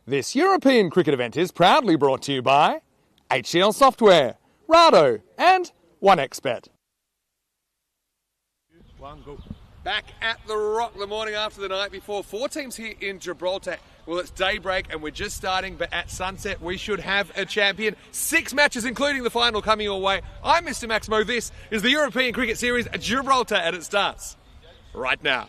This European cricket event is proudly brought to you by HCL Software, Rado and 1xBet. Back at the Rock the morning after the night before. 4 teams here in Gibraltar. Well, it's daybreak and we're just starting, but at sunset we should have a champion. 6 matches, including the final, coming your way. I'm Mr. Maximo. This is the European Cricket Series at Gibraltar, and it starts right now.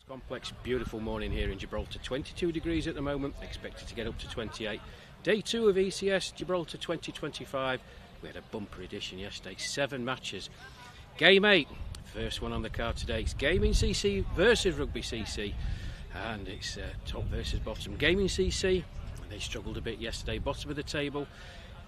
Complex, beautiful morning here in Gibraltar. 22 degrees at the moment, expected to get up to 28. Day 2 of ECS Gibraltar 2025. We had a bumper edition yesterday, 7 matches. Game 8, first one on the card today. It's Gaming CC versus Rugby CC, and it's top versus bottom. Gaming CC, they struggled a bit yesterday, bottom of the table.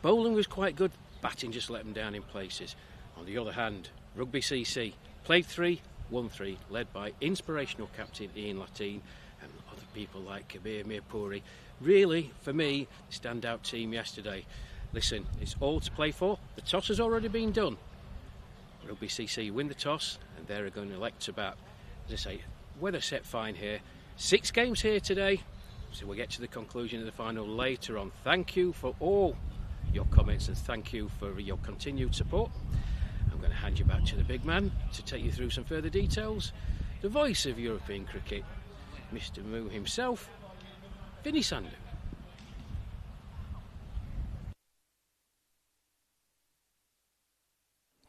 Bowling was quite good, batting just let them down in places. On the other hand, Rugby CC played 3, won 3, led by inspirational captain Ian Latine and other people like Kabir Mirpuri. Really, for me, standout team yesterday. Listen, it's all to play for. The toss has already been done. Rugby CC win the toss and they're going to elect to bat. As I say, weather set fine here. 6 games here today, so we'll get to the conclusion of the final later on. Thank you for all your comments and thank you for your continued support. I'm going to hand you back to the big man to take you through some further details. The voice of European cricket, Mr. Moo himself, Vinny Sandu.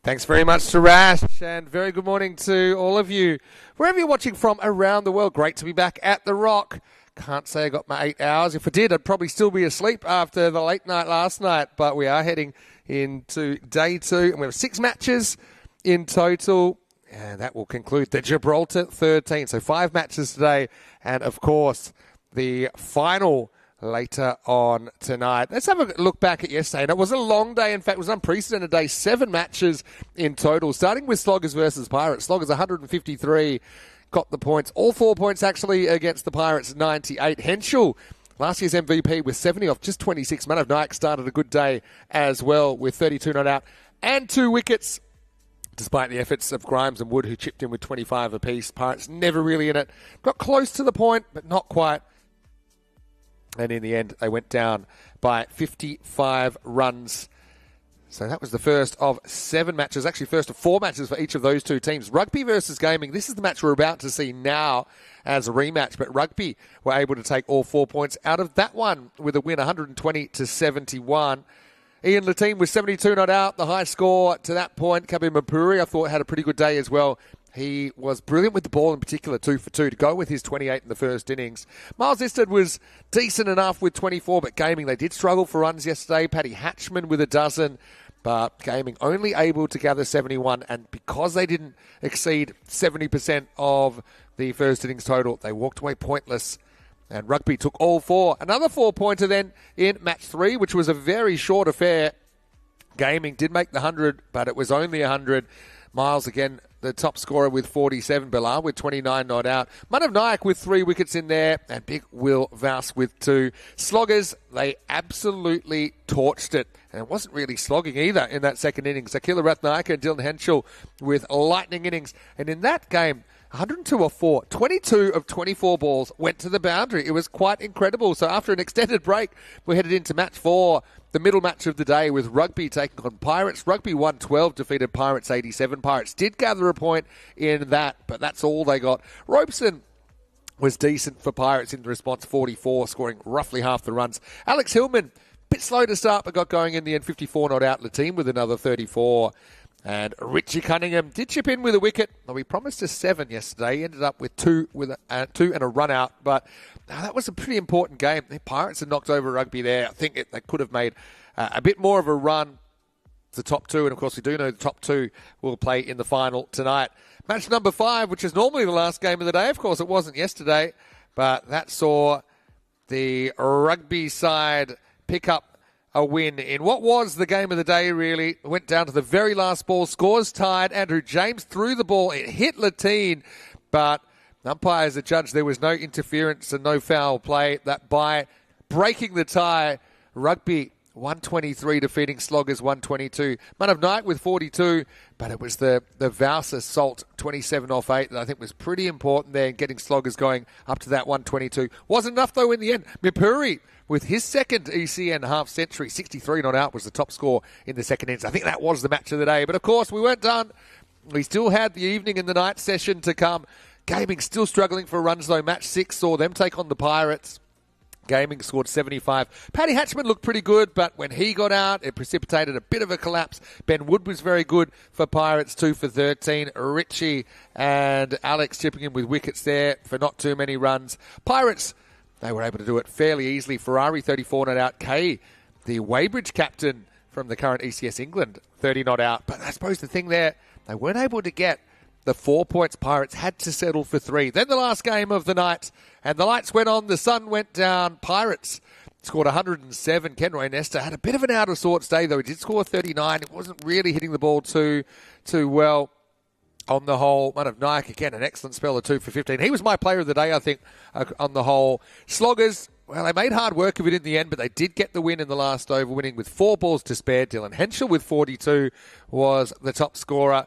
Thanks very much to Rash, and very good morning to all of you. Wherever you're watching from around the world, great to be back at the Rock. Can't say I got my 8 hours. If I did, I'd probably still be asleep after the late night last night, but we are heading into day 2, and we have 6 matches in total, and that will conclude the Gibraltar 13. So 5 matches today, and of course, the final later on tonight. Let's have a look back at yesterday. And it was a long day. In fact, it was an unprecedented day. 7 matches in total, starting with Sloggers versus Pirates. Sloggers 153 got the points. All 4 points actually against the Pirates, 98. Henschel, last year's MVP, with 70 off just 26. Man of Nike started a good day as well with 32 not out and 2 wickets. Despite the efforts of Grimes and Wood, who chipped in with 25 apiece. Pirates never really in it. Got close to the point, but not quite. And in the end, they went down by 55 runs. So that was the first of 7 matches, actually first of 4 matches for each of those 2 teams. Rugby versus Gaming, this is the match we're about to see now as a rematch. But Rugby were able to take all 4 points out of that one with a win, 120-71. Ian Latine was 72 not out, the high score to that point. Kabir Mirpuri, I thought, had a pretty good day as well. He was brilliant with the ball, in particular 2 for 2 to go with his 28 in the first innings. Miles Isted was decent enough with 24, but Gaming, they did struggle for runs yesterday. Paddy Hatchman with a dozen, but Gaming only able to gather 71, and because they didn't exceed 70% of the first innings total, they walked away pointless. And Rugby took all 4. Another 4-pointer then in match 3, which was a very short affair. Gaming did make the 100, but it was only 100. Miles, again, the top scorer with 47. Bilal with 29 not out. Man of Nike with 3 wickets in there. And Big Will Vouse with 2. Sloggers, they absolutely torched it. And it wasn't really slogging either in that second innings. Akila Rathnayaka and Dylan Henschel with lightning innings. And in that game, 102 off 4, 22 of 24 balls went to the boundary. It was quite incredible. So after an extended break, we headed into match 4, the middle match of the day, with Rugby taking on Pirates. Rugby 112 defeated Pirates 87. Pirates did gather a point in that, but that's all they got. Robeson was decent for Pirates in response, 44, scoring roughly half the runs. Alex Hillman, bit slow to start, but got going in the end, 54 not out. Latine with another 34. And Richie Cunningham did chip in with a wicket. Well, we promised us 7 yesterday. He ended up with 2 and a run out. But that was a pretty important game. The Pirates had knocked over Rugby there. I think they could have made a bit more of a run. The top 2, and of course we do know the top 2 will play in the final tonight. Match number 5, which is normally the last game of the day. Of course, it wasn't yesterday, but that saw the Rugby side pick up a win in what was the game of the day, really. It went down to the very last ball. Scores tied. Andrew James threw the ball. It hit Latine, but umpires adjudged there was no interference and no foul play. That by breaking the tie, Rugby 123 defeating Sloggers 122. Man of Night with 42, but it was the Vouse assault 27 off 8 that I think was pretty important there in getting Sloggers going up to that 122. Wasn't enough though in the end. Mipuri with his second ECN half century, 63 not out, was the top score in the second innings. I think that was the match of the day. But of course, we weren't done. We still had the evening and the night session to come. Gaming still struggling for runs though. Match 6 saw them take on the Pirates. Gaming scored 75. Paddy Hatchman looked pretty good, but when he got out, it precipitated a bit of a collapse. Ben Wood was very good for Pirates, 2 for 13. Richie and Alex chipping in with wickets there for not too many runs. Pirates, they were able to do it fairly easily. Ferrari, 34 not out. Kay, the Weybridge captain from the current ECS England, 30 not out. But I suppose the thing there, they weren't able to get the 4 points. Pirates had to settle for 3. Then the last game of the night, and the lights went on, the sun went down. Pirates scored 107. Kenroy Nesta had a bit of an out of sorts day, though. He did score 39. It wasn't really hitting the ball too well on the whole. Man of Nike, again, an excellent spell of 2 for 15. He was my player of the day, I think, on the whole. Sloggers, well, they made hard work of it in the end, but they did get the win in the last over, winning with 4 balls to spare. Dylan Henschel with 42 was the top scorer.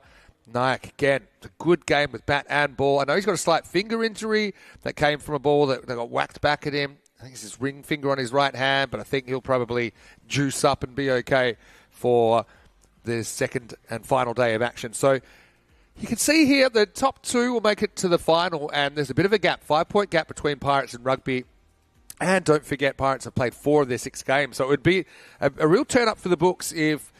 Nyack, again, a good game with bat and ball. I know he's got a slight finger injury that came from a ball that got whacked back at him. I think it's his ring finger on his right hand, but I think he'll probably juice up and be okay for the second and final day of action. So you can see here the top 2 will make it to the final, and there's a bit of a gap, 5-point gap between Pirates and Rugby. And don't forget, Pirates have played 4 of their 6 games. So it would be a real turn-up for the books if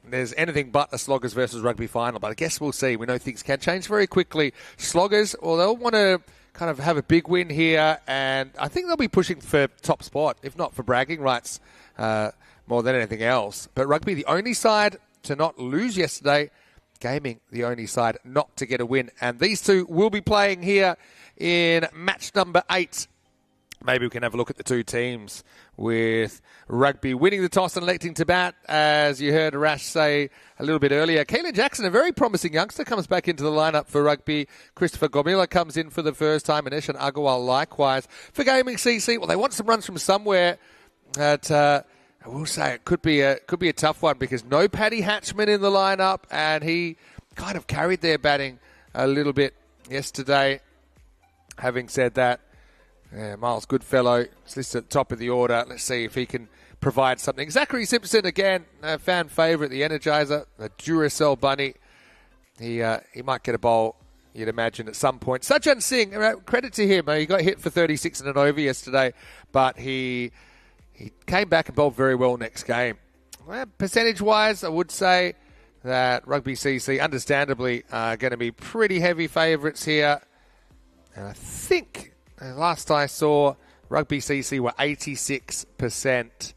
there's anything but a Sloggers versus Rugby final. But I guess we'll see. We know things can change very quickly. Sloggers, well, they'll want to kind of have a big win here, and I think they'll be pushing for top spot, if not for bragging rights more than anything else. But Rugby, the only side to not lose yesterday. Gaming, the only side not to get a win. And these two will be playing here in match number 8. Maybe we can have a look at the 2 teams, with Rugby winning the toss and electing to bat, as you heard Arash say a little bit earlier. Keelan Jackson, a very promising youngster, comes back into the lineup for Rugby. Christopher Gomila comes in for the first time, and Eshan Agarwal likewise. For Gaming CC, well, they want some runs from somewhere. But I will say it could be a tough one, because no Paddy Hatchman in the lineup, and he kind of carried their batting a little bit yesterday. Having said that, Miles Goodfellow is listed at the top of the order. Let's see if he can provide something. Zachary Simpson, again, a fan favourite, the Energizer, the Duracell bunny. He might get a bowl, you'd imagine, at some point. Sajjan Singh, credit to him. He got hit for 36 and an over yesterday, but he came back and bowled very well next game. Well, percentage-wise, I would say that Rugby CC, understandably, are going to be pretty heavy favourites here. And I think, last I saw, Rugby CC were 86%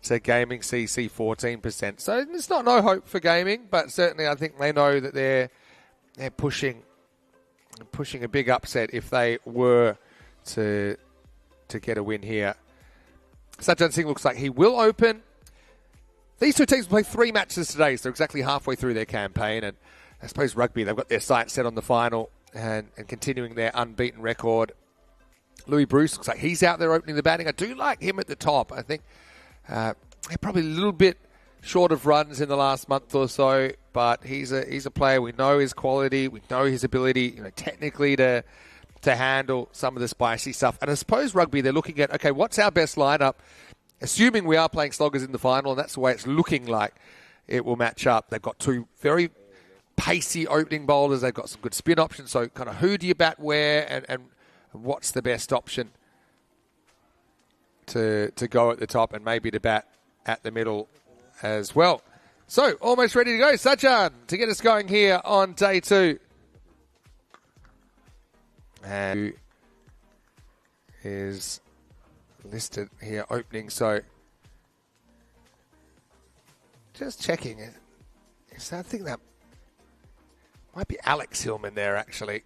to Gaming CC 14%. So it's not no hope for Gaming, but certainly I think they know that they're pushing a big upset if they were to get a win here. Sajjan Singh looks like he will open. These 2 teams play 3 matches today, so they're exactly halfway through their campaign. And I suppose Rugby, they've got their sights set on the final and continuing their unbeaten record. Louis Bruce looks like he's out there opening the batting. I do like him at the top. I think they're probably a little bit short of runs in the last month or so, but he's a player. We know his quality. We know his ability, technically to handle some of the spicy stuff. And I suppose Rugby, they're looking at, okay, what's our best lineup? Assuming we are playing Sloggers in the final, and that's the way it's looking like it will match up. They've got 2 very pacey opening bowlers. They've got some good spin options. So kind of who do you bat where, and what's the best option to go at the top, and maybe to bat at the middle as well. So almost ready to go. Sajjan to get us going here on day 2. And is listed here opening. So just checking it. I think that might be Alex Hillman there, actually.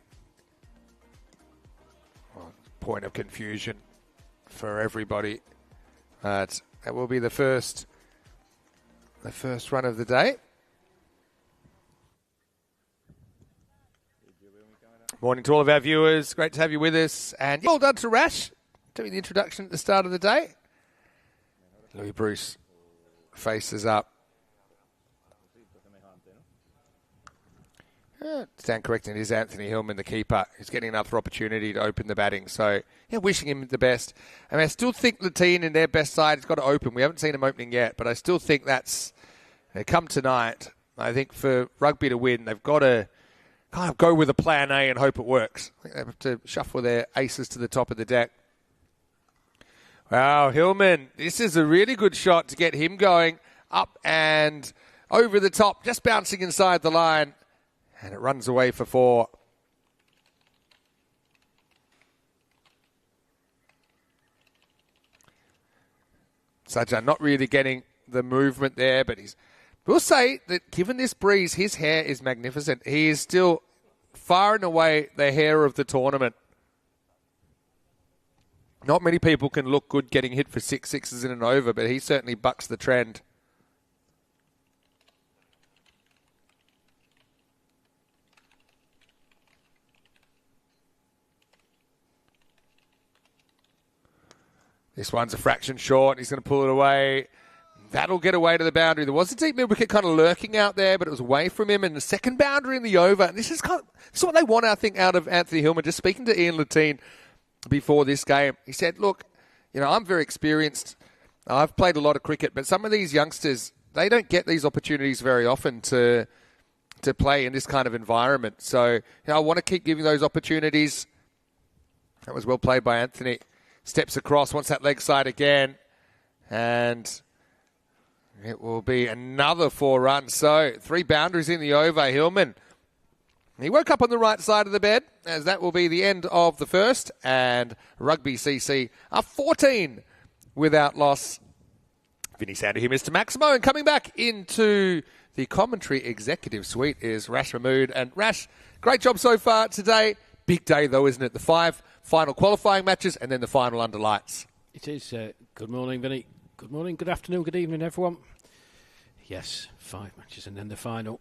Point of confusion for everybody. I That will be the first run of the day. Morning to all of our viewers. Great to have you with us. And well done to Rash doing the introduction at the start of the day. Louis Bruce faces up. Stand corrected, it is Anthony Hillman, the keeper, who's getting another opportunity to open the batting. So, yeah, wishing him the best. I mean, I still think T10 in their best side has got to open. We haven't seen him opening yet, but I still think that's come tonight. I think for rugby to win, they've got to kind of go with a plan A and hope it works. I think they have to shuffle their aces to the top of the deck. Wow, Hillman, this is a really good shot to get him going up and over the top, just bouncing inside the line. And it runs away for 4. Sajjan not really getting the movement there, but we'll say that given this breeze, his hair is magnificent. He is still far and away the hair of the tournament. Not many people can look good getting hit for 6 sixes in an over, but he certainly bucks the trend. This one's a fraction short. He's going to pull it away. That'll get away to the boundary. There was a deep mid wicket kind of lurking out there, but it was away from him. And the second boundary in the over. And this is what they want, I think, out of Anthony Hillman. Just speaking to Ian Latine before this game, he said, look, I'm very experienced. I've played a lot of cricket, but some of these youngsters, they don't get these opportunities very often to play in this kind of environment. So I want to keep giving those opportunities. That was well played by Anthony. Steps across, wants that leg side again. And it will be another 4 runs. So 3 boundaries in the over. Hillman, he woke up on the right side of the bed, as that will be the end of the first. And Rugby CC are 14 without loss. Vinny Sander here, Mr. Maximo. And coming back into the commentary executive suite is Rash Mahmood. And Rash, great job so far today. Big day, though, isn't it? The 5 final qualifying matches and then the final under lights. It is. Good morning, Vinny. Good morning, good afternoon, good evening, everyone. Yes, 5 matches and then the final.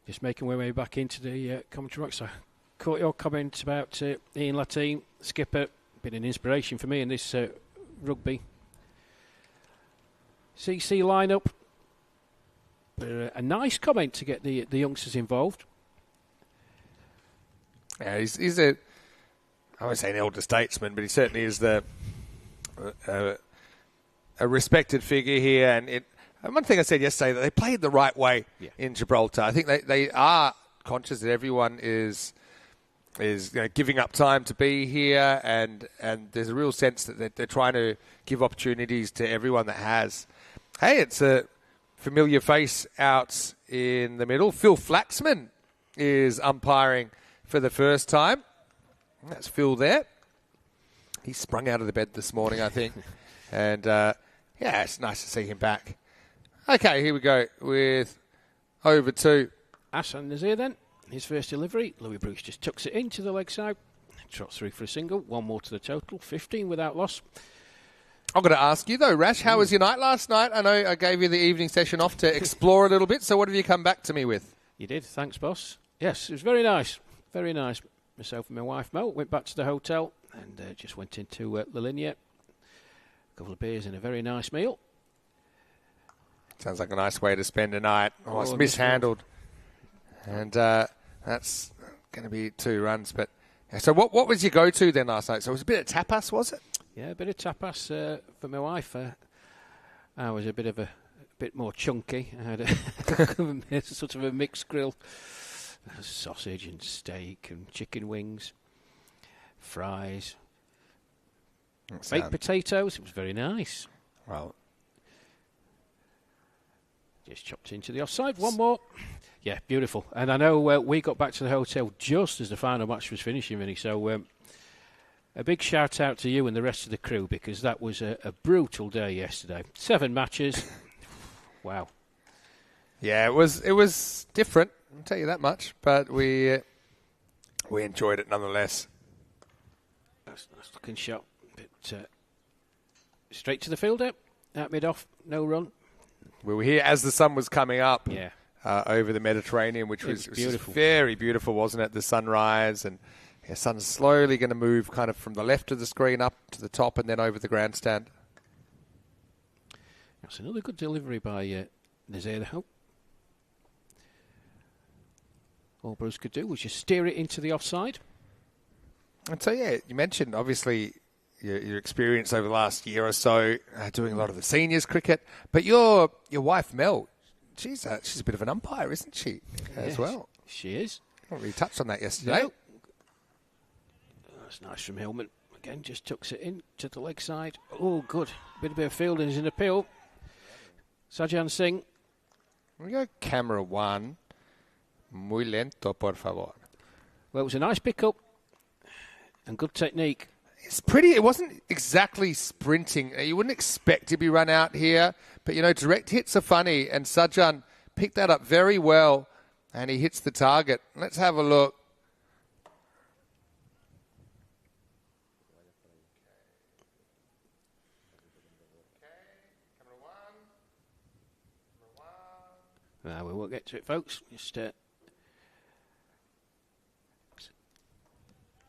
Just making my way back into the commentary box. So, caught your comment about Ian Latine, skipper, been an inspiration for me in this rugby CC lineup. But a nice comment to get the youngsters involved. Yeah, he's I won't say an elder statesman, but he certainly is a respected figure here. And one thing I said yesterday, that they played the right way in Gibraltar. I think they are conscious that everyone is giving up time to be here, and there's a real sense that they're trying to give opportunities to everyone that has. Hey, it's a familiar face out in the middle. Phil Flaxman is umpiring for the first time. That's Phil there. He sprung out of the bed this morning, I think. And, it's nice to see him back. Okay, here we go with over 2. Hassan Nazir then. His first delivery. Louis Bruce just tucks it into the leg side. Trots through for a single. 1 more to the total. 15 without loss. I'm going to ask you, though, Rash, how was your night last night? I know I gave you the evening session off to explore a little bit, so what have you come back to me with? You did. Thanks, boss. Yes, it was very nice. Very nice. Myself and my wife, Mo, went back to the hotel and just went into La Linea. A couple of beers and a very nice meal. Sounds like a nice way to spend a night. Oh, it's mishandled. And that's going to be 2 runs. But so what was your go-to then last night? So it was a bit of tapas, was it? Yeah, a bit of tapas for my wife. I was a bit more chunky. I had a sort of a mixed grill. Sausage and steak and chicken wings, fries, baked potatoes. It was very nice. Well, just chopped into the offside. 1 more. Yeah, beautiful. And I know we got back to the hotel just as the final match was finishing, Vinny. So a big shout out to you and the rest of the crew, because that was a brutal day yesterday. 7 matches. Wow. Yeah, it was different. I'll tell you that much, but we enjoyed it nonetheless. Nice looking shot. Bit straight to the fielder. At mid-off, no run. We were here as the sun was coming up over the Mediterranean, which was beautiful. Very beautiful, wasn't it? The sunrise, and the sun's slowly going to move kind of from the left of the screen up to the top and then over the grandstand. That's another good delivery by Nazir. All Bruce could do was just steer it into the offside. And so, you mentioned, obviously, your experience over the last year or so doing a lot of the seniors cricket. But your wife, Mel, she's a bit of an umpire, isn't she, as well? She is. Not really touched on that yesterday. No. That's nice from Hillman. Again, just tucks it in to the leg side. Oh, good. Bit of fielding is in appeal. Sajan Singh. Here we go, camera one. Muy lento, por favor. Well, it was a nice pick-up and good technique. It wasn't exactly sprinting. You wouldn't expect to be run out here. But, direct hits are funny. And Sajan picked that up very well. And he hits the target. Let's have a look. We won't get to it, folks. Just the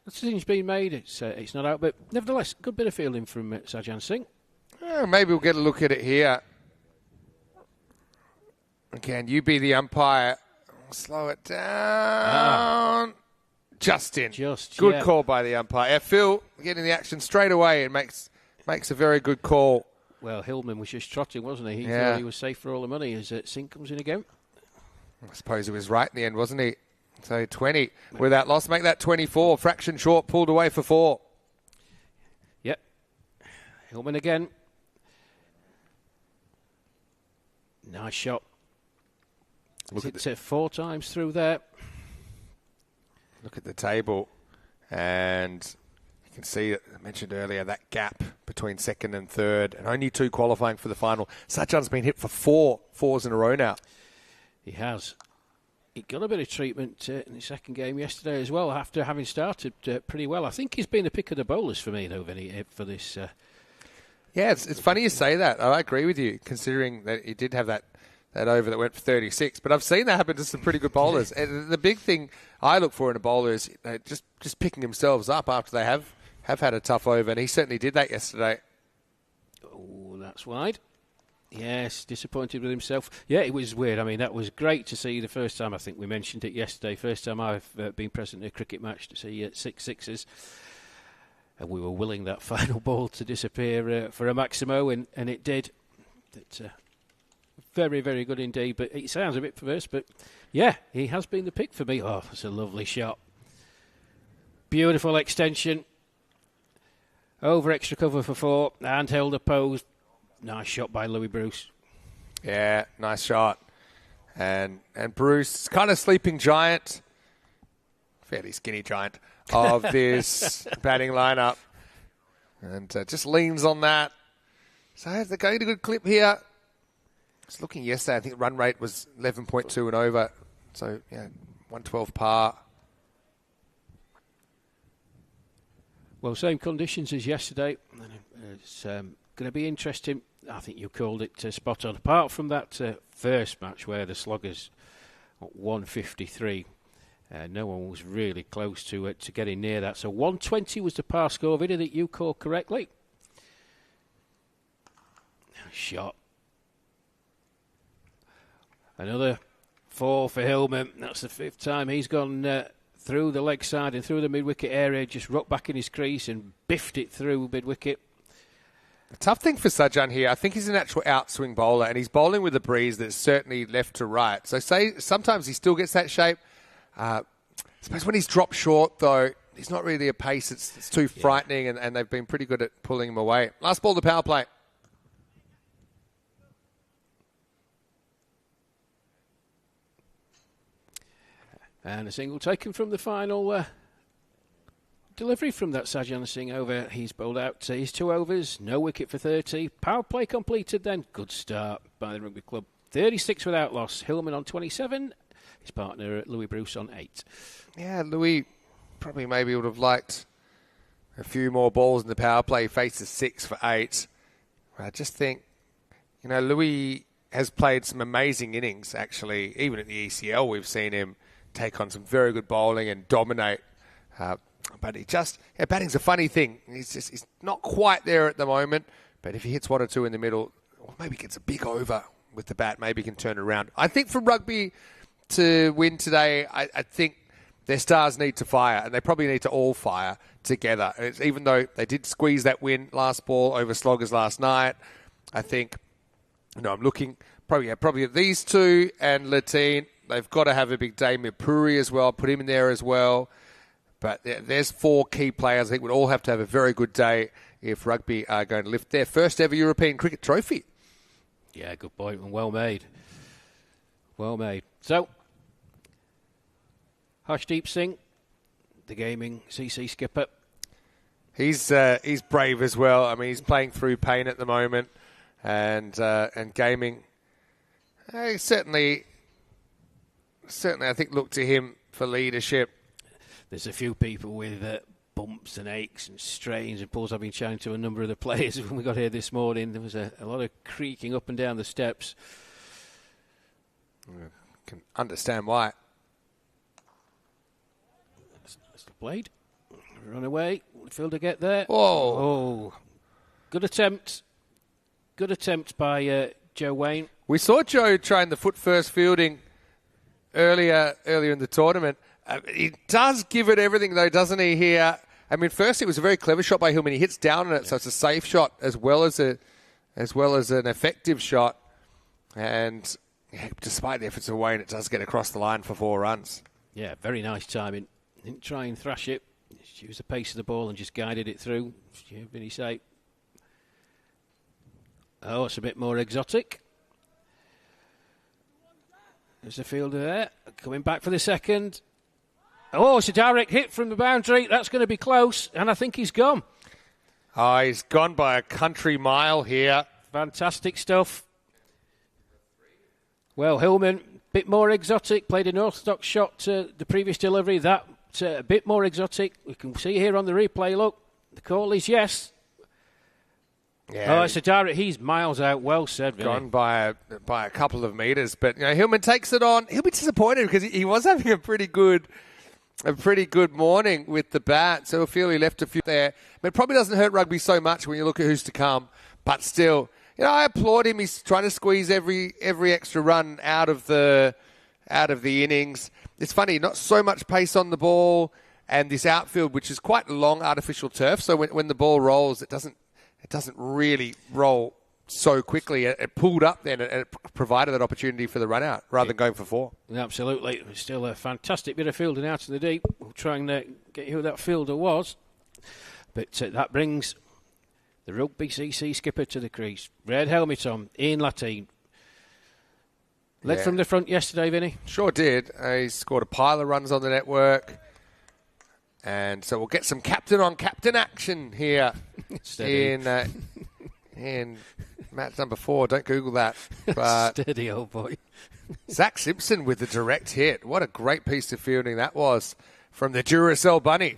decision's been made. It's not out, but nevertheless, good bit of fielding from Sajan Singh. Maybe we'll get a look at it here. Again, you be the umpire. Slow it down. Just in. Good call by the umpire. Phil getting the action straight away and makes a very good call. Well, Hillman was just trotting, wasn't he? He thought he was safe for all the money as Singh comes in again. I suppose he was right in the end, wasn't he? So 20 without loss. Make that 24. Fraction short, pulled away for 4. Yep. Hillman again. Nice shot. It's 4 times through there. Look at the table. And you can see, I mentioned earlier, that gap between second and third. And only 2 qualifying for the final. Sajan's been hit for 4 fours in a row now. He has. He got a bit of treatment in the second game yesterday as well, after having started pretty well. I think he's been the pick of the bowlers for me, though, Vinny, for this. Yeah, it's funny you say that. I agree with you, considering that he did have that over that went for 36. But I've seen that happen to some pretty good bowlers. And the big thing I look for in a bowler is just picking themselves up after they have had a tough over, and he certainly did that yesterday. Oh, that's wide. Yes, disappointed with himself. Yeah, it was weird. I mean, that was great to see the first time. I think we mentioned it yesterday. First time I've been present in a cricket match to see 6 sixes. And we were willing that final ball to disappear for a Maximo, and it did. It's very, very good indeed. But it sounds a bit perverse, but yeah, he has been the pick for me. Oh, that's a lovely shot. Beautiful extension. Over extra cover for 4 and held opposed. Nice shot by Louis Bruce. Yeah, nice shot. And Bruce, kind of sleeping giant, fairly skinny giant, of this batting lineup. And just leans on that. So they're going to a good clip here. I was looking yesterday, I think run rate was 11.2 and over. So, 112 par. Well, same conditions as yesterday. It's going to be interesting. I think you called it spot on. Apart from that first match where the sloggers at 153, no one was really close to getting near that. So 120 was the par score, Vinny, that you called correctly. Shot. Another 4 for Hillman. That's the 5th time he's gone through the leg side and through the mid-wicket area, just rocked back in his crease and biffed it through mid-wicket. The tough thing for Sajan here, I think he's an actual outswing bowler, and he's bowling with a breeze that's certainly left to right. So sometimes he still gets that shape. I suppose when he's dropped short, though, he's not really a pace. It's too frightening, and they've been pretty good at pulling him away. Last ball to power play. And a single taken from the final delivery from that Sajan Singh over. He's bowled out his 2 overs, no wicket for 30. Power play completed then. Good start by the rugby club. 36 without loss. Hillman on 27. His partner Louis Bruce on 8. Yeah, Louis probably maybe would have liked a few more balls in the power play. He faces 6 for 8. I just think, Louis has played some amazing innings, actually. Even at the ECL, we've seen him take on some very good bowling and dominate. But batting's a funny thing. He's not quite there at the moment. But if he hits one or two in the middle, or maybe gets a big over with the bat, maybe he can turn it around. I think for Rugby to win today, I think their stars need to fire, and they probably need to all fire together. Even though they did squeeze that win last ball over Sloggers last night, I think, I'm looking probably at these two and Latine. They've got to have a big day. Mipuri as well, put him in there as well. But there's 4 key players. I think would all have to have a very good day if Rugby are going to lift their first ever European cricket trophy. Yeah, good point, and well made. Well made. So, Harshdeep Singh, the gaming CC skipper. He's brave as well. I mean, he's playing through pain at the moment, and gaming. Certainly, I think look to him for leadership. There's a few people with bumps and aches and strains and pulls. I've been chatting to a number of the players when we got here this morning. There was a lot of creaking up and down the steps. I can understand why. That's the blade. Run away. Fielder get there. Oh. Good attempt. Good attempt by Joe Wayne. We saw Joe trying the foot first fielding earlier in the tournament. He does give it everything, though, doesn't he, here? I mean, first it was a very clever shot by Hillman. He hits down on it, so it's a safe shot as well as an effective shot. And despite the efforts of Wayne, it does get across the line for 4 runs. Yeah, very nice timing. Didn't try and thrash it. Just used the pace of the ball and just guided it through. Vinny say. Oh, it's a bit more exotic. There's the fielder there. Coming back for the second. Oh, it's a direct hit from the boundary. That's going to be close, and I think he's gone. Oh, he's gone by a country mile here. Fantastic stuff. Well, Hillman, bit more exotic. Played an orthodox shot to the previous delivery. That a bit more exotic. We can see here on the replay, look. The call is yes. Yeah, oh, it's a direct. He's miles out. Well said, Vinny. Gone by a couple of metres. But Hillman takes it on. He'll be disappointed because he was having a pretty good morning with the bat. So he'll feel he left a few there. But it probably doesn't hurt Rugby so much when you look at who's to come. But still, I applaud him. He's trying to squeeze every extra run out of the innings. It's funny, not so much pace on the ball, and this outfield, which is quite long artificial turf. So when the ball rolls, it doesn't really roll so quickly. It pulled up then and it provided that opportunity for the run out rather than going for 4. Absolutely. Still a fantastic bit of fielding out in the deep. We'll try and get who that fielder was. But that brings the Rugby CC skipper to the crease. Red helmet on, Ian Latine. Led from the front yesterday, Vinny. Sure did. He scored a pile of runs on the network. And so we'll get some captain-on-captain action here in match number 4. Don't Google that. But steady, old boy. Zach Simpson with the direct hit. What a great piece of fielding that was from the Duracell Bunny.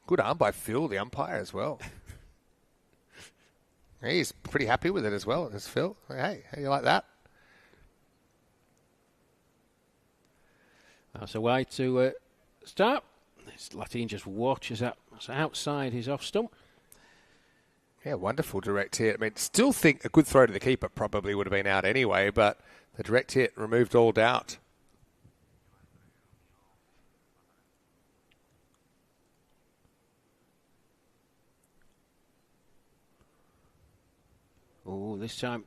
Good arm by Phil, the umpire, as well. He's pretty happy with it as well, as Phil. Hey, how do you like that? That's a way to start. Latine just watches that outside his off stump. Yeah, wonderful direct hit. I mean, still think a good throw to the keeper probably would have been out anyway, but the direct hit removed all doubt. Oh, this time,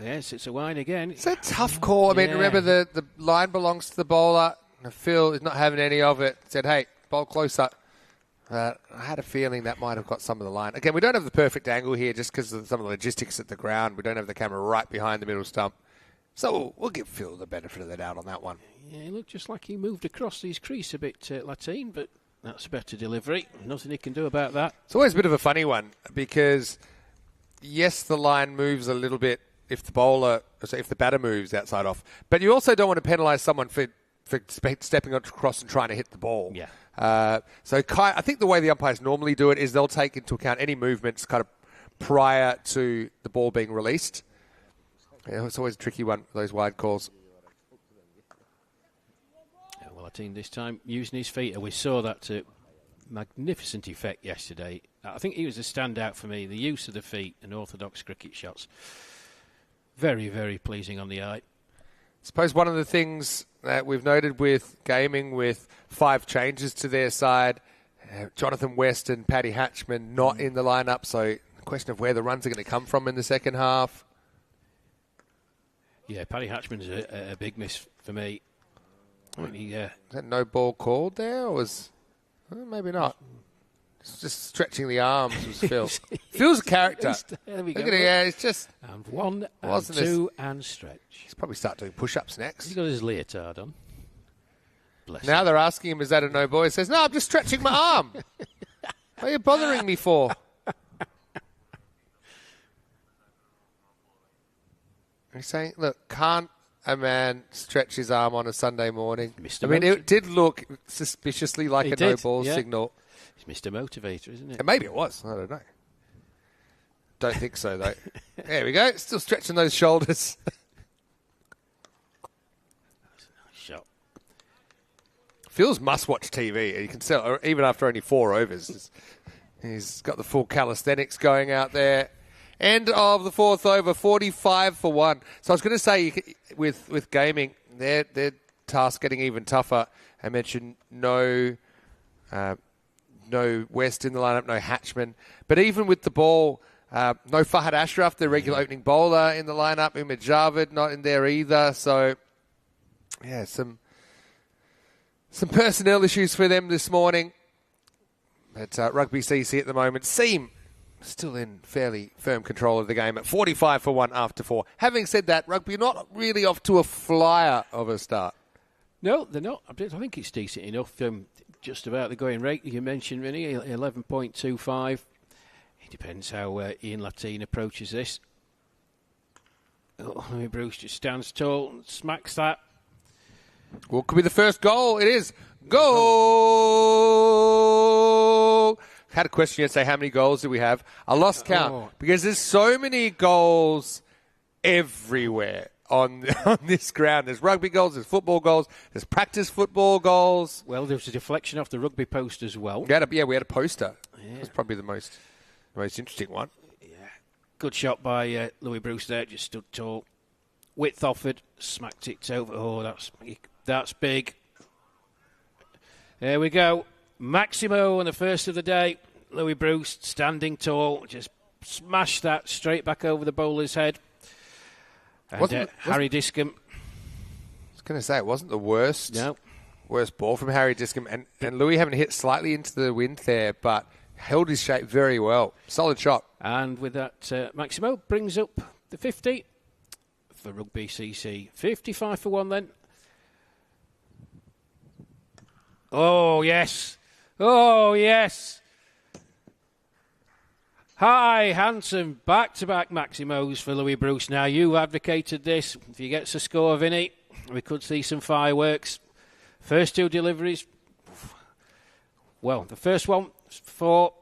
yes, it's a wide again. It's a tough call. I mean, remember the line belongs to the bowler. Phil is not having any of it. Said, hey, bowl closer. I had a feeling that might have got some of the line. Again, we don't have the perfect angle here just because of some of the logistics at the ground. We don't have the camera right behind the middle stump. So we'll give Phil the benefit of the doubt on that one. Yeah, it looked just like he moved across his crease a bit, Latine, but that's a better delivery. Nothing he can do about that. It's always a bit of a funny one because, yes, the line moves a little bit if the batter moves outside off. But you also don't want to penalise someone for stepping across and trying to hit the ball. Yeah. So I think the way the umpires normally do it is they'll take into account any movements kind of prior to the ball being released. Yeah, it's always a tricky one, those wide calls. Well, I think this time using his feet, and we saw that to magnificent effect yesterday. I think he was a standout for me. The use of the feet and orthodox cricket shots. Very, very pleasing on the eye. I suppose one of the things that we've noted with Gaming, with 5 changes to their side, Jonathan West and Paddy Hatchman not in the lineup, so the question of where the runs are going to come from in the second half. Yeah, Paddy Hatchman's a big miss for me. Is that no ball called there, or was... maybe not. It's just stretching the arms was Phil. Phil's a character. There we go. Look at it, yeah, it's just... And 1 and 2 and stretch. He's probably start doing push-ups next. He's got his leotard on. Bless now him. They're asking him, is that a no ball? He says, no, I'm just stretching my arm. What are you bothering me for? He's saying, look, can't a man stretch his arm on a Sunday morning? I mean, it did look suspiciously like a no-ball signal. He's Mr. Motivator, isn't it? And maybe it was. I don't know. Don't think so, though. There we go. Still stretching those shoulders. That's a nice shot. Phil's must-watch TV. You can tell, even after only 4 overs. He's got the full calisthenics going out there. End of the 4th over, 45 for 1. So I was going to say, with Gaming, their task getting even tougher. I mentioned no West in the lineup, no Hatchman. But even with the ball, no Fahad Ashraf, the regular opening bowler, in the lineup. Umar Javed not in there either. So, yeah, some personnel issues for them this morning. But Rugby CC at the moment seem still in fairly firm control of the game at 45 for 1 after 4. Having said that, Rugby not really off to a flyer of a start. No, they're not. I think it's decent enough. Just about the going rate you mentioned, Vinny, 11.25. It depends how Ian Latine approaches this. Bruce just stands tall and smacks that. What could be the first goal? It is goal! Had a question yesterday, how many goals do we have? I lost count because there's so many goals everywhere on this ground. There's rugby goals, there's football goals, there's practice football goals. Well, there was a deflection off the rugby post as well. We had a poster. Yeah. It was probably the most interesting one. Yeah. Good shot by Louis Bruce there, just stood tall. Width offered, smacked it over. Oh, that's big. There we go. Maximo on the first of the day. Louis Bruce standing tall, just smashed that straight back over the bowler's head. And Harry Discombe. I was going to say, it wasn't the worst ball from Harry Discombe. And Louis having hit slightly into the wind there, but held his shape very well. Solid shot. And with that, Maximo brings up the 50 for Rugby CC. 55 for 1 then. Oh, yes. Oh, yes. Hi, handsome. Back-to-back Maximos for Louis Bruce. Now, you advocated this. If he gets a score, Vinny, we could see some fireworks. First 2 deliveries. Well, the first one, 4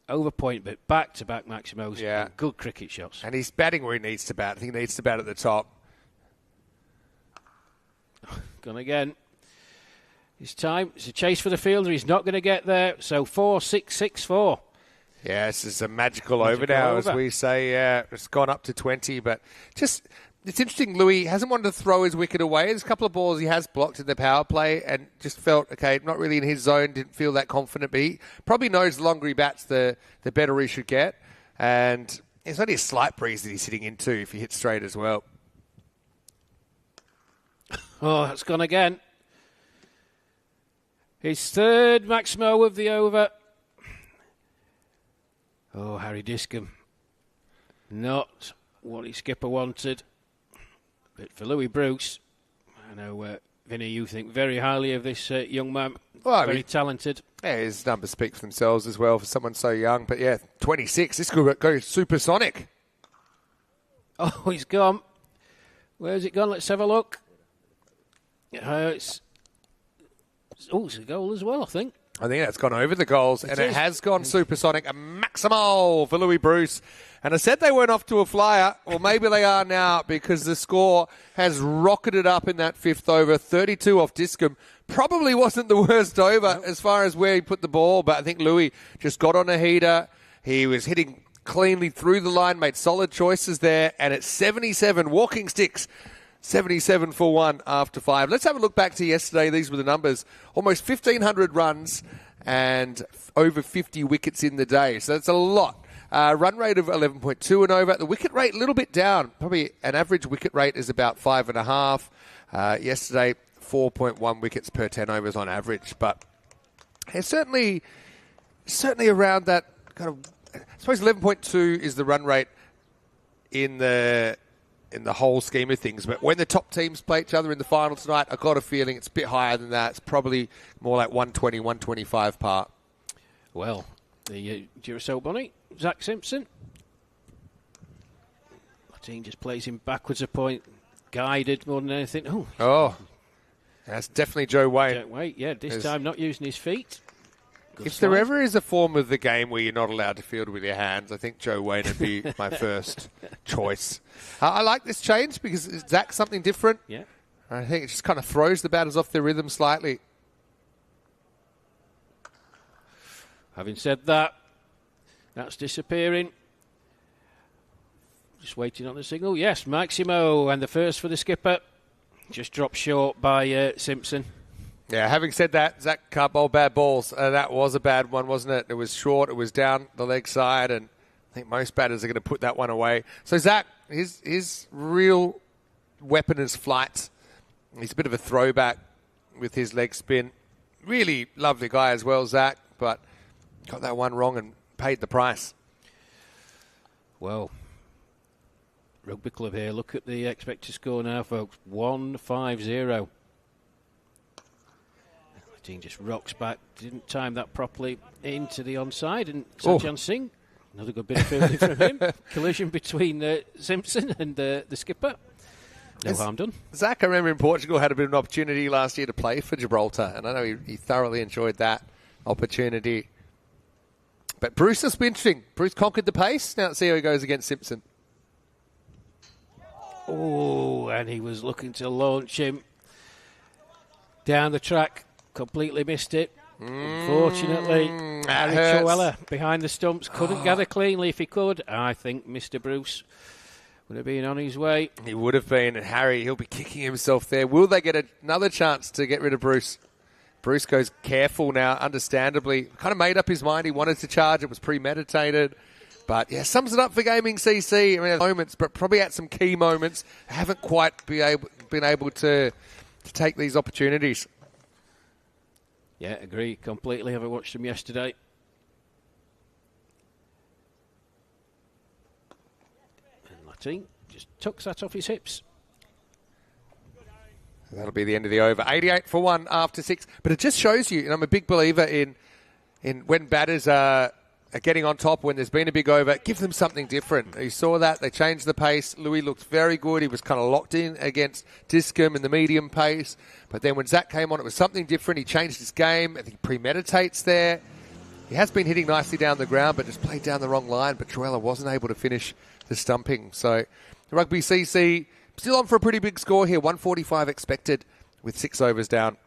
over point, but back-to-back Maximos. Yeah. Good cricket shots. And he's batting where he needs to bat. I think he needs to bat at the top. Gone again. It's time. It's a chase for the fielder. He's not going to get there. So 4-6-6-4. Yeah, this is a magical over now, as we say. It's gone up to 20, but it's interesting. Louis hasn't wanted to throw his wicket away. There's a couple of balls he has blocked in the power play and just felt, okay, not really in his zone, didn't feel that confident, but he probably knows the longer he bats, the better he should get. And it's only a slight breeze that he's hitting into if he hits straight as well. Oh, that's gone again. His third Maximo of the over. Oh, Harry Discombe. Not what his skipper wanted. But for Louis Bruce, I know, Vinny, you think very highly of this young man. Well, very talented. Yeah, his numbers speak for themselves as well for someone so young. But yeah, 26. This could go supersonic. Oh, he's gone. Where's it gone? Let's have a look. It's a goal as well, I think. I think that's gone over the goals, and it is. has gone supersonic. A maximal for Louis Bruce. And I said they weren't off to a flyer. Well, maybe they are now, because the score has rocketed up in that fifth over. 32 off Discum. Probably wasn't the worst over as far as where he put the ball, but I think Louis just got on a heater. He was hitting cleanly through the line, made solid choices there, and it's 77 walking sticks. 77 for 1 after 5. Let's have a look back to yesterday. These were the numbers. Almost 1,500 runs and over 50 wickets in the day. So that's a lot. Run rate of 11.2 and over. The wicket rate a little bit down. Probably an average wicket rate is about 5.5. Yesterday, 4.1 wickets per 10 overs on average. But it's certainly around that kind of... I suppose 11.2 is the run rate in the whole scheme of things. But when the top teams play each other in the final tonight, I've got a feeling it's a bit higher than that. It's probably more like 120, 125 par. Well, the Duracell Bunny, Zach Simpson. The team just plays him backwards a point, guided more than anything. Oh, that's definitely Joe Wayne. Don't wait, yeah, this time not using his feet. Good If slide. there ever is a form of the game where you're not allowed to field with your hands, I think Joe Wayne would be my first choice. I like this change because Zach's something different. Yeah. I think it just kind of throws the batters off their rhythm slightly. Having said that, that's disappearing. Just waiting on the signal. Yes, Maximo, and the first for the skipper. Just dropped short by Simpson. Yeah, having said that, Zach can't bowl bad balls. That was a bad one, wasn't it? It was short, it was down the leg side, and I think most batters are going to put that one away. So Zach, his real weapon is flight. He's a bit of a throwback with his leg spin. Really lovely guy as well, Zach, but got that one wrong and paid the price. Well, Rugby Club here. Look at the expected score now, folks. 150. Team just rocks back, didn't time that properly into the onside, and Satyan Singh, another good bit of fielding from him. Collision between Simpson and the skipper. No harm done. Zach, I remember in Portugal, had a bit of an opportunity last year to play for Gibraltar, and I know he thoroughly enjoyed that opportunity. But Bruce has been interesting. Bruce conquered the pace. Now let's see how he goes against Simpson. Oh, and he was looking to launch him down the track. Completely missed it. Unfortunately, Harry Choella behind the stumps couldn't gather cleanly. If he could, I think Mr. Bruce would have been on his way. He would have been, and Harry, he'll be kicking himself there. Will they get another chance to get rid of Bruce? Bruce goes careful now, understandably. Kind of made up his mind. He wanted to charge. It was premeditated. But, yeah, sums it up for Gaming CC. I mean, at moments, but probably at some key moments, haven't quite been able to take these opportunities. Yeah, agree completely. I watched them yesterday. And Latin just tucks that off his hips. That'll be the end of the over. 88 for 1 after 6. But it just shows you, and I'm a big believer in when batters are getting on top, when there's been a big over, give them something different. You saw that. They changed the pace. Louis looked very good. He was kind of locked in against Discum and the medium pace. But then when Zach came on, it was something different. He changed his game. I think he premeditates there. He has been hitting nicely down the ground, but just played down the wrong line. But Troella wasn't able to finish the stumping. So the Rugby CC still on for a pretty big score here. 145 expected with 6 overs down.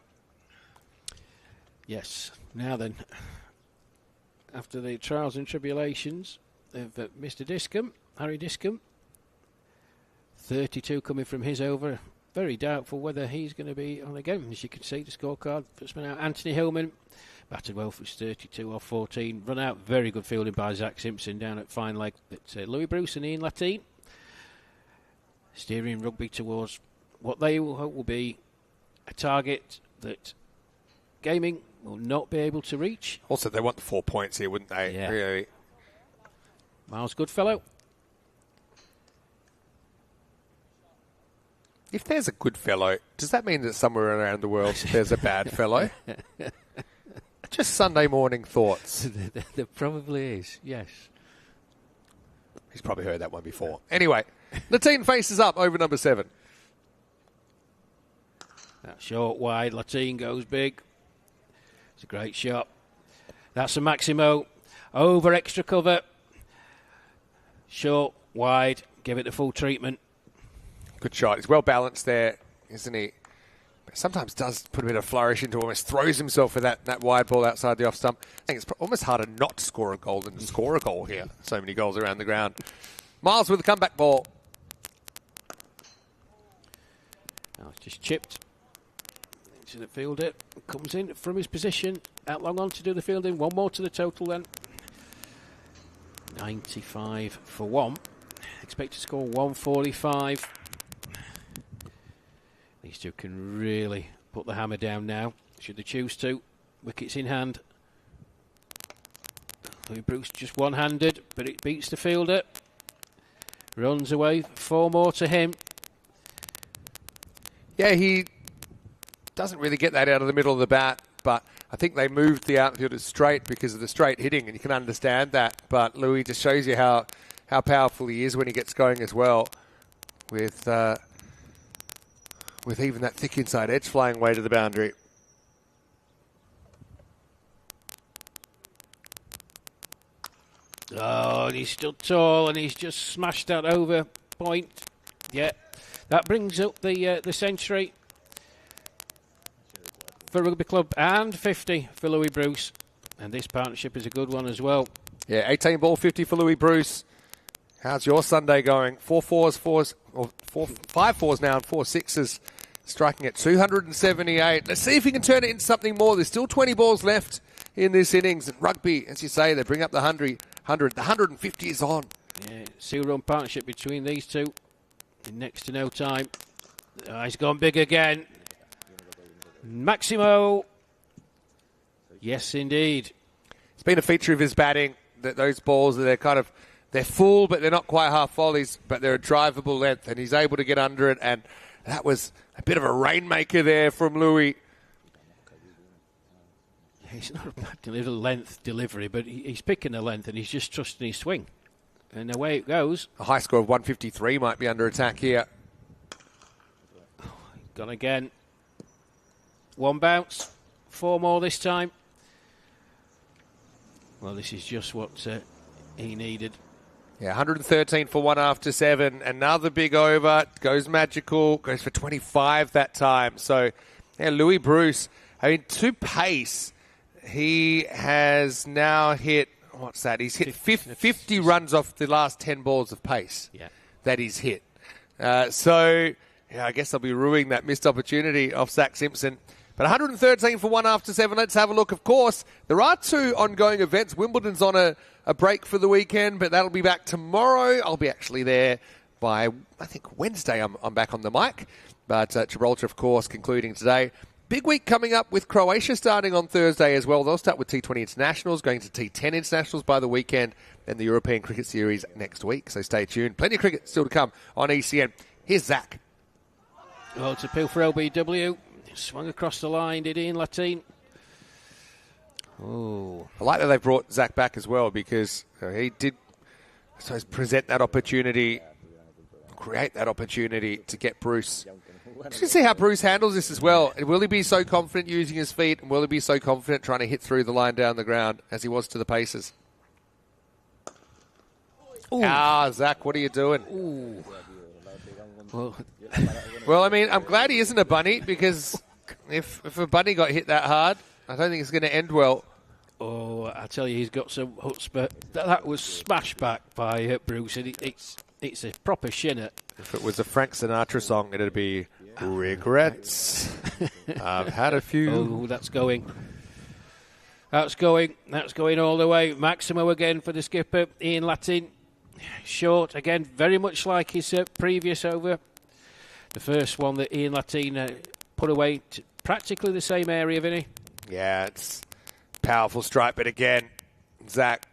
Yes. Now then, after the trials and tribulations of Mr. Discum, Harry Discum, 32 coming from his over. Very doubtful whether he's going to be on again. As you can see, the scorecard. First man out, Anthony Hillman. Batted well for 32 off 14. Run out, very good fielding by Zach Simpson down at fine leg. But Louis Bruce and Ian Lateen steering Rugby towards what they will hope will be a target that Gaming will not be able to reach. Also, they want the 4 points here, wouldn't they? Yeah. Really. Miles Goodfellow. If there's a good fellow, does that mean that somewhere around the world there's a bad fellow? Just Sunday morning thoughts. There probably is, yes. He's probably heard that one before. Anyway, Lateen faces up over number 7. That short wide, Lateen goes big. It's a great shot. That's a Maximo. Over extra cover. Short, wide, give it the full treatment. Good shot. He's well balanced there, isn't he? But sometimes does put a bit of flourish into, almost throws himself for that wide ball outside the off stump. I think it's almost harder not to score a goal than to score a goal here. So many goals around the ground. Miles with the comeback ball. Now it's just chipped into the fielder. Comes in from his position. Out long on to do the fielding. One more to the total then. 95 for one. Expect to score 145. These two can really put the hammer down now, should they choose to. Wickets in hand. Louis Bruce just one-handed, but it beats the fielder. Runs away, 4 more to him. Yeah, he doesn't really get that out of the middle of the bat, but I think they moved the outfielders straight because of the straight hitting, and you can understand that. But Louis just shows you how powerful he is when he gets going as well, with even that thick inside edge flying way to the boundary. Oh, and he's still tall, and he's just smashed that over point. Yeah, that brings up the century for Rugby Club and 50 for Louis Bruce. And this partnership is a good one as well. Yeah, 18 ball, 50 for Louis Bruce. How's your Sunday going? 5 fours now and 4 sixes, striking at 278. Let's see if he can turn it into something more. There's still 20 balls left in this innings. And rugby, as you say, they bring up the 100. The 150 is on. Yeah, 2-run partnership between these two in next to no time. Oh, he's gone big again. Maximo. Yes, indeed. It's been a feature of his batting that those balls, they're full, but they're not quite half volleys, but they're a drivable length, and he's able to get under it. And that was a bit of a rainmaker there from Louis. He's not a bad length delivery, but he's picking the length and he's just trusting his swing. And away it goes. A high score of 153 might be under attack here. Gone again. 1 bounce. 4 more this time. Well, this is just what he needed. Yeah, 113 for 1 after 7. Another big over. Goes magical. Goes for 25 that time. So, yeah, Louis Bruce, to pace, he has now hit, what's that? He's hit 50 runs off the last 10 balls of pace that he's hit. So, yeah, I guess they'll be ruining that missed opportunity off Zach Simpson. But 113 for 1 after 7. Let's have a look. Of course, there are 2 ongoing events. Wimbledon's on a break for the weekend, but that'll be back tomorrow. I'll be actually there by, I think, Wednesday. I'm back on the mic. But Gibraltar, of course, concluding today. Big week coming up with Croatia starting on Thursday as well. They'll start with T20 Internationals, going to T10 Internationals by the weekend, and the European Cricket Series next week. So stay tuned. Plenty of cricket still to come on ECN. Here's Zach. Well, it's a appeal for LBW. Swung across the line, did Ian Latin. Oh, I like that they've brought Zach back as well, because he did, I suppose, present that opportunity, create that opportunity to get Bruce. Just to see how Bruce handles this as well. And will he be so confident using his feet, and will he be so confident trying to hit through the line down the ground as he was to the paces? Ooh. Zach, what are you doing? Ooh. Well, I mean, I'm glad he isn't a bunny, because if a bunny got hit that hard, I don't think it's going to end well. Oh, I tell you, he's got some chutzpah. That was smashed back by Bruce, and it's a proper shinner. If it was a Frank Sinatra song, it'd be Regrets. I've had a few. Oh, that's going. That's going all the way. Maximo again for the skipper, Ian Latin. Short, again, very much like his previous over. The first one that Ian Latin put away to practically the same area, Vinny. Yeah, it's powerful strike, but again, Zach,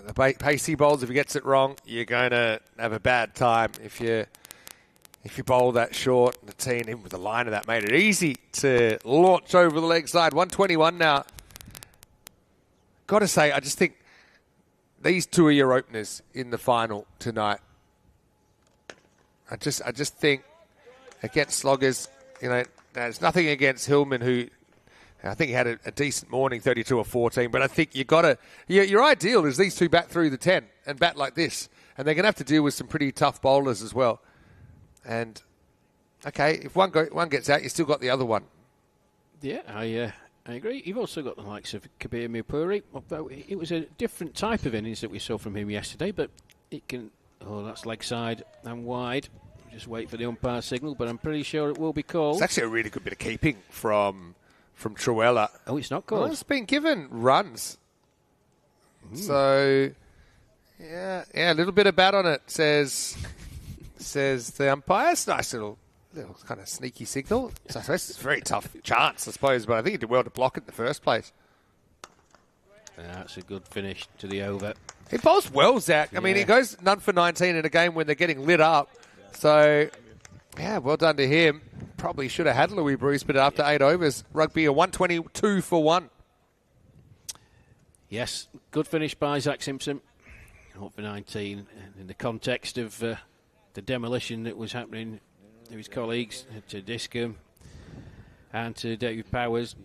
the pacey bowls, if he gets it wrong, you're going to have a bad time. If you bowl that short, the team, even with the line of that, made it easy to launch over the leg side. 121 now. Got to say, I just think these 2 are your openers in the final tonight. I just think against sloggers, there's nothing against Hillman, who I think he had a decent morning, 32 or 14, but I think you got to... Your ideal is these two bat through the 10 and bat like this, and they're going to have to deal with some pretty tough bowlers as well. And, okay, if one gets out, you still got the other one. Yeah, I agree. You've also got the likes of Kabir Mirpuri, although it was a different type of innings that we saw from him yesterday, but it can... Oh, that's leg side and wide. Just wait for the umpire signal, but I'm pretty sure it will be called. It's actually a really good bit of keeping from Truella. Oh, it's not called. Well, it's been given runs. So, yeah, a little bit of bat on it, says the umpire. It's a nice little kind of sneaky signal. So it's a very tough chance, I suppose, but I think he did well to block it in the first place. That's a good finish to the over. He bowls well, Zach. I mean, he goes none for 19 in a game when they're getting lit up. So, yeah, well done to him. Probably should have had Louis Bruce, but after 8 overs, Rugby a 122 for 1. Yes, good finish by Zach Simpson. 0 for 19 in the context of the demolition that was happening to his colleagues, to Discombe and to David Powers.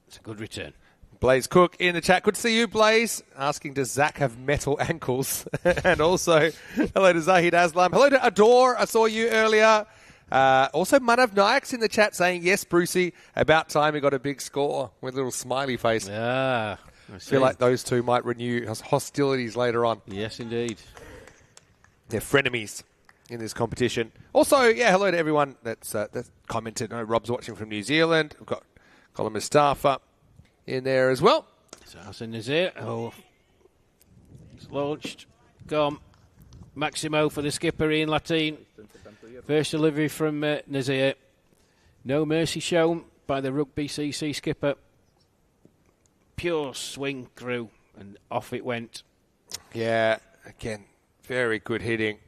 It's a good return. Blaze Cook in the chat. Good to see you, Blaze. Asking, does Zach have metal ankles? And also, hello to Zahid Aslam. Hello to Adore. I saw you earlier. Also, Manav Nayak's in the chat saying, yes, Brucey, about time he got a big score with a little smiley face. I feel like those two might renew hostilities later on. Yes, indeed. They're frenemies in this competition. Also, yeah, hello to everyone that's commented. I know Rob's watching from New Zealand. We've got Colin Mustafa in there as well. So Hassan Nazir. Oh, it's launched. Gone. Maximo for the skipper, Ian Latin. First delivery from Nazir. No mercy shown by the Rugby CC skipper. Pure swing through, and off it went. Yeah, again, very good hitting.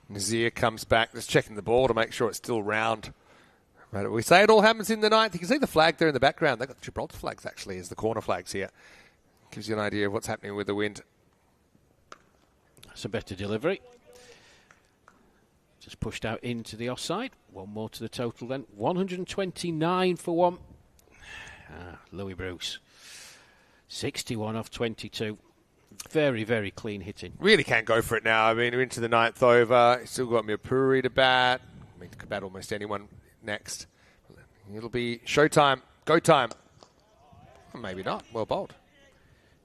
Nazir comes back, just checking the ball to make sure it's still round. But we say it all happens in the ninth. You can see the flag there in the background. They've got the Gibraltar flags, actually, as the corner flags here. Gives you an idea of what's happening with the wind. That's a better delivery. Just pushed out into the offside. One more to the total then. 129 for 1. Louis Bruce. 61 off 22. Very, very clean hitting. Really can't go for it now. I mean, we're into the ninth over. He's still got Mirpuri to bat. I mean, he could bat almost anyone next. It'll be showtime, go time. Or maybe not. Well bowled.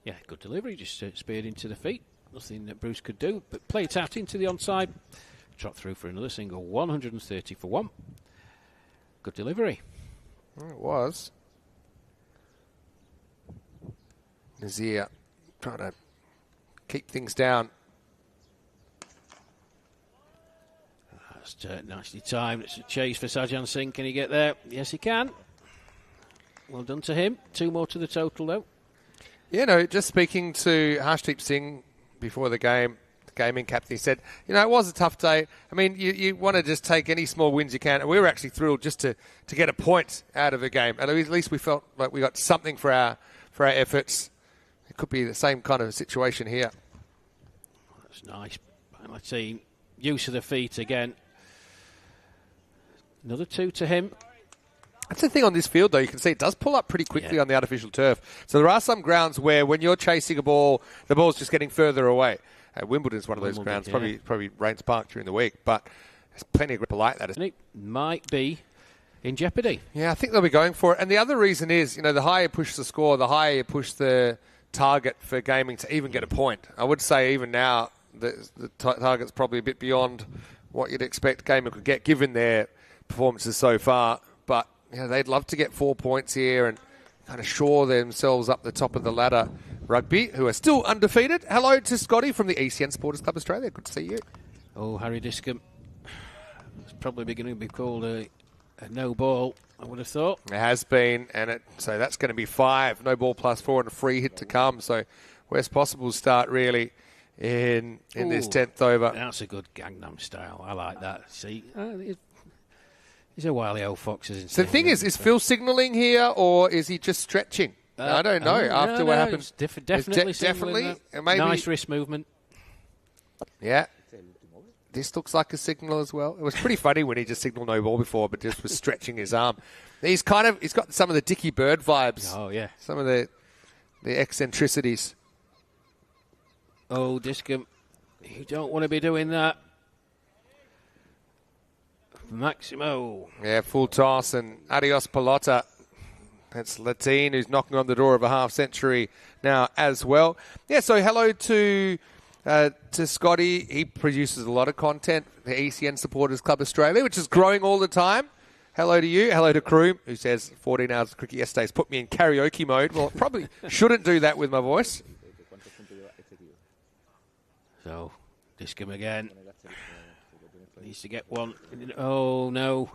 Yeah, good delivery. Just speared into the feet. Nothing that Bruce could do. But play it out into the onside. Trot through for another single. 130 for 1. Good delivery. It was. Nazir trying to keep things down. That's nicely timed. It's a chase for Sajjan Singh. Can he get there? Yes, he can. Well done to him. 2 more to the total, though. You know, just speaking to Harshdeep Singh before the game, the gaming captain, he said, you know, it was a tough day. I mean, you want to just take any small wins you can. And we were actually thrilled just to get a point out of a game. And at least we felt like we got something for our efforts. It could be the same kind of situation here. That's nice. Let's see. Use of the feet again. Another 2 to him. That's the thing on this field, though. You can see it does pull up pretty quickly on the artificial turf. So there are some grounds where when you're chasing a ball, the ball's just getting further away. Wimbledon's one of those grounds. Yeah. Probably Rains Park during the week. But there's plenty of grip like that. It might be in jeopardy. Yeah, I think they'll be going for it. And the other reason is, you know, the higher you push the score, the higher you push the target for gaming to even get a point. I would say even now the target's probably a bit beyond what you'd expect gaming could get given their performances so far. But you know, they'd love to get 4 points here and kind of shore themselves up the top of the ladder. Rugby, who are still undefeated. Hello to Scotty from the ECN Supporters Club Australia. Good to see you. Oh, Harry Discombe. It's probably beginning to be called a no ball, I would have thought. It has been, and so that's going to be 5. No ball plus 4 and a free hit to come. So worst possible start, really, in this 10th over. That's a good Gangnam style. I like that. See, he's a wily old fox, isn't he? So the thing is Phil signalling here, or is he just stretching? I don't know. After what happened, definitely, maybe nice wrist movement. Yeah. this looks like a signal as well. It was pretty funny when he just signaled no ball before, but just was stretching his arm. He's got some of the Dickie Bird vibes. Oh, yeah. Some of the eccentricities. Oh, Discum, you don't want to be doing that. Maximo. Yeah, full toss and adios pelota. That's Latine, who's knocking on the door of a half century now as well. Yeah, so hello to Scotty. He produces a lot of content, the ECN Supporters Club Australia, which is growing all the time. Hello to you. Hello to Kroom, who says 14 hours of cricket yesterday has put me in karaoke mode. Well, probably shouldn't do that with my voice. So, Discum again. Needs to get one. Oh, no.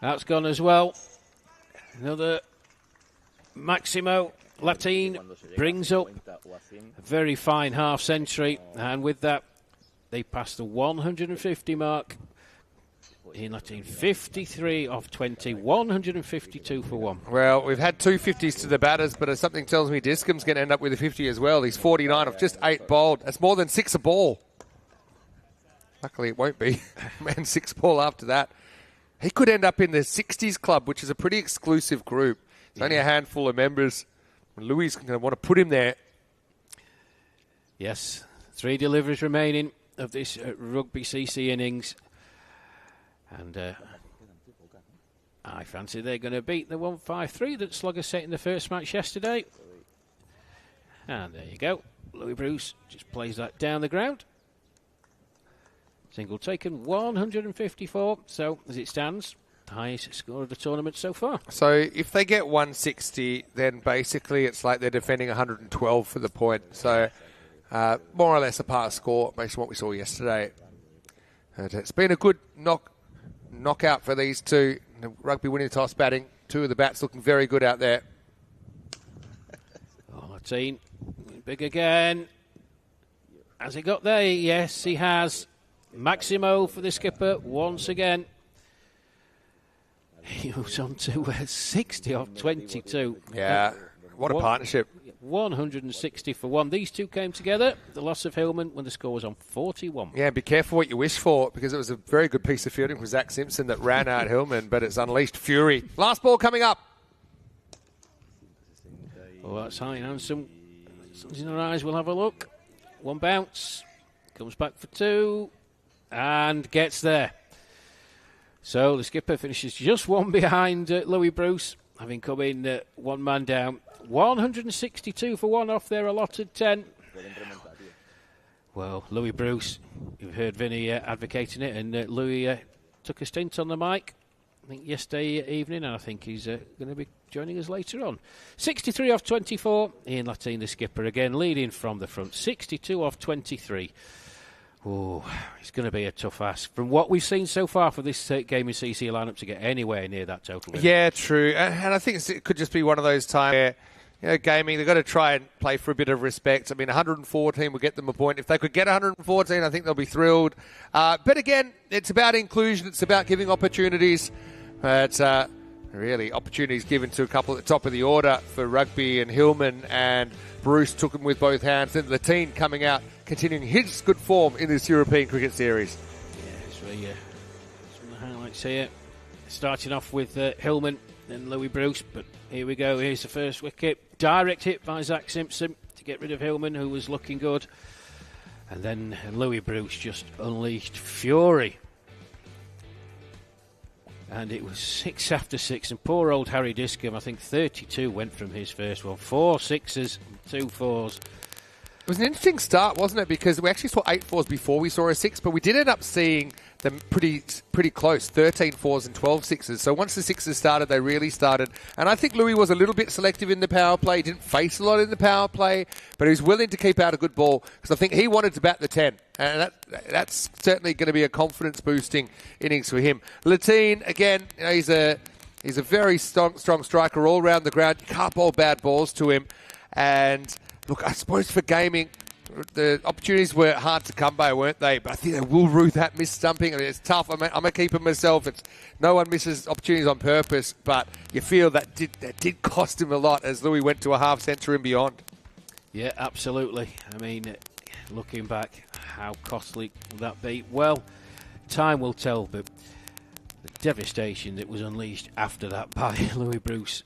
That's gone as well. Another Maximo Latine brings up a very fine half century, and with that they pass the 150 mark. In Latine, 53 off 20, 152 for 1. Well, we've had 2 50s to the batters, but something tells me Discom's going to end up with a 50 as well. He's 49 off just 8 bowled. That's more than 6 a ball. Luckily it won't be. Man, 6 ball after that. He could end up in the 60s club, which is a pretty exclusive group. It's only a handful of members. Louis is going to want to put him there. Yes, 3 deliveries remaining of this rugby CC innings. And I fancy they're going to beat the 153 that Slugger set in the first match yesterday. And there you go. Louis Bruce just plays that down the ground. Single taken, 154. So, as it stands, highest score of the tournament so far. So, if they get 160, then basically it's like they're defending 112 for the point. So, more or less a pass score based on what we saw yesterday. And it's been a good knockout for these two. The rugby winning toss batting. 2 of the bats looking very good out there. Oh, Latine, big again. Has he got there? Yes, he has. Maximo for the skipper once again. He moves on to 60 off 22. Yeah, what a partnership. 160 for 1. These two came together. The loss of Hillman when the score was on 41. Yeah, be careful what you wish for, because it was a very good piece of fielding from Zach Simpson that ran out Hillman, but it's unleashed fury. Last ball coming up. Oh, that's high and handsome. Sun's in her eyes. We'll have a look. 1 bounce. Comes back for 2. And gets there. So the skipper finishes just 1 behind Louis Bruce, having come in 1 man down. 162 for 1 off their allotted 10. Well, Louis Bruce, you've heard Vinny advocating it, and Louis took a stint on the mic, I think, yesterday evening, and I think he's going to be joining us later on. 63 off 24. Ian Latine, the skipper, again leading from the front. 62 off 23. Oh, it's going to be a tough ask from what we've seen so far for this game in CC lineup to get anywhere near that total. Yeah, true. And I think it could just be one of those times where, gaming, they've got to try and play for a bit of respect. I mean, 114 will get them a point. If they could get 114, I think they'll be thrilled. But again, it's about inclusion. It's about giving opportunities. But really, opportunities given to a couple at the top of the order for Rugby and Hillman, and Bruce took them with both hands. Then Latine coming out, continuing his good form in this European Cricket Series. Yeah, some of the highlights here. Starting off with Hillman and Louis Bruce, but here we go. Here's the first wicket. Direct hit by Zach Simpson to get rid of Hillman, who was looking good. And then Louis Bruce just unleashed fury. And it was 6 after 6, and poor old Harry Discom, I think 32 went from his first one. 4 sixes, 2 4s. It was an interesting start, wasn't it? Because we actually saw 8 4s before we saw a 6, but we did end up seeing them pretty close, 13 4s and 12 6s. So once the 6s started, they really started. And I think Louis was a little bit selective in the power play. He didn't face a lot in the power play, but he was willing to keep out a good ball, because I think he wanted to bat the 10. And that's certainly going to be a confidence-boosting innings for him. Latine, again, he's a very strong striker all around the ground. You can't bowl bad balls to him. And look, I suppose for gaming, the opportunities were hard to come by, weren't they? But I think they will rue that miss-stumping. I mean, it's tough. I'm a keeper myself. No one misses opportunities on purpose, but you feel that did cost him a lot as Louis went to a half century and beyond. Yeah, absolutely. I mean, looking back, How costly will that be? Well, time will tell, but the devastation that was unleashed after that by Louis Bruce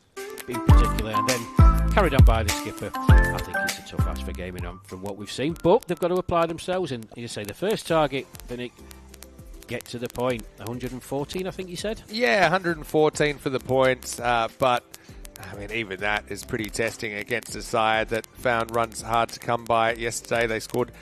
in particular, and then carried on by the skipper, I think it's a tough ask for gaming on from what we've seen, but they've got to apply themselves, and you say the first target, Vinnick, get to the point. 114, I think you said? Yeah, 114 for the points, but I mean, even that is pretty testing against a side that found runs hard to come by yesterday. They scored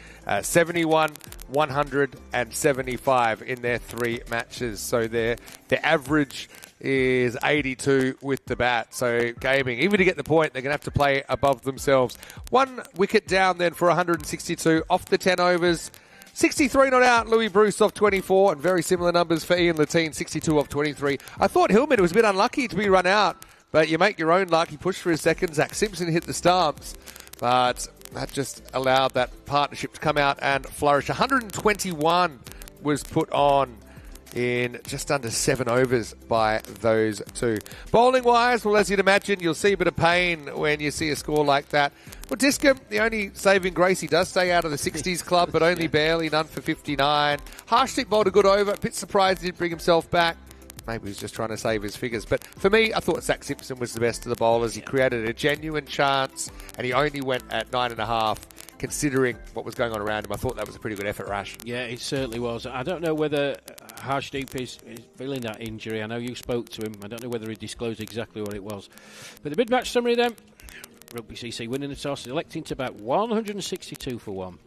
71, 100 and 75 in their 3 matches. So their average is 82 with the bat. So gaming, even to get the point, they're going to have to play above themselves. 1 wicket down then for 162 off the 10 overs. 63 not out, Louis Bruce off 24, and very similar numbers for Ian Latine, 62 off 23. I thought Hillman was a bit unlucky to be run out, but you make your own luck. He pushed for his second. Zach Simpson hit the stumps, but that just allowed that partnership to come out and flourish. 121 was put on in just under 7 overs by those 2. Bowling-wise, well, as you'd imagine, you'll see a bit of pain when you see a score like that. Well, Discum, the only saving grace, he does stay out of the 60s club, but only barely, none for 59. Harshdeep bowled a good over. A bit surprised he didn't bring himself back. Maybe he was just trying to save his figures. But for me, I thought Zach Simpson was the best of the bowlers. He created a genuine chance, and he only went at 9.5, considering what was going on around him. I thought that was a pretty good effort, Rash. Yeah, it certainly was. I don't know whether Harshdeep is feeling that injury. I know you spoke to him. I don't know whether he disclosed exactly what it was. But the mid-match summary then, Rugby CC winning the toss, electing to bat 162 for 1.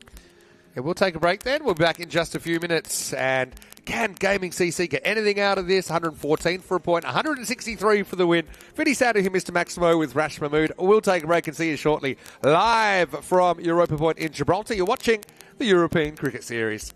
Yeah, we'll take a break then. We'll be back in just a few minutes. And can Gaming CC get anything out of this? 114 for a point, 163 for the win. Vinny Sado here, Mr. Maximo with Rash Mahmood. We'll take a break and see you shortly. Live from Europa Point in Gibraltar. You're watching the European Cricket Series.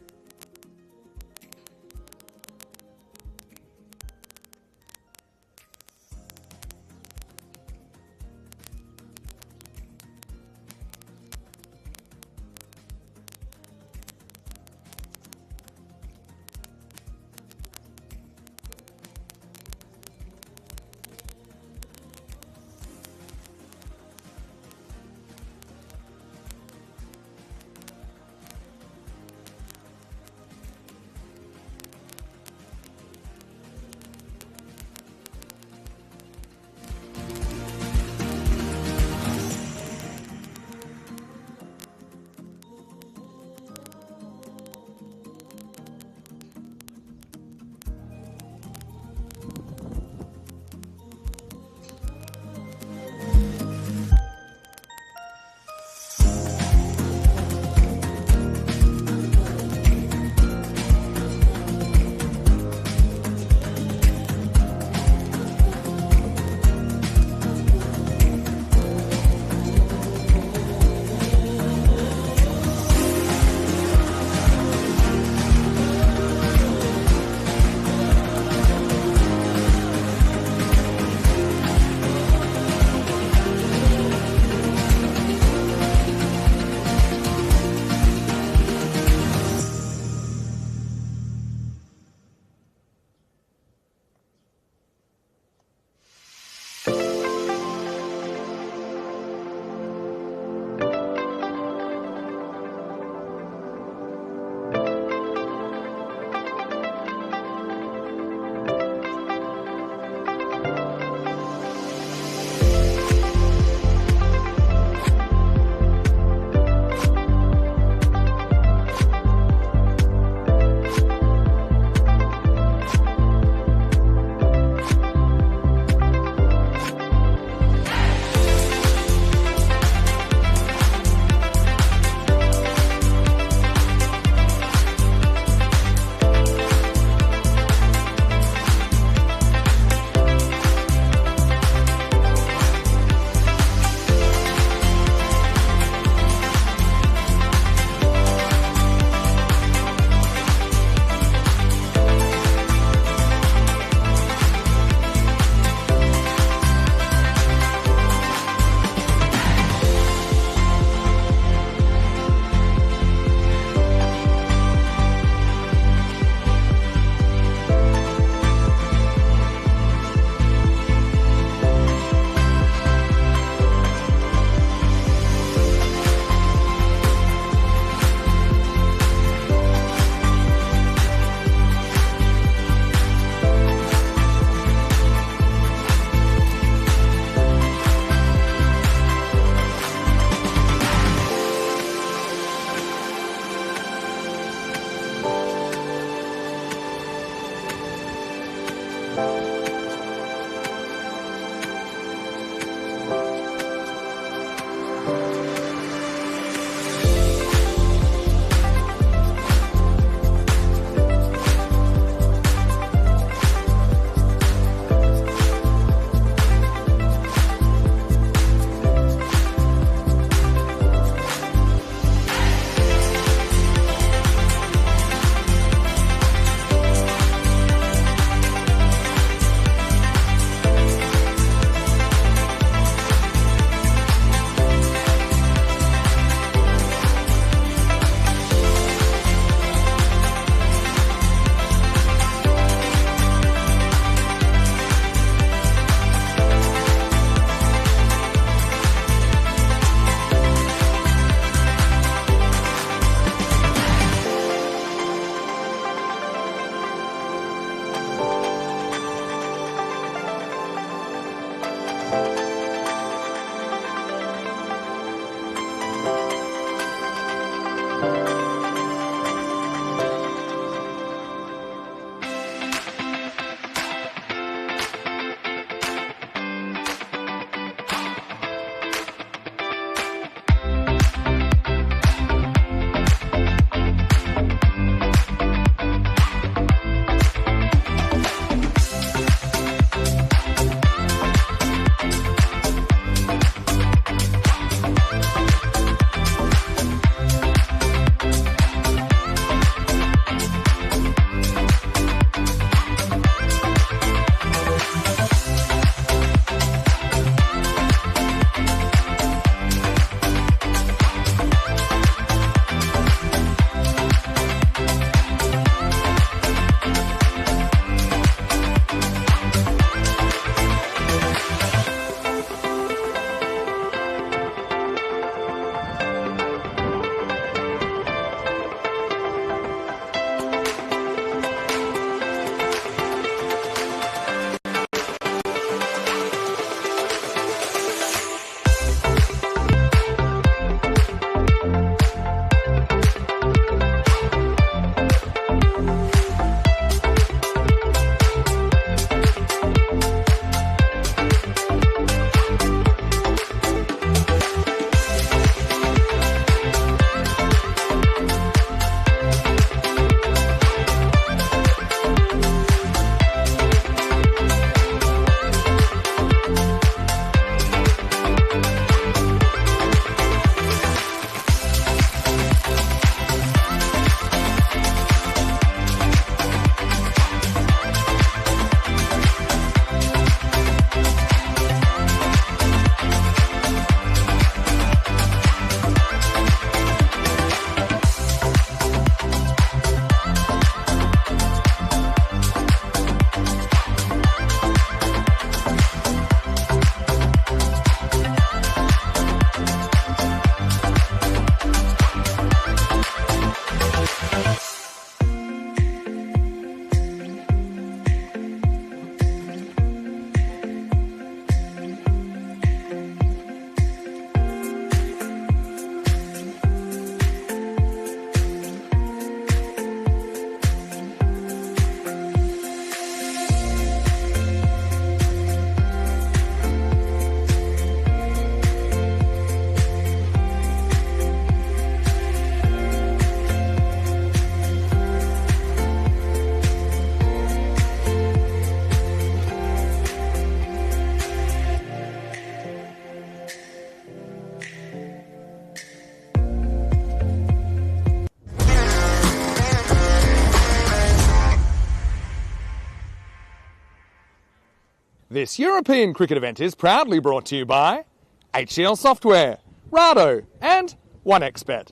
This European cricket event is proudly brought to you by HCL Software, Rado and 1xBet.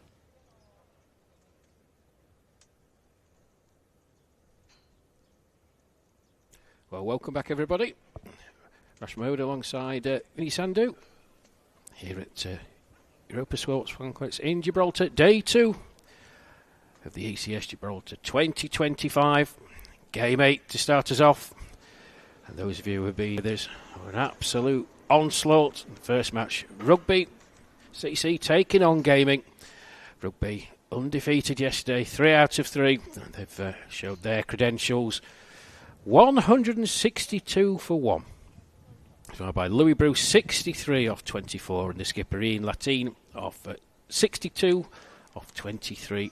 Well, welcome back, everybody. Rash Mode alongside Vinny Sandhu here at Europa Sports Banquets in Gibraltar. Day 2 of the ECS Gibraltar 2025. Game 8 to start us off. And those of you who have been with us, an absolute onslaught. First match, Rugby. CC taking on Gaming. Rugby undefeated yesterday, 3 out of 3. They've showed their credentials. 162 for 1. Followed by Louis Bruce, 63 off 24. And the skipper Ian Latine off 62 off 23.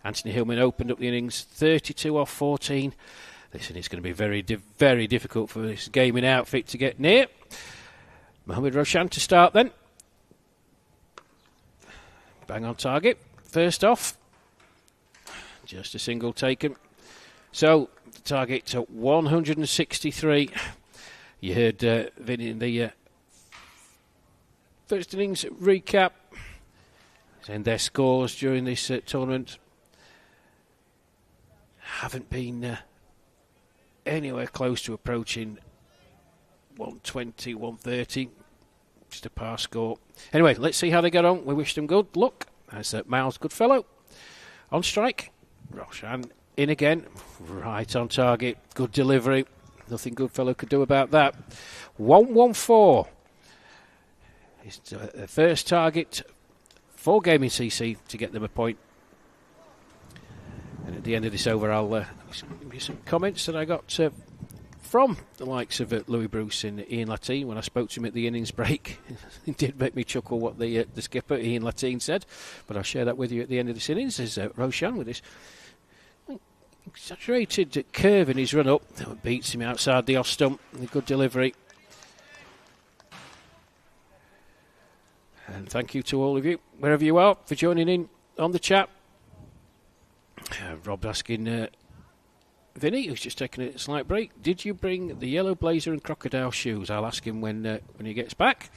Anthony Hillman opened up the innings, 32 off 14. Listen, it's going to be very, very difficult for this gaming outfit to get near. Mohamed Roshan to start then. Bang on target. First off. Just a single taken. So, the target to 163. You heard Vinny in the first innings recap. And their scores during this tournament haven't been anywhere close to approaching 120, 130. Just a par score. Anyway, let's see how they get on. We wish them good luck. As Miles Goodfellow on strike. Roshan in again. Right on target. Good delivery. Nothing Goodfellow could do about that. 114 is the first target for Gaming CC to get them a point. And at the end of this over, I'll give you some comments that I got from the likes of Louis Bruce and Ian Latine when I spoke to him at the innings break. It did make me chuckle what the skipper, Ian Latine, said. But I'll share that with you at the end of this innings. There's Roshan with this exaggerated curve in his run-up. That beats him outside the off stump. A good delivery. And thank you to all of you, wherever you are, for joining in on the chat. Rob asking Vinny, who's just taking a slight break, did you bring the yellow blazer and crocodile shoes? I'll ask him when he gets back.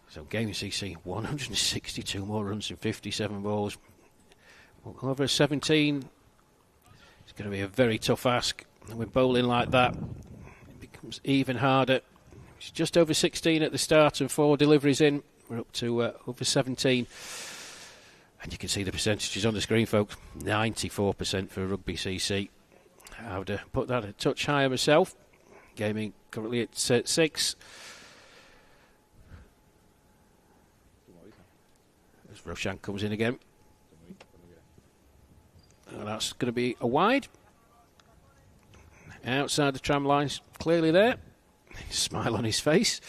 So Gaming CC, 162 more runs in 57 balls. Over 17, it's going to be a very tough ask. And with bowling like that, it becomes even harder. It's just over 16 at the start and 4 deliveries in. We're up to over 17. And you can see the percentages on the screen, folks. 94% for Rugby CC. I would put that a touch higher myself. Gaming currently at 6. As Roshan comes in again. And that's going to be a wide. Outside the tram lines, clearly there. Smile on his face.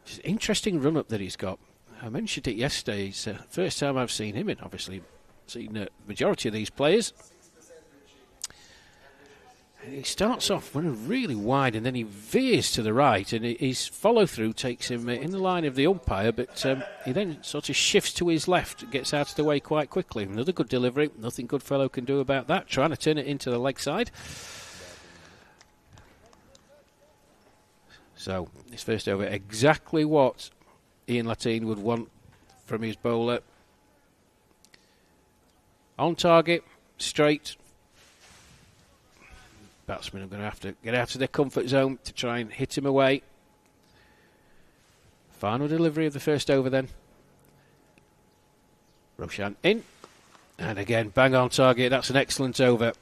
It's an interesting run-up that he's got. I mentioned it yesterday. It's the first time I've seen him in. Obviously, seen the majority of these players. And he starts off running really wide and then he veers to the right and his follow-through takes him in the line of the umpire, but he then sort of shifts to his left and gets out of the way quite quickly. Another good delivery. Nothing Goodfellow can do about that. Trying to turn it into the leg side. So, his first over, exactly what Ian Latine would want from his bowler. On target, straight. Batsmen are going to have to get out of their comfort zone to try and hit him away. Final delivery of the first over then. Roshan in. And again, bang on target. That's an excellent over.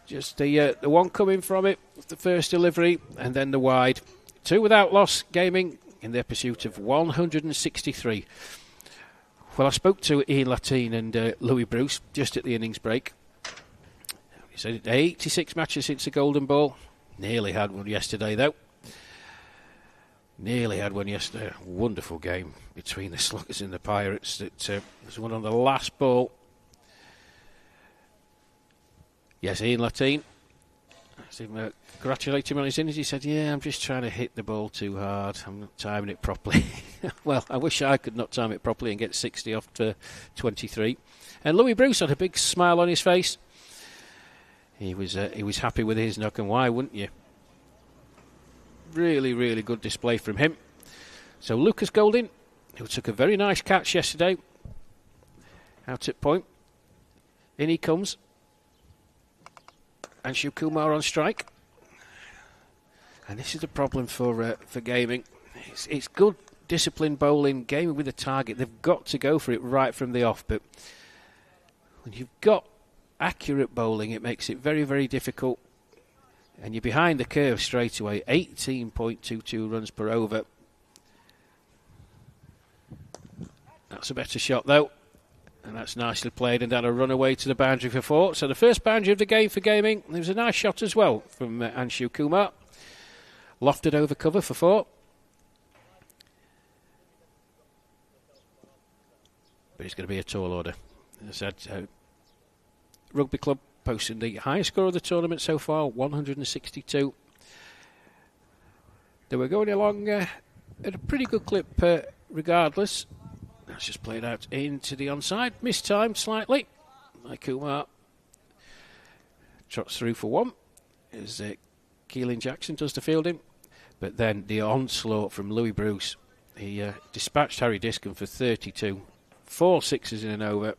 Just the one coming from it, the first delivery, and then the wide. 2 without loss, Gaming in their pursuit of 163. Well, I spoke to Ian Latine and Louis Bruce just at the innings break. He said 86 matches since the Golden Ball. Nearly had one yesterday, though. Nearly had one yesterday. A wonderful game between the Sluggers and the Pirates. That was one on the last ball. Yes, Ian Latine. Congratulate him on his innings. He said, yeah, I'm just trying to hit the ball too hard. I'm not timing it properly. Well, I wish I could not time it properly and get 60 off to 23. And Louis Bruce had a big smile on his face. he was happy with his knock, and why wouldn't you? Really, really good display from him. So Lucas Golding, who took a very nice catch yesterday, out at point. In he comes. Anshu Kumar on strike. And this is the problem for gaming. It's good disciplined bowling, gaming with a target. They've got to go for it right from the off. But when you've got accurate bowling, it makes it very, very difficult. And you're behind the curve straight away. 18.22 runs per over. That's a better shot, though. And that's nicely played, and that'll run away to the boundary for 4. So the first boundary of the game for gaming. There was a nice shot as well from Anshu Kumar. Lofted over cover for 4. But it's going to be a tall order. As I said, Rugby Club posting the highest score of the tournament so far, 162. They were going along at a pretty good clip regardless. That's just played out into the onside. Mistimed slightly. Kumar trots through for 1 as Keelan Jackson does the fielding. But then the onslaught from Louis Bruce. He dispatched Harry Diskin for 32. 4 sixes in an over.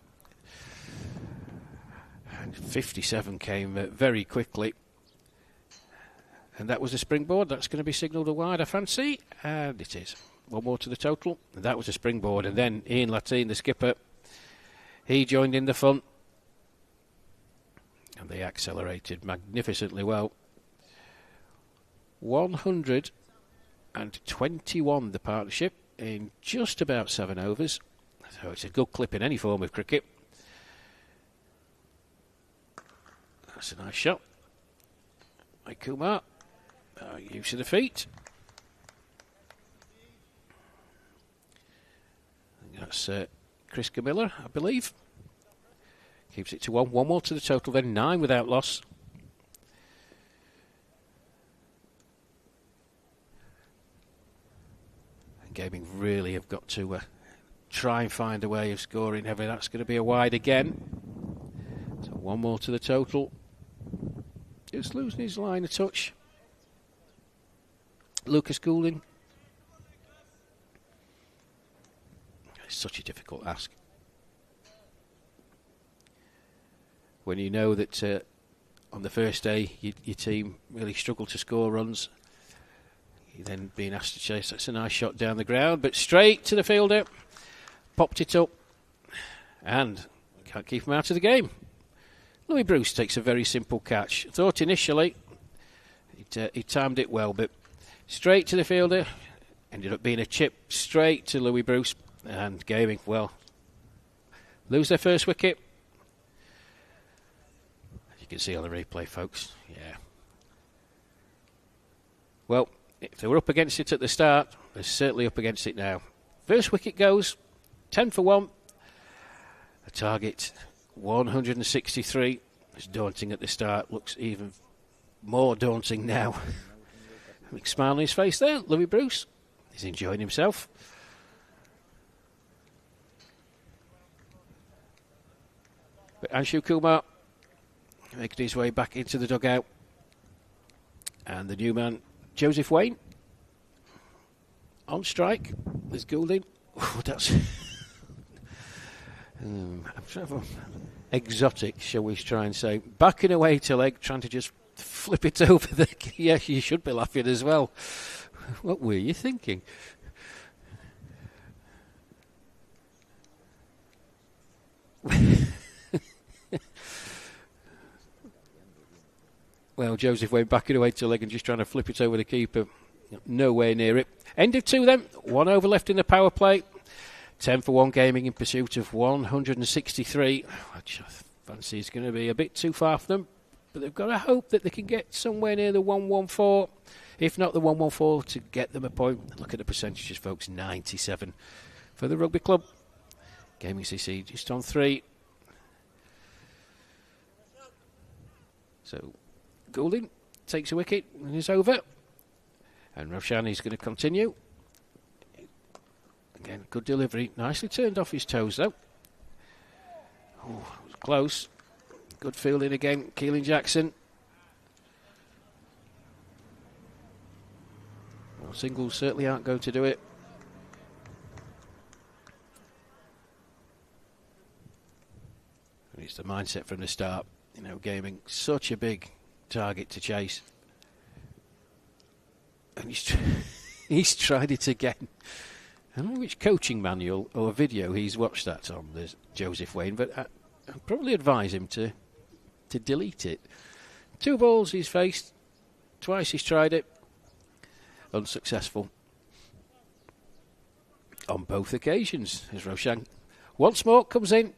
And 57 came very quickly. And that was a springboard. That's going to be signalled a wide, I fancy. And it is. 1 more to the total. And that was a springboard. And then Ian Latine, the skipper, he joined in the fun. And they accelerated magnificently well. 121 the partnership in just about 7 overs. So it's a good clip in any form of cricket. That's a nice shot. By Kumar. Use of the feet. That's Chris Camilla, I believe. Keeps it to 1. 1 more to the total, then 9 without loss. And gaming really have got to try and find a way of scoring heavily. That's going to be a wide again. So 1 more to the total. Just losing his line a touch. Lucas Goulding. It's such a difficult ask. When you know that on the first day your team really struggled to score runs, you're then being asked to chase. That's a nice shot down the ground, but straight to the fielder. Popped it up, and can't keep him out of the game. Louis Bruce takes a very simple catch. Thought initially he timed it well, but straight to the fielder. Ended up being a chip straight to Louis Bruce. And gaming, well, lose their first wicket. As you can see on the replay, folks. Yeah. Well, if they were up against it at the start, they're certainly up against it now. First wicket goes, 10 for 1. The target, 163. It's daunting at the start. Looks even more daunting now. Big smile on his face there, Louis Bruce. He's enjoying himself. But Anshu Kumar making his way back into the dugout. And the new man, Joseph Wayne, on strike. There's Goulding. Oh, that's exotic, shall we try and say. Backing away to leg, trying to just flip it over the... Yes, you should be laughing as well. What were you thinking? Well, Joseph Wayne backing away to leg and just trying to flip it over the keeper. Nowhere near it. End of 2 then. 1 over left in the power play. 10 for 1 gaming in pursuit of 163. Which I fancy is going to be a bit too far for them. But they've got to hope that they can get somewhere near the 114. If not the 114 to get them a point. Look at the percentages, folks. 97 for the rugby club. Gaming CC just on 3. So Goulding takes a wicket and is over. And Roshani's going to continue. Again, good delivery. Nicely turned off his toes, though. Oh, it was close. Good fielding again, Keelan Jackson. Well, singles certainly aren't going to do it. And it's the mindset from the start. You know, gaming such a big target to chase. And he's tried it again. I don't know which coaching manual or video he's watched that on, there's Joseph Wayne, but I'd probably advise him to delete it. 2 balls he's faced, twice he's tried it, unsuccessful. On both occasions, as Roshan once more comes in.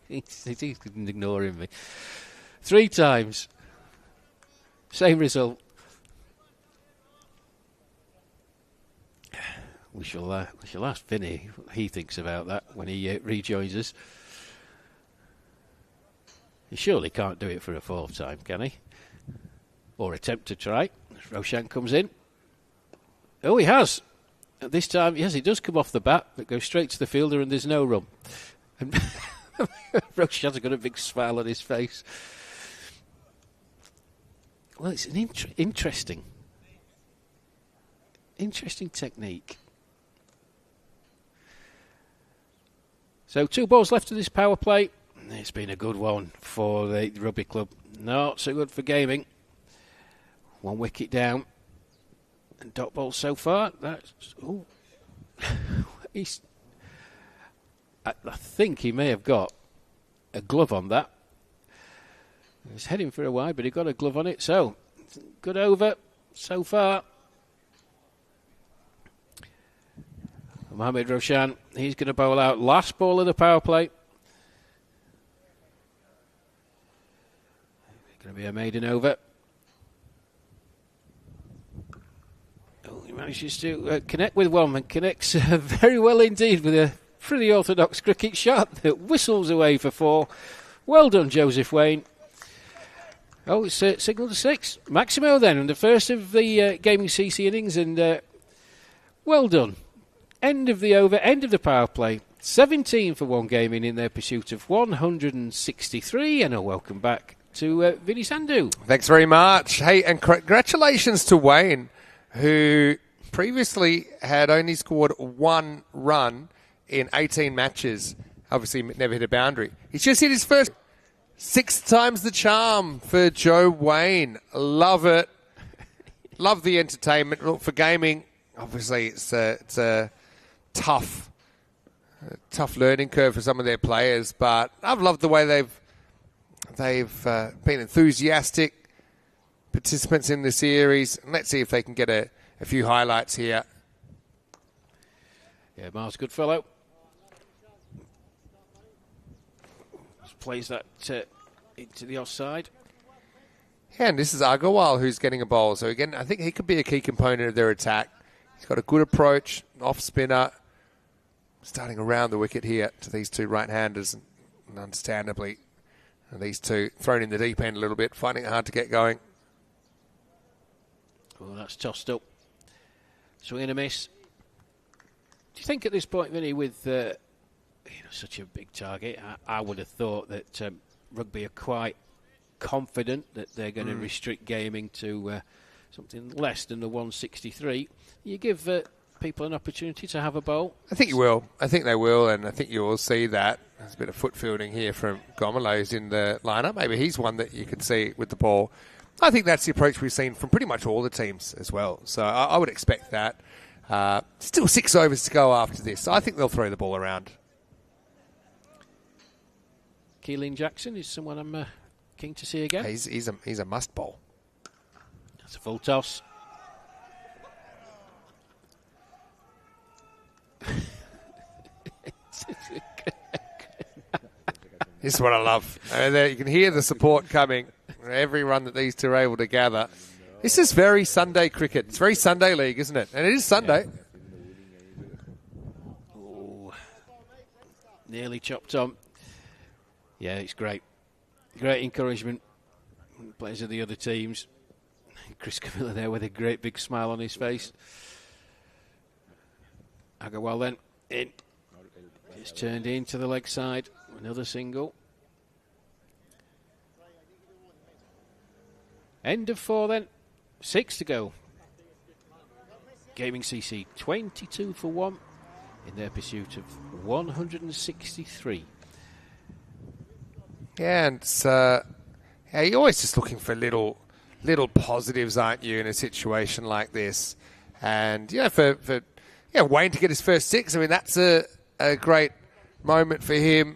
He's ignoring me. 3 times, same result. We shall ask Vinny what he thinks about that when he rejoins us. He surely can't do it for a 4th time, can he? Or attempt to try. Roshan comes in. Oh, he has. At this time, yes, he does come off the bat, but goes straight to the fielder and there's no run. And Roshan's got a big smile on his face. Well, it's an interesting technique. So 2 balls left of this power play. It's been a good one for the rugby club. Not so good for gaming. 1 wicket down. And dot ball so far. That's I think he may have got a glove on that. He's heading for a wide, but he got a glove on it. So good over so far. Mohamed Roshan, he's going to bowl out last ball of the power play. Going to be a maiden over. Oh, he manages to connect with one and connects very well indeed with a pretty orthodox cricket shot that whistles away for 4. Well done, Joseph Wayne. Oh, it's signal to 6. Maximo then, and the first of the gaming CC innings, and well done. End of the over, end of the power play. 17 for 1 gaming in their pursuit of 163, and a welcome back to Vinny Sandhu. Thanks very much. Hey, and congratulations to Wayne, who previously had only scored 1 run in 18 matches. Obviously, never hit a boundary. He's just hit his first 6 times the charm for Joe Wayne. Love it. Love the entertainment. Look, for gaming, obviously, it's a tough learning curve for some of their players, but I've loved the way they've been enthusiastic participants in the series. Let's see if they can get a few highlights here. Yeah, Miles Goodfellow just plays that into the offside. Yeah, and this is Agarwal who's getting a bowl. So again, I think he could be a key component of their attack. He's got a good approach, off spinner, starting around the wicket here to these 2 right-handers, and understandably, these 2 thrown in the deep end a little bit, finding it hard to get going. Oh, that's tossed up. Swing and a miss. Do you think at this point, Vinny, with such a big target, I would have thought that rugby are quite confident that they're going to restrict gaming to something less than the 163. You give people an opportunity to have a bowl? I think you will. I think they will, and I think you will see that. There's a bit of foot fielding here from Gomolo, who's in the lineup. Maybe he's one that you can see with the ball. I think that's the approach we've seen from pretty much all the teams as well. So I would expect that. Still 6 overs to go after this. So I think they'll throw the ball around. Keelan Jackson is someone I'm keen to see again. He's a must bowl. That's a full toss. This is what I love. You can hear the support coming. Every run that these 2 are able to gather. This is very Sunday cricket. It's very Sunday league, isn't it? And it is Sunday. Yeah. Ooh. Nearly chopped on. Yeah, it's great. Great encouragement. Players of the other teams. Chris Camilla there with a great big smile on his face. Agarwal then in. It's turned into the leg side. Another single. End of 4 then. 6 to go. Gaming CC 22 for 1 in their pursuit of 163. Yeah, and it's, you're always just looking for little positives, aren't you, in a situation like this? And for Wayne to get his first 6, I mean, that's a great moment for him.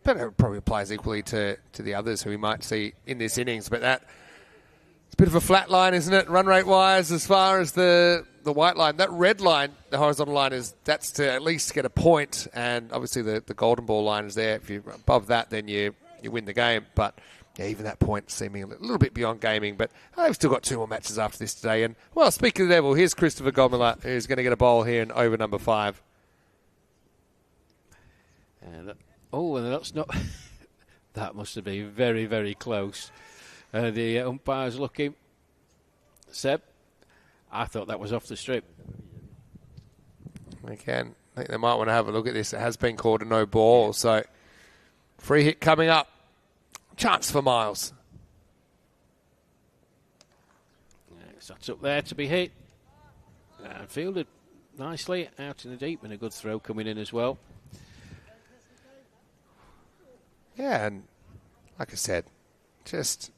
But it probably applies equally to the others who we might see in this innings. But it's a bit of a flat line, isn't it, run rate wise, as far as the white line. That red line, the horizontal line, that's to at least get a point. And obviously the golden ball line is there. If you're above that, then you win the game. But yeah, even that point seeming a little bit beyond gaming. But I've still got 2 more matches after this today. And, well, speaking of the devil, here's Christopher Gomola, who's going to get a bowl here in over number 5. And that's not... that must have been very, very close. The umpire's looking. Seb, I thought that was off the strip. Again, I think they might want to have a look at this. It has been called a no ball. So, free hit coming up. Chance for Miles. That's up there to be hit. And fielded nicely out in the deep, and a good throw coming in as well. Yeah, and like I said, just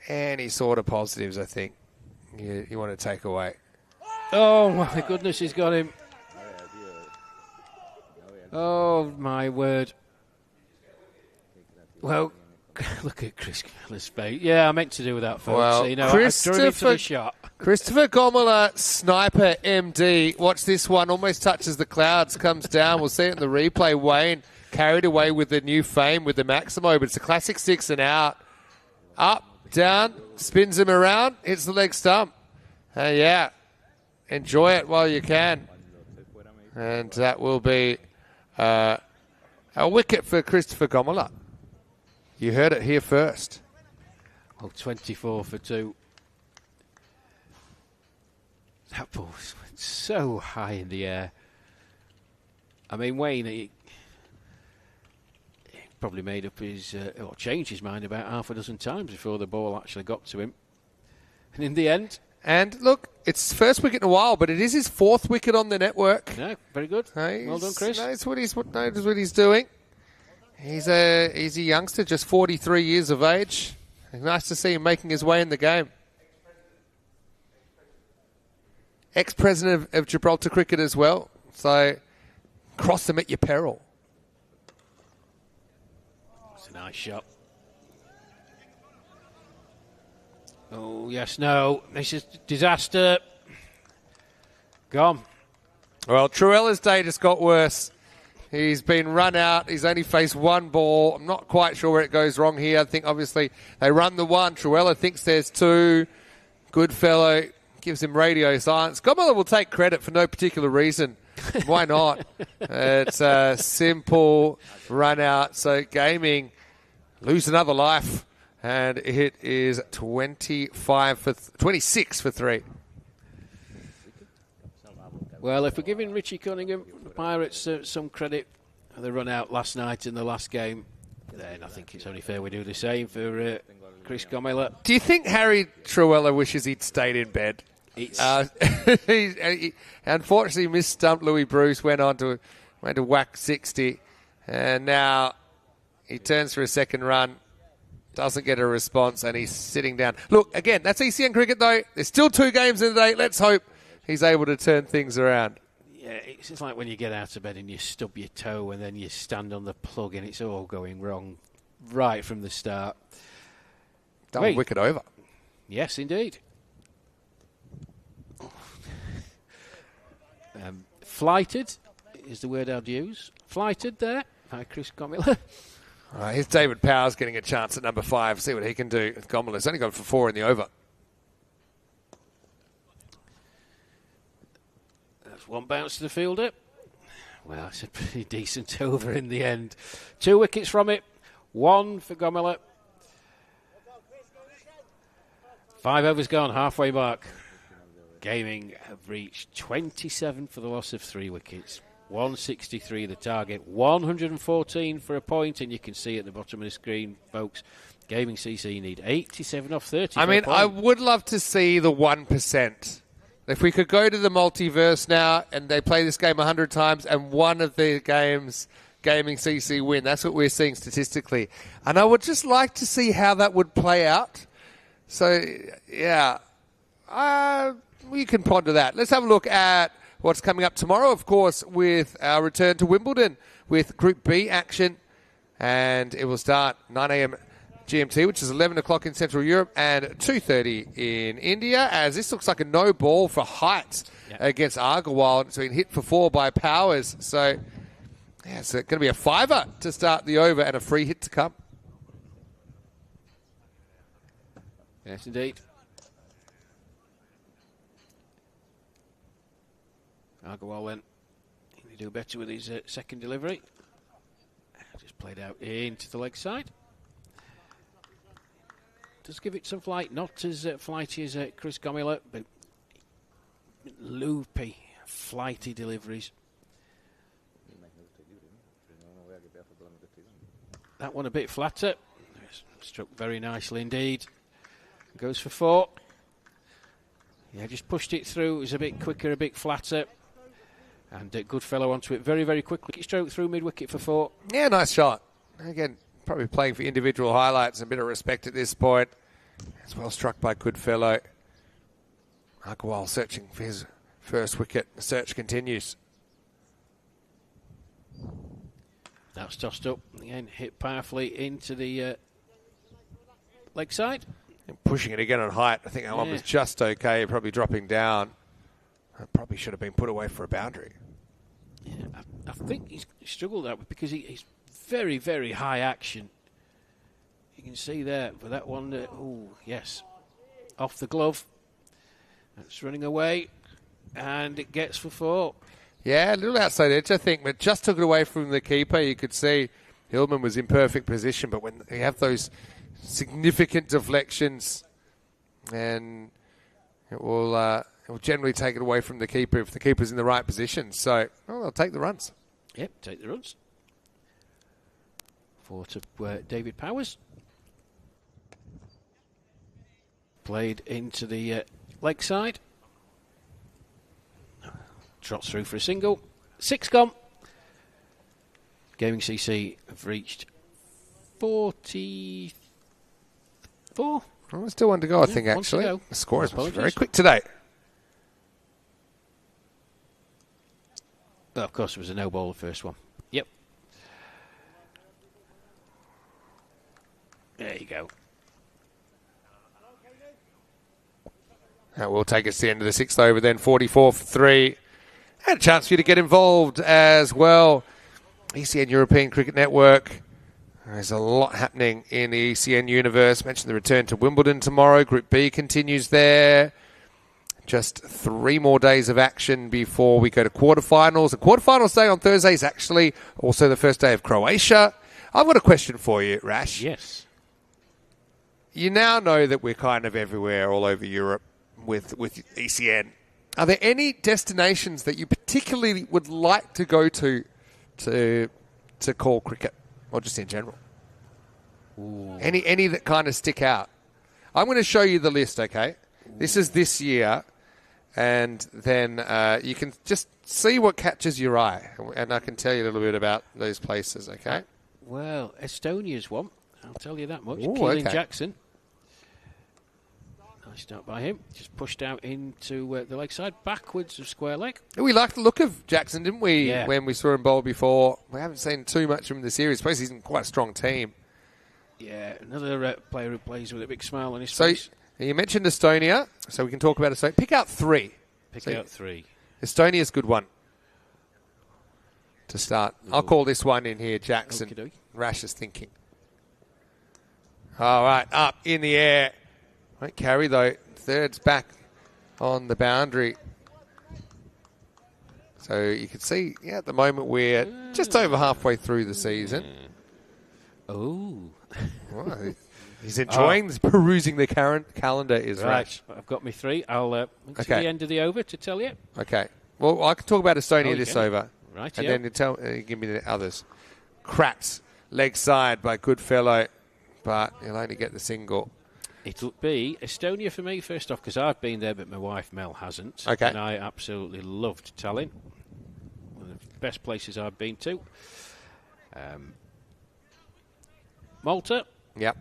any sort of positives, I think, you want to take away. Oh, my goodness, he's got him. Oh, my word. Well, look at Chris Gomola's face. Yeah, I meant to do that, folks. Well, I drew him to the shot. Christopher Gomola, sniper MD. Watch this one. Almost touches the clouds, comes down. We'll see it in the replay. Wayne carried away with the new fame with the Maximo, but it's a classic 6 and out. Up, down, spins him around, hits the leg stump. Yeah, enjoy it while you can. And that will be a wicket for Christopher Gomola. You heard it here first. Oh, 24 for 2. That ball went so high in the air. I mean, Wayne, he probably made up his, or changed his mind about half a dozen times before the ball actually got to him. And in the end... And look, it's his first wicket in a while, but it is his 4th wicket on the network. No, very good. Well done, Chris. Knows what he's doing. He's a youngster, just 43 years of age. Nice to see him making his way in the game. Ex-president of Gibraltar cricket as well. So, cross them at your peril. It's a nice shot. Oh, yes, no. This is disaster. Gone. Well, Truella's day just got worse. He's been run out. He's only faced 1 ball. I'm not quite sure where it goes wrong here. I think, obviously, they run the 1. Truella thinks there's 2. Goodfellow gives him radio silence. Gomola will take credit for no particular reason. Why not? It's a simple run out. So, gaming, lose another life. And it is 26 for 3. Well, if we're giving Richie Cunningham, the Pirates, some credit for the run out last night in the last game, then I think it's only fair we do the same for Chris Gomola. Do you think Harry Truella wishes he'd stayed in bed? He unfortunately misstumped Louis Bruce, went to whack 60, and now he turns for a second run, doesn't get a response, and he's sitting down. Look, again, that's ECN cricket, though. There's still 2 games in the day. Let's hope he's able to turn things around. Yeah, it's just like when you get out of bed and you stub your toe and then you stand on the plug and it's all going wrong right from the start. Double wicket over. Yes, indeed. Flighted is the word I'd use. Flighted there by Chris Gomola. All right, here's David Powers getting a chance at number 5. See what he can do with Gomola. He's only gone for 4 in the over. That's 1 bounce to the fielder. Well, it's a pretty decent over in the end. 2 wickets from it. 1 for Gomola. 5 overs gone, halfway mark. Gaming have reached 27 for the loss of 3 wickets. 163 the target, 114 for a point, and you can see at the bottom of the screen, folks, Gaming CC need 87 off 30. I mean, I would love to see the 1%. If we could go to the multiverse now and they play this game 100 times and one of the games Gaming CC win, that's what we're seeing statistically. And I would just like to see how that would play out. So, yeah, we can ponder that. Let's have a look at what's coming up tomorrow, of course, with our return to Wimbledon with Group B action. And it will start 9 a.m. GMT, which is 11 o'clock in Central Europe, and 2:30 in India, as this looks like a no ball for height against Agarwal. It's been hit for 4 by Powers. So, yeah, it's going to be a 5-er to start the over and a free hit to come. Yes, indeed. Agarwal then, he may do better with his second delivery. Just played out into the leg side. Does give it some flight, not as flighty as Chris Gomila, but loopy, flighty deliveries. That one a bit flatter. Struck very nicely indeed. Goes for 4. Yeah, just pushed it through. It was a bit quicker, a bit flatter. And Goodfellow onto it very, very quickly. Stroke through mid-wicket for 4. Yeah, nice shot. Again, probably playing for individual highlights and a bit of respect at this point. It's well struck by Goodfellow. Agarwal searching for his first wicket. The search continues. That's tossed up. Again, hit powerfully into the leg side. And pushing it again on height. I think that one was just okay, probably dropping down. That probably should have been put away for a boundary. Yeah, I think he's struggled that because he's very, very high action. You can see there, but that one, oh, yes, off the glove. That's running away, and it gets for 4. Yeah, a little outside edge, I think, but just took it away from the keeper. You could see Hillman was in perfect position, but when you have those significant deflections, and it will generally take it away from the keeper if the keeper's in the right position. So, well, they'll take the runs. Yep, take the runs. 4 to David Powers. Played into the leg side. Trots through for a single. 6 gone. Gaming CC have reached 44. Oh, still one to go, I think, actually. The score is very quick today. Well, of course, it was a no ball, the first one. Yep. There you go. That will take us to the end of the 6th over, then 44 for 3. And a chance for you to get involved as well. ECN European Cricket Network. There's a lot happening in the ECN universe. Mentioned the return to Wimbledon tomorrow. Group B continues there. Just 3 more days of action before we go to quarterfinals. The quarterfinals day on Thursday is actually also the first day of Croatia. I've got a question for you, Rash. Yes. You now know that we're kind of everywhere all over Europe with ECN. Are there any destinations that you particularly would like to go to call cricket, or just in general? Ooh. Any that kind of stick out? I'm going to show you the list, okay? Ooh. This is this year, and then you can just see what catches your eye, and I can tell you a little bit about those places, okay? Well, Estonia's one. I'll tell you that much. Ooh, Keelan okay. Jackson. Nice start by him. Just pushed out into the leg side, backwards of square leg. We liked the look of Jackson, didn't we, Yeah. when we saw him bowl before? We haven't seen too much from the series. I suppose he's in quite a strong team. Yeah, another player who plays with a big smile on his So face. you mentioned Estonia, so we can talk about Estonia. Pick out 3. Pick out 3. Estonia's a good one to start. I'll call this one in here, Jackson. Okey-dokey. Rash is thinking. All right, up in the air. Won't carry, though. Third's back on the boundary. So you can see, at the moment we're just over halfway through the season. Oh. Well, he's enjoying, perusing the current calendar is Rash. I've got me 3. I'll to Okay. the end of the over to tell you. Okay. Well, I can talk about Estonia Oh, this okay. over. Right, And then you give me the others. Cracked leg side by Goodfellow, but he'll only get the single. It'll be Estonia for me, first off, because I've been there, but my wife Mel hasn't. Okay. And I absolutely loved Tallinn. One of the best places I've been to. Malta. Yep.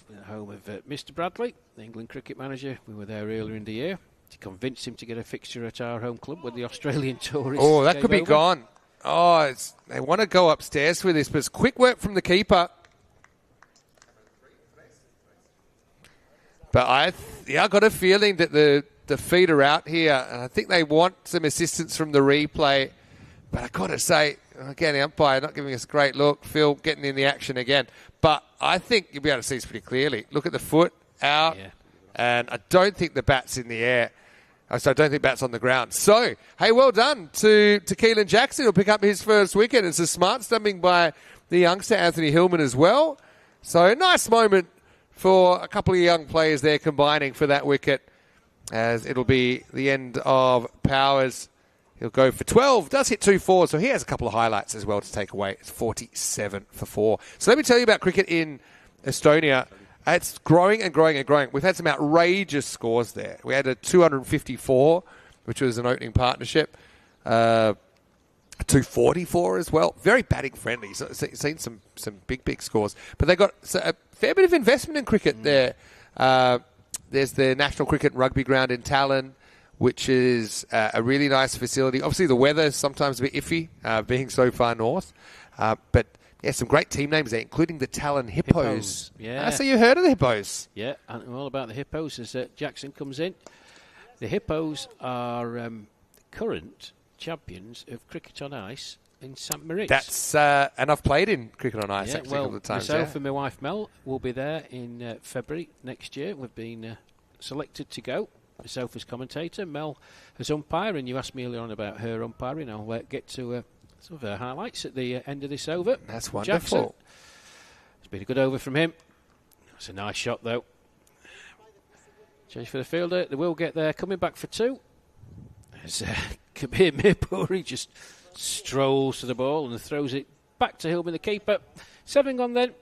Been at home of Mr. Bradley, the England cricket manager. We were there earlier in the year to convince him to get a fixture at our home club with the Australian tourists. Oh, that could be gone. Oh, they want to go upstairs with this, but it's quick work from the keeper. But I got a feeling that the feet are out here, and I think they want some assistance from the replay. But I got to say, again, the umpire not giving us a great look. Phil getting in the action again. But I think you'll be able to see this pretty clearly. Look at the foot out, and I don't think the bat's in the air. So I don't think bat's on the ground. So, hey, well done to Keelan Jackson. He'll pick up his first wicket. It's a smart stumping by the youngster, Anthony Hillman, as well. So, nice moment for a couple of young players there combining for that wicket, as it'll be the end of Powers. He'll go for 12, does hit 2 4s, so he has a couple of highlights as well to take away. It's 47 for 4. So let me tell you about cricket in Estonia. It's growing and growing and growing. We've had some outrageous scores there. We had a 254, which was an opening partnership. 244 as well. Very batting friendly. So seen some big scores. But they got a fair bit of investment in cricket there. There's the National Cricket and Rugby Ground in Tallinn, which is a really nice facility. Obviously, the weather is sometimes a bit iffy, being so far north. But yeah, some great team names there, including the Tallinn Hippos. Yeah. So you heard of the Hippos? Yeah, and all about the Hippos as Jackson comes in. The Hippos are current champions of cricket on ice in St. Moritz. That's and I've played in cricket on ice actually a couple of times. Myself and my wife Mel will be there in February next year. We've been selected to go. Myself as commentator, Mel as umpire, and you asked me earlier on about her umpiring. I'll get to some of her highlights at the end of this over. That's wonderful. Jackson. It's been a good over from him. It's a nice shot, though. Change for the fielder. They will get there. Coming back for 2. As Kabir Mirpuri just strolls to the ball and throws it back to Hillman, the keeper. 7 gone then.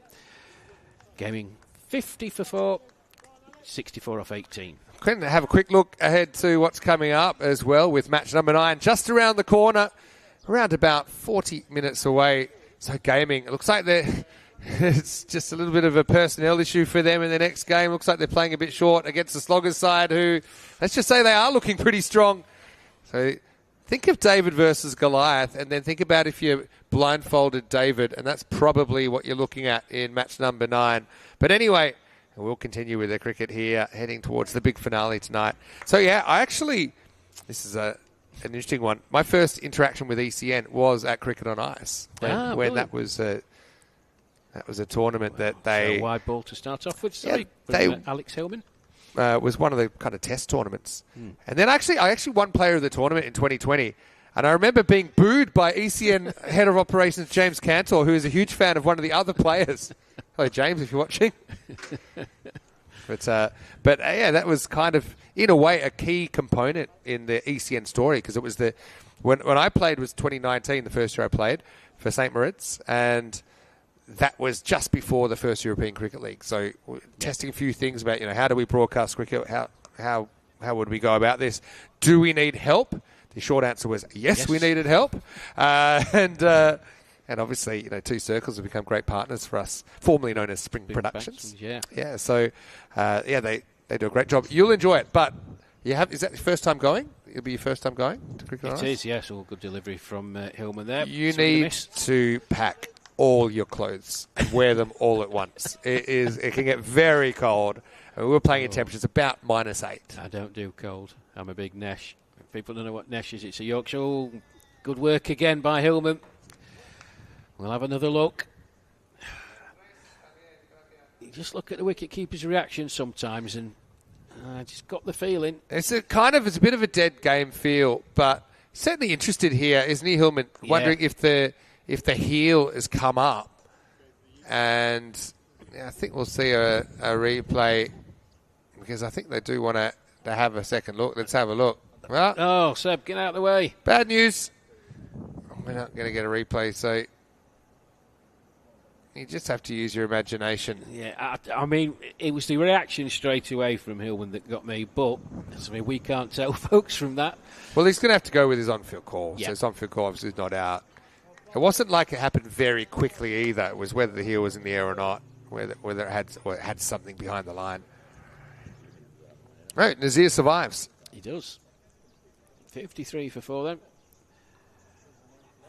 Gaming 50 for 4. 64 off 18. Going to have a quick look ahead to what's coming up as well with match number 9 just around the corner, around about 40 minutes away. So gaming, it looks like it's just a little bit of a personnel issue for them in the next game. Looks like they're playing a bit short against the Sloggers side, who, let's just say they are looking pretty strong. So think of David versus Goliath, and then think about if you blindfolded David, and that's probably what you're looking at in match number 9. But anyway, we'll continue with the cricket here, heading towards the big finale tonight. So, yeah, this is an interesting one. My first interaction with ECN was at Cricket on Ice, when that was a tournament that they... So wide ball to start off with, sorry. Yeah, Alex Hillman. Was one of the kind of test tournaments. And then I actually won player of the tournament in 2020. And I remember being booed by ECN head of operations James Cantor, who is a huge fan of one of the other players. Hello, James, if you're watching. But that was kind of, in a way, a key component in the ECN story, because it was when I played was 2019, the first year I played for St. Moritz, and that was just before the first European Cricket League. So testing a few things about, how do we broadcast cricket? How would we go about this? Do we need help? The short answer was yes. We needed help. And obviously, Two Circles have become great partners for us, formerly known as Spring Productions. Yeah. So, they do a great job. You'll enjoy it. But is that your first time going? It'll be your first time going to Cricket on Ice? It is, yes. All good delivery from Hillman there. You need to pack all your clothes and wear them all at once. It can get very cold. And we were playing in temperatures about -8. I don't do cold. I'm a big Nesh. If people don't know what Nesh is, it's a Yorkshire. Oh, good work again by Hillman. We'll have another look. You just look at the wicket-keeper's reaction sometimes, and I just got the feeling. It's a bit of a dead game feel, but certainly interested here, isn't he, Hillman? Yeah. Wondering if the heel has come up. And I think we'll see a replay, because I think they do want to have a second look. Let's have a look. Well, Seb, get out of the way. Bad news. we're not going to get a replay, so you just have to use your imagination. Yeah, I mean, it was the reaction straight away from Hillman that got me, but I mean, we can't tell folks from that. Well, he's going to have to go with his on-field call. Yeah. So his on-field call obviously is not out. It wasn't like it happened very quickly either. It was whether the heel was in the air or not, whether it had something behind the line. Right, Nazir survives. He does. 53 for 4 then.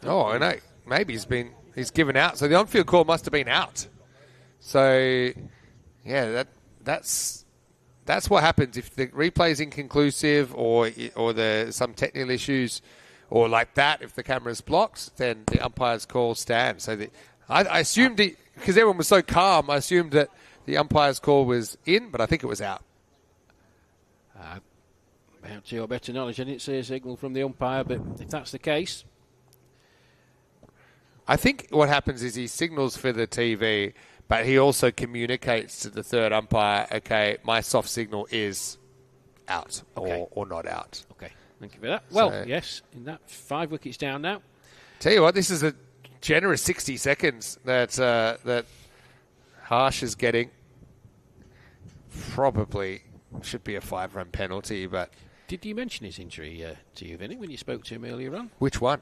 Oh, I know. Maybe he's given out. So the on-field call must have been out. So, yeah, that's what happens if the replay is inconclusive or there's some technical issues or like that. If the camera's blocked, then the umpire's call stands. So I assumed because everyone was so calm, I assumed that the umpire's call was in, but I think it was out. Out to your better knowledge, I didn't see a signal from the umpire, but if that's the case... I think what happens is he signals for the TV, but he also communicates to the third umpire, okay, my soft signal is out or not out. Okay, thank you for that. Well, yes, in that 5 wickets down now. Tell you what, this is a generous 60 seconds that Harsh is getting. Probably should be a 5-run penalty, but... Did you mention his injury to you, Vinny, when you spoke to him earlier on? Which one?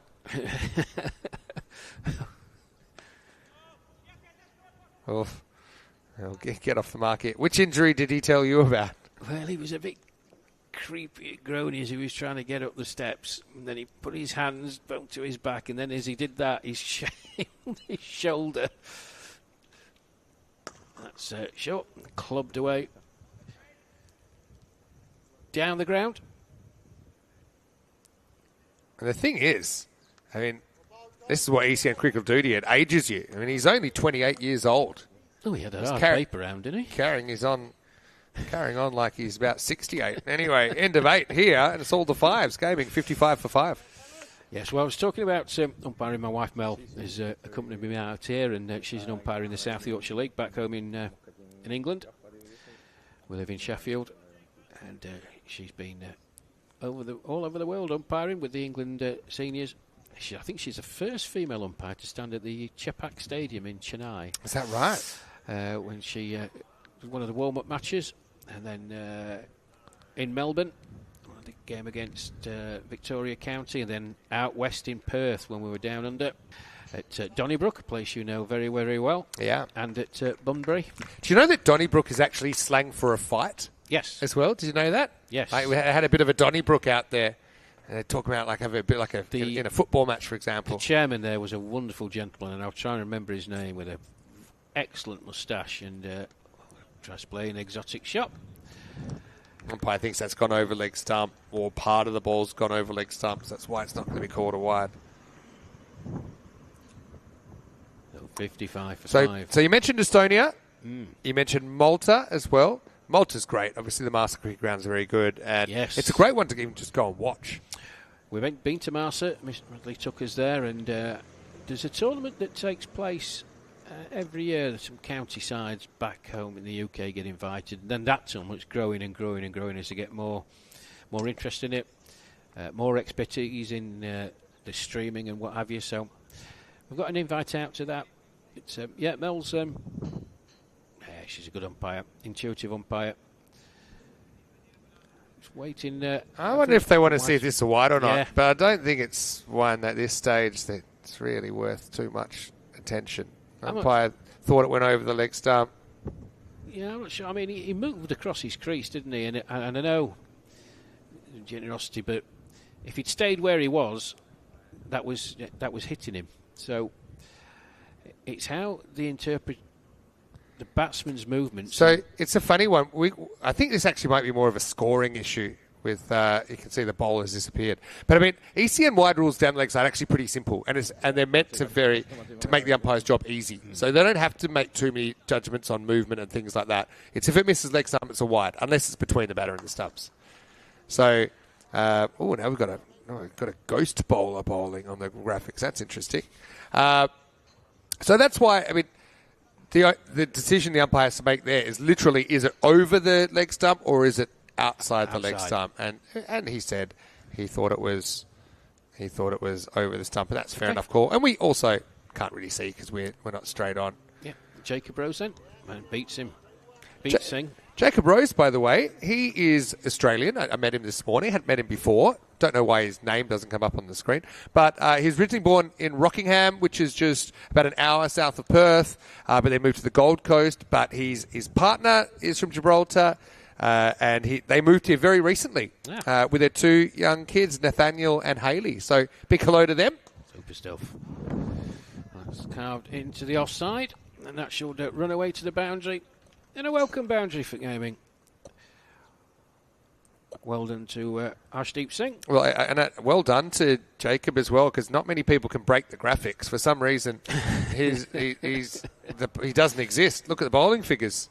Oof. I'll get off the market. Which injury did he tell you about? Well, he was a bit creepy at groany as he was trying to get up the steps. And then he put his hands both to his back, and then as he did that, he shaved his shoulder. That's short. Clubbed away. Down the ground. And the thing is, I mean, this is what ECN cricket will do to you. It ages you. I mean, he's only 28 years old. Oh, he had a hard paper round, didn't he? Carrying on like he's about 68. Anyway, end of 8 here, and it's all the 5s, gaming 55 for 5. Yes, well, I was talking about umpiring. My wife Mel is accompanying me out here, and she's an umpire in the South Yorkshire League back home in England. We live in Sheffield, and she's been all over the world umpiring with the England seniors. I think she's the first female umpire to stand at the Chepak Stadium in Chennai. Is that right? When she was one of the warm-up matches, and then in Melbourne, the game against Victoria County, and then out west in Perth when we were down under at Donnybrook, a place you know very, very well. Yeah. And at Bunbury. Do you know that Donnybrook is actually slang for a fight? Yes. As well? Did you know that? Yes. Like, we had a bit of a Donnybrook out there. And they talk about have a bit like in a football match, for example. The chairman there was a wonderful gentleman, and I'll try and remember his name, with an excellent moustache, and tries to play an exotic shot. Umpire thinks that's gone over leg stump, or part of the ball's gone over leg stump, so that's why it's not going to be called a wide. 55 for 5. So you mentioned Estonia. You mentioned Malta as well. Malta's great. Obviously, the Master Cricket Ground's very good, and it's a great one to even just go and watch. We've been to Marsa. Mr. Bradley took us there, and there's a tournament that takes place every year. Some county sides back home in the UK get invited, and then that tournament's growing and growing and growing as they get more interest in it, more expertise in the streaming and what have you. So we've got an invite out to that. It's Mel's. She's a good umpire, intuitive umpire. Just waiting. I wonder if they want to see if this is a wide or not, but I don't think it's one at this stage that's really worth too much attention. Umpire thought it went over the leg stump. Yeah, I'm not sure. I mean, he moved across his crease, didn't he? And I know generosity, but if he'd stayed where he was, that was hitting him. So it's how they interpret the batsman's movement. So it's a funny one. I think this actually might be more of a scoring issue with, you can see the bowl has disappeared. But I mean, ECN wide rules down the leg side are actually pretty simple, and they're meant to make the umpire's job easy. So they don't have to make too many judgments on movement and things like that. It's if it misses leg stump, it's a wide, unless it's between the batter and the stumps. So, now we've got a ghost bowler bowling on the graphics. That's interesting. So that's why, I mean, the decision the umpire has to make there is literally, is it over the leg stump or is it outside the leg stump? And he said he thought it was He thought it was over the stump, and that's fair enough call. And we also can't really see because we're not straight on. Yeah, Jacob Rose then, and beats him. Singh. Jacob Rose, by the way, he is Australian. I met him this morning. Hadn't met him before. Don't know why his name doesn't come up on the screen. But he's originally born in Rockingham, which is just about an hour south of Perth. But they moved to the Gold Coast. But his partner is from Gibraltar. And they moved here very recently with their 2 young kids, Nathaniel and Hayley. So big hello to them. Super stuff. That's carved into the offside. And that should run away to the boundary. And a welcome boundary for gaming. Well done to Arshdeep Singh. Well, and well done to Jacob as well, because not many people can break the graphics. For some reason, he doesn't exist. Look at the bowling figures.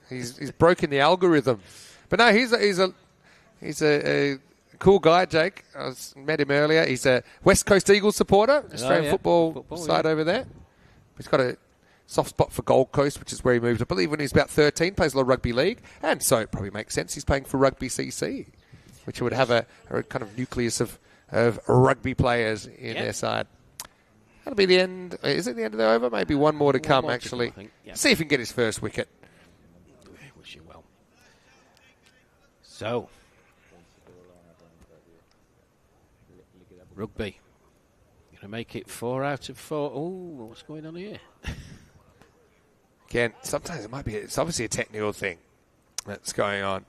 He's broken the algorithm. But no, he's a cool guy, Jake. Met him earlier. He's a West Coast Eagles supporter, Australian football side over there. He's got a soft spot for Gold Coast, which is where he moved, I believe, when he was about 13, plays a lot of rugby league, and so it probably makes sense he's playing for Rugby CC, which would have a kind of nucleus of rugby players in their side. That'll be the end. Is it the end of the over? Maybe one more to come, actually. See if he can get his first wicket. Wish you well. So, rugby. Going to make it 4 out of 4. Oh, what's going on here? Again, sometimes it's obviously a technical thing that's going on.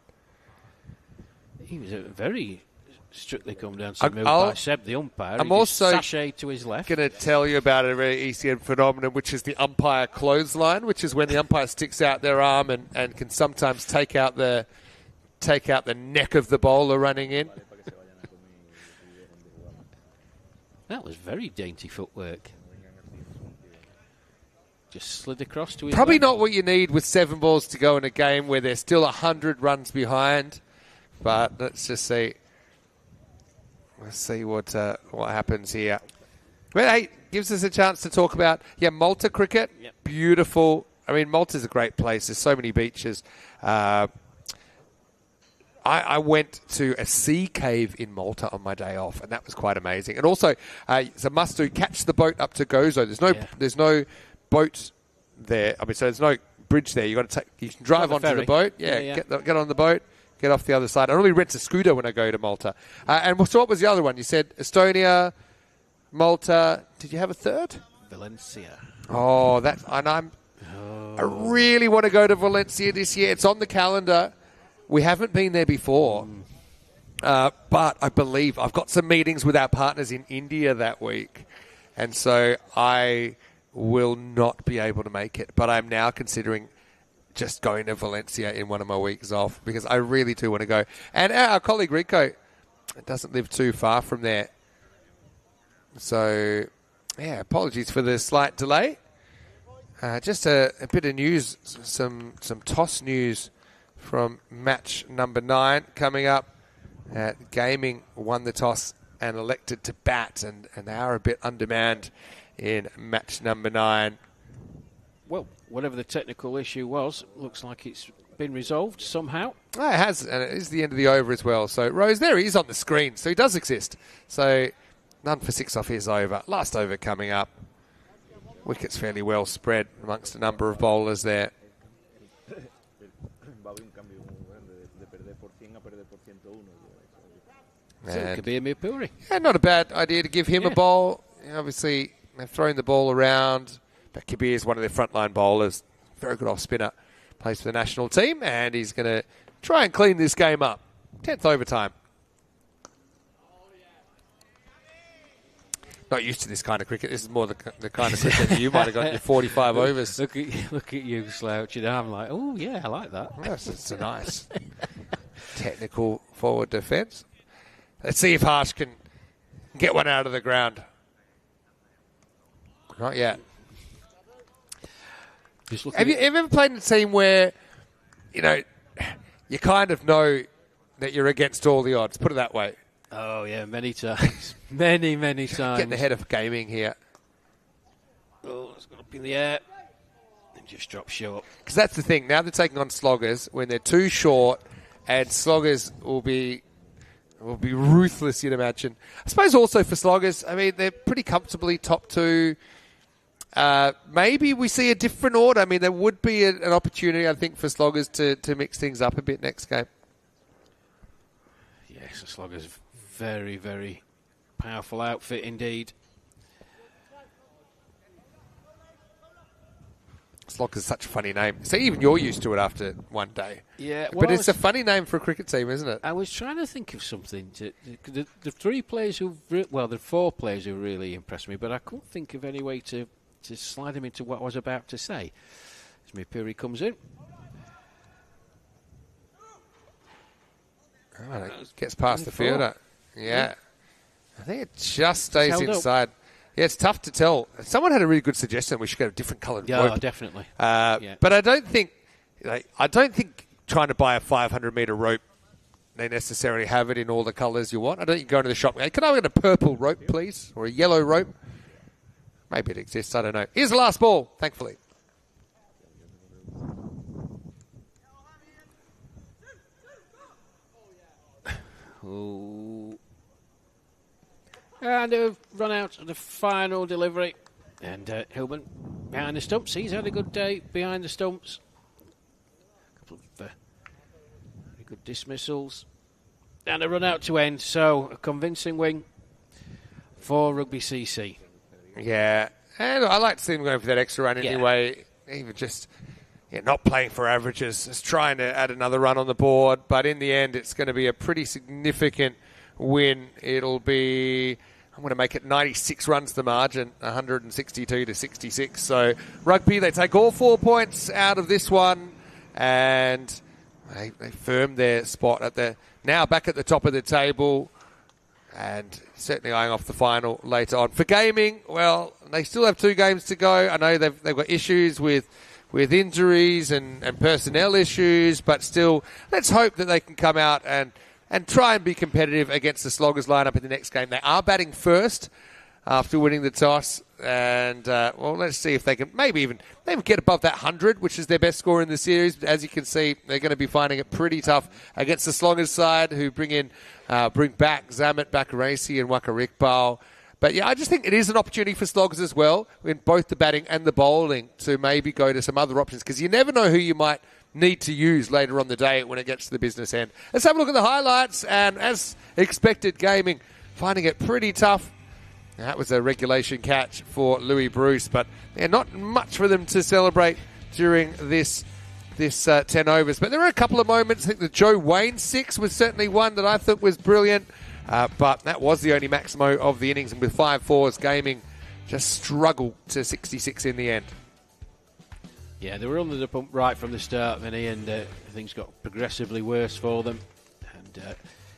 He was very strictly come down to move by Seb, the umpire. I'm also sachet to his left. Going to tell you about a very ECN phenomenon, which is the umpire clothesline, which is when the umpire sticks out their arm and can sometimes take out the neck of the bowler running in. That was very dainty footwork. Just slid across to his Probably left. not what you need with 7 balls to go in a game where they're still 100 runs behind. But let's just see. Let's see what happens here. Well, hey, gives us a chance to talk about Malta cricket. Yep. Beautiful. I mean, Malta's a great place. There's so many beaches. I went to a sea cave in Malta on my day off, and that was quite amazing. And also, it's a must-do. Catch the boat up to Gozo. There's no boat there. I mean, so there's no bridge there. You can drive onto the boat. Get on the boat. Get off the other side. I normally rent a scooter when I go to Malta. And so what was the other one? You said Estonia, Malta. Did you have a third? Valencia. Oh, I really want to go to Valencia this year. It's on the calendar. We haven't been there before. But I believe I've got some meetings with our partners in India that week. And so I will not be able to make it. But I'm now considering just going to Valencia in one of my weeks off because I really do want to go. And our colleague Rico doesn't live too far from there. So, apologies for the slight delay. Just a bit of news, some toss news from match number 9 coming up. Gaming won the toss and elected to bat, and they are a bit undermanned in match number 9. Well, whatever the technical issue was, looks like it's been resolved somehow. It has, and it is the end of the over as well. So, Rose, there he is on the screen, so he does exist. So, none for 6 off his over. Last over coming up. Wickets fairly well spread amongst a number of bowlers there. So it could be a Mirpuri. Yeah, not a bad idea to give him a bowl. Obviously, they've thrown the ball around. But Kabir is one of their frontline bowlers. Very good off spinner. Plays for the national team, and he's going to try and clean this game up. 10th overtime. Not used to this kind of cricket. This is more the kind of cricket that you might have got in your 45 overs. Look at you slouching. I'm like, oh, yeah, I like that. Yes, it's a nice technical forward defence. Let's see if Harsh can get one out of the ground. Not yet. Have you ever played in a team where, you kind of know that you're against all the odds? Put it that way. Oh, yeah, many times. many times. Getting ahead of gaming here. Oh, it's got up in the air. And just drop short. Because that's the thing. Now they're taking on sloggers when they're too short, and sloggers will will be ruthless, you'd imagine. I suppose also for Sloggers, I mean, they're pretty comfortably top 2. Maybe we see a different order. I mean, there would be an opportunity, I think, for Sloggers to mix things up a bit next game. Yes, the Sloggers, very, very powerful outfit indeed. Sloggers is such a funny name. So even you're used to it after one day. Yeah, well, but it's a funny name for a cricket team, isn't it? I was trying to think of something. The 3 players the 4 players who really impressed me, but I couldn't think of any way to slide them into what I was about to say. As Mipuri comes in. Oh, it gets past the fielder. Yeah. I think it just stays inside. Yeah, it's tough to tell. Someone had a really good suggestion. We should get a different coloured rope. Yeah, definitely. But I don't think trying to buy a 500-metre rope, they necessarily have it in all the colours you want. I don't think you go into the shop. Can I get a purple rope, please, or a yellow rope? Maybe it exists. I don't know. Here's the last ball, thankfully. Ooh. And they've run out of the final delivery. And Hillman behind the stumps. He's had a good day behind the stumps. A couple of very good dismissals. And a run out to end. So a convincing win for Rugby CC. Yeah. And I like to see them going for that extra run anyway. Even just not playing for averages. Just trying to add another run on the board. But in the end, it's going to be a pretty significant win. It'll be, I'm going to make it 96 runs the margin, 162 to 66. So Rugby, they take all 4 points out of this one, and they firm their spot now back at the top of the table, and certainly eyeing off the final later on. For Gaming, well, they still have 2 games to go. I know they've got issues with injuries and personnel issues, but still, let's hope that they can come out and try and be competitive against the Sloggers lineup in the next game. They are batting first after winning the toss. And, let's see if they can maybe even get above that 100, which is their best score in the series. But as you can see, they're going to be finding it pretty tough against the Sloggers side, who bring back Zamet, Bakarasi, and Wakarikpal. But, yeah, I just think it is an opportunity for Sloggers as well, in both the batting and the bowling, to maybe go to some other options, because you never know who you might need to use later on the day when it gets to the business end. Let's have a look at the highlights, and as expected, Gaming finding it pretty tough. That was a regulation catch for Louis Bruce, but not much for them to celebrate during this 10 overs. But there were a couple of moments. I think the Joe Wayne 6 was certainly one that I thought was brilliant, but that was the only maximo of the innings, and with 5-4s, Gaming just struggled to 66 in the end. Yeah, they were under the pump right from the start, Vinny, and things got progressively worse for them. And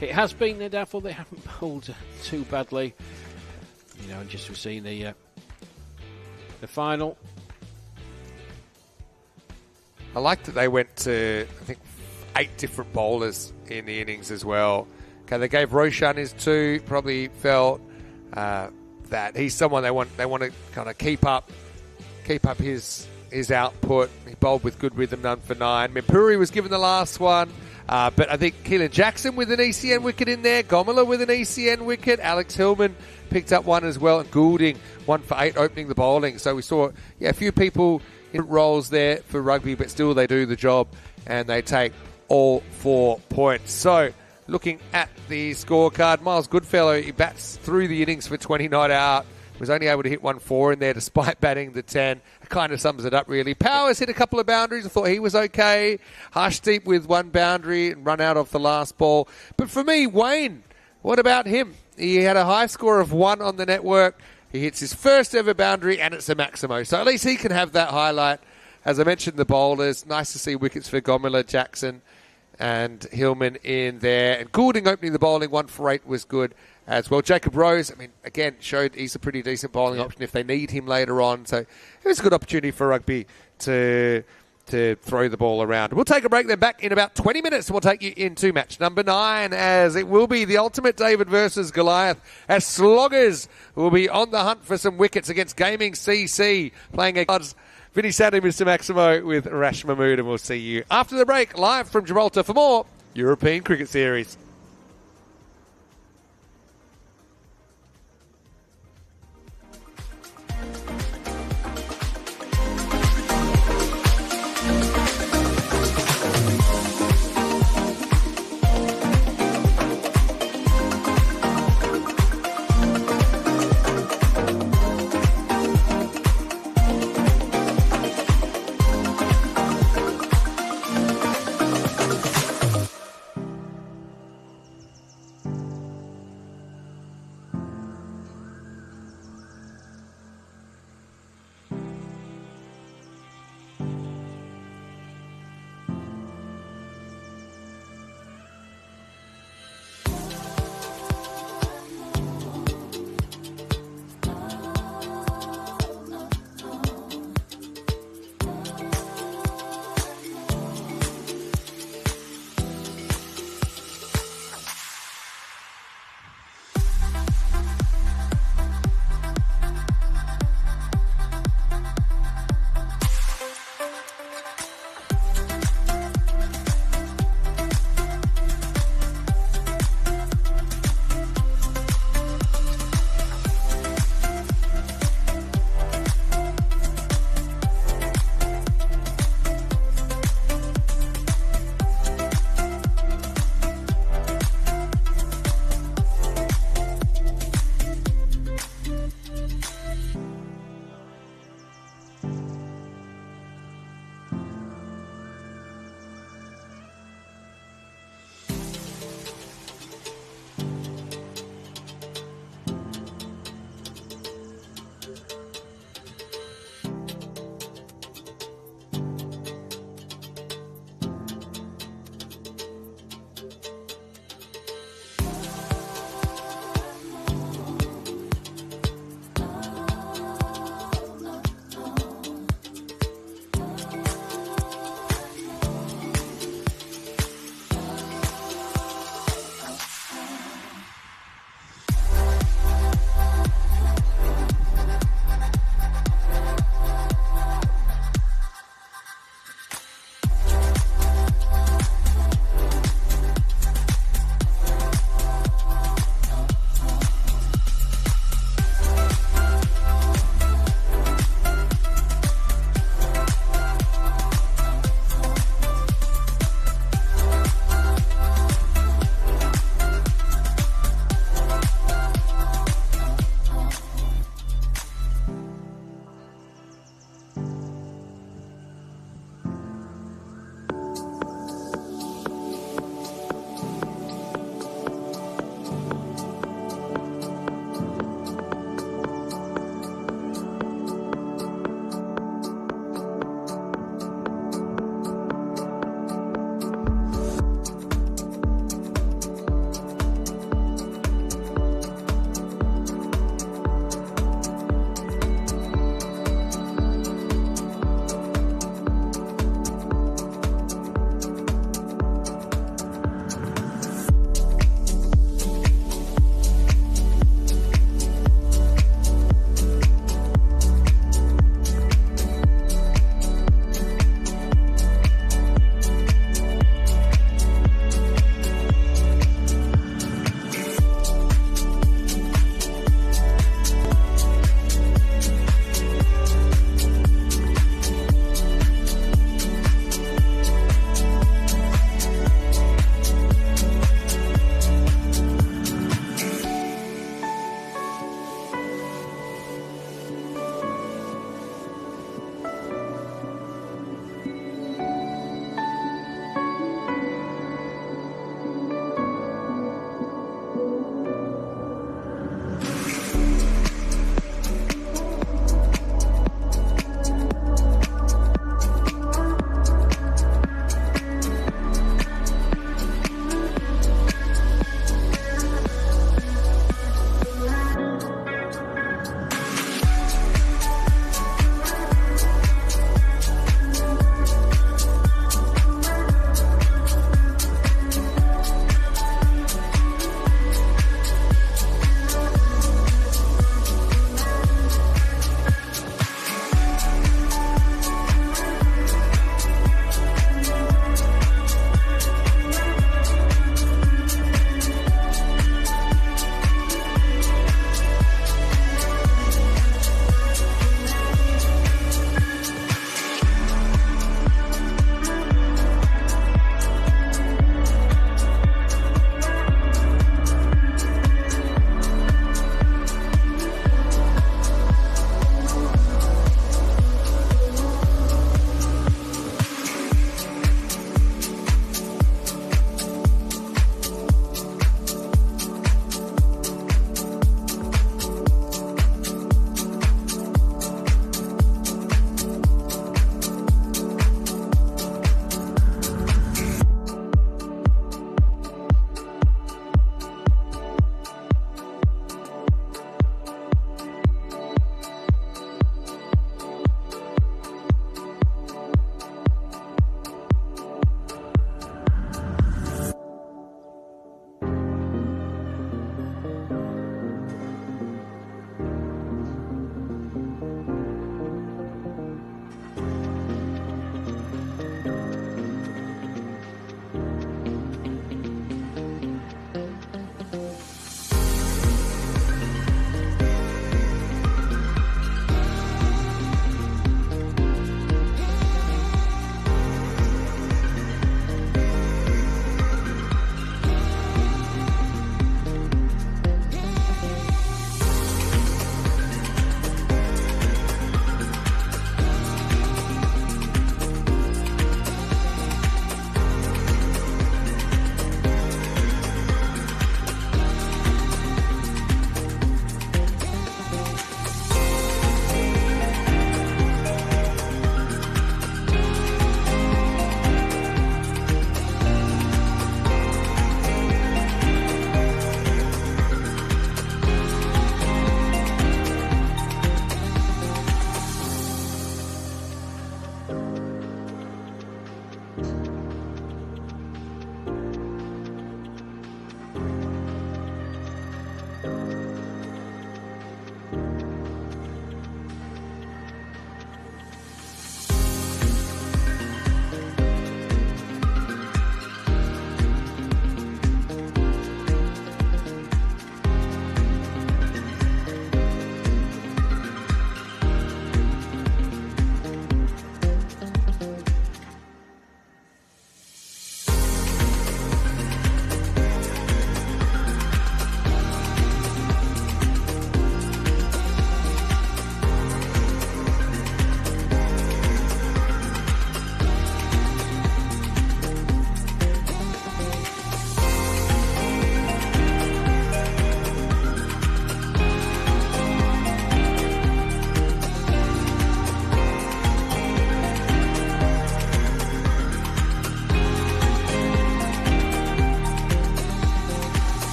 it has been their downfall. They haven't bowled too badly. And just we've seen the final. I like that they went to, I think, 8 different bowlers in the innings as well. Okay, they gave Roshan his 2. Probably felt that he's someone they want to kind of keep up his output. He bowled with good rhythm, none for 9. Mipuri was given the last one. But I think Keelan Jackson with an ECN wicket in there. Gomila with an ECN wicket. Alex Hillman picked up one as well. And Goulding, 1 for 8, opening the bowling. So we saw a few people in roles there for Rugby, but still they do the job and they take all 4 points. So looking at the scorecard, Miles Goodfellow, he bats through the innings for 20 not out. Was only able to hit 1-4 in there despite batting the 10. It kind of sums it up, really. Powers hit a couple of boundaries. I thought he was okay. Harshdeep with 1 boundary and run out off the last ball. But for me, Wayne, what about him? He had a high score of 1 on the network. He hits his first ever boundary, and it's a maximo. So at least he can have that highlight. As I mentioned, the bowlers. Nice to see wickets for Gomila, Jackson, and Hillman in there. And Goulding opening the bowling, 1 for 8 was good as well. Jacob Rose, again, showed he's a pretty decent bowling option if they need him later on. So it was a good opportunity for Rugby to throw the ball around. We'll take a break, then back in about 20 minutes, and we'll take you into match number 9, as it will be the ultimate David versus Goliath, as Sloggers will be on the hunt for some wickets against Gaming CC, playing against Vinny Sandy, Mr. Maximo, with Rash Mahmood, and we'll see you after the break, live from Gibraltar for more European Cricket Series.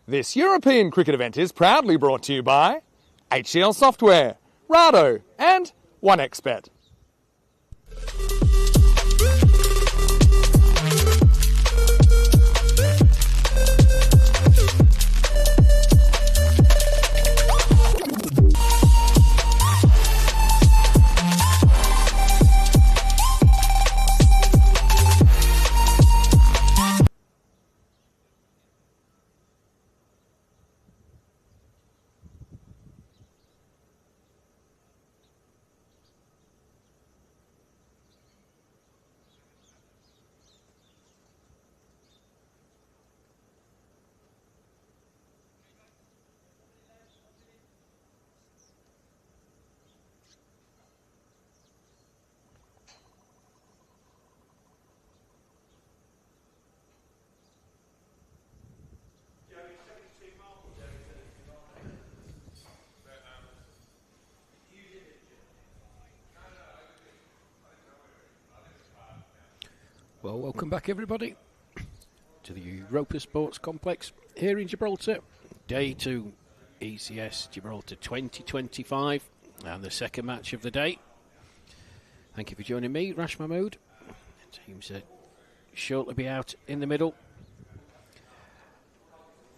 This European cricket event is proudly brought to you by HCL Software, Rado and 1xBet. Well, welcome back everybody to the Europa Sports Complex here in Gibraltar. Day 2 ECS Gibraltar 2025 and the second match of the day. Thank you for joining me, Rash Mahmood. Teams shortly be out in the middle.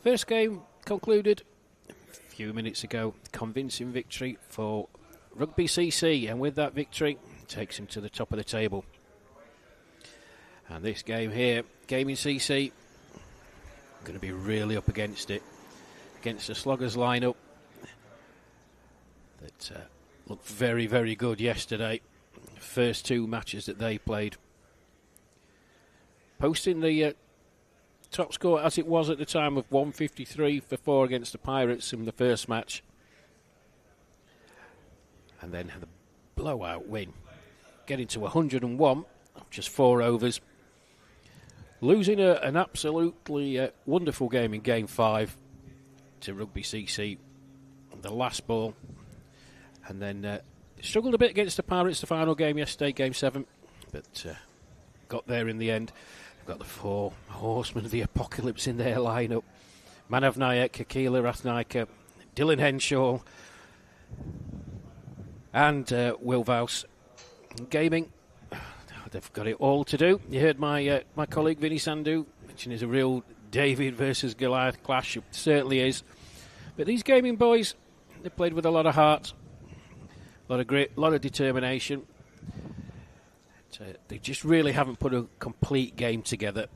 First game concluded a few minutes ago. Convincing victory for Rugby CC, and with that victory takes him to the top of the table. And this game here, Gaming CC, going to be really up against it, against the Sloggers lineup that looked very, very good yesterday. First two matches that they played, posting the top score as it was at the time of 153 for 4 against the Pirates in the first match, and then had a blowout win, getting to 101 of just 4 overs. Losing an absolutely wonderful game in Game 5 to Rugby CC, the last ball, and then struggled a bit against the Pirates the final game yesterday, Game 7, but got there in the end. They've got the 4 horsemen of the apocalypse in their lineup. Manav Nayak, Akila Rathnayaka, Dylan Henshaw, and Will Vaus. Gaming, they've got it all to do. You heard my colleague Vinny Sandhu mention it's a real David versus Goliath clash. It certainly is. But these gaming boys, they played with a lot of heart, a lot of grit, a lot of determination. They just really haven't put a complete game together.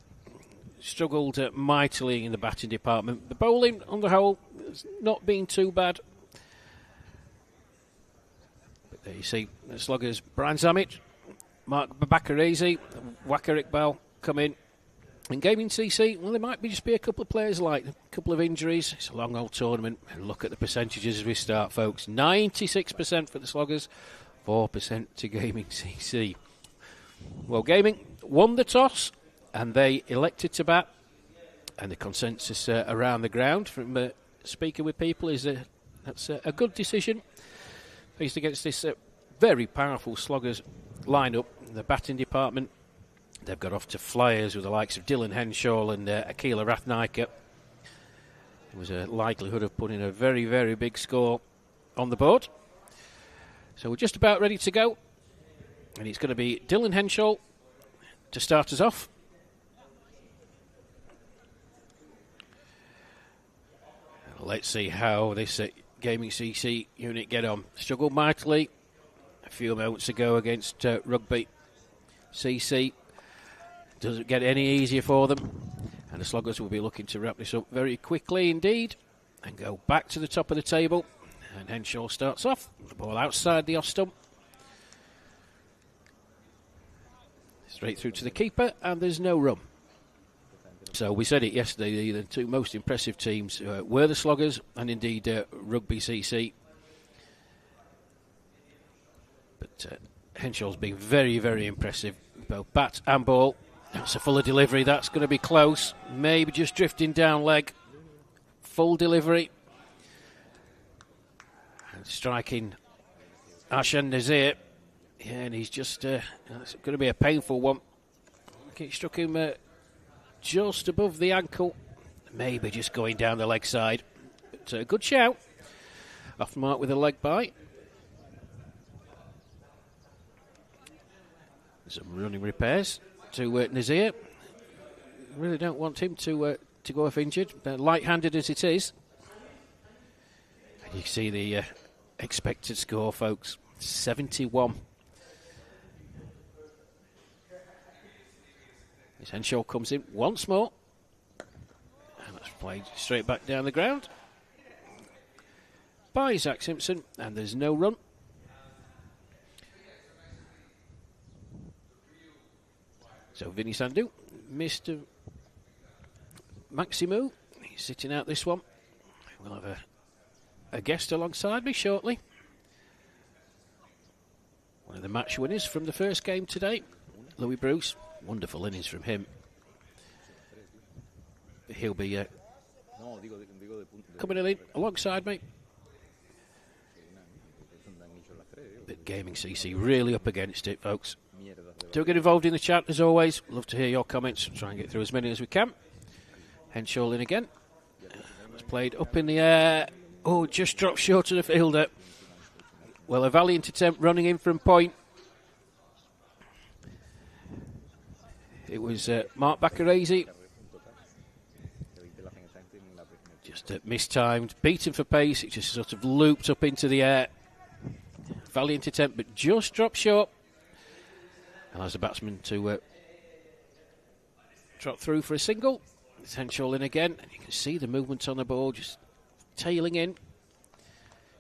Struggled mightily in the batting department. The bowling, on the whole, has not been too bad. But there you see the Sloggers, Brian Zammit, Mark Bakarese, Wakar Iqbal come in. And Gaming CC, well, there might just be a couple of players light, a couple of injuries. It's a long old tournament. And look at the percentages as we start, folks. 96% for the Sloggers, 4% to Gaming CC. Well, Gaming won the toss, and they elected to bat. And the consensus around the ground from speaking with people is that's a good decision. Faced against this very powerful Sloggers lineup, the batting department, they've got off to flyers with the likes of Dylan Henshaw and Akila Rathnayaka. There was a likelihood of putting a very, very big score on the board. So we're just about ready to go. And it's going to be Dylan Henshaw to start us off. Let's see how this Gaming CC unit get on. Struggled mightily a few moments ago against Rugby CC. Doesn't get any easier for them, and the Sloggers will be looking to wrap this up very quickly indeed and go back to the top of the table. And Henshaw starts off, the ball outside the off stump, straight through to the keeper, and there's no run. So we said it yesterday, the two most impressive teams were the Sloggers and indeed Rugby CC. But Henshaw's been very, very impressive, both bat and ball. That's a fuller delivery, that's going to be close. Maybe just drifting down leg. Full delivery. And striking Ashan Nazir. Yeah, and he's just, it's going to be a painful one. It struck him just above the ankle. Maybe just going down the leg side. But a good shout. Off the mark with a leg bite. Some running repairs to Nazir. Really don't want him to go off injured. Light-handed as it is. And you can see the expected score, folks. 71. His Henshaw comes in once more. And that's played straight back down the ground by Zach Simpson, and there's no run. So Vinny Sandu, Mr. Maximu, he's sitting out this one. We'll have a guest alongside me shortly. One of the match winners from the first game today, Louis Bruce. Wonderful innings from him. He'll be coming in alongside me. But Gaming CC really up against it, folks. Do get involved in the chat as always. Love to hear your comments. Try and get through as many as we can. Henshaw in again. It's played up in the air. Oh, just dropped short of the fielder. Well, a valiant attempt running in from point. It was Mark Baccarese. Just mistimed, beaten for pace. It just sort of looped up into the air. Valiant attempt, but just dropped short. Allows the batsman to drop through for a single. It's Henshaw in again, and you can see the movement on the ball just tailing in.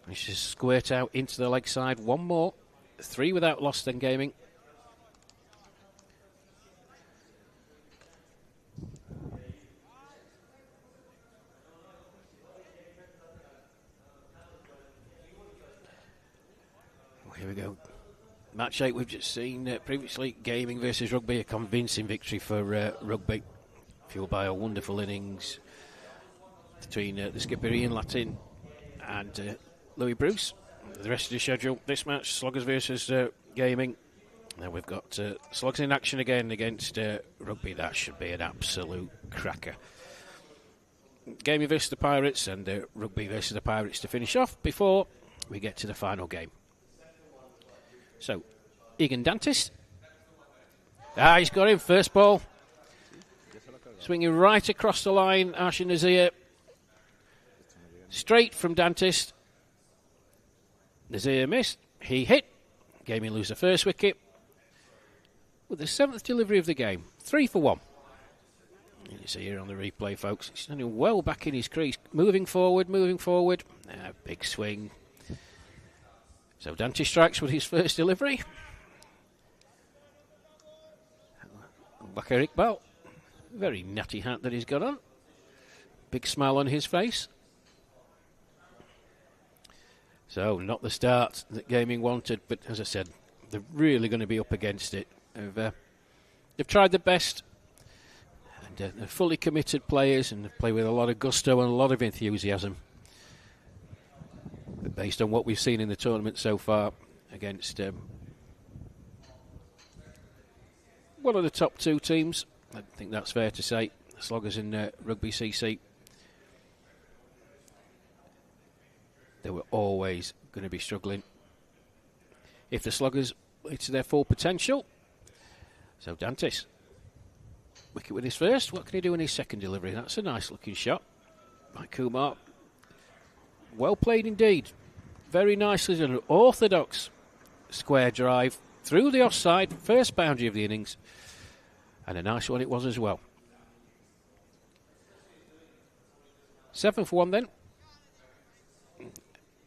Managed to squirt out into the leg side. One more. 3 without loss then, Gaming. Here we go. Match 8 we've just seen previously. Gaming versus Rugby. A convincing victory for Rugby. Fueled by a wonderful innings between the skipper Ian Latin and Louis Bruce. The rest of the schedule, this match, Sloggers versus Gaming. Now we've got Slogs in action again against Rugby. That should be an absolute cracker. Gaming versus the Pirates and Rugby versus the Pirates to finish off before we get to the final game. So, Egan Dantis. He's got him, first ball. Swinging right across the line, Arshin Nazir. Straight from Dantis. Nazir missed. He hit. Gaming lose the first wicket. With the 7th delivery of the game. 3 for 1. You see here on the replay, folks. He's standing well back in his crease. Moving forward, moving forward. Big swing. So Dantis strikes with his first delivery. Bakar Iqbal. Very natty hat that he's got on. Big smile on his face. So, not the start that Gaming wanted, but as I said, they're really going to be up against it. They've tried their best, and they're fully committed players, and they play with a lot of gusto and a lot of enthusiasm. But based on what we've seen in the tournament so far, against one of the top 2 teams, I think that's fair to say, Sloggers in Rugby CC. They were always going to be struggling. If the Sloggers play to their full potential. So Dantis, wicket with his first. What can he do in his second delivery? That's a nice looking shot by Kumar. Well played indeed. Very nicely done. An orthodox square drive through the offside. First boundary of the innings. And a nice one it was as well. 7 for 1 then.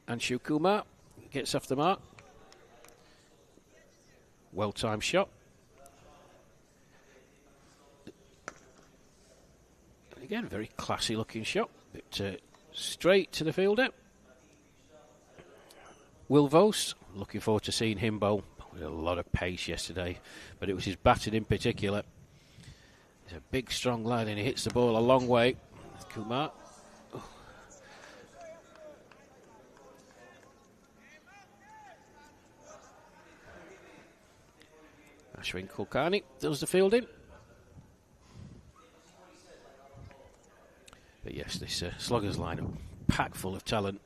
Anshu Kumar gets off the mark. Well-timed shot. And again, very classy-looking shot. But straight to the fielder. Will Vos, looking forward to seeing him bowl. With a lot of pace yesterday, but it was his batting in particular. He's a big, strong lad, and he hits the ball a long way. Kumar. Ashwin Kulkarni does the fielding. yes, this Sloggers lineup, packed full of talent.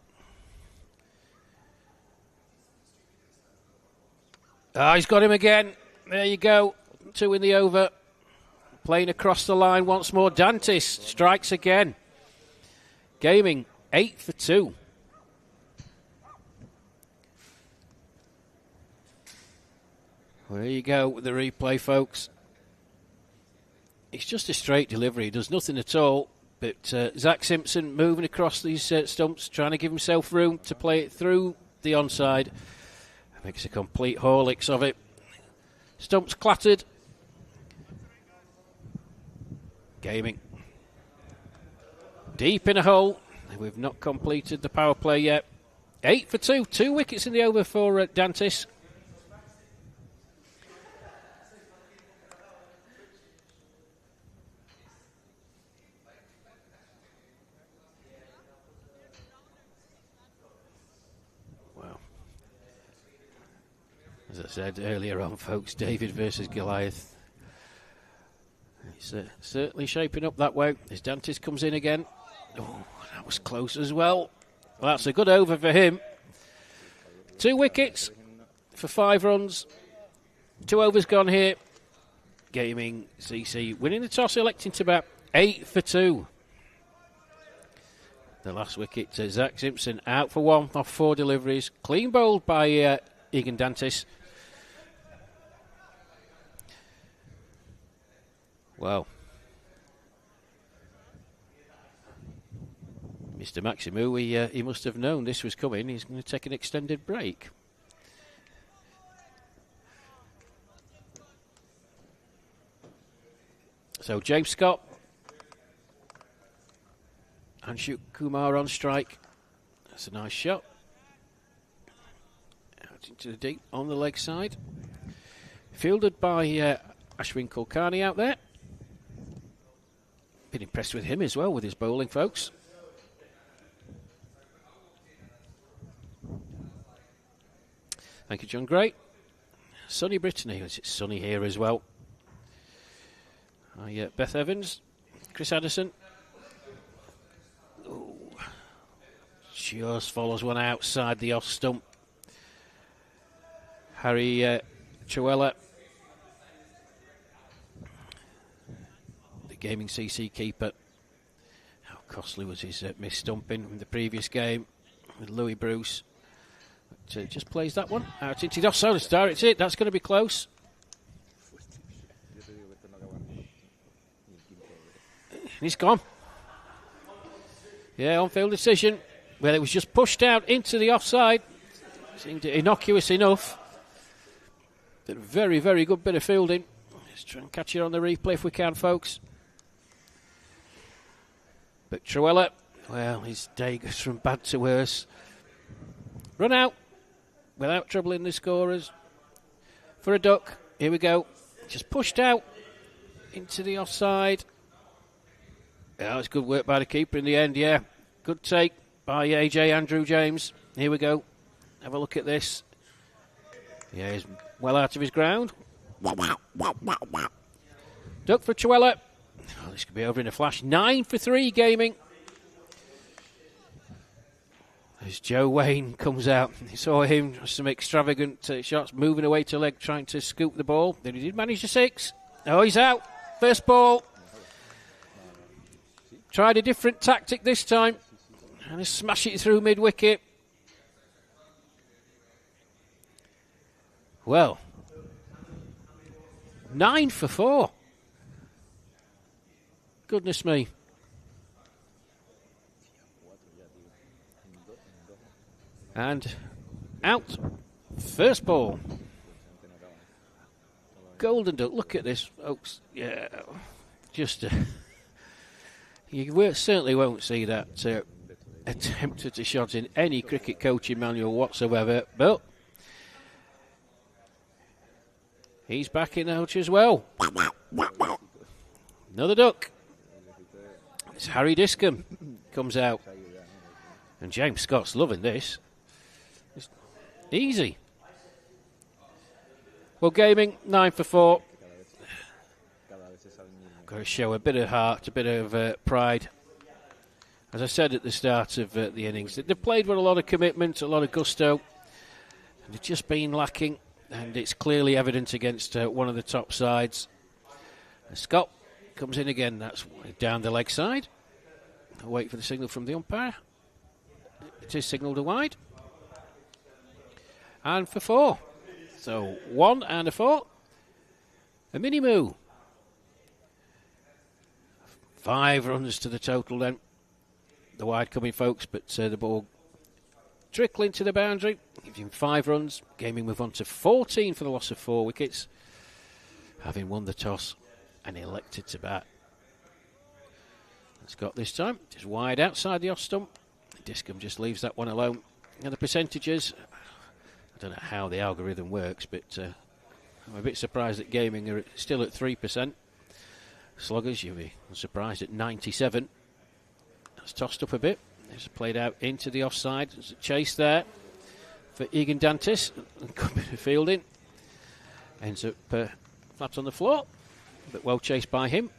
Ah, he's got him again. There you go. 2 in the over. Playing across the line once more. Dantis strikes again. Gaming 8 for 2. There you go with the replay, folks. It's just a straight delivery. He does nothing at all. But Zach Simpson moving across these stumps, trying to give himself room to play it through the onside. Makes a complete Horlicks of it. Stumps clattered. Gaming. Deep in a hole. We've not completed the power play yet. 8 for 2. 2 wickets in the over for Dantis. As I said earlier on, folks, David versus Goliath. It's certainly shaping up that way. As Dantis comes in again. Oh, that was close as well. Well, that's a good over for him. 2 wickets for 5 runs. 2 overs gone here. Gaming CC winning the toss, electing to bat 8 for 2. The last wicket to Zach Simpson, out for 1 off 4 deliveries. Clean bowled by Egan Dantis. Wow. Mr. Maximu, he must have known this was coming. He's going to take an extended break. So James Scott and Anshu Kumar on strike. That's a nice shot. Out into the deep on the leg side. Fielded by Ashwin Kulkarni out there. Been impressed with him as well, with his bowling, folks. Thank you, John Gray. Sunny Brittany. It's sunny here as well. Beth Evans. Chris Addison. Ooh. Just follows one outside the off stump. Harry Truella. Gaming CC keeper. How costly was his miss stumping in the previous game with Louis Bruce. But, just plays that one out into the offside star. It's it. That's going to be close. And he's gone. Yeah, on-field decision. Well, it was just pushed out into the offside. Seemed innocuous enough. But a very, very good bit of fielding. Let's try and catch it on the replay if we can, folks. But Truella, well, his day goes from bad to worse. Run out without troubling the scorers. For a duck, here we go. Just pushed out into the offside. Yeah, it's good work by the keeper in the end, yeah. Good take by AJ Andrew James. Here we go. Have a look at this. Yeah, he's well out of his ground. Duck for Truella. Oh, this could be over in a flash. 9 for 3 gaming. As Joe Wayne comes out, you saw him, some extravagant shots, moving away to leg, trying to scoop the ball. Then he did manage the 6. Oh, he's out. First ball. Tried a different tactic this time. And smash it through mid-wicket. Well, 9 for 4. Goodness me. And out. First ball. Golden duck. Look at this, folks. Yeah. Just you certainly won't see that attempt at a shot in any cricket coaching manual whatsoever. But he's back in out as well. Another duck. It's Harry Discombe comes out. And James Scott's loving this. It's easy. Well, gaming, 9 for 4. Got to show a bit of heart, a bit of pride As I said at the start of the innings, they played with a lot of commitment, a lot of gusto, and it's just been lacking, and it's clearly evident against one of the top sides. Scott comes in again, that's down the leg side. I'll wait for the signal from the umpire. It is signalled a wide. And for 4. So 1 and a 4. A mini-moo. 5 runs to the total then. The wide coming, folks, but the ball trickling to the boundary. Gives him 5 runs. Gaming move on to 14 for the loss of 4 wickets. Having won the toss and elected to bat. Scott this time, just wide outside the off stump. Discum just leaves that one alone. And the percentages, I don't know how the algorithm works, but I'm a bit surprised that Gaming are still at 3%. Sloggers, you'll be surprised at 97. That's tossed up a bit. It's played out into the offside. There's a chase there for Egan Dantis. Coming to fielding. Ends up flat on the floor, but well chased by him.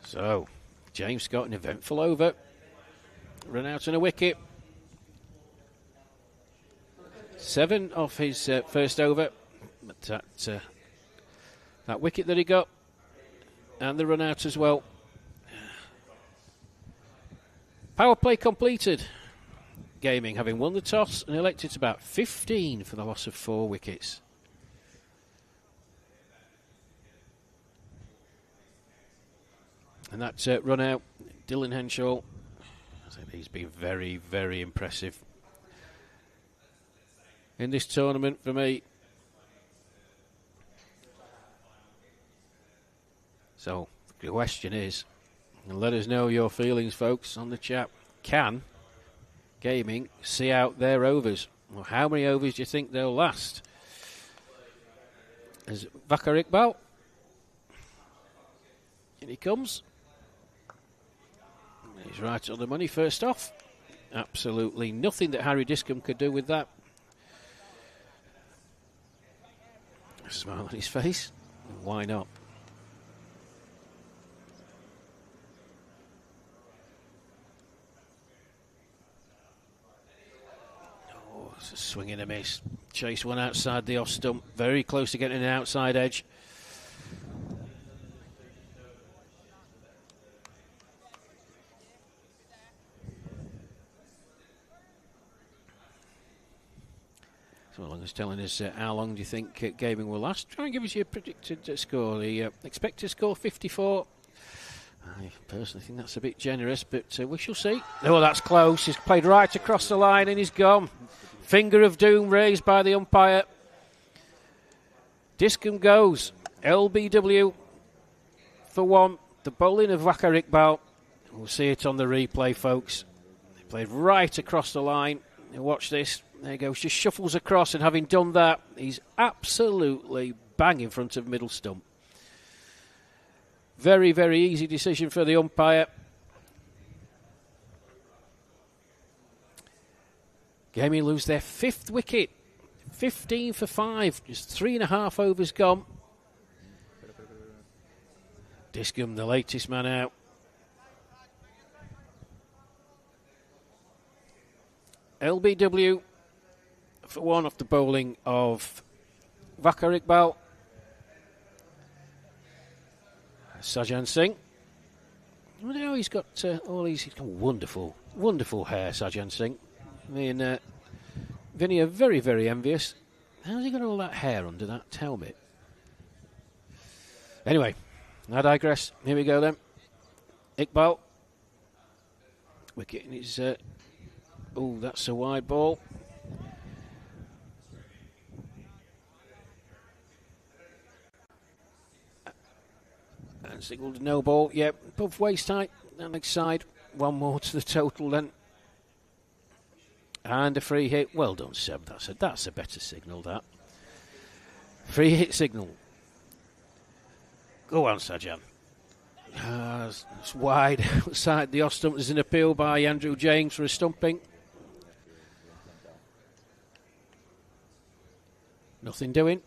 So, James Scott, an eventful over. Run out on a wicket. 7 off his first over. But that wicket that he got, and the run out as well. Power play completed. Gaming having won the toss and elected to bat 15 for the loss of 4 wickets. And that run out, Dylan Henshaw, I think he's been very, very impressive in this tournament for me. So, the question is, and let us know your feelings, folks, on the chat. Can Gaming see out their overs? Well, how many overs do you think they'll last? As Vakar Iqbal, in he comes. He's right on the money first off. Absolutely nothing that Harry Discum could do with that. A smile on his face. Why not? Oh, it's a swing and a miss. Chase one outside the off stump. Very close to getting an outside edge. Long as telling us how long do you think Gaming will last. Try and give us your predicted score. The expected score 54. I personally think that's a bit generous, but we shall see. Oh, that's close. He's played right across the line and he's gone. Finger of doom raised by the umpire. Discum goes. LBW for 1. The bowling of Vakar Iqbal. We'll see it on the replay, folks. He played right across the line. Now watch this. There he goes, just shuffles across, and having done that, he's absolutely bang in front of middle stump. Very, very easy decision for the umpire. Gaming lose their 5th wicket. 15 for 5, just 3.5 overs gone. Discum, the latest man out. LBW for 1 off the bowling of Vakar Iqbal. Sajan Singh. Well, now he's got he's got wonderful, wonderful hair, Sajan Singh. I mean, Vinny are very, very envious. How's he got all that hair under that helmet? Anyway, I digress. Here we go then. Iqbal. Wicket in his... oh, that's a wide ball. And signalled no ball. Yep, above waist height. That next side. 1 more to the total then. And a free hit. Well done, Seb. That's a better signal, that. Free hit signal. Go on, Sajan. It's wide outside the off stump. There's an appeal by Andrew James for a stumping. Nothing doing.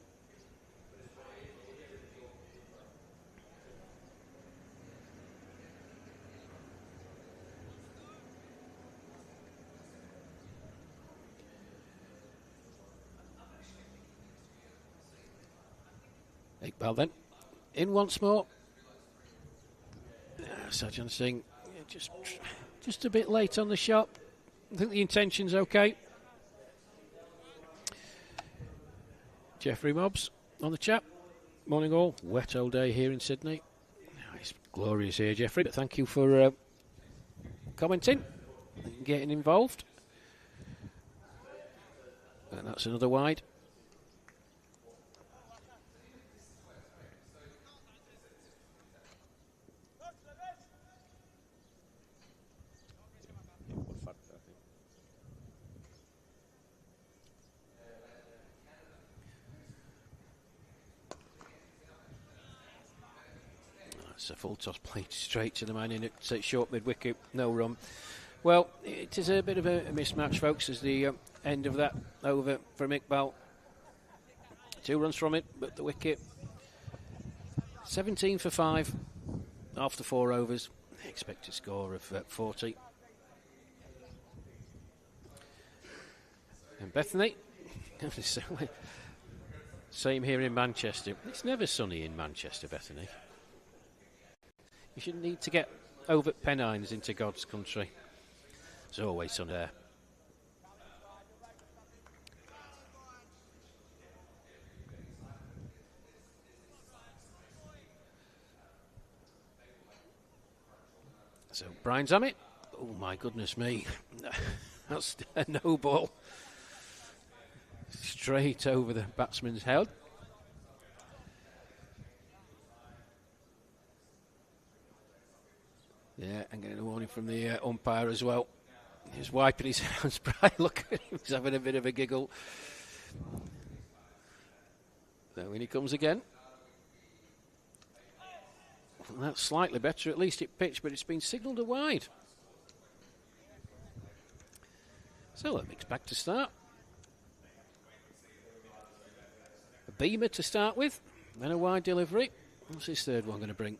Iqbal then. In once more. Sajjan Singh just a bit late on the shot. I think the intention's okay. Jeffrey Mobbs on the chat. Morning all. Wet all day here in Sydney. It's glorious here, Jeffrey, but thank you for commenting and getting involved. And that's another wide. It's a full toss played straight to the man in at short mid-wicket, no run. Well, it is a bit of a mismatch, folks, as the end of that over from Iqbal. 2 runs from it, but the wicket. 17 for 5 after 4 overs. Expected score of 40. And Bethany, same here in Manchester. It's never sunny in Manchester, Bethany. You shouldn't need to get over at Pennines into God's country. There's always sun there. So Brian Zammit. Oh my goodness me. That's a no ball. Straight over the batsman's head. Yeah, and getting a warning from the umpire as well. He's wiping his hands. Brian, look at him. He's having a bit of a giggle. Then he comes again. That's slightly better. At least it pitched, but it's been signalled a wide. So that makes back to start. A beamer to start with, then a wide delivery. What's his third one going to bring?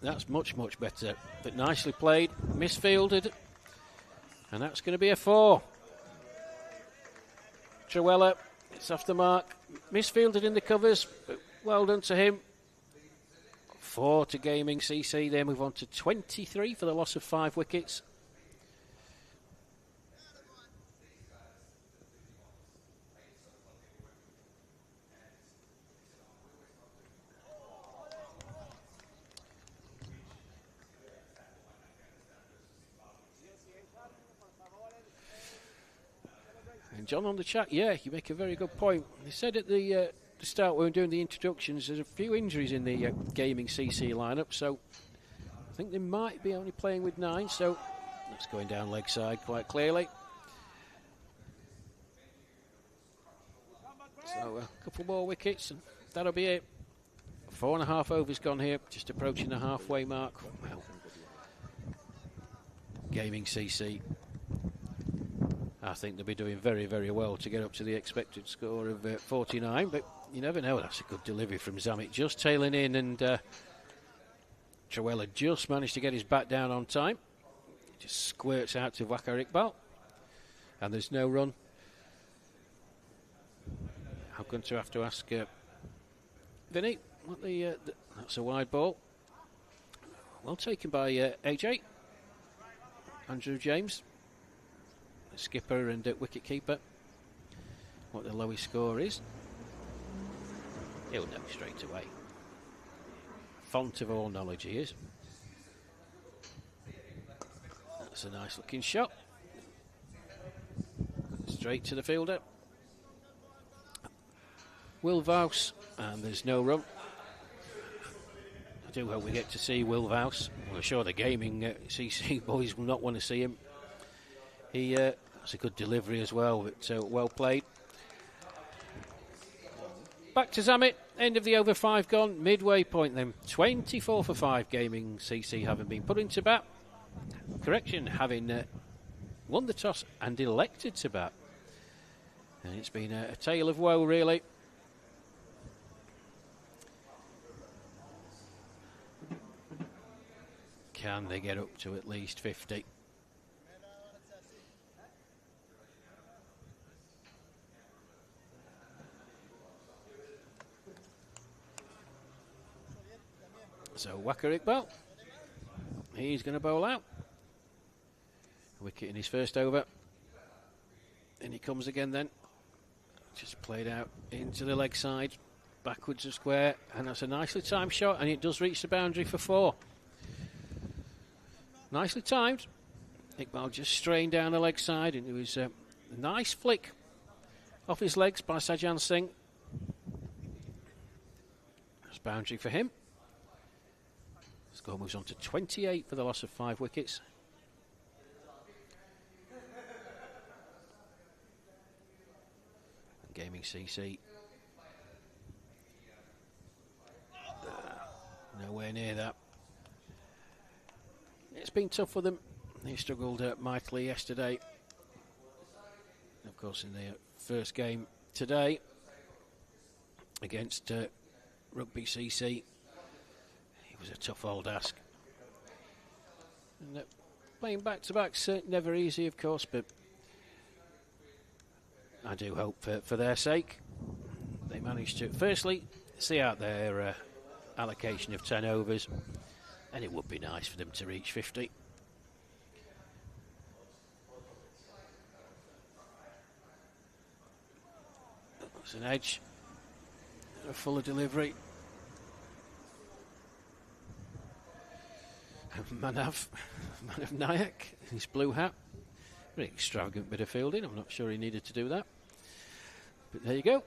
That's much, much better. But nicely played, misfielded. And that's going to be a 4. Trewella, it's off the mark. Misfielded in the covers, but well done to him. 4 to Gaming CC. They move on to 23 for the loss of 5 wickets. And John on the chat, yeah, you make a very good point. They said at the start when we were doing the introductions, there's a few injuries in the Gaming CC lineup, so I think they might be only playing with 9, so that's going down leg side quite clearly. So a couple more wickets and that'll be it. 4.5 overs gone here, just approaching the halfway mark. Well, Gaming CC, I think they'll be doing very, very well to get up to the expected score of 49, but you never know. That's a good delivery from Zammit, just tailing in, and Trewella just managed to get his bat down on time. Just squirts out to Waqar Iqbal, and there's no run. I'm going to have to ask Vinny, what that's a wide ball. Well taken by AJ, Andrew James, skipper and wicket keeper, what the lowest score is. He'll know straight away. Font of all knowledge he is. That's a nice looking shot. Straight to the fielder. Will Vouse, and there's no run. I do hope we get to see Will Vouse. I'm sure the Gaming CC boys will not want to see him. That's a good delivery as well, but well played. Back to Zammit, end of the over 5 gone, midway point then. 24 for 5 Gaming CC having been put into bat. Correction, having won the toss and elected to bat. And it's been a tale of woe, really. Can they get up to at least 50? So Waka Iqbal, he's going to bowl out. Wicket in his first over. And he comes again then. Just played out into the leg side, backwards of square, and that's a nicely timed shot, and it does reach the boundary for 4. Nicely timed. Iqbal just strained down the leg side, and it was a nice flick off his legs by Sajjan Singh. That's boundary for him. Score moves on to 28 for the loss of 5 wickets. Gaming CC. Nowhere near that. It's been tough for them. They struggled mightily yesterday. Of course, in their first game today against Rugby CC, it was a tough old ask. And, playing back-to-back's never easy, of course, but I do hope for their sake they managed to, firstly, see out their allocation of 10 overs, and it would be nice for them to reach 50. It's an edge, a fuller delivery. Manav Nayak, his blue hat. Very extravagant bit of fielding. I'm not sure he needed to do that. But there you go.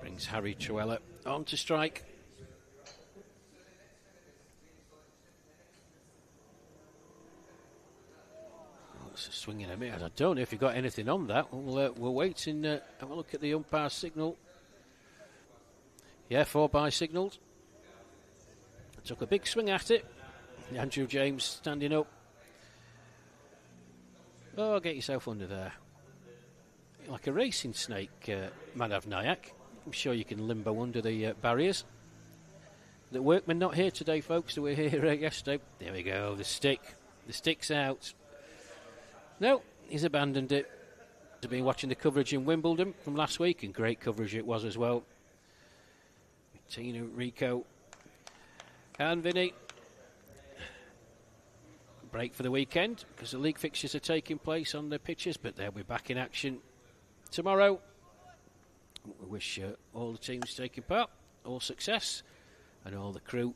Brings Harry Truella on to strike. It's a swing and a miss. I don't know if you got anything on that. We'll wait and have a look at the umpire signal. Yeah, 4 by signalled. Took a big swing at it. Andrew James standing up. Oh, get yourself under there. Like a racing snake, Manav Nayak. I'm sure you can limbo under the barriers. The workmen not here today, folks. They were here yesterday. There we go, the stick. The stick's out. No, he's abandoned it. He's been watching the coverage in Wimbledon from last week, and great coverage it was as well. Tina, Rico, and Vinny. Break for the weekend because the league fixtures are taking place on the pitches, but they'll be back in action tomorrow. We wish all the teams taking part all success, and all the crew.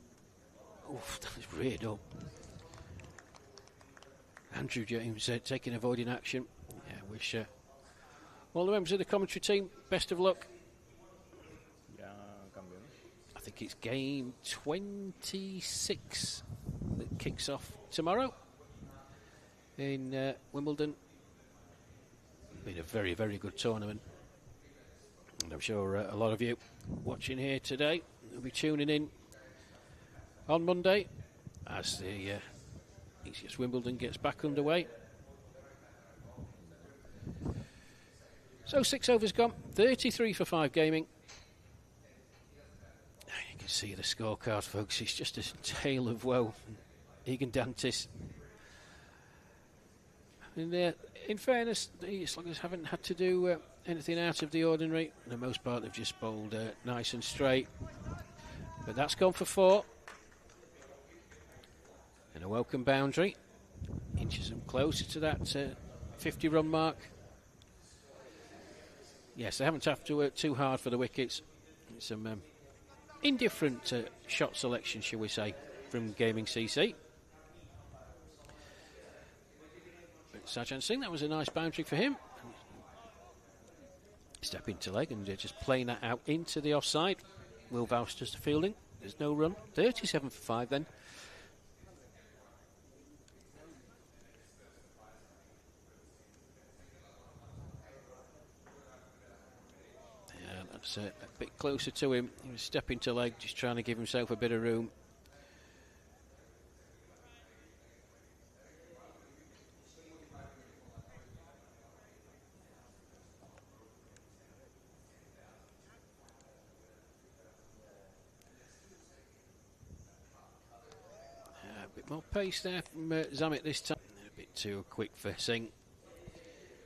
Oof, that was reared up. Andrew James taking avoiding action. Yeah, wish all the members of the commentary team best of luck. I think it's game 26 that kicks off tomorrow in Wimbledon. Been a very, very good tournament. And I'm sure a lot of you watching here today will be tuning in on Monday as the ECS Wimbledon gets back underway. So 6 overs gone, 33 for 5 gaming. You can see the scorecard, folks. It's just a tale of woe. Egan Dantis. And in fairness, the sluggers haven't had to do anything out of the ordinary. For the most part, they've just bowled nice and straight. But that's gone for 4. And a welcome boundary. Inches them closer to that 50-run mark. Yes, they haven't had to work too hard for the wickets. Some indifferent shot selection, shall we say, from Gaming CC. But Sajjan Singh, that was a nice boundary for him. Step into leg and just playing that out into the offside. Will Vousters to fielding. There's no run. 37 for 5 then. That's a bit closer to him. He was stepping to leg, just trying to give himself a bit of room. A bit more pace there from Zamit this time. A bit too quick for Singh.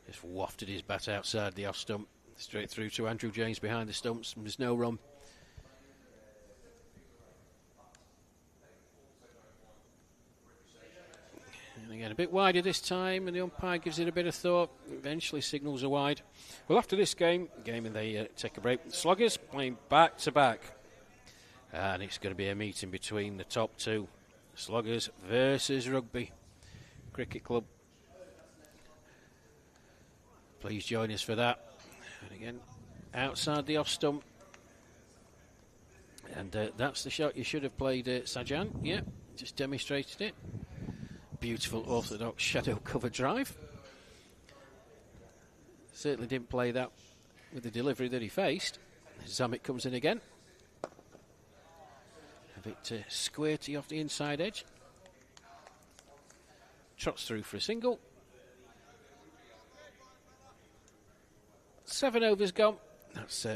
Just wafted his bat outside the off stump, straight through to Andrew James behind the stumps, and there's no run. And again, a bit wider this time, and the umpire gives it a bit of thought. Eventually signals are wide. Well, after this game and they take a break. Sluggers playing back-to-back. And it's going to be a meeting between the top two. Sluggers versus Rugby Cricket Club. Please join us for that. And again, outside the off stump. And that's the shot you should have played, Sajan. Yeah, just demonstrated it. Beautiful orthodox shadow cover drive. Certainly didn't play that with the delivery that he faced. Zammit comes in again. A bit squirty off the inside edge. Trots through for a single. 7 overs gone. That's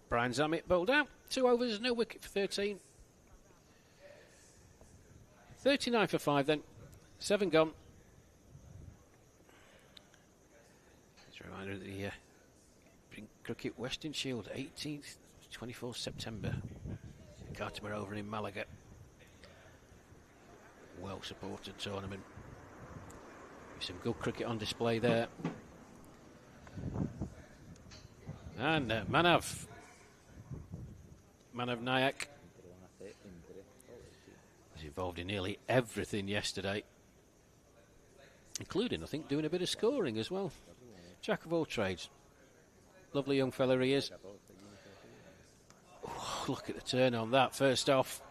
Brian Zammit bowled out. 2 overs, no wicket for 13. 39 for 5 then. 7 gone. Just a reminder of the Cricket Western Shield, 18th, 24th September. Carter over in Malaga. Well supported tournament. Some good cricket on display there. And Manav Nayak was involved in nearly everything yesterday, including, I think, doing a bit of scoring as well. Jack of all trades. Lovely young fella he is. Oh, look at the turn on that first off.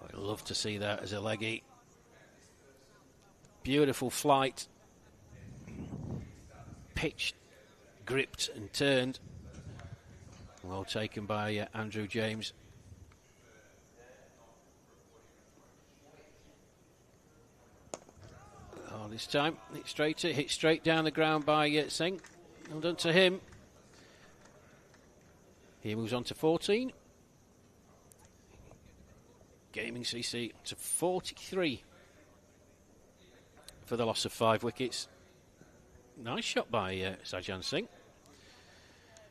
I'd love to see that as a leggy. Beautiful flight. Pitched, gripped and turned. Well taken by Andrew James. Oh, this time hit straight down the ground by Singh. Well done to him. He moves on to 14. Gaming CC to 43 for the loss of 5 wickets. Nice shot by Sajan Singh.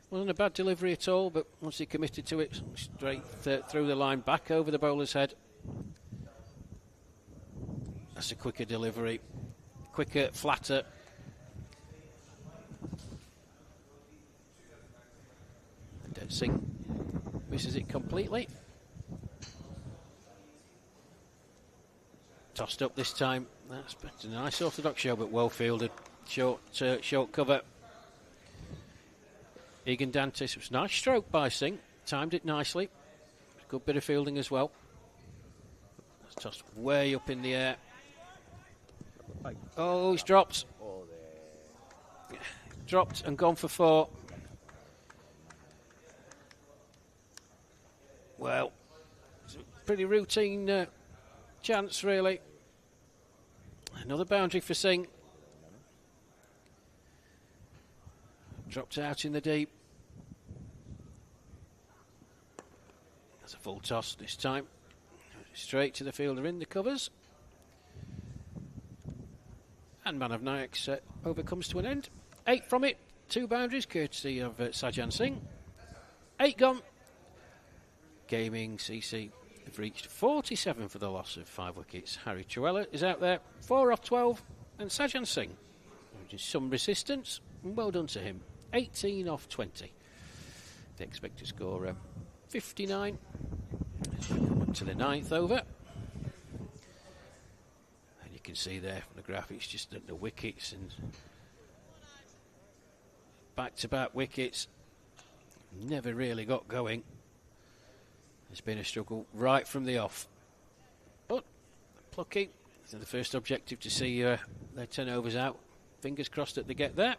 Wasn't a bad delivery at all, but once he committed to it, straight through the line, back over the bowler's head. That's a quicker delivery, quicker, flatter. And Singh misses it completely. Tossed up this time. That's a nice orthodox show, but well fielded. Short cover. Egan Dantis. It was a nice stroke by Singh. Timed it nicely. Good bit of fielding as well. It's tossed way up in the air. Oh, he's dropped. Dropped and gone for 4. Well, it's a pretty routine chance, really. Another boundary for Singh. Dropped out in the deep. That's a full toss this time. Straight to the fielder in the covers. And Manav Nayak's over comes to an end. 8 from it. 2 boundaries courtesy of Sajan Singh. 8 gone. Gaming CC have reached 47 for the loss of 5 wickets. Harry Truella is out there. 4 off 12. And Sajan Singh, some resistance. Well done to him. 18 off 20. They expect to score 59. As we come up to the 9th over. And you can see there from the graph, it's just the wickets and back-to-back wickets. Never really got going. It's been a struggle right from the off. But plucky. So the first objective to see their 10 overs out. Fingers crossed that they get there.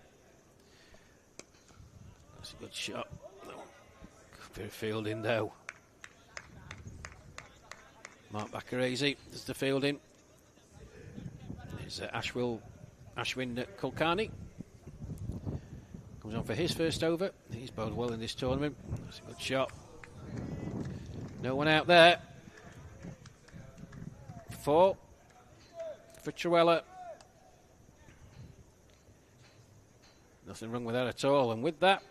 That's a good shot. Good bit of fielding though. Mark Bakarese does the fielding. There's Ashwin Kulkarni. Comes on for his first over. He's bowled well in this tournament. That's a good shot. No one out there. 4 for Truella. Nothing wrong with that at all. And with that,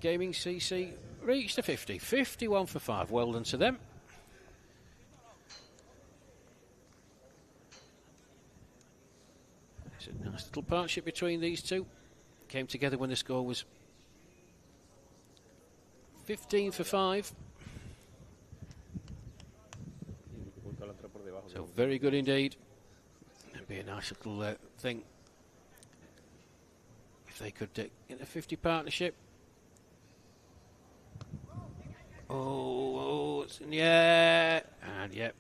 Gaming CC reached a 50. 51 for 5. Well done to them. It's a nice little partnership between these two. Came together when the score was 15 for 5. So very good indeed. It'd be a nice little thing if they could get a 50 partnership. Oh, yeah, and yep.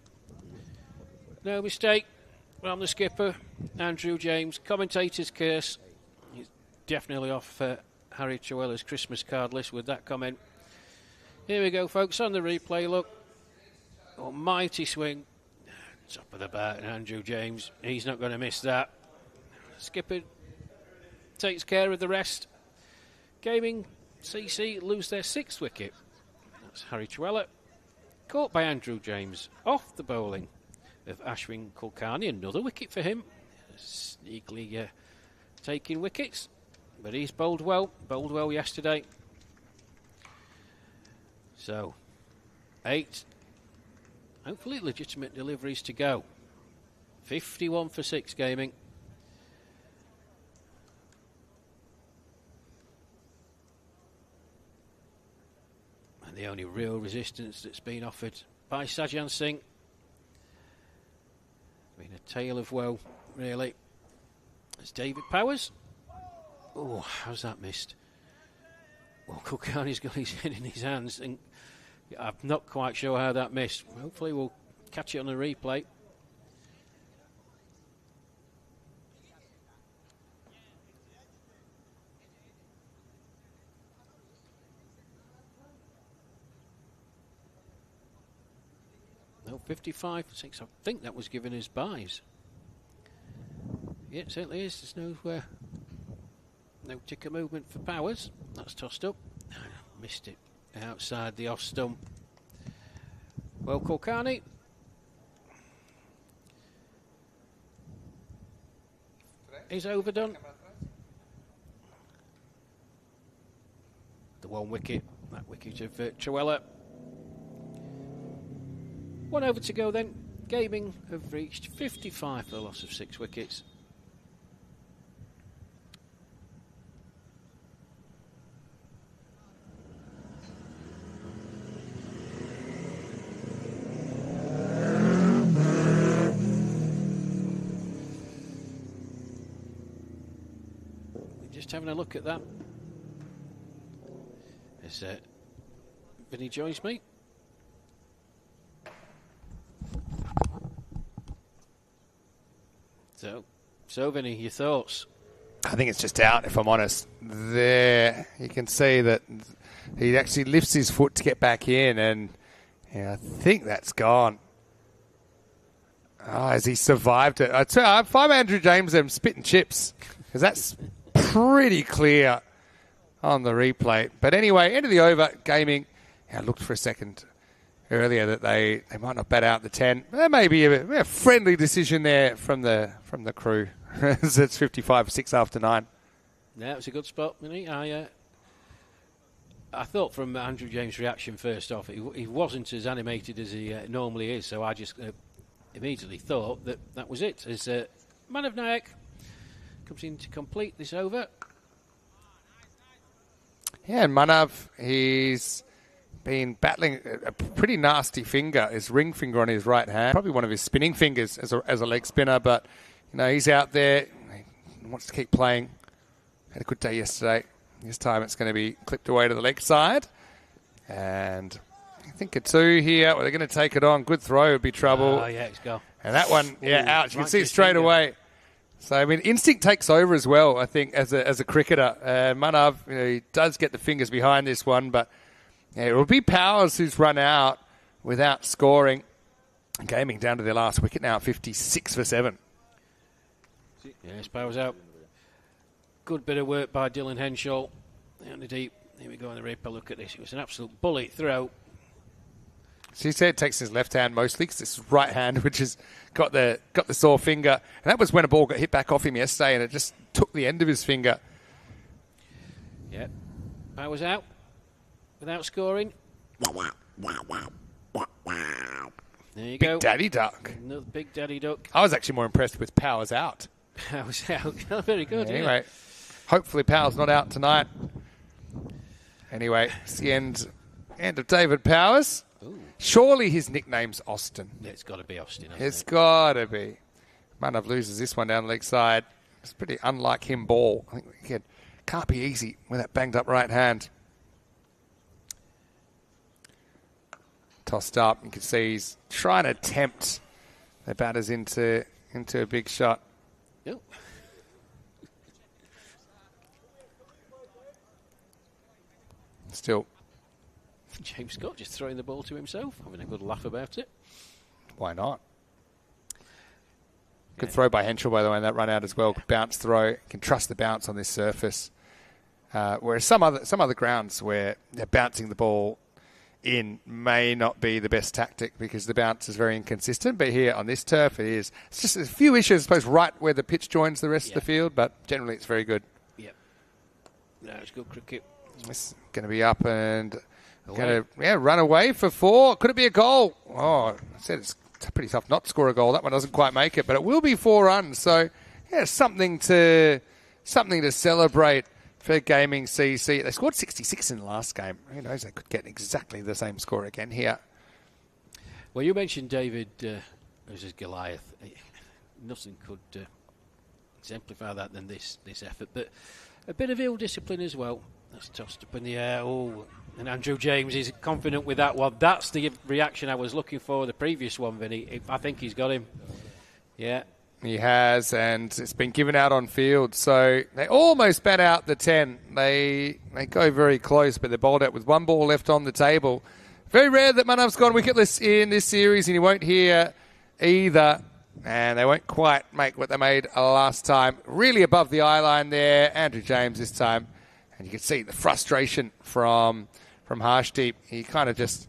No mistake from the skipper, Andrew James. Commentator's curse. He's definitely off Harry Truella's Christmas card list with that comment. Here we go, folks, on the replay. Look, almighty swing. Top of the bat, and Andrew James, he's not going to miss that. Skipper takes care of the rest. Gaming CC lose their 6th wicket. That's Harry Truella. Caught by Andrew James. Off the bowling of Ashwin Kulkarni. Another wicket for him. Sneakily taking wickets. But he's bowled well yesterday. So, 8. Hopefully legitimate deliveries to go. 51 for 6 Gaming. And the only real resistance that's been offered by Sajjan Singh. Been a tale of woe, really. It's David Powers. Oh, how's that missed? Well, Kulkarni's got his head in his hands, and I'm not quite sure how that missed. Hopefully we'll catch it on the replay. No, 55 for 6. I think that was given as buys. Yeah, it certainly is. There's no ticker movement for Powers. That's tossed up. Missed it outside the off stump. Well, Kulkarni. Is overdone. The 1 wicket. That wicket of Truella. 1 over to go then. Gaming have reached 55 for the loss of 6 wickets. Just having a look at that. As Vinny joins me. So Vinny, your thoughts? I think it's just out, if I'm honest. There, you can see that he actually lifts his foot to get back in, and I think that's gone. Oh, has he survived it? If I'm Andrew James, I'm spitting chips, because that's pretty clear on the replay. But anyway, end of the over. Gaming. I looked for a second earlier that they might not bat out the 10. There may be a friendly decision there from the crew. It's 55 6 after 9. Yeah, it was a good spot, Vinny. I thought from Andrew James' reaction first off, he wasn't as animated as he normally is, so I just immediately thought that was it. As Manav Nayak comes in to complete this over. Yeah, and Manav, he's been battling a pretty nasty finger, his ring finger on his right hand. Probably one of his spinning fingers as a leg spinner, but he's out there. He wants to keep playing. Had a good day yesterday. This time it's going to be clipped away to the leg side. And I think a 2 here. Well, they're going to take it on. Good throw would be trouble. Oh, yeah, it's go. And that one, out. You can see it straight away. So, I mean, instinct takes over as well, I think, as a cricketer. Manav, he does get the fingers behind this one, but it will be Powers who's run out without scoring. Gaming down to their last wicket now, 56 for 7. Yes, Powers out. Good bit of work by Dylan Henshaw. Down the deep. Here we go on the replay. Look at this. It was an absolute bullet throw. So he said it takes his left hand mostly because it's his right hand, which has got the sore finger. And that was when a ball got hit back off him yesterday, and it just took the end of his finger. Yep. Powers out without scoring. There you go. Big Daddy Duck. Another Big Daddy Duck. I was actually more impressed with Powers out. Powers out. Very good. Anyway, hopefully Powers not out tonight. Anyway, it's the end of David Powers. Ooh. Surely his nickname's Austin. Yeah, it's got to be Austin. It's got to be. Manav loses this one down the leg side. It's pretty unlike him ball. I think it can't be easy with that banged up right hand. Tossed up. You can see he's trying to tempt the batters into a big shot. Nope. Still. James Scott just throwing the ball to himself, having a good laugh about it. Why not? Good throw by Henschel, by the way, and that run out as well. Good bounce throw. You can trust the bounce on this surface. Whereas some other grounds where they're bouncing the ball in may not be the best tactic because the bounce is very inconsistent. But here on this turf, it is. It's just a few issues, I suppose, right where the pitch joins the rest of the field. But generally, it's very good. Yep. No, it's good cricket. It's going to be up and going to run away for 4. Could it be a goal? Oh, I said it's pretty tough not to score a goal. That one doesn't quite make it, but it will be 4 runs. So, yeah, something to celebrate for Gaming CC. They scored 66 in the last game. Who knows? They could get exactly the same score again here. Well, you mentioned David versus Goliath. Nothing could exemplify that than this effort, but a bit of ill discipline as well. That's tossed up in the air. Oh, and Andrew James is confident with that one. That's the reaction I was looking for. The previous one, Vinny. I think he's got him. Yeah. He has, and it's been given out on field. So they almost bat out the 10. They go very close, but they're bowled out with 1 ball left on the table. Very rare that Manav's gone wicketless in this series, and you won't hear either. And they won't quite make what they made last time. Really above the eye line there. Andrew James this time. And you can see the frustration from Harshdeep. He kind of just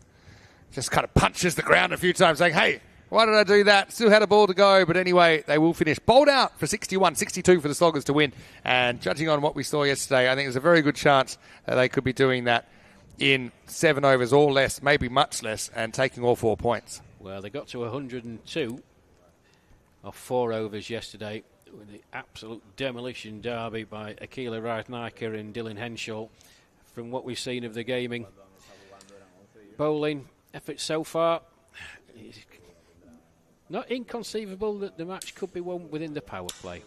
kind of punches the ground a few times saying, hey, why did I do that? Still had a ball to go. But anyway, they will finish bowled out for 61, 62 for the Sloggers to win. And judging on what we saw yesterday, I think there's a very good chance that they could be doing that in 7 overs or less, maybe much less, and taking all 4 points. Well, they got to 102 off 4 overs yesterday with the absolute demolition derby by Akila Ratnaker and Dylan Henschel. From what we've seen of the Gaming bowling effort so far, it's not inconceivable that the match could be won within the power play.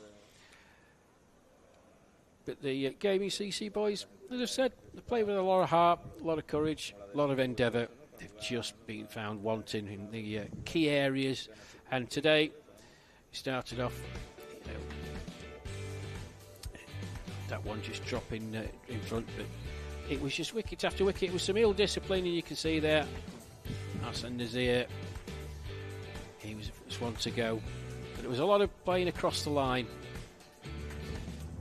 But the Gaming CC boys, as I said, they play with a lot of heart, a lot of courage, a lot of endeavour. They've just been found wanting in the key areas. And today, it started off, that one just dropping in front, but it was just wicket after wicket. It was some ill discipline, and you can see there, Hassan Nazir, he was the first one to go. But it was a lot of playing across the line.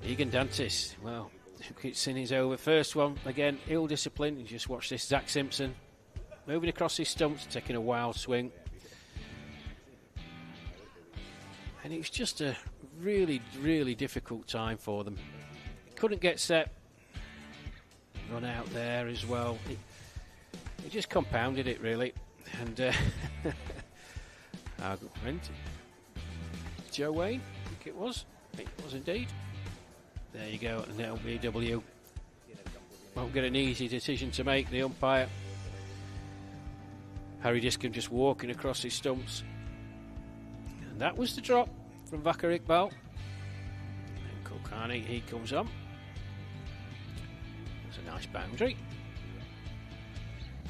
Egan Dantis, well, it's in his over. First one, again, ill discipline. You just watch this, Zach Simpson moving across his stumps, taking a wild swing. And it was just a really, really difficult time for them. Couldn't get set. Run out there as well. It just compounded it, really. And our good friend Joe Wayne, I think it was indeed. There you go, and LBW won't get an easy decision to make, the umpire. Harry Discombe just walking across his stumps. And that was the drop from Vakar Iqbal. And Kulkarni, he comes on. It's a nice boundary.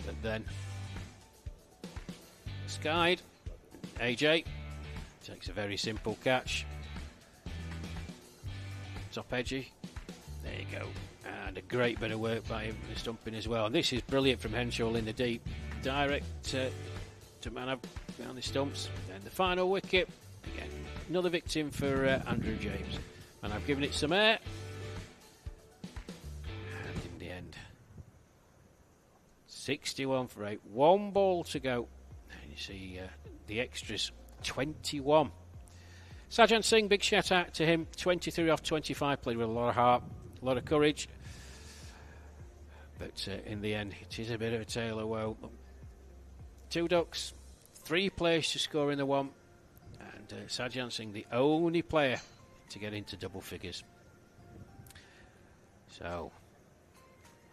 But then skied. AJ takes a very simple catch. Top edgy. There you go. And a great bit of work by him in the stumping as well. And this is brilliant from Henschel in the deep. Direct to Manav behind the stumps. And the final wicket. Again, another victim for Andrew James. And I've given it some air. And in the end, 61 for 8. 1 ball to go. And you see the extras, 21. Sajjan Singh, big shout out to him. 23 off 25, played with a lot of heart, a lot of courage. But in the end, it is a bit of a tale of woe. 2 ducks, 3 players to score in the one, and Sajjan Singh, the only player to get into double figures. So,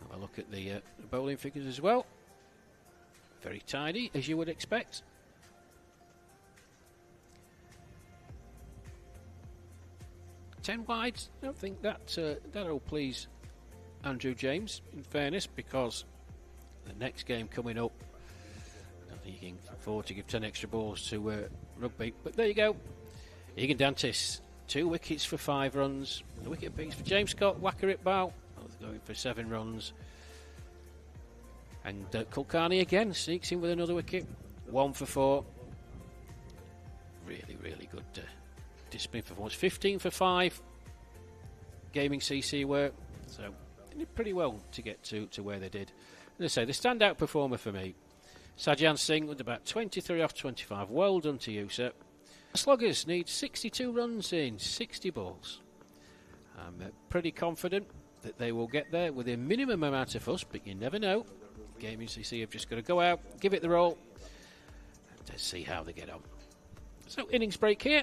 have a look at the bowling figures as well. Very tidy, as you would expect. Ten wides. I don't think that'll please Andrew James, in fairness, because the next game coming up, I don't think you can afford to give 10 extra balls to rugby. But there you go. Egan Dantis, 2 wickets for 5 runs. The wicket apiece for James Scott, Wacker Iqbal, both going for 7 runs. And Kulkarni again sneaks in with another wicket, 1 for 4. Really, really good discipline performance. 15 for 5 gaming CC work, so they did pretty well to get to where they did. As I say, the standout performer for me, Sajjan Singh, with about 23 off 25. Well done to you, sir. Sluggers need 62 runs in 60 balls. I'm pretty confident that they will get there with a minimum amount of fuss, but you never know. Gaming CC have just got to go out, give it the roll, and see how they get on. So, innings break here.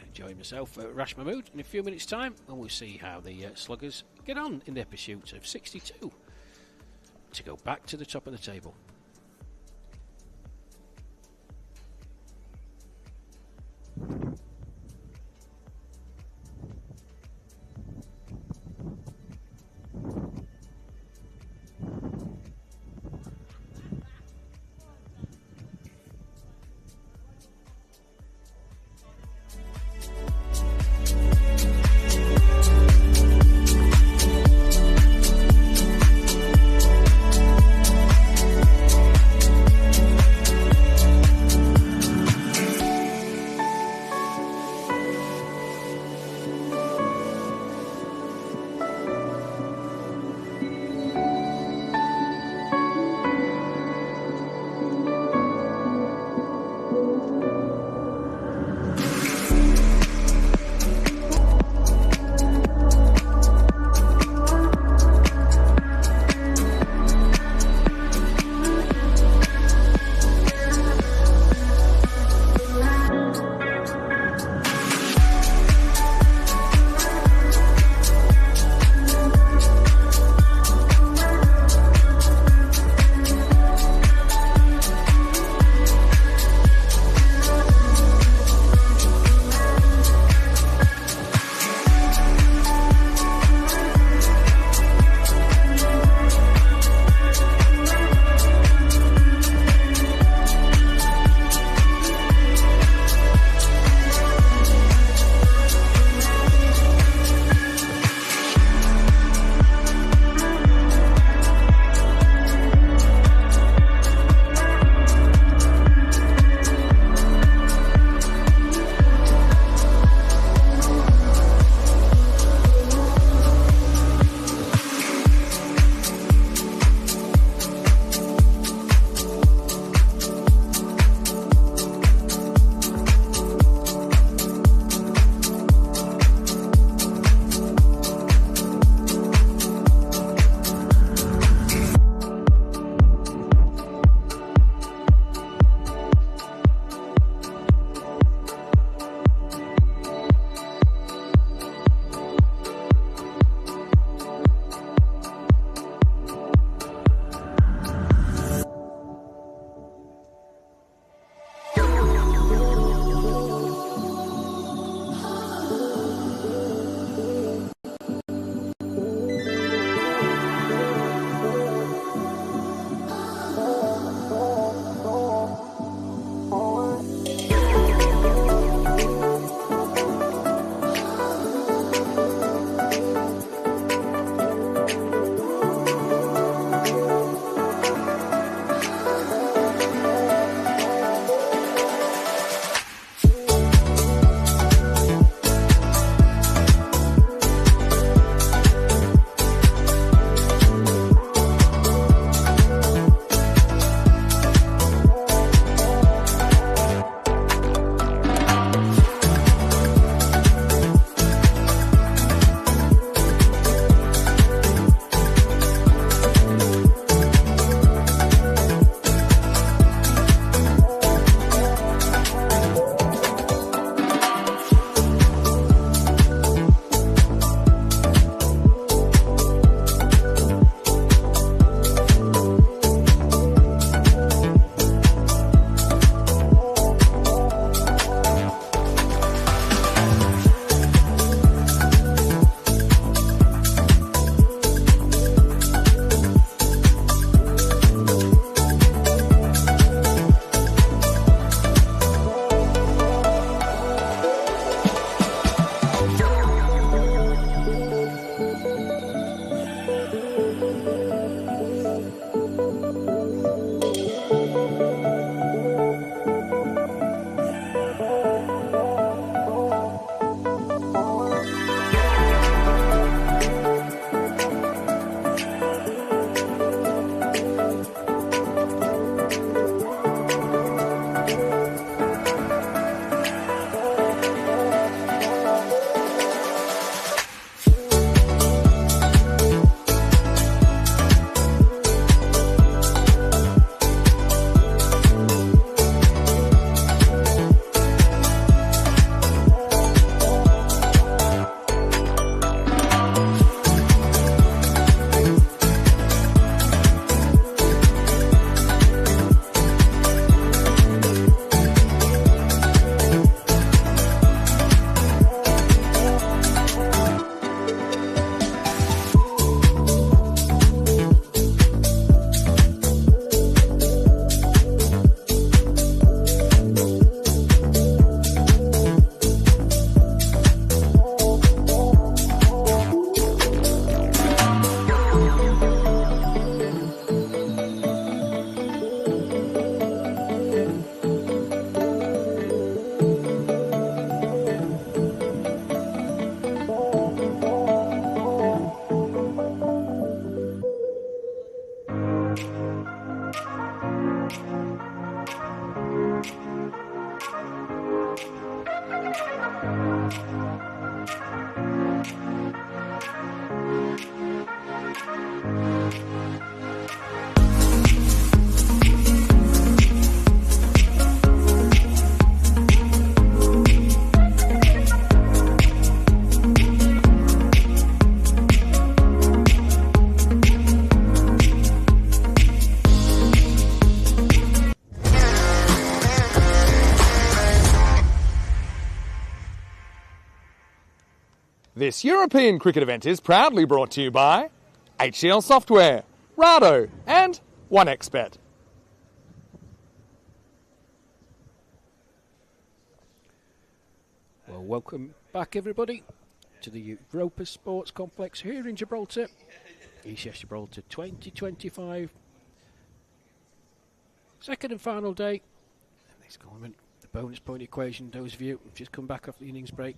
Enjoying myself, Rash Mahmood, in a few minutes' time, and we'll see how the Sluggers get on in their pursuit of 62 to go back to the top of the table. This European cricket event is proudly brought to you by HCL Software, Rado and 1xBet. Well, welcome back, everybody, to the Europa Sports Complex here in Gibraltar. ECS Gibraltar 2025. Second and final day. Next comment, the bonus point equation, those of you who've just come back off the innings break.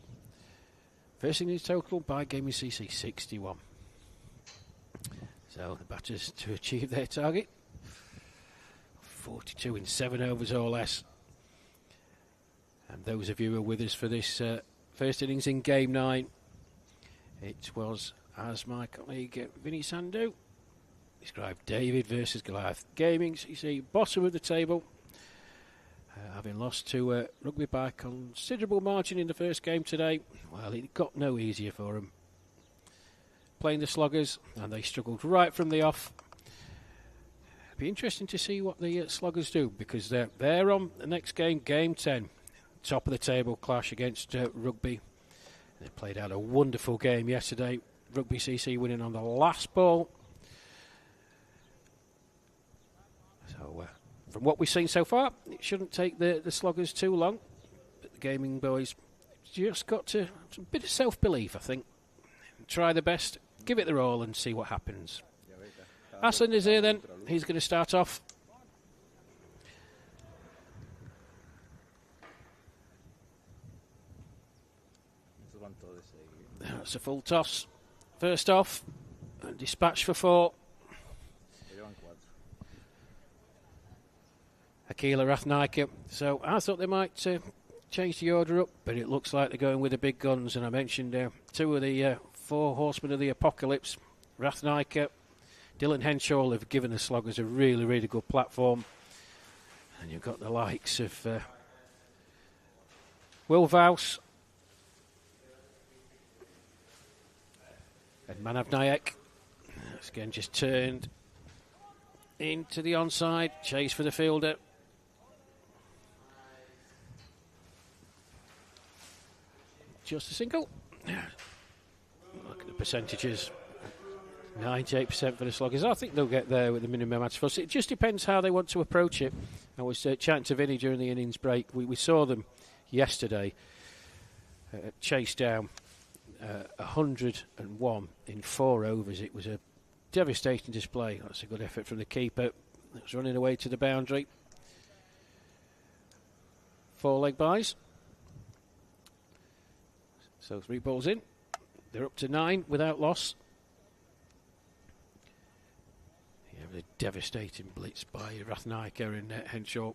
First innings total by Gaming CC 61. So the batters to achieve their target. 42 in 7 overs or less. And those of you who are with us for this first innings in Game 9, it was, as my colleague Vinny Sandu described, David versus Goliath. Gaming CC, bottom of the table, having lost to Rugby by considerable margin in the first game today. Well, it got no easier for them. Playing the Sloggers, and they struggled right from the off. It'll be interesting to see what the Sloggers do, because they're on the next game, Game 10. Top of the table clash against Rugby. They played out a wonderful game yesterday. Rugby CC winning on the last ball. So, from what we've seen so far, it shouldn't take the Sloggers too long. But the Gaming boys just got to some bit of self-belief, I think. Try the best, give it their all, and see what happens. Aslan is here then. He's going to start off. That's a full toss. First off, and dispatch for 4. Akila Rathnaika. So I thought they might change the order up, but it looks like they're going with the big guns. And I mentioned 2 of the 4 horsemen of the apocalypse. Rathnaika, Dylan Henshaw have given the Sloggers a really, really good platform. And you've got the likes of Will Vaus and Manav Nayak. That's again just turned into the onside. Chase for the fielder. Just a single. Look at the percentages. 98% for the Sloggers. I think they'll get there with the minimum match force. It just depends how they want to approach it. I was chatting to Vinny during the innings break. We saw them yesterday chase down 101 in 4 overs. It was a devastating display. That's a good effort from the keeper. That was running away to the boundary. 4 leg byes. So 3 balls in. They're up to 9 without loss. A devastating blitz by Rathnaika and Henshaw.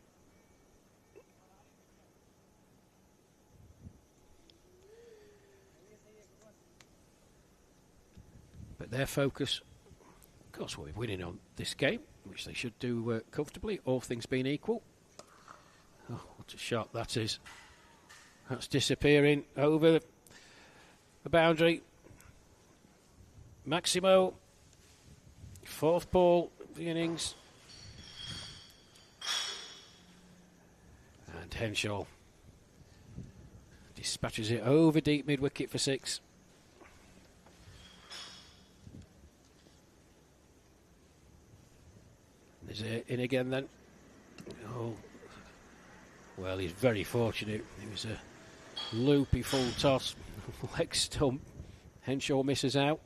But their focus, of course, will be winning on this game, which they should do comfortably, all things being equal. Oh, what a shot that is. That's disappearing over the boundary. Maximo, 4th ball of the innings. And Henshaw dispatches it over deep mid-wicket for 6. Is it in again then? Oh, well, he's very fortunate. It was a loopy full toss, leg stump. Henshaw misses out.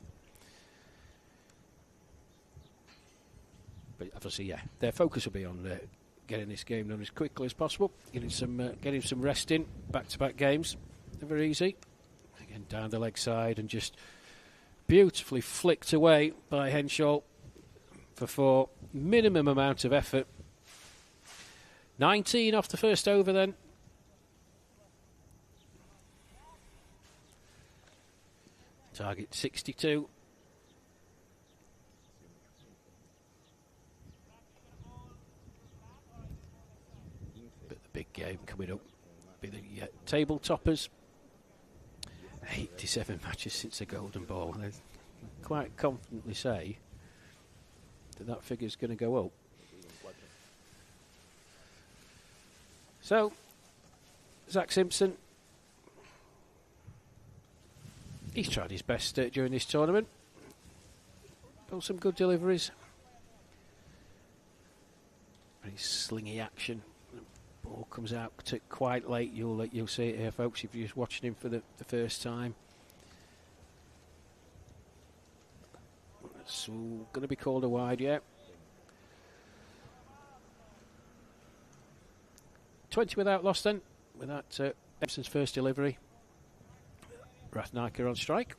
But obviously, yeah, their focus will be on getting this game done as quickly as possible, getting some rest in, back-to-back games. They're very easy. Again, down the leg side and just beautifully flicked away by Henshaw for 4. Minimum amount of effort. 19 off the first over then. Target 62. But the big game coming up. Be the table toppers. 87 matches since the Golden Ball. And I quite confidently say that figure's going to go up. So, Zach Simpson He's tried his best during this tournament. Got some good deliveries. Very slingy action. The ball comes out quite late. You'll see it here, folks, if you're just watching him for the first time. It's going to be called a wide, yeah. 20 without loss then, with that Ebson's first delivery. Rathnaika on strike.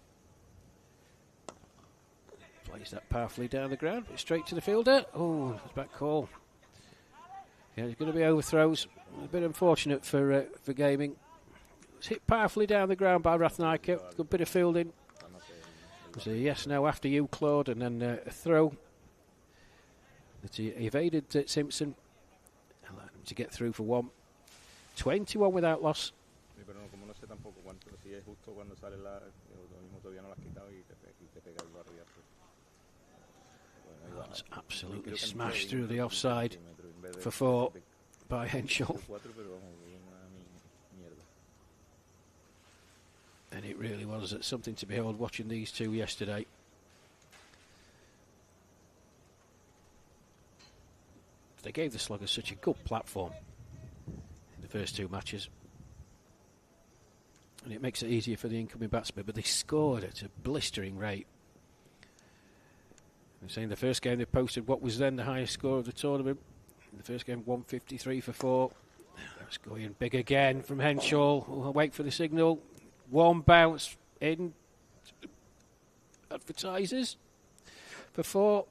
Plays that powerfully down the ground, but straight to the fielder. Oh, back call. Yeah, there's going to be overthrows. A bit unfortunate for gaming. It's hit powerfully down the ground by Rathnaika. Good bit of fielding. It was a yes-no after you, Claude, and then a throw that he evaded Simpson. Allowed him to get through for one. 21 without loss. That's absolutely smashed through the offside for 4 by Henschel. And it really was something to behold watching these two yesterday. They gave the Sluggers such a good platform in the first 2 matches. And it makes it easier for the incoming batsmen, but they scored at a blistering rate. I'm saying the first game they posted what was then the highest score of the tournament. In the first game, 153 for 4. That's going big again from Henschel. We'll wait for the signal. One bounce in. Advertisers for 4.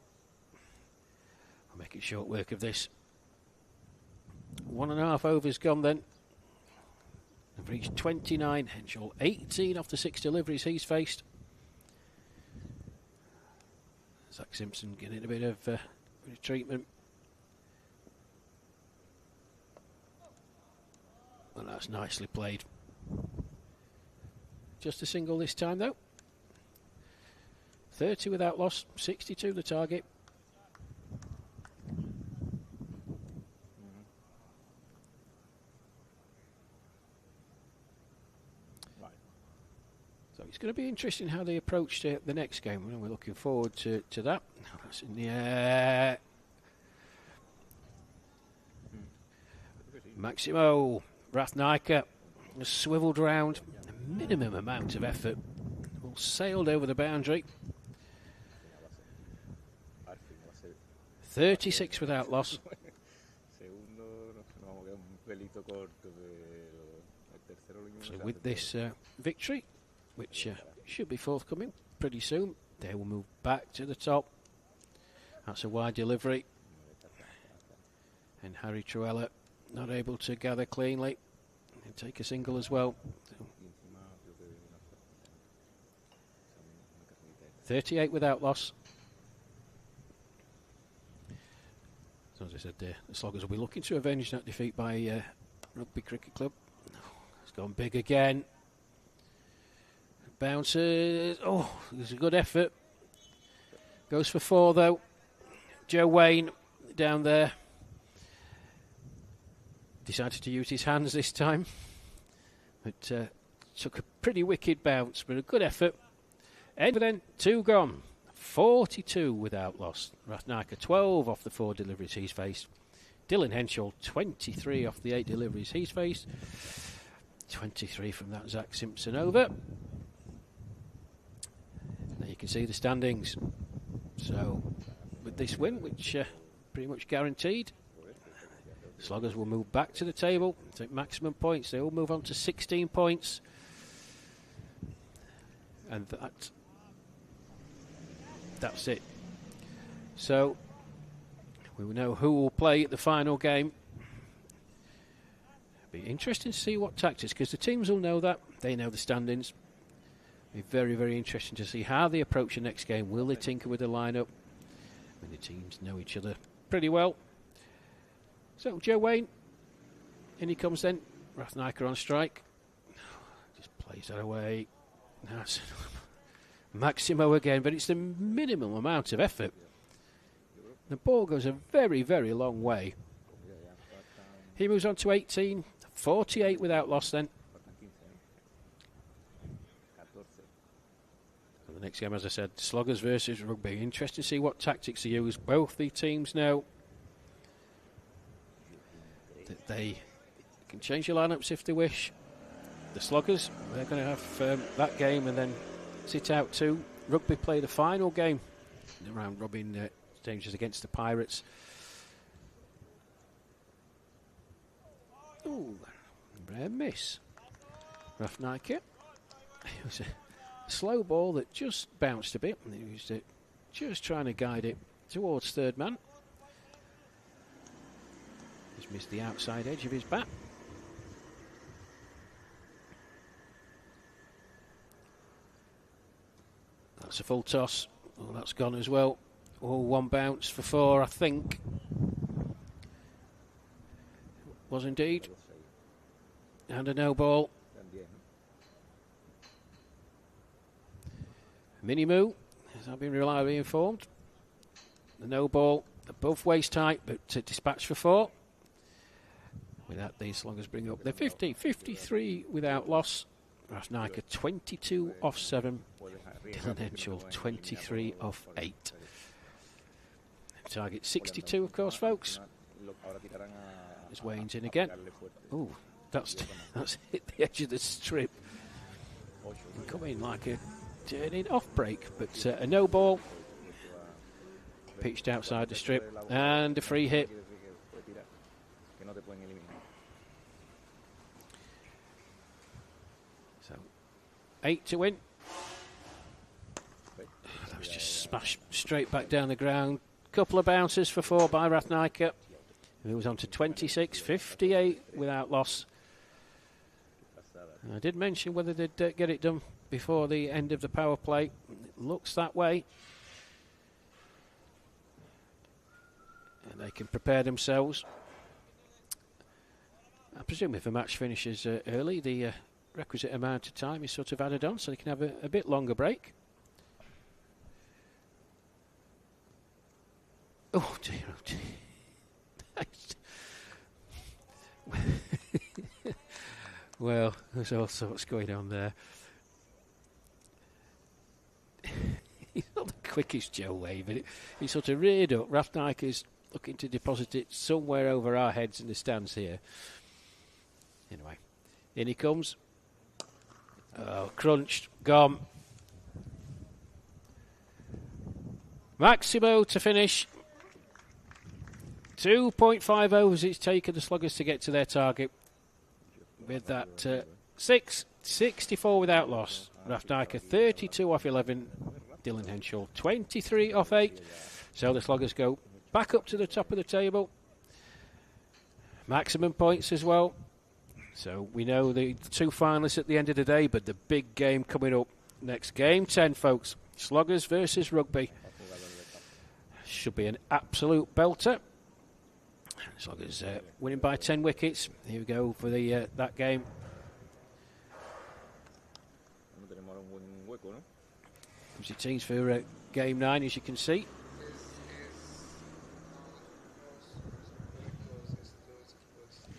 I'll make it short work of this. 1.5 overs gone then. They've reached 29. Henschel 18 off the 6 deliveries he's faced. Zach Simpson getting a bit of treatment. Well, that's nicely played. Just a single this time though. 30 without loss, 62 the target. So it's going to be interesting how they approach the next game. We're looking forward to that. That's in the air. Maximo Rathnaika has swivelled round. A minimum amount of effort. All sailed over the boundary. 36 without loss. So with this victory, which should be forthcoming pretty soon, they will move back to the top. That's a wide delivery. And Harry Truella not able to gather cleanly and take a single as well. 38 without loss. So as I said, the Sloggers will be looking to avenge that defeat by Rugby Cricket Club. It's gone big again. Bounces. Oh, there's a good effort. Goes for 4 though. Joe Wayne down there. Decided to use his hands this time. But took a pretty wicked bounce, but a good effort. And then 2 gone. 42 without loss. Rathnaika 12 off the 4 deliveries he's faced. Dylan Henschel 23 off the 8 deliveries he's faced. 23 from that Zach Simpson over. There you can see the standings. So with this win, which pretty much guaranteed, Sloggers will move back to the table, take maximum points. They will move on to 16 points. And that's it. So we will know who will play at the final game. It'll be interesting to see what tactics, because the teams will know that. They know the standings. It'll be very, very interesting to see how they approach the next game. Will they tinker with the lineup? I mean, the teams know each other pretty well. So Joe Wayne, in he comes then. Rathnaika on strike. Just plays that away. That's Maximo again, but it's the minimum amount of effort. The ball goes a very, very long way. He moves on to 18, 48 without loss then. The next game, as I said, Sloggers versus Rugby. Interesting to see what tactics they use. Both the teams know that they can change your lineups if they wish. The Sloggers, they're going to have that game and then sit out too. Rugby play the final game in the round robin stages against the Pirates. Ooh, rare miss. Rafnaika. It was a slow ball that just bounced a bit, and he was just trying to guide it towards third man. He's missed the outside edge of his bat. That's a full toss. Oh, that's gone as well. Oh, one bounce for 4, I think. Was indeed. And a no ball. Minimoo, as I've been reliably informed. The no ball above waist height, but dispatch for 4. With that, these Sloggers bring up the 53 without loss. Rafnaika 22 off 7. Dylan Henschel 23 off 8. Target 62, of course, folks. As Wayne's in again. Oh, that's hit the edge of the strip. And come in like a turning off break, but a no ball. Pitched outside the strip and a free hit. So 8 to win. That was just smashed straight back down the ground. Couple of bounces for 4 by Rafnaika. He was on to 26, 58 without loss. I did mention whether they'd get it done before the end of the power play. It looks that way. And they can prepare themselves. I presume if a match finishes early, the requisite amount of time is sort of added on, so they can have a bit longer break. Oh dear, oh dear. Well, there's all sorts going on there. He's not the quickest Joe Wave, but he sort of reared up. Rafnaika's looking to deposit it somewhere over our heads in the stands here. Anyway, in he comes. Oh, crunched, gone. Maximo to finish. 2.5 overs it's taken the Sloggers to get to their target. With that 64 without loss. Rafnaika 32 off 11. Dylan Henschel 23 off 8. So the Sloggers go back up to the top of the table. Maximum points as well. So we know the 2 finalists at the end of the day, but the big game coming up next. Game 10, folks. Sloggers versus Rugby. Should be an absolute belter. Sloggers winning by 10 wickets. Here we go for the that game. Comes your teams for game 9, as you can see.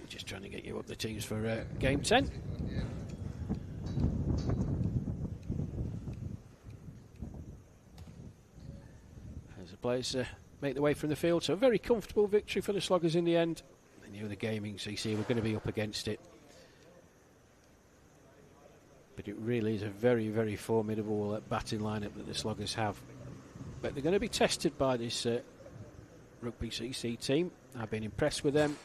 Just trying to get you up the teams for game 10. As the players make their way from the field, so a very comfortable victory for the Sloggers in the end. They knew the gaming CC were going to be up against it, but it really is a very, very formidable batting lineup that the Sloggers have. But they're going to be tested by this Rugby CC team. I've been impressed with them,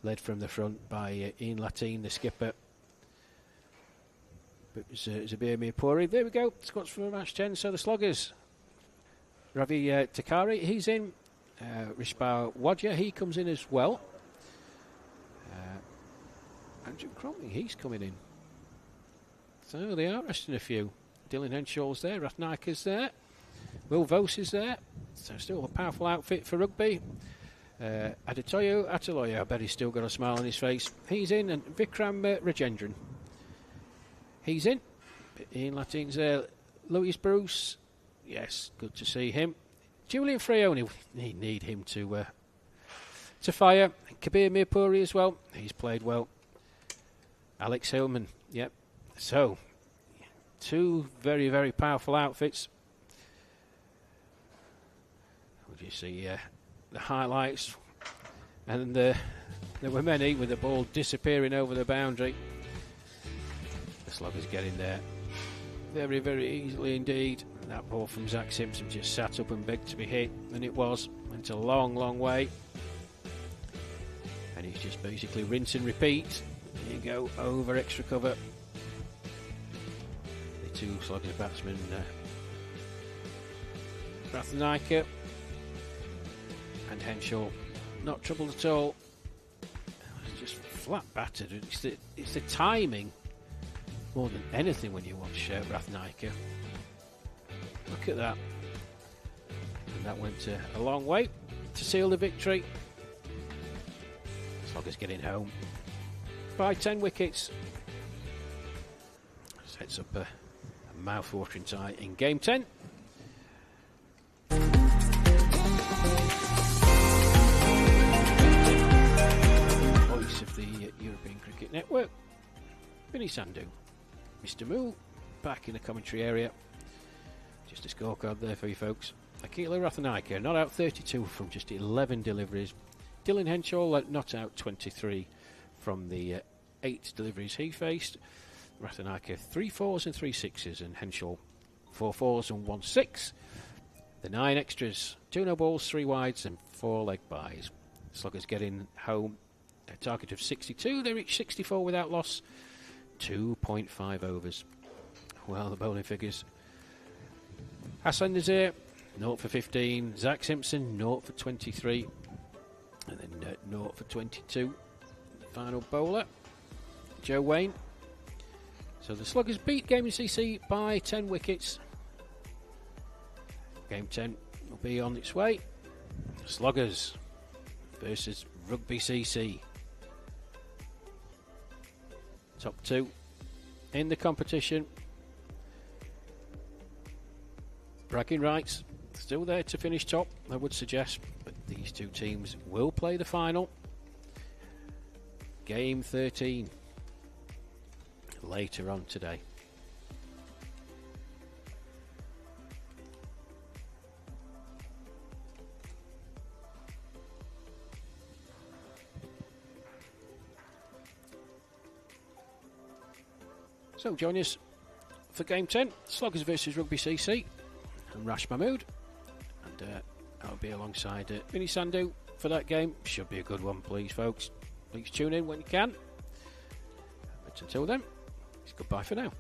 led from the front by Ian Latine, the skipper. But Zabir Mirpuri. There we go, squats for match 10. So the Sloggers, Ravi Takari, he's in. Rishpal Wadja, he comes in as well. Andrew Cromley, he's coming in. So they are resting a few. Dylan Henschel's there, Rafnaika's there. Will Vos is there. So still a powerful outfit for Rugby. Aditoyo Ataloya, I bet he's still got a smile on his face. He's in, and Vikram Rajendran. He's in. Ian Latine's there. Louis Bruce. Yes, good to see him. Julian Freoni, we need him to fire. Kabir Mirpuri as well. He's played well. Alex Hillman, yep. So, Two very, very powerful outfits. Would you see the highlights? And there were many with the ball disappearing over the boundary. The Sluggers getting there very, very easily indeed. That ball from Zach Simpson just sat up and begged to be hit, and it was. Went a long, long way. And it's just basically rinse and repeat. There you go, over extra cover. The two Sluggers batsmen, Rathenaiker and Henshaw, not troubled at all. It's just flat battered. It's the timing more than anything when you watch Rathenaiker. Look at that. And that went a long way to seal the victory. Sluggers getting home by 10 wickets. Sets up a mouth-watering tie in Game 10. Voice of the European Cricket Network, Vinny Sandhu. Mr. Moo back in the commentary area. Just a scorecard there for you folks. Akila Rathenaiker not out 32 from just 11 deliveries. Dylan Henshaw not out 23 from the 8 deliveries he faced. Rathenaiker 3 4s and 3 6s, and Henshaw 4 4s and 1 6. The 9 extras, 2 no balls, 3 wides and 4 leg byes. Sluggers getting home a target of 62. They reached 64 without loss. 2.5 overs. Well, the bowling figures. Hassan Nazir, 0 for 15. Zach Simpson, 0 for 23. And then 0 for 22. The final bowler, Joe Wayne. So the Sluggers beat Game CC by 10 wickets. Game 10 will be on its way. Sluggers versus Rugby CC. Top 2 in the competition. Bragging rights still there to finish top, I would suggest, but these two teams will play the final. Game 13 later on today. So join us for Game 10, Sluggers versus Rugby CC. I'm Rash Mahmood, and I'll be alongside Vinny Sandhu for that game. Should be a good one, please, folks. Please tune in when you can. But until then, it's goodbye for now.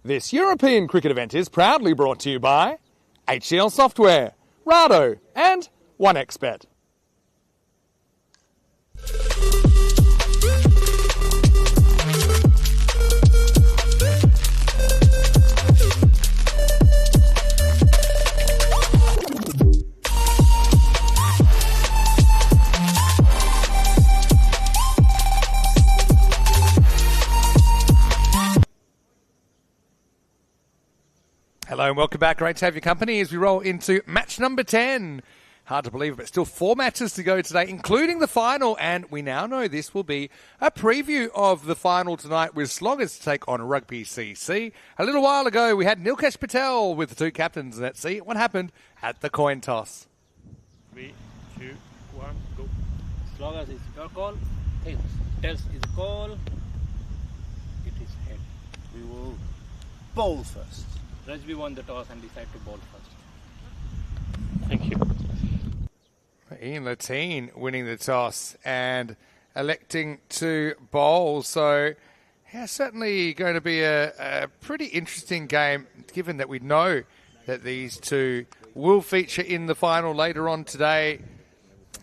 This European cricket event is proudly brought to you by HCL Software, Rado and 1xBet. Hello and welcome back. Great to have your company as we roll into match number 10. Hard to believe, but still 4 matches to go today, including the final. And we now know this will be a preview of the final tonight with Sloggers to take on Rugby CC. A little while ago, we had Nilkesh Patel with the 2 captains. Let's see what happened at the coin toss. 3, 2, 1, go. Sloggers is your call. Tails. Tails is a call. It is head. We will bowl first. Rugby won the toss and decided to bowl first. Thank you. Ian Latine winning the toss and electing to bowl. So, yeah, certainly going to be a pretty interesting game, given that we know that these two will feature in the final later on today.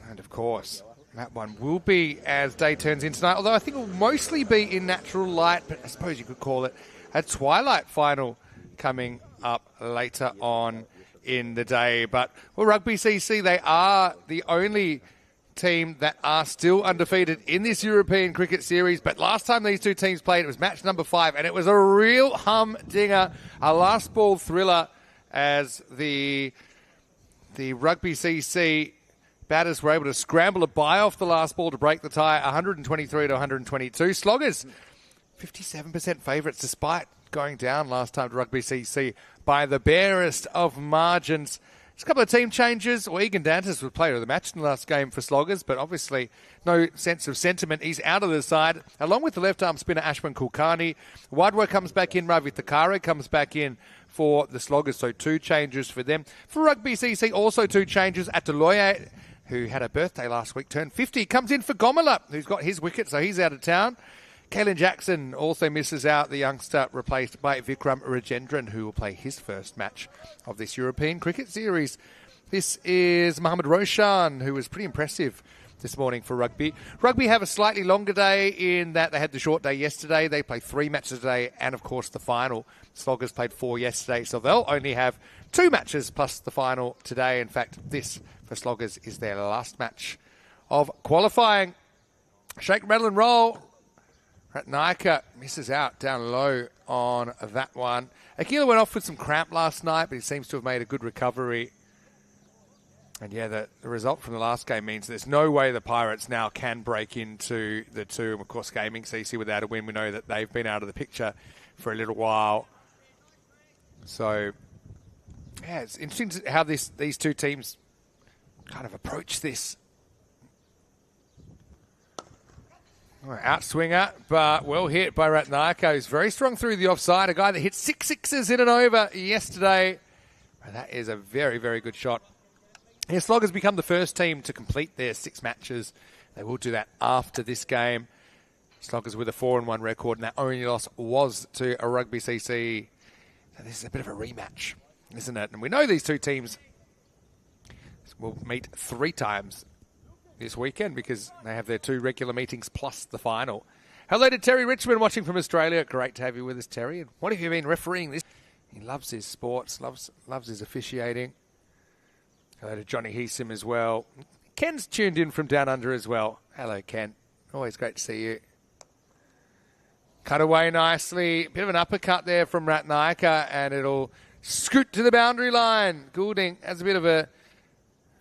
And, of course, that one will be as day turns in tonight, although I think it will mostly be in natural light, but I suppose you could call it a twilight final coming up later on in the day. But, well, Rugby CC, they are the only team that are still undefeated in this European cricket series. But last time these two teams played, it was match number 5, and it was a real humdinger, a last ball thriller as the Rugby CC batters were able to scramble a bye off the last ball to break the tie, 123 to 122. Sloggers, 57% favourites despite going down last time to Rugby CC by the barest of margins. Just a couple of team changes. Well, Egan Dantas was player of the match in the last game for Sloggers, but obviously no sense of sentiment. He's out of the side, along with the left-arm spinner Ashwin Kulkarni. Wadwa comes back in. Ravi Thakare comes back in for the Sloggers, so 2 changes for them. For Rugby CC, also 2 changes. Ataloye, who had a birthday last week, turned 50, comes in for Gomala, who's got his wicket, so he's out of town. Kalen Jackson also misses out, the youngster replaced by Vikram Rajendran, who will play his first match of this European cricket series. This is Mohammad Roshan, who was pretty impressive this morning for Rugby. Rugby have a slightly longer day in that they had the short day yesterday. They play 3 matches today and, of course, the final. Sloggers played 4 yesterday, so they'll only have 2 matches plus the final today. In fact, this, for Sloggers, is their last match of qualifying. Shake, rattle and roll. Ratnaika misses out down low on that one. Akila went off with some cramp last night, but he seems to have made a good recovery. And yeah, the result from the last game means there's no way the Pirates now can break into the 2. And of course, Gaming CC without a win, we know that they've been out of the picture for a little while. So, yeah, it's interesting how these 2 teams kind of approach this. Outswinger, but well hit by Ratnaika, who's very strong through the offside. A guy that hit 6 sixes in and over yesterday. And that is a very, very good shot. Yeah, Sloggers become the first team to complete their 6 matches. They will do that after this game. Sloggers with a 4-1 record, and that only loss was to a Rugby CC. So this is a bit of a rematch, isn't it? And we know these 2 teams will meet 3 times this weekend because they have their 2 regular meetings plus the final. Hello to Terry Richmond watching from Australia. Great to have you with us, Terry. And what have you been refereeing this? He loves his sports, loves his officiating. Hello to Johnny Heesom as well. Ken's tuned in from down under as well. Hello, Ken. Always great to see you. Cut away nicely. Bit of an uppercut there from Ratnaika, and it'll scoot to the boundary line. Goulding has a bit of a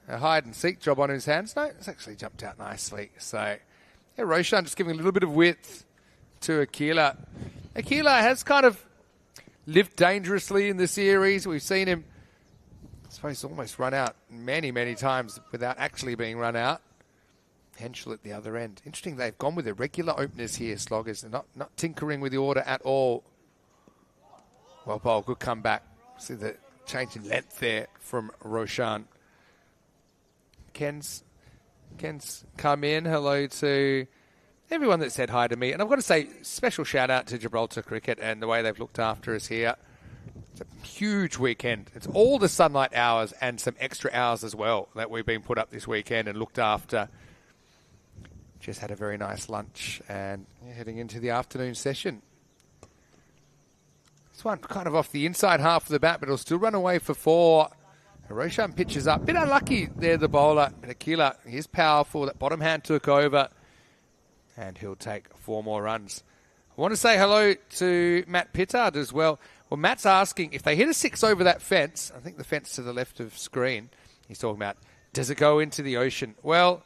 hide-and-seek job on his hands. No, it's actually jumped out nicely. So, yeah, Roshan just giving a little bit of width to Akila. Akila has kind of lived dangerously in the series. We've seen him, I suppose, almost run out many, many times without actually being run out. Henschel at the other end. Interesting, they've gone with their regular openers here, Sloggers. They're not tinkering with the order at all. Well bowled, good comeback. See the change in length there from Roshan. Ken's come in. Hello to everyone that said hi to me. And I've got to say, special shout out to Gibraltar Cricket and the way they've looked after us here. It's a huge weekend. It's all the sunlight hours and some extra hours as well that we've been put up this weekend and looked after. Just had a very nice lunch and heading into the afternoon session. This one kind of off the inside half of the bat, but it'll still run away for 4. Roshan pitches up. Bit unlucky there, the bowler. Akila, he's powerful. That bottom hand took over. And he'll take 4 more runs. I want to say hello to Matt Pittard as well. Well, Matt's asking, if they hit a 6 over that fence, I think the fence to the left of screen, he's talking about, does it go into the ocean? Well,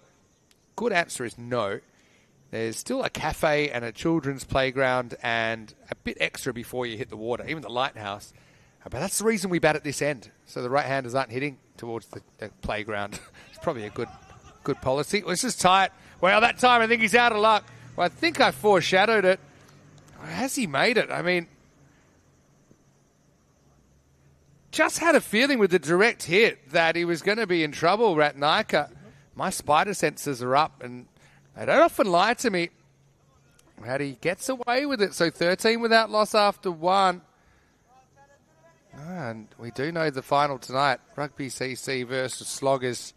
good answer is no. There's still a cafe and a children's playground and a bit extra before you hit the water, even the lighthouse. But that's the reason we bat at this end, so the right-handers aren't hitting towards the playground. It's probably a good policy. Well, this is tight. Well, that time I think he's out of luck. Well, I think I foreshadowed it. Has he made it? I mean, just had a feeling with the direct hit that he was going to be in trouble, Ratnaika. My spider sensors are up, and they don't often lie to me. But he gets away with it. So 13 without loss after 1. And we do know the final tonight, Rugby CC versus Sloggers.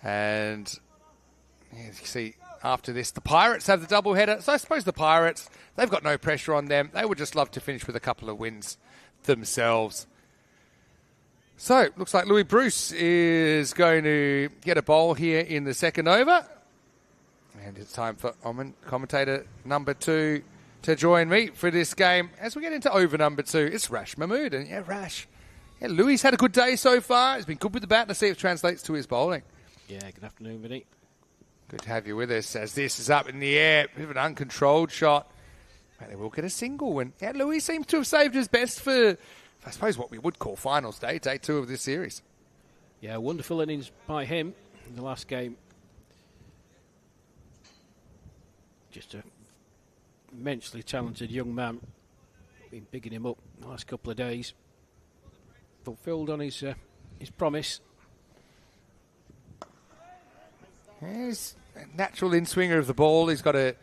And you see, after this, the Pirates have the doubleheader. So I suppose the Pirates, they've got no pressure on them. They would just love to finish with a couple of wins themselves. So, looks like Louis Bruce is going to get a bowl here in the second over. And it's time for commentator number 2 to join me for this game. As we get into over number 2, it's Rash Mahmood. And yeah, Rash. Yeah, Louis had a good day so far. He's been good with the bat. Let's see if it translates to his bowling. Yeah, good afternoon, Vinny. Good to have you with us as this is up in the air. Bit of an uncontrolled shot. But they will get a single. And yeah, Louis seems to have saved his best for, I suppose, what we would call finals day 2 of this series. Yeah, wonderful innings by him in the last game. Just a immensely talented young man. Been bigging him up the last couple of days. Fulfilled on his promise. He's a natural in-swinger of the ball. He's got a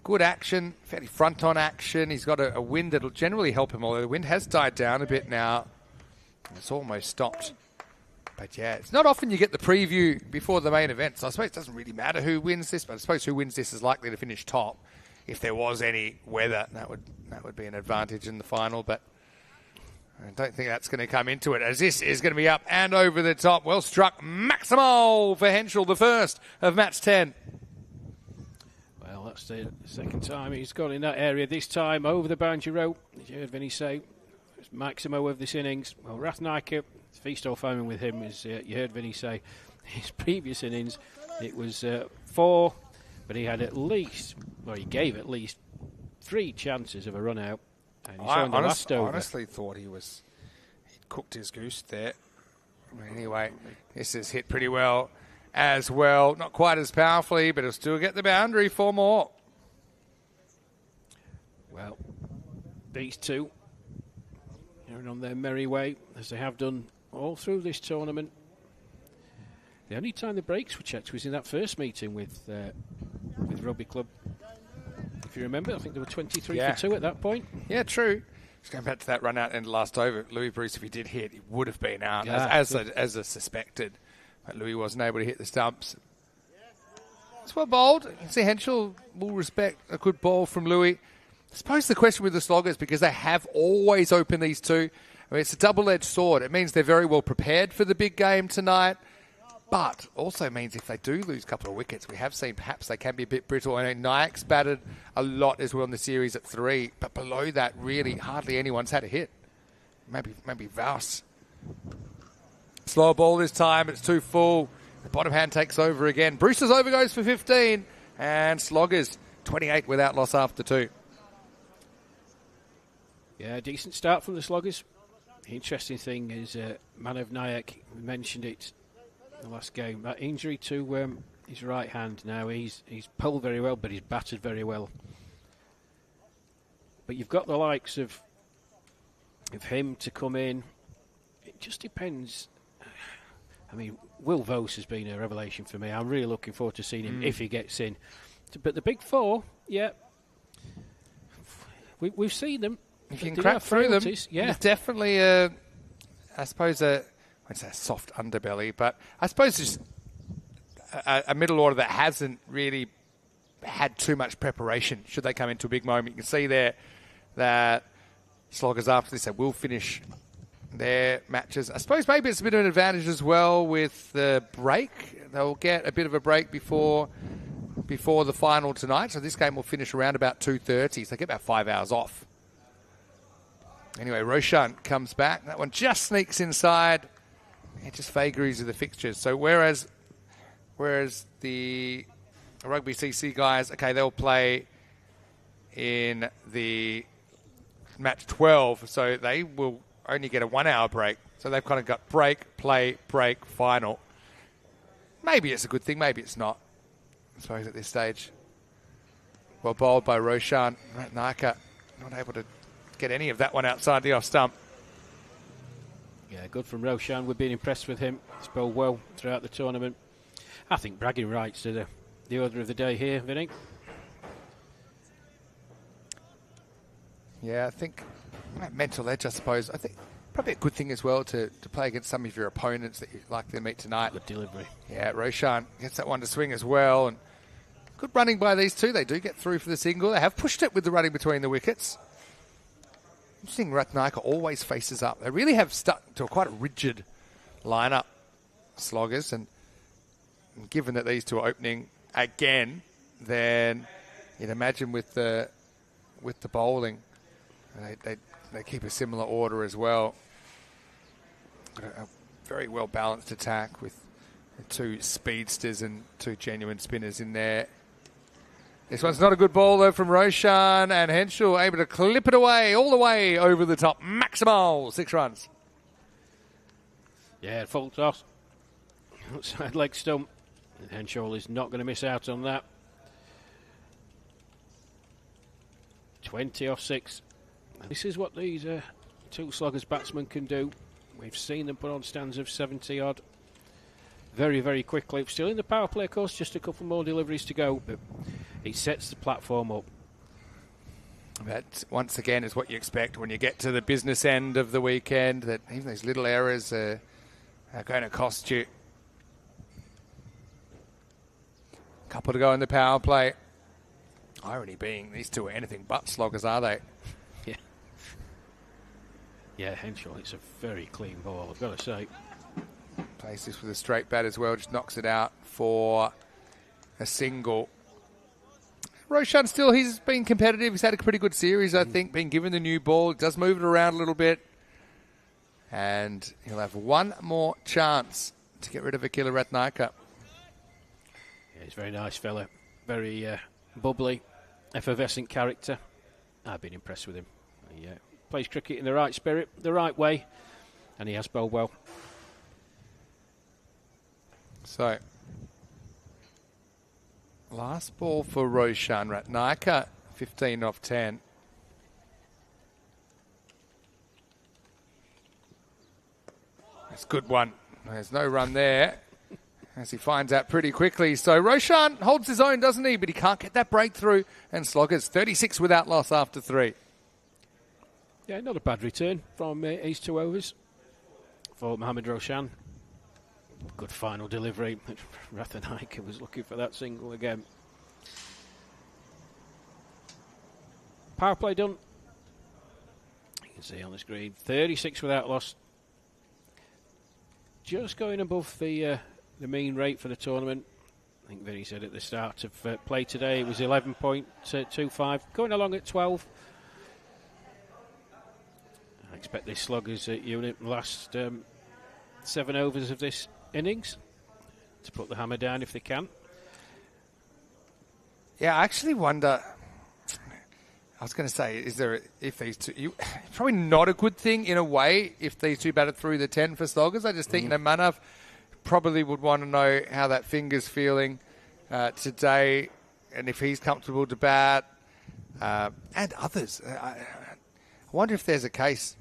good action, fairly front-on action. He's got a wind that will generally help him, although the wind has died down a bit now. It's almost stopped. But yeah, it's not often you get the preview before the main event, so I suppose it doesn't really matter who wins this, but I suppose who wins this is likely to finish top. If there was any weather, that would be an advantage in the final, but I don't think that's going to come into it, as this is going to be up and over the top. Well struck, Maximal for Henschel, the first of match 10. Well, that's the second time he's gone in that area. This time over the boundary rope, as you heard Vinny say, it's Maximo of this innings. Well, Ratnaika, feast or famine with him, as you heard Vinny say. His previous innings, it was 4, but he had he gave at least 3 chances of a run out. And I honestly thought he'd cooked his goose there. Anyway, this is hit pretty well as well. Not quite as powerfully, but he'll still get the boundary. 4 more. Well, these two are on their merry way, as they have done all through this tournament. The only time the breaks were checked was in that first meeting with Rugby Club. If you remember, I think there were 23 for 2 at that point. Yeah, true. Just going back to that run out in the last over, Louis Bruce, if he did hit, he would have been out as a suspected. But Louis wasn't able to hit the stumps. It's well bowled. You can see Henschel will respect a good ball from Louis. I suppose the question with the Sloggers, because they have always opened these two, I mean, it's a double-edged sword. It means they're very well prepared for the big game tonight. But also means if they do lose a couple of wickets, we have seen perhaps they can be a bit brittle. I know Nayak's batted a lot as well in the series at 3, but below that, really, hardly anyone's had a hit. Maybe Vaus. Slower ball this time. It's too full. The bottom hand takes over again. Brewster's over goes for 15, and Sloggers 28 without loss after 2. Yeah, decent start from the Sloggers. The interesting thing is Manav Nayak, we mentioned it the last game, that injury to his right hand. Now he's bowled very well, but he's batted very well. But you've got the likes of him to come in. It just depends. I mean, Will Vose has been a revelation for me. I'm really looking forward to seeing him if he gets in. But the big four, yeah, we've seen them. If you They can crack have through them, frailties, yeah. there's definitely I suppose I won't say a soft underbelly, but I suppose just a middle order that hasn't really had too much preparation. Should they come into a big moment, you can see there that sloggers after this, they will finish their matches. I suppose maybe it's a bit of an advantage as well with the break. They'll get a bit of a break before the final tonight. So this game will finish around about 2:30. So they get about 5 hours off. Anyway, Roshan comes back. That one just sneaks inside. It just vagaries of the fixtures. So whereas the Rugby CC guys, okay, they'll play in the match 12. So they will only get a 1 hour break. So they've kind of got break, play, break, final. Maybe it's a good thing. Maybe it's not. I suppose at this stage. Well bowled by Roshan. Ratnaka not able to get any of that one outside the off stump. Yeah, good from Roshan. We've been impressed with him. He's bowled well throughout the tournament. I think bragging rights to the order of the day here, Vinny. Yeah, I think mental edge, I suppose. I think probably a good thing as well to play against some of your opponents that you're likely to meet tonight. Good delivery. Yeah, Roshan gets that one to swing as well. And good running by these two. They do get through for the single. They have pushed it with the running between the wickets. Interesting, Ratnaka always faces up. They really have stuck to quite a rigid lineup, sloggers. And given that these two are opening again, then you'd imagine with the bowling, they keep a similar order as well. Got a very well balanced attack with two speedsters and two genuine spinners in there. This one's not a good ball though from Roshan, and Henschel able to clip it away all the way over the top. Maximal 6 runs. Yeah, full toss. Outside leg stump. Henschel is not going to miss out on that. 20 off 6. This is what these two sloggers batsmen can do. We've seen them put on stands of 70 odd very, very quickly. Still in the power play, of course, just a couple more deliveries to go, but he sets the platform up. That, once again, is what you expect when you get to the business end of the weekend, that even these little errors are going to cost you. Couple to go in the power play. Irony being, these two are anything but sloggers, are they? Yeah. Yeah, Henschel, it's a very clean ball, I've got to say. Plays this with a straight bat as well, just knocks it out for a single. Roshan still, he's been competitive. He's had a pretty good series, I think, being given the new ball. Does move it around a little bit. And he'll have one more chance to get rid of Akila Ratnaka. Yeah, he's a very nice fella. Very bubbly, effervescent character. I've been impressed with him. He plays cricket in the right spirit, the right way, and he has bowled well. So, last ball for Roshan Ratnaka, 15 off 10. That's a good one. There's no run there, as he finds out pretty quickly. So Roshan holds his own, doesn't he? But he can't get that breakthrough. And sloggers 36 without loss after 3. Yeah, not a bad return from his 2 overs for Mohammad Roshan. Good final delivery. Rathanayake was looking for that single again. Power play done. You can see on the screen, 36 without loss. Just going above the mean rate for the tournament. I think Vinny said at the start of play today it was 11.25. Going along at 12. I expect this sluggers unit last 7 overs of this innings to put the hammer down if they can. Yeah, I actually wonder. I was going to say, if these two, probably not a good thing in a way if these two batted through the 10 for sloggers. I just think Manav probably would want to know how that finger's feeling today, and if he's comfortable to bat, and others. I wonder if there's a case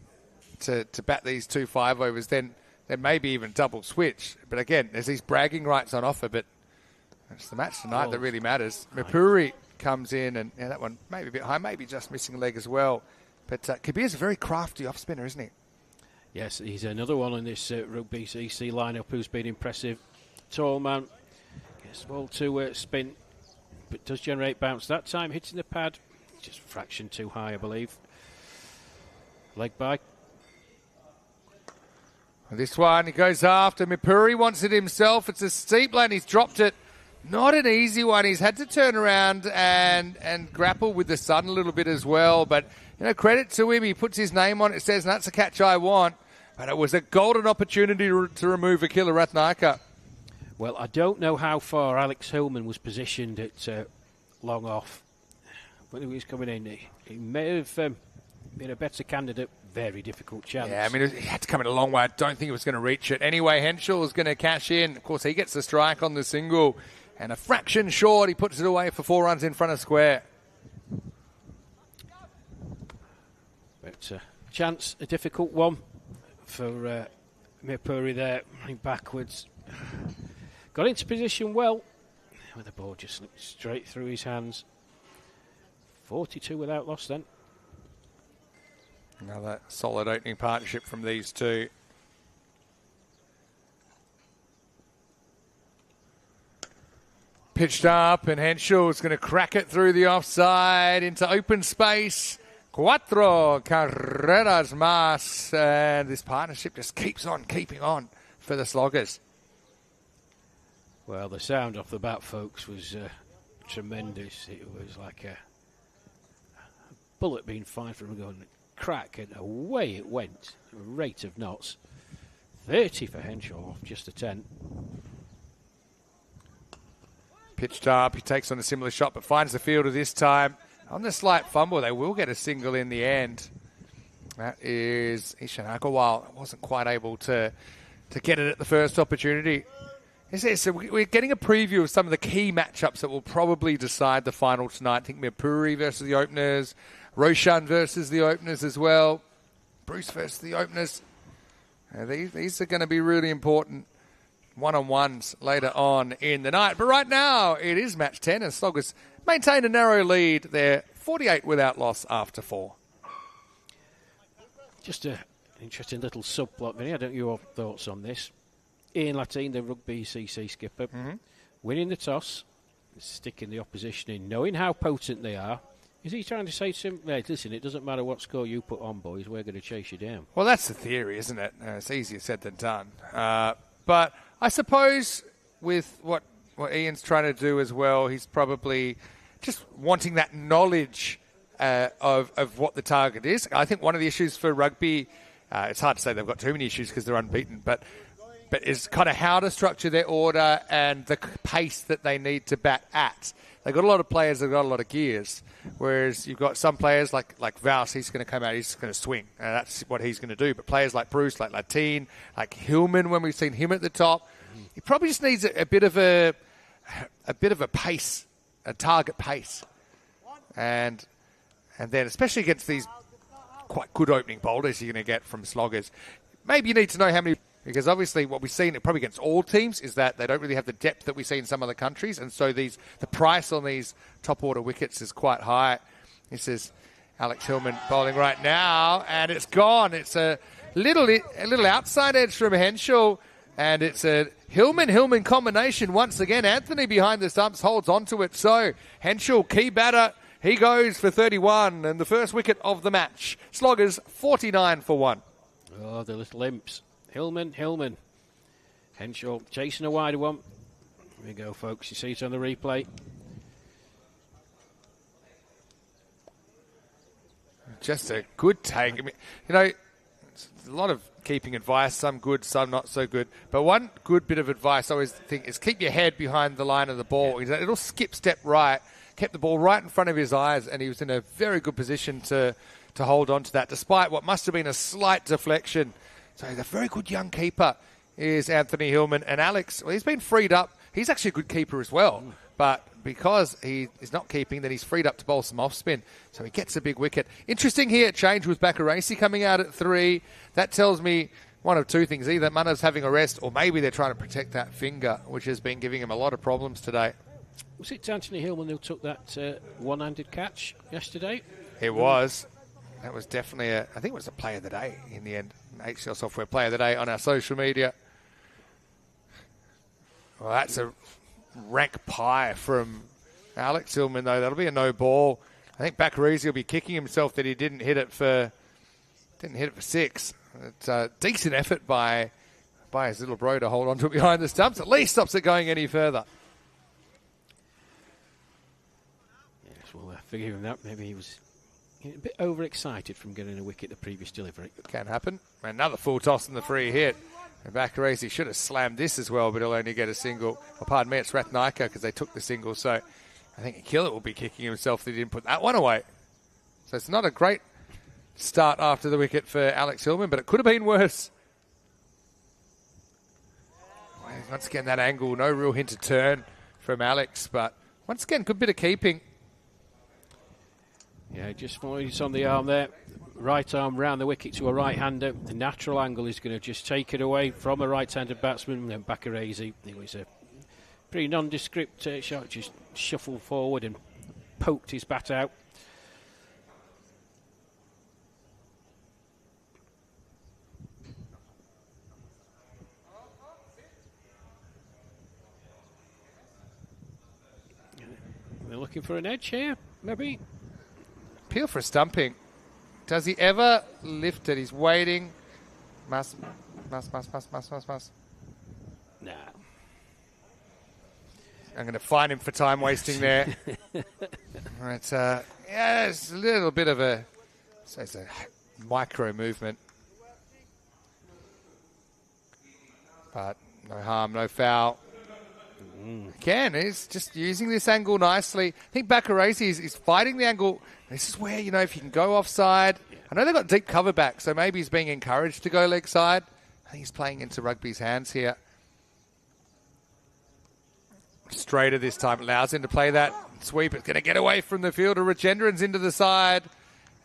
to bat these 2 5 overs, then maybe even double switch. But again, there's these bragging rights on offer, but It's the match tonight that really matters. Mapuri comes in, and that one maybe a bit high, maybe just missing a leg as well. But Kabir's a very crafty off-spinner, isn't he? Yes, he's another one in this Rugby CC lineup who's been impressive. Tall man, gets the ball to spin, but does generate bounce. That time hitting the pad, just a fraction too high, I believe. Leg by. This one, he goes after. Mapuri wants it himself. It's a steep lane. He's dropped it. Not an easy one. He's had to turn around and grapple with the sun a little bit as well. But, credit to him. He puts his name on it. Says, that's a catch I want. But it was a golden opportunity to remove Akila Ratnaka. Well, I don't know how far Alex Hillman was positioned at long off when he was coming in. He may have been a better candidate. Very difficult chance. Yeah, I mean, he had to come in a long way. I don't think he was going to reach it. Anyway, Henschel is going to cash in. Of course, he gets the strike on the single. And a fraction short, he puts it away for 4 runs in front of square. But chance, a difficult one for Mapuri there, running backwards. Got into position well, with the ball just slipped straight through his hands. 42 without loss then. Another solid opening partnership from these two. Pitched up, and Henschel is going to crack it through the offside into open space. Cuatro carreras más. And this partnership just keeps on keeping on for the Sloggers. Well, the sound off the bat, folks, was tremendous. It was like a bullet being fired from a gun. Crack, and away it went. A rate of knots. 30 for Henschel off just a 10. Pitched up, he takes on a similar shot, but finds the fielder this time. On the slight fumble, they will get a single in the end. That is Ishan Agarwal. Wasn't quite able to get it at the first opportunity. So we're getting a preview of some of the key matchups that will probably decide the final tonight. I think Mapuri versus the openers, Roshan versus the openers as well, Bruce versus the openers. These are going to be really important one-on-ones later on in the night. But right now, it is match 10, and Sloggers maintain a narrow lead. They're 48 without loss after 4. Just an interesting little subplot, Vinny. I don't know your thoughts on this. Ian Latine, the Rugby CC skipper, winning the toss, sticking the opposition in, knowing how potent they are. Is he trying to say to him, hey, listen, it doesn't matter what score you put on, boys, we're going to chase you down? Well, that's the theory, isn't it? It's easier said than done. But I suppose with what Ian's trying to do as well, he's probably just wanting that knowledge of what the target is. I think one of the issues for rugby, it's hard to say they've got too many issues because they're unbeaten, but is kind of how to structure their order and the pace that they need to bat at. They've got a lot of players that have got a lot of gears, whereas you've got some players like Vaus, he's going to come out, he's going to swing, and that's what he's going to do. But players like Bruce, like Latine, like Hillman, when we've seen him at the top, he probably just needs a bit of a pace, a target pace, and then especially against these quite good opening bowlers you're going to get from Sloggers. Maybe you need to know how many. Because obviously what we've seen, probably against all teams, is that they don't really have the depth that we see in some other countries. And so the price on these top-order wickets is quite high. This is Alex Hillman bowling right now, and it's gone. It's a little outside edge from Henschel, and it's a Hillman combination once again. Anthony behind the stumps holds onto it. So Henschel, key batter, he goes for 31, and the first wicket of the match. Sloggers 49 for 1. Oh, the little imps. Hillman. Henschel chasing a wider one. Here we go, folks. You see it on the replay. Just a good take. I mean, it's a lot of keeping advice, some good, some not so good. But one good bit of advice I always think is keep your head behind the line of the ball. It'll skip step right, kept the ball right in front of his eyes, and he was in a very good position to hold on to that, despite what must have been a slight deflection. So he's a very good young keeper, is Anthony Hillman. And Alex, well, he's been freed up. He's actually a good keeper as well. But because he is not keeping, then he's freed up to bowl some off-spin. So he gets a big wicket. Interesting here, change with Bakarasi coming out at 3. That tells me one of two things. Either Mana's having a rest, or maybe they're trying to protect that finger, which has been giving him a lot of problems today. Was it Anthony Hillman who took that one-handed catch yesterday? It was. That was definitely I think it was a play of the day in the end. HCL Software play of the day on our social media. Well, that's a rank pie from Alex Hillman, though. That'll be a no ball. I think Bacarese will be kicking himself that he didn't hit it for 6. It's a decent effort by his little bro to hold on to it behind the stumps. At least stops it going any further. Yes, well, forgive him that. Maybe he was a bit overexcited from getting a wicket the previous delivery. It can happen. Another full toss in the free hit. And Bacarese should have slammed this as well, but he'll only get a single. Oh, pardon me, it's Rathnaiker because they took the single. So I think Akila will be kicking himself that he didn't put that one away. So it's not a great start after the wicket for Alex Hillman, but it could have been worse. Once again, that angle, no real hint of turn from Alex, but once again, good bit of keeping. Yeah, just it's on the arm there. Right arm round the wicket to a right-hander. The natural angle is going to just take it away from a right-handed batsman. And then Bacarese, it was a pretty nondescript shot, just shuffled forward and poked his bat out. They're looking for an edge here, maybe. Appeal for a stumping. Does he ever lift it? He's waiting. Must. Nah. I'm going to fine him for time wasting there. It's a little bit of it's a micro movement. But no harm, no foul. Again, he's just using this angle nicely. I think Bacarese is fighting the angle. This is where, if you can go offside. I know they've got deep cover back, so maybe he's being encouraged to go leg side. I think he's playing into rugby's hands here. Straighter this time, allows him to play that sweep. It's going to get away from the fielder. Rajendran's into the side,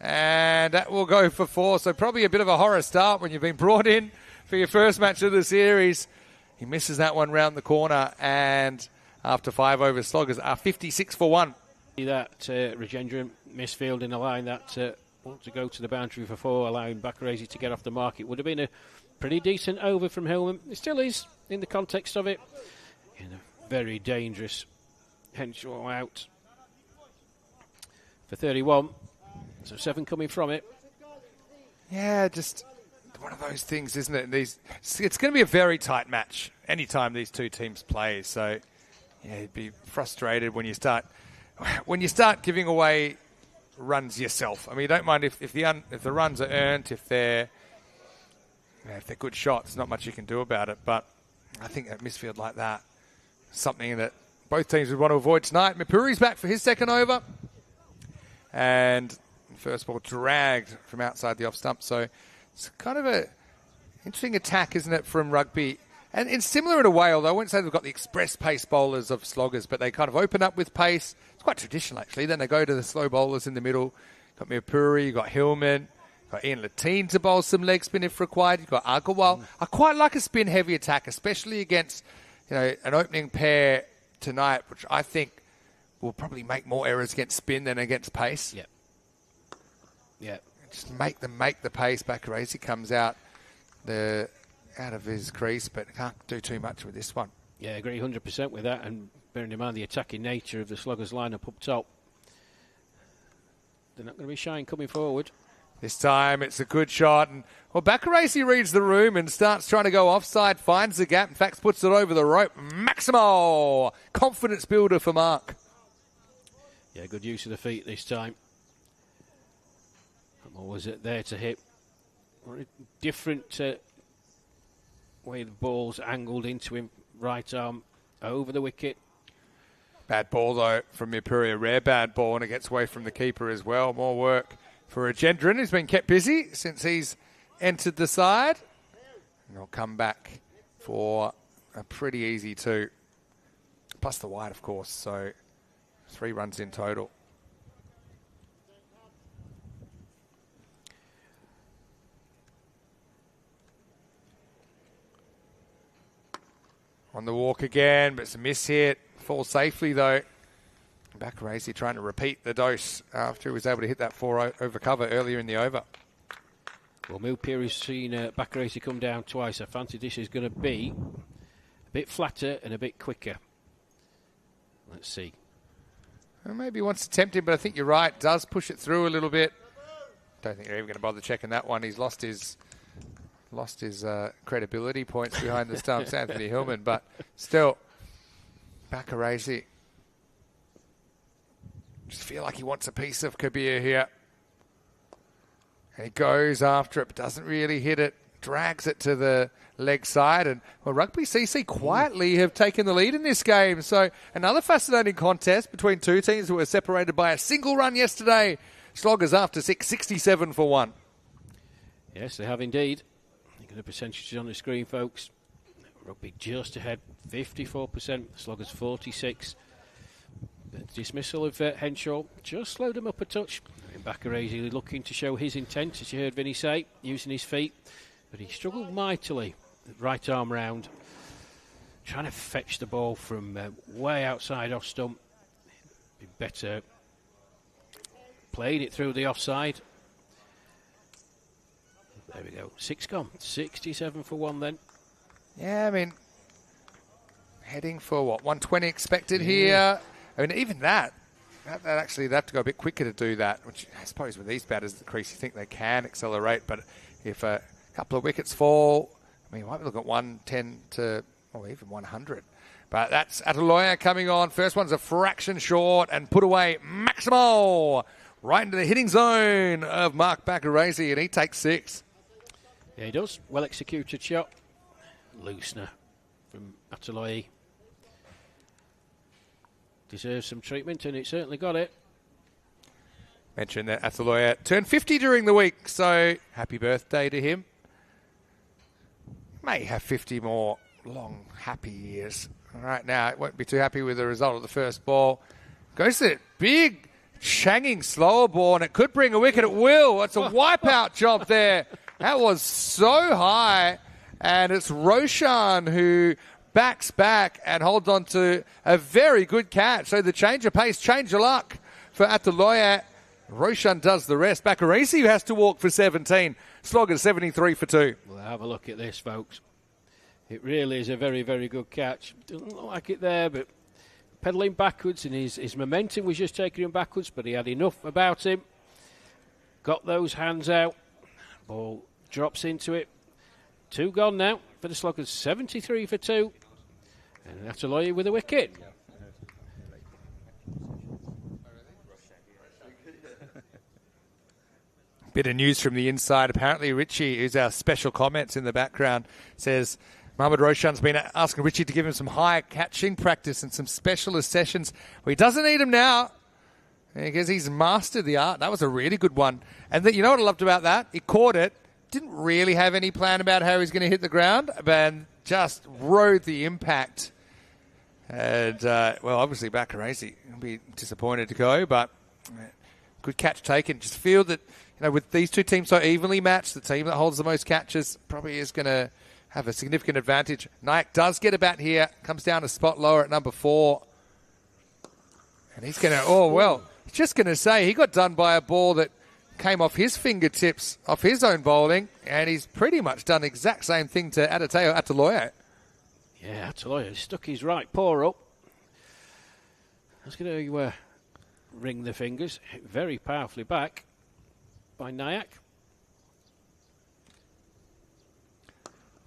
and that will go for 4. So probably a bit of a horror start when you've been brought in for your first match of the series. He misses that one round the corner, and after 5 overs, Sloggers are 56 for 1. That Rajendran misfield in a line that want to go to the boundary for 4, allowing Bacarese to get off the mark. It would have been a pretty decent over from Hillman. It still is in the context of it. In a very dangerous Henshaw out for 31. So 7 coming from it. Yeah, just one of those things, isn't it? It's going to be a very tight match anytime these two teams play. So, yeah, you'd be frustrated when you start giving away runs yourself. I mean, you don't mind if the runs are earned, if they're good shots. Not much you can do about it. But I think at misfield like that, something that both teams would want to avoid tonight. Mapuri's back for his second over, and first ball dragged from outside the off stump. So it's kind of a interesting attack, isn't it, from rugby? And it's similar in a way, although I wouldn't say they've got the express pace bowlers of Sloggers, but they kind of open up with pace. It's quite traditional, actually. Then they go to the slow bowlers in the middle. You've got Mapuri, you've got Hillman, you've got Ian Latine to bowl some leg spin if required. You've got Agarwal. I quite like a spin-heavy attack, especially against an opening pair tonight, which I think will probably make more errors against spin than against pace. Yep. Just make them make the pace. Bacarese comes out of his crease, but can't do too much with this one. Yeah, I agree 100% with that, and bearing in mind the attacking nature of the Sloggers lineup up top, they're not going to be shy coming forward. This time it's a good shot, and Bacarese reads the room and starts trying to go offside, finds the gap, in fact puts it over the rope. Maximo! Confidence builder for Mark. Yeah, good use of the feet this time. Or was it there to hit? Different way the ball's angled into him. Right arm over the wicket. Bad ball, though, from Mapuri. A rare bad ball, and it gets away from the keeper as well. More work for Rajendran, who's been kept busy since he's entered the side. And he'll come back for a pretty easy 2. Plus the wide, of course. So 3 runs in total. On the walk again, but it's a miss hit. Falls safely, though. Bacarese trying to repeat the dose after he was able to hit that 4 over cover earlier in the over. Well, Milpier has seen Bacarese come down twice. I fancy this is going to be a bit flatter and a bit quicker. Let's see. Well, maybe he wants to tempt him, but I think you're right. Does push it through a little bit. Don't think they're even going to bother checking that one. He's lost his credibility points behind the stumps, Anthony Hillman, but still, Bacarese. Just feel like he wants a piece of Kabir here. And he goes after it, but doesn't really hit it. Drags it to the leg side. And well, Rugby CC quietly have taken the lead in this game. So another fascinating contest between two teams who were separated by a single run yesterday. Sloggers after 6, 67 for 1. Yes, they have indeed. Look at the percentages on the screen, folks. Rugby just ahead, 54%. Sloggers 46. The dismissal of Henshaw just slowed him up a touch. Bacarese looking to show his intent, as you heard Vinny say, using his feet. But he struggled mightily, right arm round, trying to fetch the ball from way outside off stump. Be better playing it through the offside. There we go, 6 gone, 67 for 1 then. Yeah, I mean, heading for what, 120 expected here. I mean, even that actually, they have to go a bit quicker to do that, which I suppose with these batters at the crease, you think they can accelerate. But if a couple of wickets fall, I mean, you might be looking at 110 to, or even 100. But that's Ataloya coming on. First one's a fraction short and put away Maximal right into the hitting zone of Mark Bacarese, and he takes 6. Yeah, he does. Well executed shot. Loosener from Ataloya. Deserves some treatment, and it certainly got it. Mentioned that Ataloya turned 50 during the week, so happy birthday to him. May have 50 more long, happy years. Right now, it won't be too happy with the result of the first ball. Goes to that big, shanging slower ball, and it could bring a wicket at will. It's a wipeout job there. That was so high, and it's Roshan who backs back and holds on to a very good catch. So the change of pace, change of luck for Ataloya. Roshan does the rest. Bacarese has to walk for 17. Sloggers 73 for 2. Well, have a look at this, folks. It really is a very, very good catch. Doesn't look like it there, but pedalling backwards, and his momentum was just taking him backwards, but he had enough about him. Got those hands out. Ball drops into it. 2 gone now for the Sloggers. 73 for 2. And Ataloya with a wicket. Bit of news from the inside. Apparently Richie, who's our special comments in the background, says Mohammad Roshan's been asking Richie to give him some high catching practice and some specialist sessions. Well, he doesn't need them now because he's mastered the art. That was a really good one. And you know what I loved about that? He caught it, didn't really have any plan about how he was going to hit the ground, but just rode the impact. And, well, obviously Bacarese will be disappointed to go, but good catch taken. Just feel that, with these two teams so evenly matched, the team that holds the most catches probably is going to have a significant advantage. Nayak does get a bat here, comes down a spot lower at number 4. And he's going to, just going to say, he got done by a ball that came off his fingertips, off his own bowling, and he's pretty much done the exact same thing to Ataloya. Yeah, Ataloya stuck his right paw up. That's going to ring the fingers. Very powerfully back by Nayak.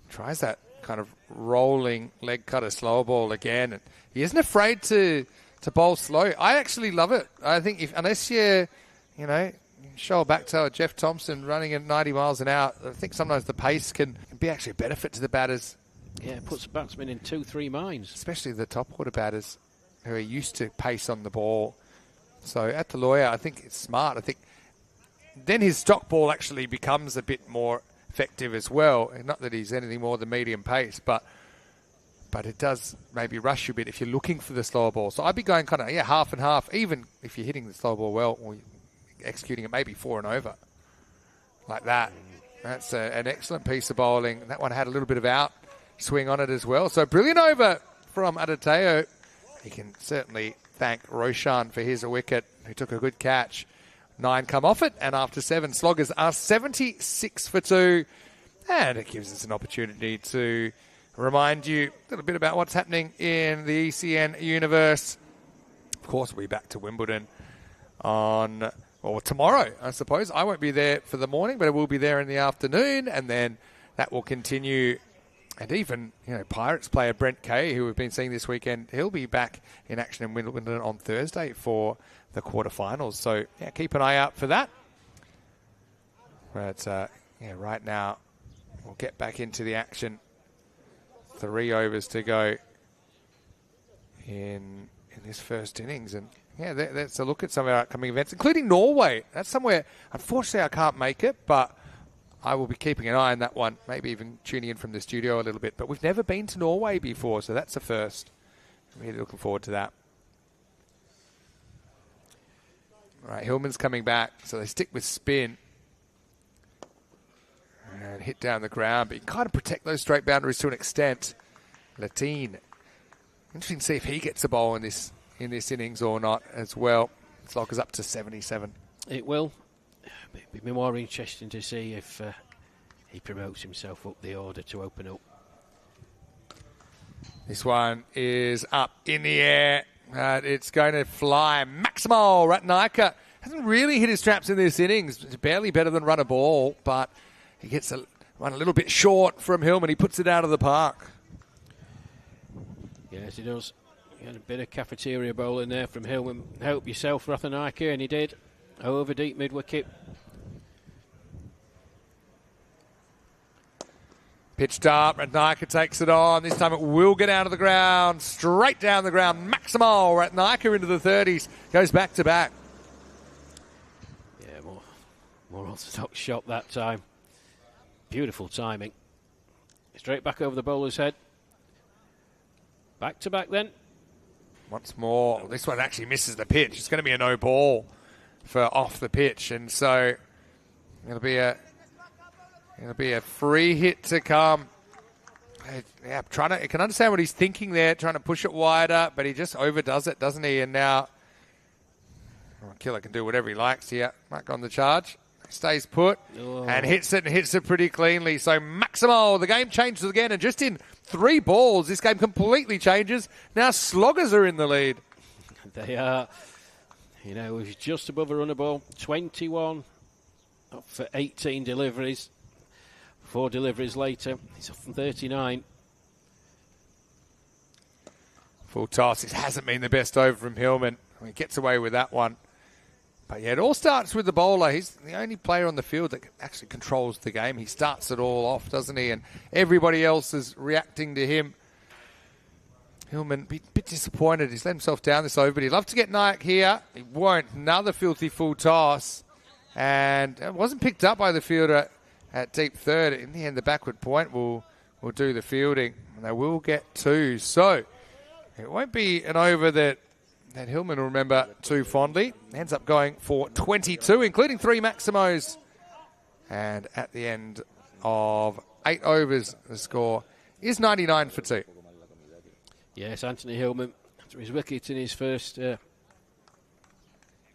Tries that kind of rolling leg cutter slow ball again. And he isn't afraid to bowl slow. I actually love it. I think unless you show a back tail Jeff Thompson running at 90 miles an hour, I think sometimes the pace can be actually a benefit to the batters. Yeah, it puts the batsmen in 2-3 minds. Especially the top order batters who are used to pace on the ball. So Ataloya, I think it's smart. I think then his stock ball actually becomes a bit more effective as well. Not that he's anything more than medium pace, but it does maybe rush you a bit if you're looking for the slower ball. So I'd be going kind of, half and half, even if you're hitting the slower ball well or executing it maybe 4 and over. Like that. That's an excellent piece of bowling. That one had a little bit of out swing on it as well. So brilliant over from Adateo. he can certainly thank Roshan for his wicket, who took a good catch. 9 come off it, and after 7, Sloggers are 76 for 2. And it gives us an opportunity to remind you a little bit about what's happening in the ECN universe. Of course, we'll be back to Wimbledon on, well, tomorrow, I suppose. I won't be there for the morning, but I will be there in the afternoon, and then that will continue. And even, Pirates player Brent Kay, who we've been seeing this weekend, he'll be back in action in Wimbledon on Thursday for the quarterfinals. So, yeah, keep an eye out for that. But, right now, we'll get back into the action. 3 overs to go in this first innings. And, yeah, that's a look at some of our upcoming events, including Norway. That's somewhere, unfortunately, I can't make it, but I will be keeping an eye on that one, maybe even tuning in from the studio a little bit. But we've never been to Norway before, so that's a first. I'm really looking forward to that. All right, Hillman's coming back, so they stick with spin. And hit down the ground, but you can kind of protect those straight boundaries to an extent. Latine. Interesting to see if he gets a bowl in this innings or not as well. Sloggers up to 77. It will. It'd be more interesting to see if he promotes himself up the order to open up. This one is up in the air. It's going to fly. Maximo Ratnaika hasn't really hit his straps in this innings. It's barely better than run a ball, but he gets run a little bit short from Hillman. He puts it out of the park. Yes, he does. He had a bit of cafeteria bowl in there from Hillman. Help yourself, Ratnaika, and he did. Over deep mid-wicket. Pitched up, Ratnaika takes it on. This time it will get out of the ground, straight down the ground. Maximo Ratnaika into the 30s, goes back to back. Yeah, more orthodox shot that time. Beautiful timing. Straight back over the bowler's head. Back to back then. Once more, this one actually misses the pitch. It's going to be a no ball for off the pitch, and so it'll be a free hit to come. Yeah, I can understand what he's thinking there, trying to push it wider, but he just overdoes it, doesn't he? And now, Killer can do whatever he likes here. Mark on the charge. Stays put and hits it pretty cleanly. So Maximo, the game changes again, and just in 3 balls, this game completely changes. Now Sloggers are in the lead. They are. It was just above a runner ball. 21 up for 18 deliveries. 4 deliveries later, he's off from 39. Full toss. It hasn't been the best over from Hillman. He gets away with that one. But yeah, it all starts with the bowler. He's the only player on the field that actually controls the game. He starts it all off, doesn't he? And everybody else is reacting to him. Hillman, a bit disappointed. He's let himself down this over, but he'd love to get Nayak here. He won't. Another filthy full toss. And it wasn't picked up by the fielder at deep third. In the end, the backward point will do the fielding. And they will get 2. So it won't be an over that Hillman will remember too fondly. Ends up going for 22, including 3 Maximos. And at the end of 8 overs, the score is 99 for 2. Yes, Anthony Hillman, after his wicket in his first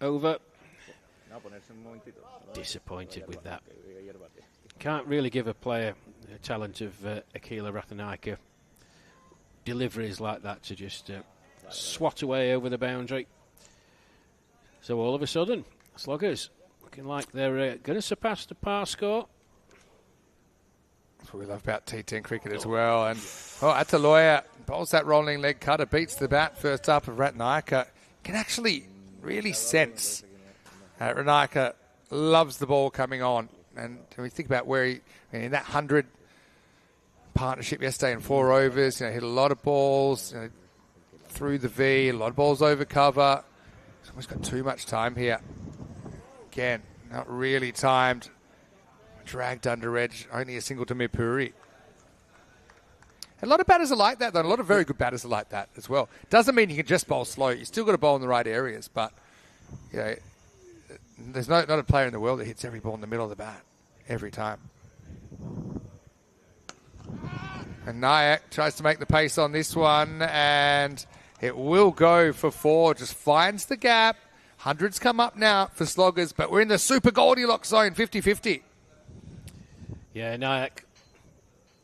over. Disappointed with that. Can't really give a player the talent of Akila Ratnaika deliveries like that to just swat away over the boundary. So all of a sudden, Sloggers looking like they're going to surpass the par score. That's what we love about T10 cricket as well. And Ataloya bowls that rolling leg cutter, beats the bat first up of Ratnaika. Can actually really sense Ratnaika loves the ball coming on. And when we think about where in that 100 partnership yesterday in 4 overs, hit a lot of balls, through the V, a lot of balls over cover. He's almost got too much time here. Again, not really timed. Dragged under edge, only a single to Mipuri. A lot of batters are like that, though. A lot of very good batters are like that as well. Doesn't mean you can just bowl slow. You still got to bowl in the right areas, but there's not a player in the world that hits every ball in the middle of the bat every time. And Nayak tries to make the pace on this one, and It will go for 4. Just finds the gap. Hundreds come up now for sloggers, but we're in the super Goldilocks zone, 50-50. Yeah, Nayak,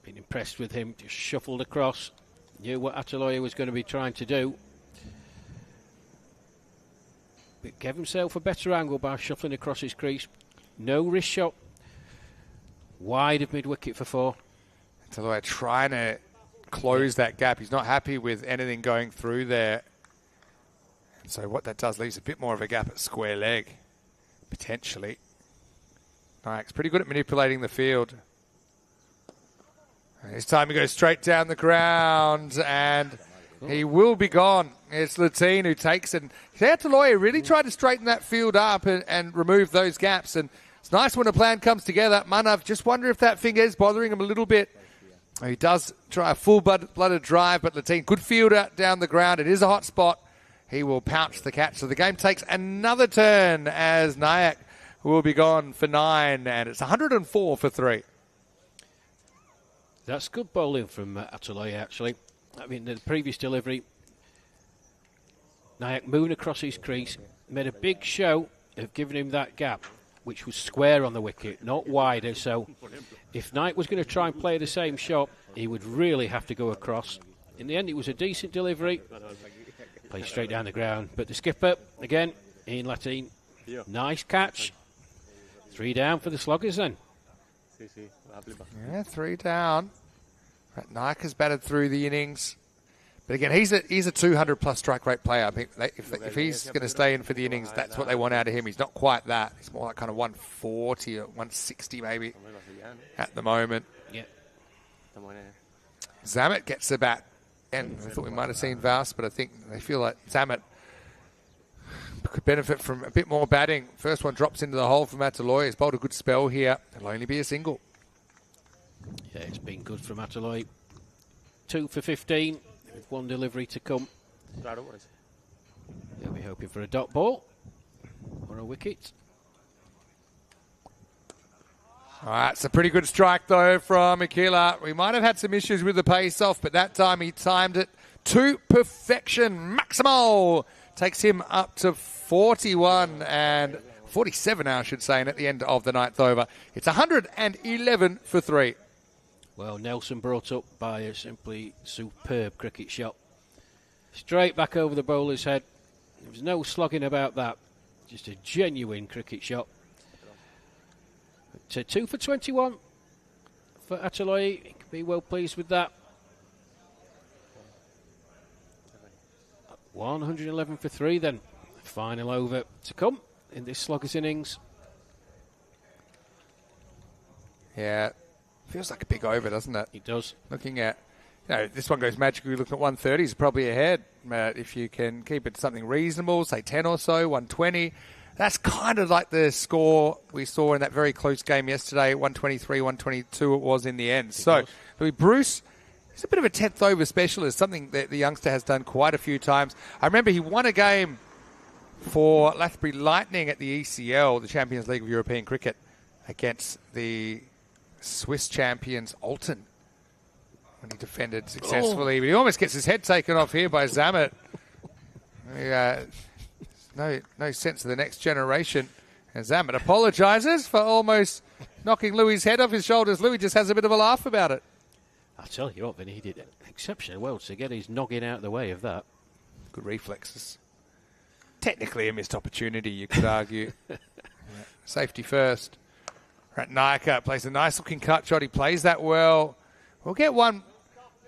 been impressed with him. Just shuffled across. Knew what Ataloya was going to be trying to do. But gave himself a better angle by shuffling across his crease. No wrist shot. Wide of mid-wicket for 4. Ataloya trying to close that gap. He's not happy with anything going through there. And so what that does leaves a bit more of a gap at square leg, potentially. Nayak's pretty good at manipulating the field. And this time he goes straight down the ground, and he will be gone. It's Latine who takes it. Ataloya really tried to straighten that field up and remove those gaps. And it's nice when a plan comes together. Manav, just wonder if that finger is bothering him a little bit. He does try a full-blooded drive, but Latine, good fielder down the ground. It is a hot spot. He will pounce the catch. So the game takes another turn as Nayak will be gone for 9, and it's 104 for 3. That's good bowling from Ataloya, actually. I mean, the previous delivery, Nayak moving across his crease, made a big show of giving him that gap, which was square on the wicket, not wider. So if Nayak was going to try and play the same shot, he would really have to go across. In the end, it was a decent delivery. Played straight down the ground. But the skipper, again, Ian Latine, nice catch. 3 down for the sloggers then. Yeah, 3 down. Nayak has batted through the innings. But again, he's a 200-plus strike rate player. I think if he's going to stay in for the innings, that's what they want out of him. He's not quite that. He's more like kind of 140 or 160 maybe at the moment. Yeah. Zamet gets the bat. And I thought we might have seen Vaus, but I think they feel like Zamet could benefit from a bit more batting. First one drops into the hole from Ataloya. He's bowled a good spell here. It'll only be a single. Yeah, it's been good from Ataloya. 2 for 15 with 1 delivery to come. He'll be hoping for a dot ball or a wicket. All right, it's a pretty good strike, though, from Akila. We might have had some issues with the pace-off, but that time he timed it to perfection. Maximal takes him up to 41 and 47 now, I should say, and at the end of the 9th over. It's 111 for 3. Well, Nelson brought up by a simply superb cricket shot. Straight back over the bowler's head. There was no slogging about that. Just a genuine cricket shot. To 2 for 21 for Ataloya. He can be well pleased with that. 111 for 3 then. Final over to come in this slogger's innings. Yeah, feels like a big over, doesn't it? It does. Looking at, this one goes magically. Looking at 130 is probably ahead. If you can keep it something reasonable, say 10 or so, 120. That's kind of like the score we saw in that very close game yesterday, 123, 122 it was in the end. So, Bruce, he's a bit of a 10th over specialist, something that the youngster has done quite a few times. I remember he won a game for Lathbury Lightning at the ECL, the Champions League of European Cricket, against the Swiss champions Alton when he defended successfully. But he almost gets his head taken off here by Zamet. No sense of the next generation. And Zamet apologises for almost knocking Louis' head off his shoulders. Louis just has a bit of a laugh about it. I'll tell you what, Vinny, he did exceptionally well to get his noggin out of the way of that. Good reflexes. Technically a missed opportunity, you could argue. Safety first. Ratnayaka plays a nice-looking cut shot. He plays that well. We'll get one.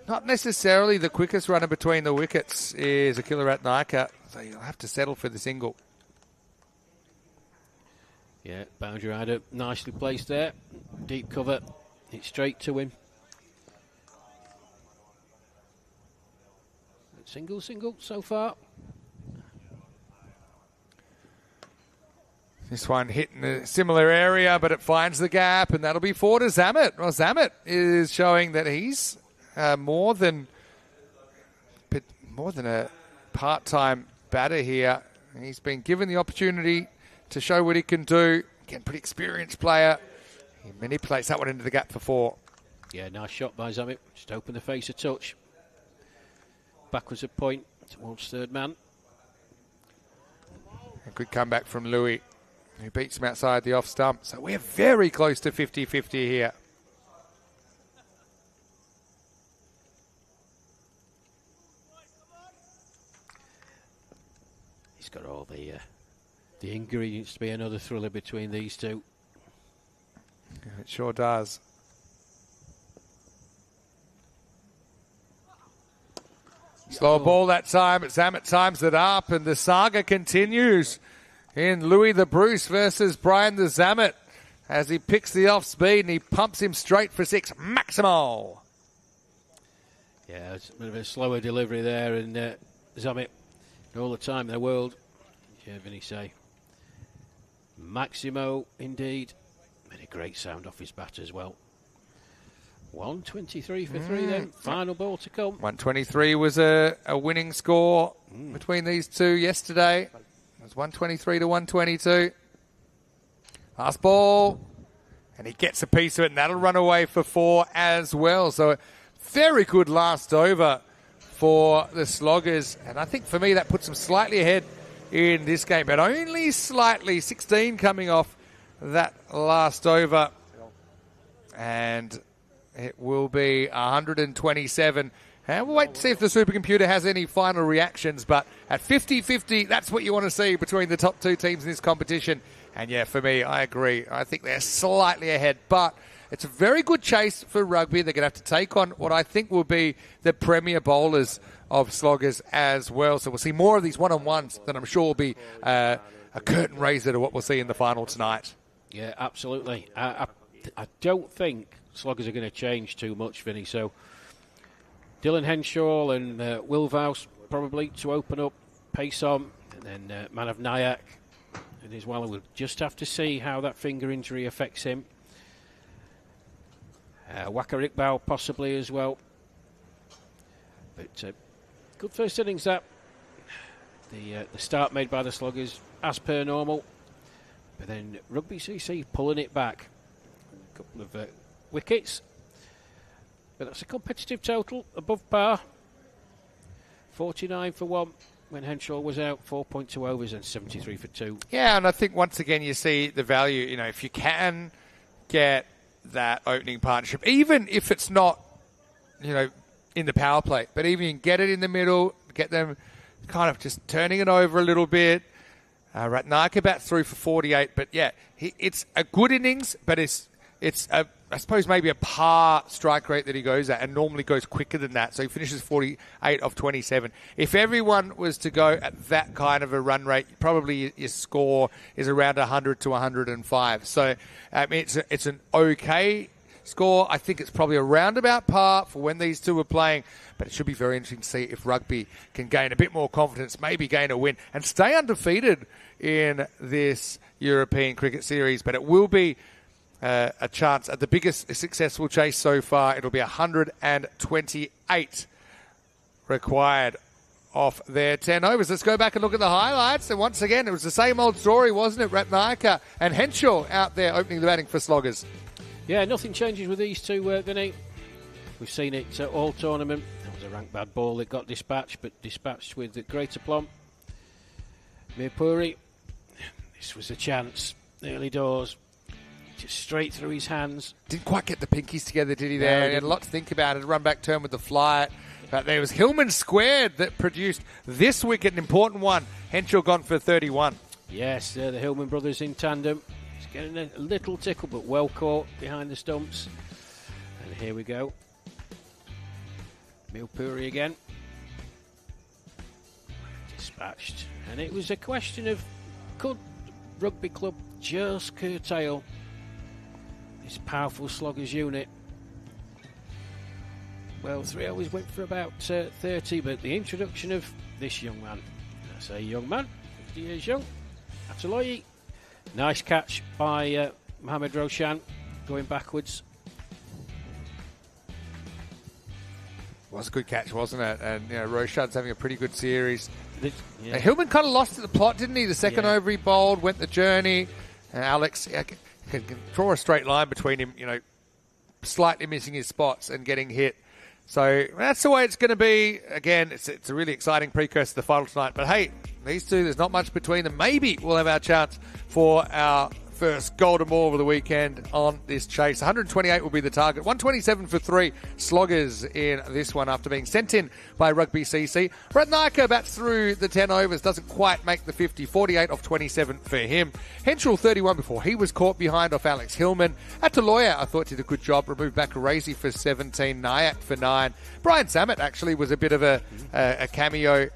Not necessarily the quickest runner between the wickets is Akila Ratnayaka. So you'll have to settle for the single. Yeah, boundary rider nicely placed there. Deep cover. It's straight to him. Single so far. This one hit in a similar area, but it finds the gap, and that'll be 4 to Zamet. Well, Zamet is showing that he's more than a part-time batter here. He's been given the opportunity to show what he can do. Again, pretty experienced player. He manipulates that one into the gap for 4. Yeah, nice shot by Zamet. Just open the face a touch. Backwards a point. towards third man. A good comeback from Louis, who beats him outside the off stump. So we're very close to 50-50 here. He's got all the ingredients to be another thriller between these two. It sure does. Slow ball that time, but Zamet times it up, and the saga continues in Louis the Bruce versus Brian the Zamet as he picks the off speed and he pumps him straight for 6. Maximal. Yeah, it's a bit of a slower delivery there, and Zamet, all the time in the world. Yeah, Vinny say. Maximo, indeed. Made a great sound off his bat as well. 123 for 3 then. Final ball to come. 123 was a winning score between these two yesterday. It was 123 to 122. Last ball. And he gets a piece of it, and that'll run away for 4 as well. So a very good last over for the Sloggers. And I think for me that puts them slightly ahead in this game, but only slightly. 16 coming off that last over. And it will be 127. And we'll wait to see if the supercomputer has any final reactions. But at 50-50, that's what you want to see between the top two teams in this competition. And yeah, for me, I agree. I think they're slightly ahead. But it's a very good chase for rugby. They're going to have to take on what I think will be the premier bowlers of Sloggers as well. So we'll see more of these one-on-ones that I'm sure will be a curtain raiser to what we'll see in the final tonight. Yeah, absolutely. I don't think Sloggers are going to change too much, Vinny. So Dylan Henshaw and Will Vouse probably to open up, pace on, and then Man of Nyack and as well. We'll just have to see how that finger injury affects him. Waka Iqbal possibly as well. But good first innings that. The start made by the Sloggers as per normal. But then Rugby CC pulling it back. A couple of wickets. But that's a competitive total above par. 49 for 1 when Henshaw was out. 4.2 overs and 73 for 2. Yeah, and I think once again you see the value. You know, if you can get that opening partnership, even if it's not, you know, in the power play, but even you can get it in the middle, get them kind of just turning it over a little bit. Ratnaka bat through for 48, but yeah, it's a good innings, but it's I suppose maybe a par strike rate that he goes at, and normally goes quicker than that. So he finishes 48 of 27. If everyone was to go at that kind of a run rate, probably your score is around 100 to 105. So it's an okay score. I think it's probably around about par for when these two are playing, but it should be very interesting to see if rugby can gain a bit more confidence, maybe gain a win, and stay undefeated in this European Cricket Series. But it will be a chance at the biggest successful chase so far. It'll be 128 required off their 10 overs. Let's go back and look at the highlights. And once again, it was the same old story, wasn't it? Ratnaka and Henshaw out there opening the batting for Sloggers. Yeah, nothing changes with these two, Vinny. We've seen it all tournament. That was a rank bad ball that got dispatched, but dispatched with great aplomb. Mirpuri, this was a chance. Early doors. Just straight through his hands. Didn't quite get the pinkies together, did he, there? He had a lot to think about. It run back turn with the fly. But there was Hillman squared that produced this wicket, an important one. Henshaw gone for 31. Yes, the Hillman brothers in tandem. He's getting a little tickle, but well caught behind the stumps. And here we go. Milpuri again. Dispatched. And it was a question of, could Rugby Club just curtail this powerful Sloggers unit? Well, 3 overs went for about 30, but the introduction of this young man, I say young man, 50 years young, Ataloyi. Nice catch by Mohamed Roshan, going backwards. Was a good catch, wasn't it? And you know, Roshan's having a pretty good series. Yeah. Hillman kind of lost at the plot, didn't he? The second over he bowled, went the journey. And Alex can draw a straight line between him, you know, slightly missing his spots and getting hit. So that's the way it's going to be. Again, it's a really exciting precursor to the final tonight. But hey, these two, there's not much between them. Maybe we'll have our chance for our first golden ball of the weekend on this chase. 128 will be the target. 127 for 3 sloggers in this one after being sent in by Rugby CC. Ratnaika bats through the 10 overs, doesn't quite make the 50. 48 off 27 for him. Henschel 31 before he was caught behind off Alex Hillman. Ataloya, I thought, did a good job. Removed Bakarazi for 17. Nyack for 9. Brian Samet actually was a bit of a cameo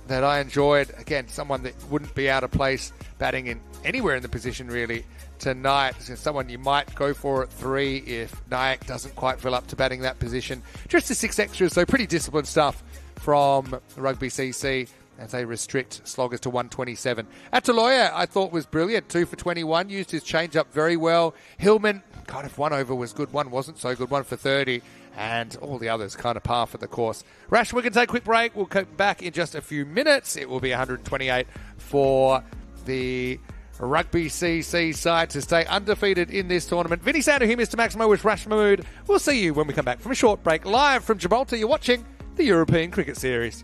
that I enjoyed. Again, someone that wouldn't be out of place batting in anywhere in the position really tonight. So someone you might go for at 3 if Nyack doesn't quite fill up to batting that position. Just the 6 extras, so pretty disciplined stuff from Rugby CC as they restrict sloggers to 127. Ataloya, I thought, was brilliant. 2 for 21, used his change-up very well. Hillman, kind of 1 over was good, 1 wasn't so good, 1 for 30. And all the others kind of par for the course. Rash, we're going to take a quick break. We'll come back in just a few minutes. It will be 128 for the Rugby CC side to stay undefeated in this tournament. Vinny Sandu here, Mr. Maximo with Rash Mahmood. We'll see you when we come back from a short break live from Gibraltar. You're watching the European Cricket Series.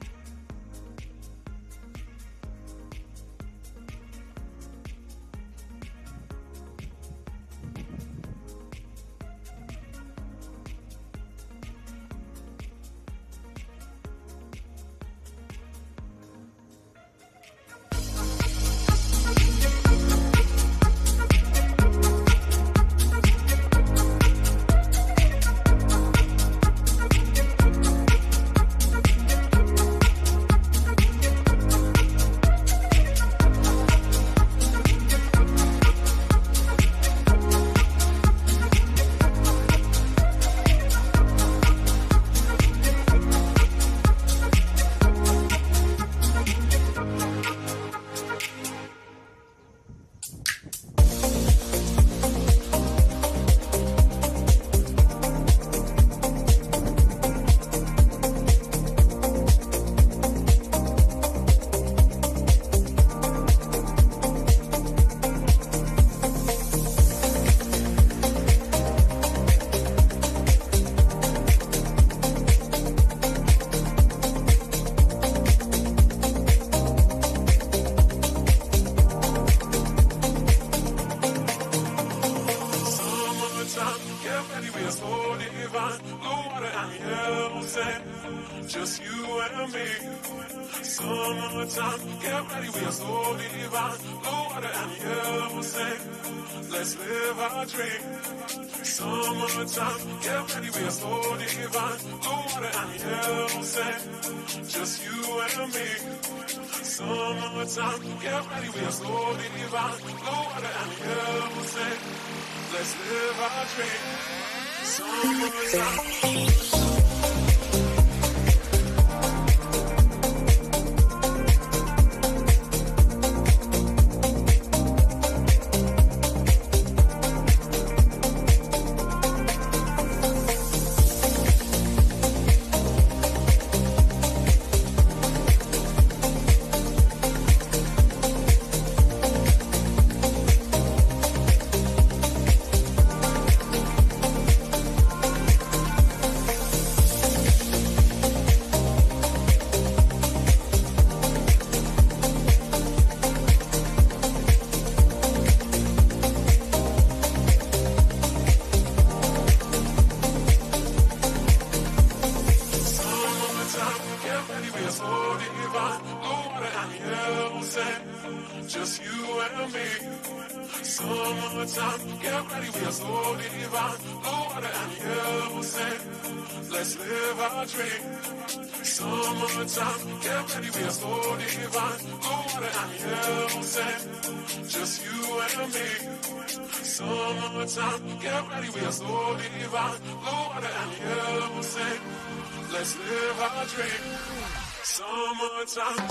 Just you and me. Summertime, get ready, we are so divine. Blue water and yellow sand. Let's live our dream. Summertime, get ready, we are so divine. Blue water and yellow sand. Just you and me. Summertime, get ready, we are so divine. Blue water and yellow sand. Let's live our dream. Summertime. Just you and me. Summertime, get ready, we are so divine. Blue water and yellow sand. Let's live our dream. Summertime, get ready, we are so divine. Blue water and yellow sand. Just you and me. Summertime, get ready, we are so divine. Blue water and yellow sand. Let's live our dream. Summertime.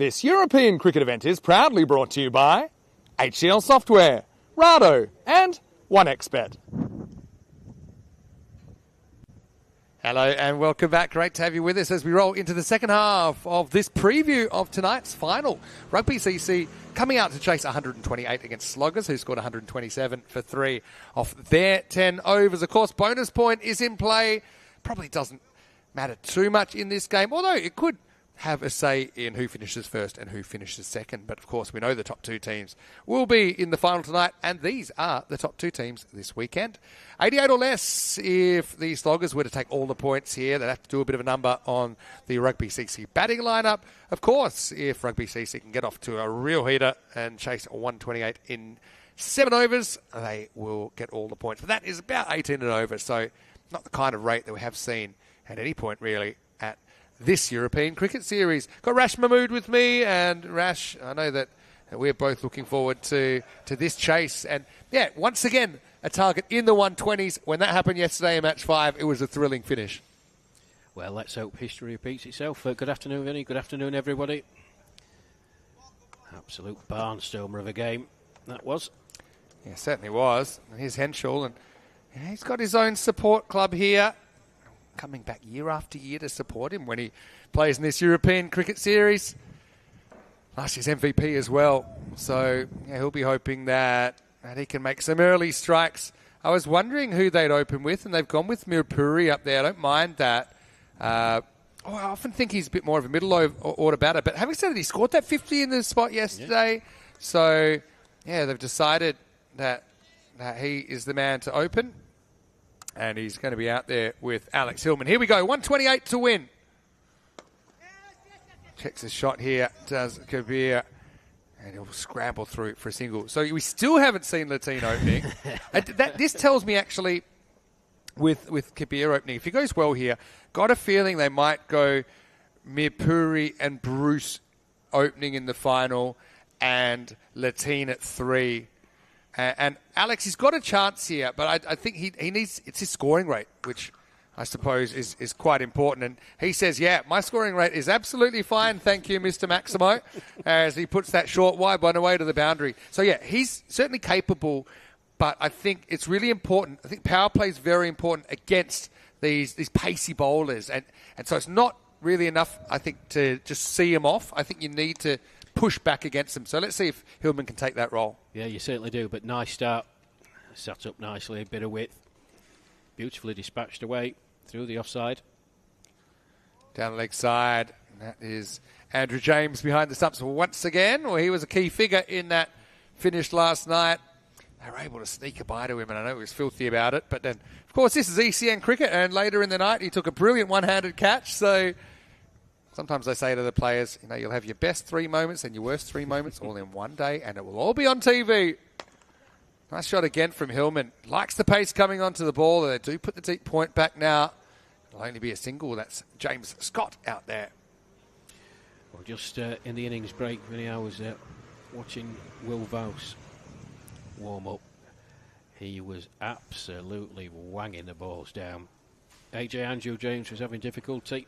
This European cricket event is proudly brought to you by HCL Software, Rado and 1xBet. Hello and welcome back. Great to have you with us as we roll into the second half of this preview of tonight's final. Rugby CC coming out to chase 128 against Sloggers, who scored 127 for 3 off their 10 overs. Of course, bonus point is in play. Probably doesn't matter too much in this game, although it could have a say in who finishes first and who finishes second. But of course, we know the top 2 teams will be in the final tonight, and these are the top 2 teams this weekend. 88 or less if the Sloggers were to take all the points here. They'd have to do a bit of a number on the Rugby CC batting lineup. Of course, if Rugby CC can get off to a real heater and chase 128 in 7 overs, they will get all the points. But that is about 18 and over, so not the kind of rate that we have seen at any point, really, at this European Cricket Series. Got Rash Mahmood with me, and Rash, I know that we're both looking forward to this chase. And yeah, once again, a target in the 120s. When that happened yesterday in match 5, it was a thrilling finish. Well, let's hope history repeats itself. Good afternoon, Vinny. Good afternoon, everybody. Absolute barnstormer of a game that was. Yeah, certainly was. And here's Henschel, and he's got his own support club here, coming back year after year to support him when he plays in this European Cricket Series. Last year's MVP as well. So yeah, he'll be hoping that he can make some early strikes. I was wondering who they'd open with, and they've gone with Mirpuri up there. I don't mind that. I often think he's a bit more of a middle order batter. But having said that, he scored that 50 in the spot yesterday. Yeah. So yeah, they've decided that he is the man to open. And he's going to be out there with Alex Hillman. Here we go, 128 to win. Checks his shot here, does Kabir, and he'll scramble through for a single. So we still haven't seen Latine opening. This tells me actually, with Kabir opening, if he goes well here, got a feeling they might go Mirpuri and Bruce opening in the final, and Latine at 3. And Alex, he's got a chance here, but I think he needs, it's his scoring rate, which I suppose is quite important. And he says, yeah, my scoring rate is absolutely fine, thank you, Mr. Maximo, as he puts that short wide one away to the boundary. So yeah, he's certainly capable, but I think it's really important. I think power play is very important against these pacey bowlers. And so it's not really enough, I think, to just see him off. I think you need to push back against him. So let's see if Hillman can take that role. Yeah, you certainly do, but nice start. Sat up nicely, a bit of width. Beautifully dispatched away through the offside. Down the leg side. And that is Andrew James behind the stumps once again. Well, he was a key figure in that finish last night. They were able to sneak a bye to him, and I know he was filthy about it. But then, of course, this is ECN cricket, and later in the night he took a brilliant one-handed catch. So sometimes I say to the players, you'll have your best 3 moments and your worst 3 moments all in one day, and it will all be on TV. Nice shot again from Hillman. Likes the pace coming onto the ball. They do put the deep point back now. It'll only be a single. That's James Scott out there. Well, just in the innings break, really, I was watching Will Vose warm up. He was absolutely wanging the balls down. AJ Andrew James was having difficulty.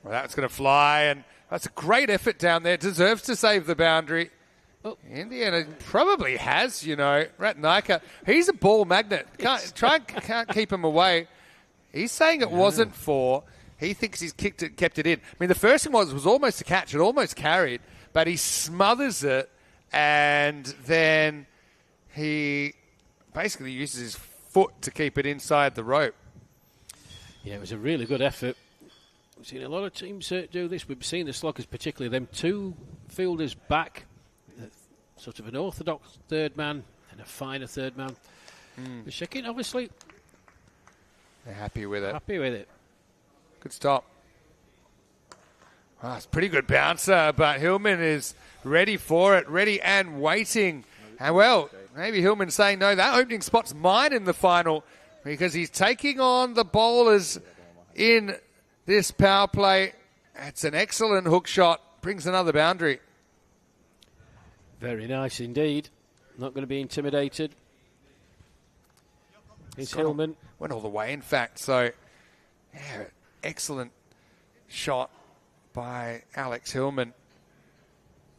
Well, that's going to fly, and that's a great effort down there. Deserves to save the boundary. Oh. Indiana probably has, Ratnaika. He's a ball magnet. Can't keep him away. He's saying it wasn't 4. He thinks he's kept it in. I mean, the first thing was almost a catch. It almost carried, but he smothers it, and then he basically uses his foot to keep it inside the rope. Yeah, it was a really good effort. We've seen a lot of teams do this. We've seen the Sloggers, particularly them 2 fielders back, sort of an orthodox third man and a finer third man. The Shekin, obviously, they're happy with it. Happy with it. Good stop. It's a pretty good bouncer, but Hillman is ready for it, ready and waiting. And well, maybe Hillman's saying, no, that opening spot's mine in the final, because he's taking on the bowlers in this power play. It's an excellent hook shot. Brings another boundary. Very nice indeed. Not going to be intimidated. It's Hillman. Went all the way, in fact. So, yeah, excellent shot. by Alex Hillman.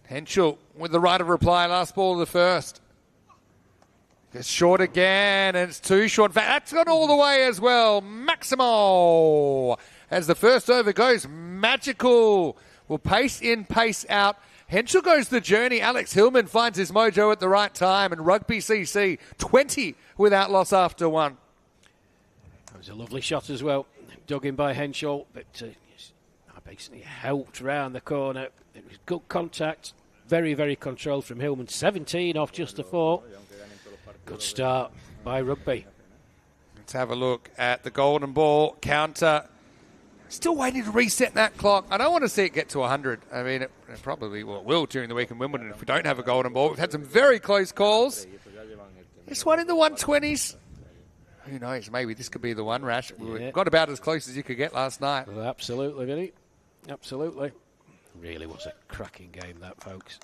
Henschel with the right of reply, last ball of the first. It's short again, and it's too short. That's gone all the way as well. Maximo, as the first over goes, magical. Will pace in, pace out. Henschel goes the journey. Alex Hillman finds his mojo at the right time, and Rugby CC 20 without loss after one. That was a lovely shot as well. Dug in by Henschel, but basically helped round the corner. It was good contact. Very, very controlled from Hillman. 17 off just the 4. Good start by Rugby. Let's have a look at the golden ball counter. Still waiting to reset that clock. I don't want to see it get to 100. I mean, it probably will during the week in Wimbledon if we don't have a golden ball. We've had some very close calls. This one in the 120s. Who knows? Maybe this could be the one, Rash. We got about as close as you could get last night. Well, absolutely, Vinny. Absolutely. Really was a cracking game, that, folks.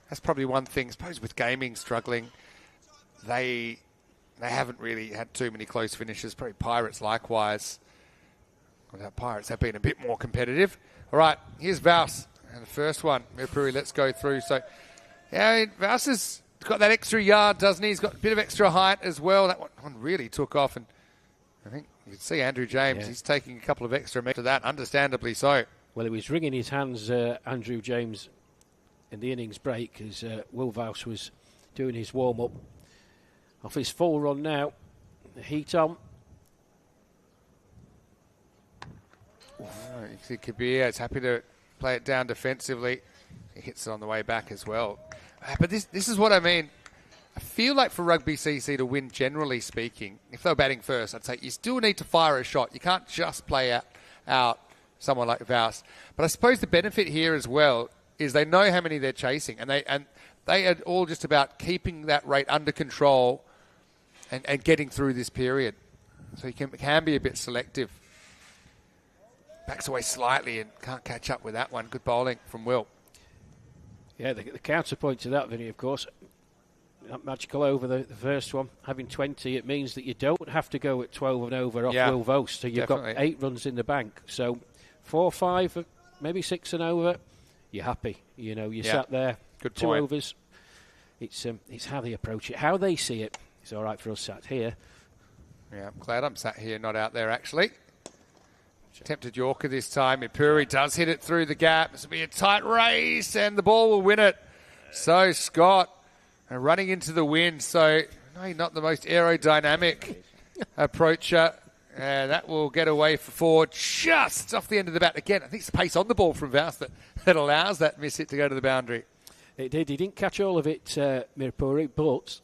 That's probably one thing. I suppose with gaming struggling, they haven't really had too many close finishes. Probably Pirates likewise. Without Pirates, they've been a bit more competitive. All right, here's Vaus. And the first one, Mirapuri, let's go through. So, yeah, Vaus has got that extra yard, doesn't he? He's got a bit of extra height as well. That one really took off. And I think you can see Andrew James, he's taking a couple of extra meters to that, understandably so. Well, he was wringing his hands, Andrew James, in the innings break as Will Vaus was doing his warm-up. Off his full run now. The heat on. It could be, it's happy to play it down defensively. He hits it on the way back as well. But this is what I mean. I feel like for Rugby CC to win, generally speaking, if they were batting first, I'd say you still need to fire a shot. You can't just play out someone like Vaus. But I suppose the benefit here as well is they know how many they're chasing, and they are all just about keeping that rate under control and getting through this period. So you can be a bit selective. Backs away slightly and can't catch up with that one. Good bowling from Will. Yeah, the counterpoint to that, Vinny, of course, that magical over the first one. Having 20, it means that you don't have to go at 12 and over off Will Vaus. So you've got 8 runs in the bank. So 4, 5, maybe 6 and over, you're happy. You know, you sat there, good 2 point. overs. It's how they approach it, how they see it. It's all right for us sat here. Yeah, I'm glad I'm sat here, not out there, actually. Attempted Yorker this time. Ipuri does hit it through the gap. This will be a tight race, and the ball will win it. So Scott running into the wind. So no, not the most aerodynamic approacher. And that will get away for 4 just off the end of the bat. Again, I think it's the pace on the ball from Vaus that allows that miss hit to go to the boundary. It did. He didn't catch all of it, Mirapuri, but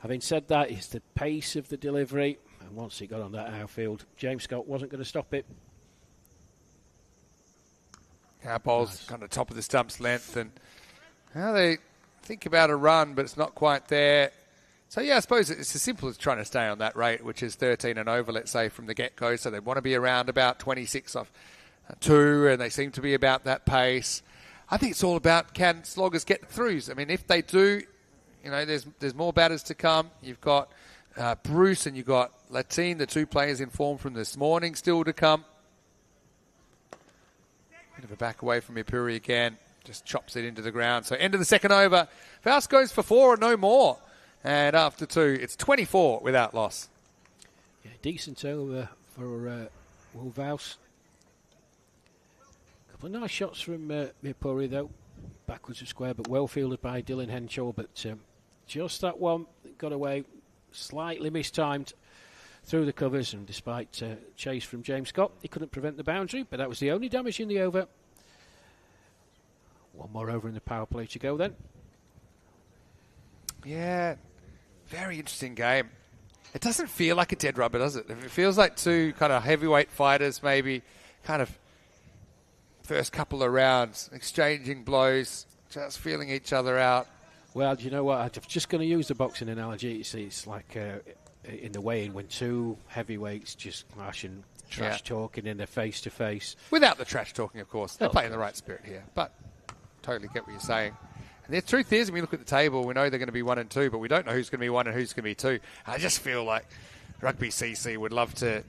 having said that, it's the pace of the delivery. And once he got on that outfield, James Scott wasn't going to stop it. Our bowl's kind of top of the stump's length, and now they think about a run, but it's not quite there. So, yeah, I suppose it's as simple as trying to stay on that rate, which is 13 and over, let's say, from the get-go. So they want to be around about 26 off 2, and they seem to be about that pace. I think it's all about can sloggers get throughs. I mean, if they do, you know, there's more batters to come. You've got Bruce and you've got Latine, the 2 players in form from this morning still to come. Bit of a back away from Ipuri again. Just chops it into the ground. So end of the second over. Vaus goes for 4 and no more. And after 2, it's 24 without loss. Yeah, decent over for Will Vaus. Couple of nice shots from Mirapuri though. Backwards of square, but well fielded by Dylan Henschel. But just that one got away, slightly mistimed through the covers, and despite chase from James Scott, he couldn't prevent the boundary, but that was the only damage in the over. One more over in the power play to go then. Yeah, very interesting game. It doesn't feel like a dead rubber, does it? It feels like 2 kind of heavyweight fighters, maybe kind of first couple of rounds, exchanging blows, just feeling each other out. Well, do you know what? I'm just going to use the boxing analogy. It's like in the weigh-in when 2 heavyweights just clash and trash talking in their face-to-face. Without the trash talking, of course. They're playing the right spirit here, but totally get what you're saying. And the truth is, when we look at the table, we know they're going to be 1 and 2, but we don't know who's going to be 1 and who's going to be 2. I just feel like Rugby CC would love to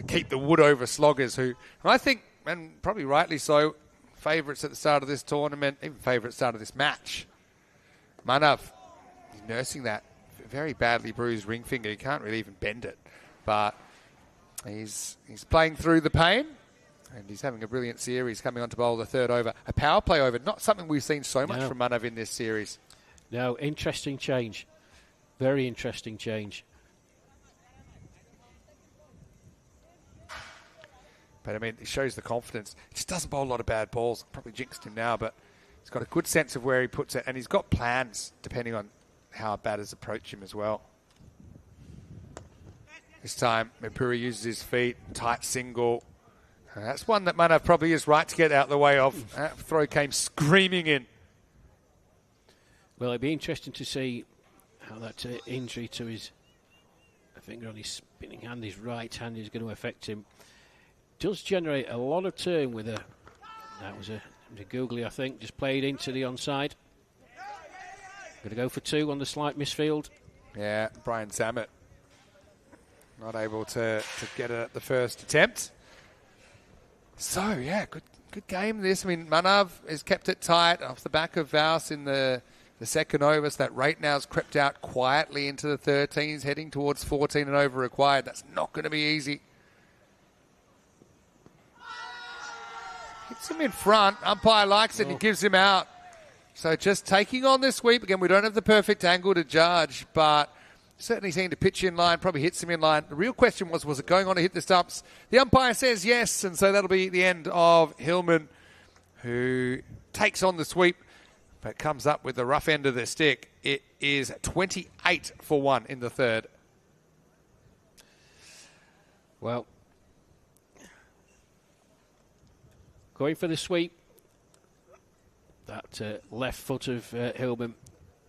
keep the wood over sloggers who I think and probably rightly so, favourites at the start of this tournament, even favourite at the start of this match. Manav, he's nursing that very badly bruised ring finger. He can't really even bend it. But he's playing through the pain, and he's having a brilliant series coming on to bowl the third over. A power play over, not something we've seen so much from Manav in this series. No, interesting change. Very interesting change. But, I mean, it shows the confidence. He just doesn't bowl a lot of bad balls. Probably jinxed him now, but he's got a good sense of where he puts it, and he's got plans depending on how batters approach him as well. This time, Mapuri uses his feet, tight single. That's one that Manav probably is right to get out of the way of. That throw came screaming in. Well, it'd be interesting to see how that injury to his finger on his spinning hand, his right hand, is going to affect him. Does generate a lot of turn with a... That was a googly, I think, just played into the onside. Going to go for 2 on the slight misfield. Yeah, Brian Zammit not able to get it at the first attempt. So, yeah, good game this. I mean, Manav has kept it tight off the back of Vaus in the second over. So that rate now's crept out quietly into the 13s, heading towards 14 and over required. That's not going to be easy. Hits him in front. Umpire likes it and gives him out. So just taking on this sweep. Again, we don't have the perfect angle to judge, but certainly seemed to pitch in line, probably hits him in line. The real question was it going on to hit the stumps? The umpire says yes, and so that'll be the end of Hillman, who takes on the sweep, but comes up with the rough end of the stick. It is 28 for 1 in the third. Well, going for the sweep. That left foot of Hillman,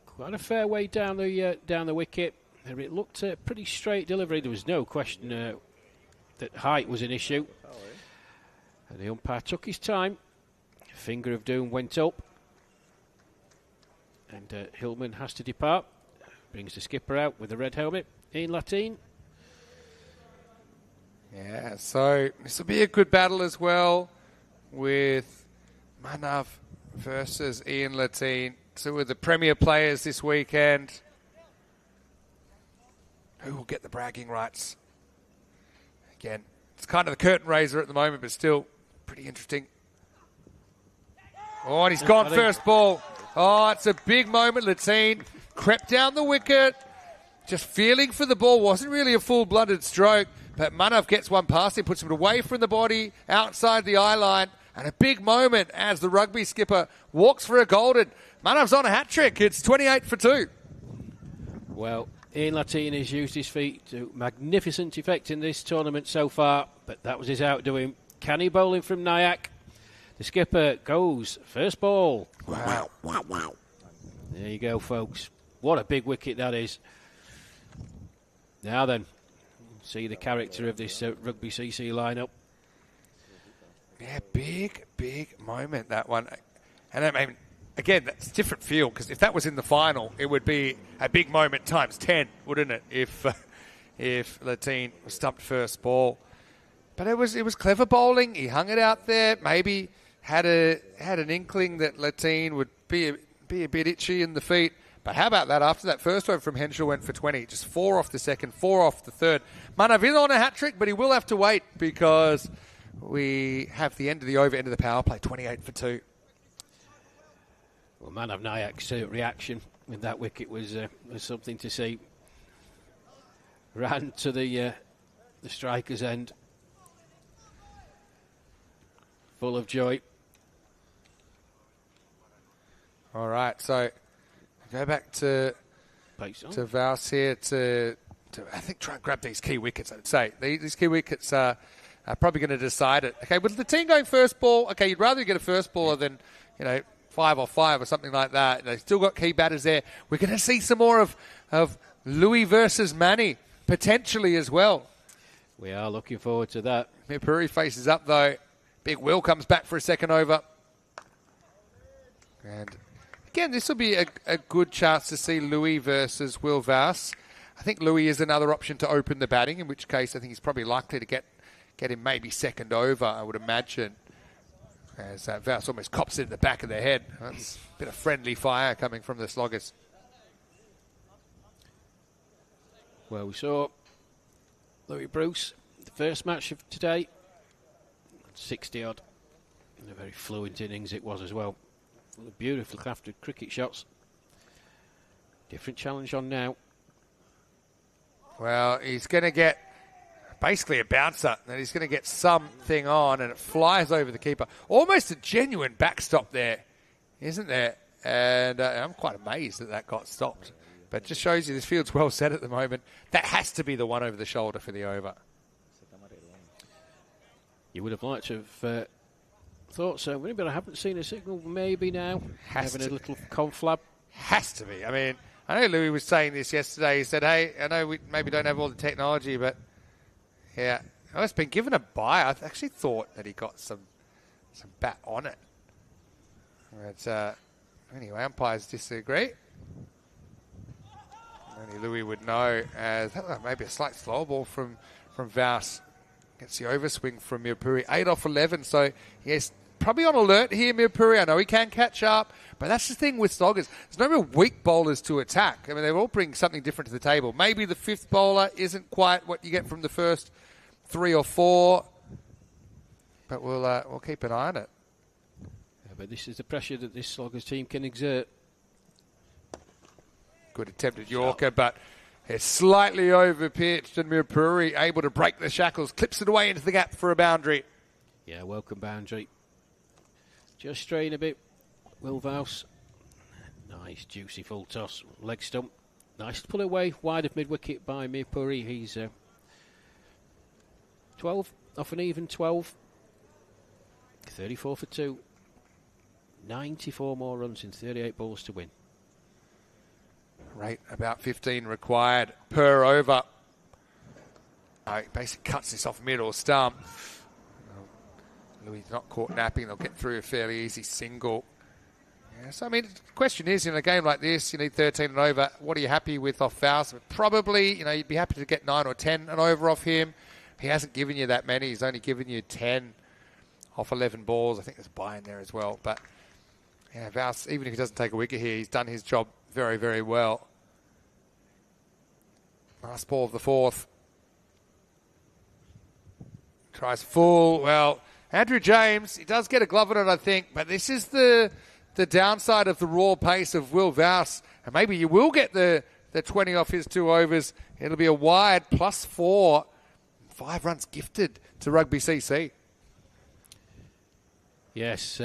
quite a fair way down the wicket. It looked pretty straight delivery. There was no question that height was an issue. And the umpire took his time. Finger of doom went up. And Hillman has to depart. Brings the skipper out with the red helmet. Ian Latin. Yeah, so this will be a good battle as well with Manav versus Ian Latin. Two of the premier players this weekend. Who will get the bragging rights? Again, it's kind of the curtain raiser at the moment, but still pretty interesting. Oh, and he's gone first ball. Oh, it's a big moment. Latin crept down the wicket, just feeling for the ball. Wasn't really a full-blooded stroke, but Manav gets one past him, puts him away from the body, outside the eye line, and a big moment as the rugby skipper walks for a golden. Manav's on a hat-trick. It's 28 for 2. Well, Ian Latin has used his feet to magnificent effect in this tournament so far, but that was his outdoing. Can he bowl in from Nyack? The skipper goes. First ball. Wow. There you go, folks. What a big wicket that is. Now then, see the character of this Rugby CC lineup. Yeah, big moment, that one. And I mean, again, that's a different feel, because if that was in the final, it would be a big moment times 10, wouldn't it, if Latin was stumped first ball. But it was clever bowling. He hung it out there, maybe had an inkling that Latin would be a bit itchy in the feet. But how about that? After that first over from Henshaw went for 20, just 4 off the second, 4 off the third. Manav is on a hat-trick, but he will have to wait because we have the end of the over, end of the power play, 28 for 2. Well, Manav Nayak's reaction with that wicket was something to see. Ran to the striker's end, full of joy. All right, so go back to Vaus here to I think try and grab these key wickets. I'd say these key wickets are probably going to decide it. Okay, with the team going first ball, okay, you'd rather get a first baller than 5 off 5 or something like that. They've still got key batters there. We're going to see some more of Louis versus Manny potentially as well. We are looking forward to that. Mipuri faces up though. Big Will comes back for a second over. And again, this will be a good chance to see Louis versus Will Vaus. I think Louis is another option to open the batting, in which case I think he's probably likely to get him maybe second over, I would imagine. As Vaus almost cops it in the back of their head. That's a bit of friendly fire coming from the sloggers. Well, we saw Louis Bruce, the first match of today, 60-odd. And a very fluent innings it was as well. Beautifully crafted cricket shots. Different challenge on now. Well, he's going to get basically a bouncer, and he's going to get something on, and it flies over the keeper. Almost a genuine backstop there, isn't there? And I'm quite amazed that got stopped. But it just shows you this field's well set at the moment. That has to be the one over the shoulder for the over. You would have liked to have thought so, but I haven't seen a signal. Maybe now. Having a little conflab. Has to be. I mean, I know Louis was saying this yesterday. He said, hey, I know we maybe don't have all the technology, but yeah, it's been given a bye. I actually thought that he got some bat on it. But anyway, umpires disagree. Only Louis would know, as maybe a slight slow ball from Vaus. Gets the overswing from Mirpuri. 8 off 11, so yes, probably on alert here, Mirpuri. I know he can catch up, but that's the thing with sloggers. There's no real weak bowlers to attack. I mean, they all bring something different to the table. Maybe the fifth bowler isn't quite what you get from the first 3 or 4, but we'll keep an eye on it. Yeah, but this is the pressure that this sloggers team can exert. Good attempt at Yorker, but it's slightly over-pitched, and Mirpuri able to break the shackles, clips it away into the gap for a boundary. Yeah, welcome boundary. Just strain a bit. Will Vaus. Nice, juicy full toss. Leg stump. Nice to pull away wide of mid-wicket by Mirpuri. He's 12, off an even 12. 34 for 2. 94 more runs in 38 balls to win. Rate about 15 required per over. He basically cuts this off middle stump. Louis not caught napping. They'll get through a fairly easy single. Yeah, so, I mean, the question is, in a game like this, you need 13 and over. What are you happy with off Vaus? Probably, you'd be happy to get 9 or 10 and over off him. He hasn't given you that many. He's only given you 10 off 11 balls. I think there's a buy in there as well. But, yeah, Vaus, even if he doesn't take a wicket here, he's done his job very, very well. Last ball of the 4th. Tries full. Well, Andrew James, he does get a glove on it, I think. But this is the downside of the raw pace of Will Vaus. And maybe you will get the 20 off his 2 overs. It'll be a wide +4. 5 runs gifted to Rugby CC. Yes.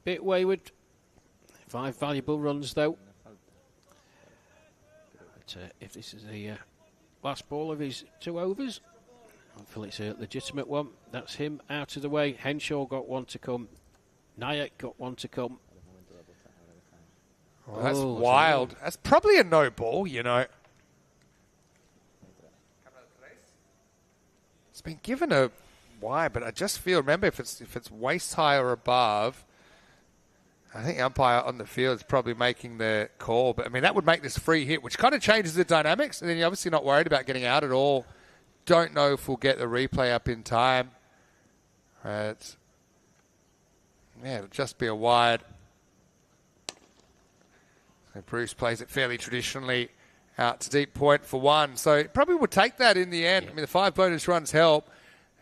Bit wayward. 5 valuable runs, though. But if this is the last ball of his 2 overs, hopefully it's a legitimate one. That's him out of the way. Henshaw got 1 to come. Nayak got 1 to come. Well, that's wild. That's probably a no ball, It's been given a wide, but I just feel, remember, if it's waist high or above, I think the umpire on the field is probably making the call. But, I mean, that would make this free hit, which kind of changes the dynamics. And then you're obviously not worried about getting out at all. Don't know if we'll get the replay up in time. Yeah, it'll just be a wide. So Bruce plays it fairly traditionally out to deep point for 1. So it probably would take that in the end. Yeah. I mean, the 5 bonus runs help.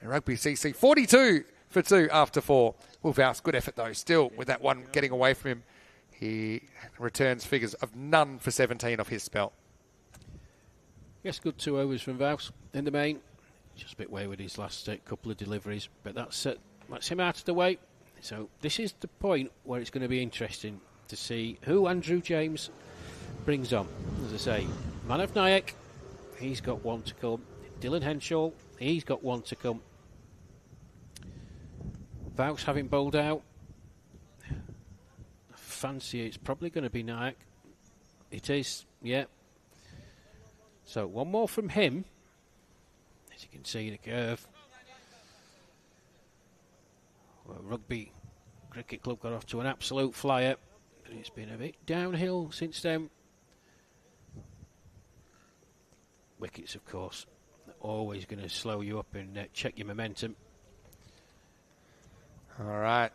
And Rugby CC, 42 for 2 after 4. Will Vaus, good effort though. Still, with that one getting away from him, he returns figures of none for 17 off his spell. Yes, good 2 overs from Vaus in the main. Just a bit wayward his last couple of deliveries, but that's him out of the way. So this is the point where it's going to be interesting to see who Andrew James brings on. As I say, man of Nayak, he's got 1 to come. Dylan Henshaw, he's got 1 to come. Vaus having bowled out. I fancy it's probably going to be Nayak. It is, yeah. So 1 more from him. As you can see, the curve. Well, Rugby Cricket Club got off to an absolute flyer. But it's been a bit downhill since then. Wickets, of course, always going to slow you up and check your momentum. All right.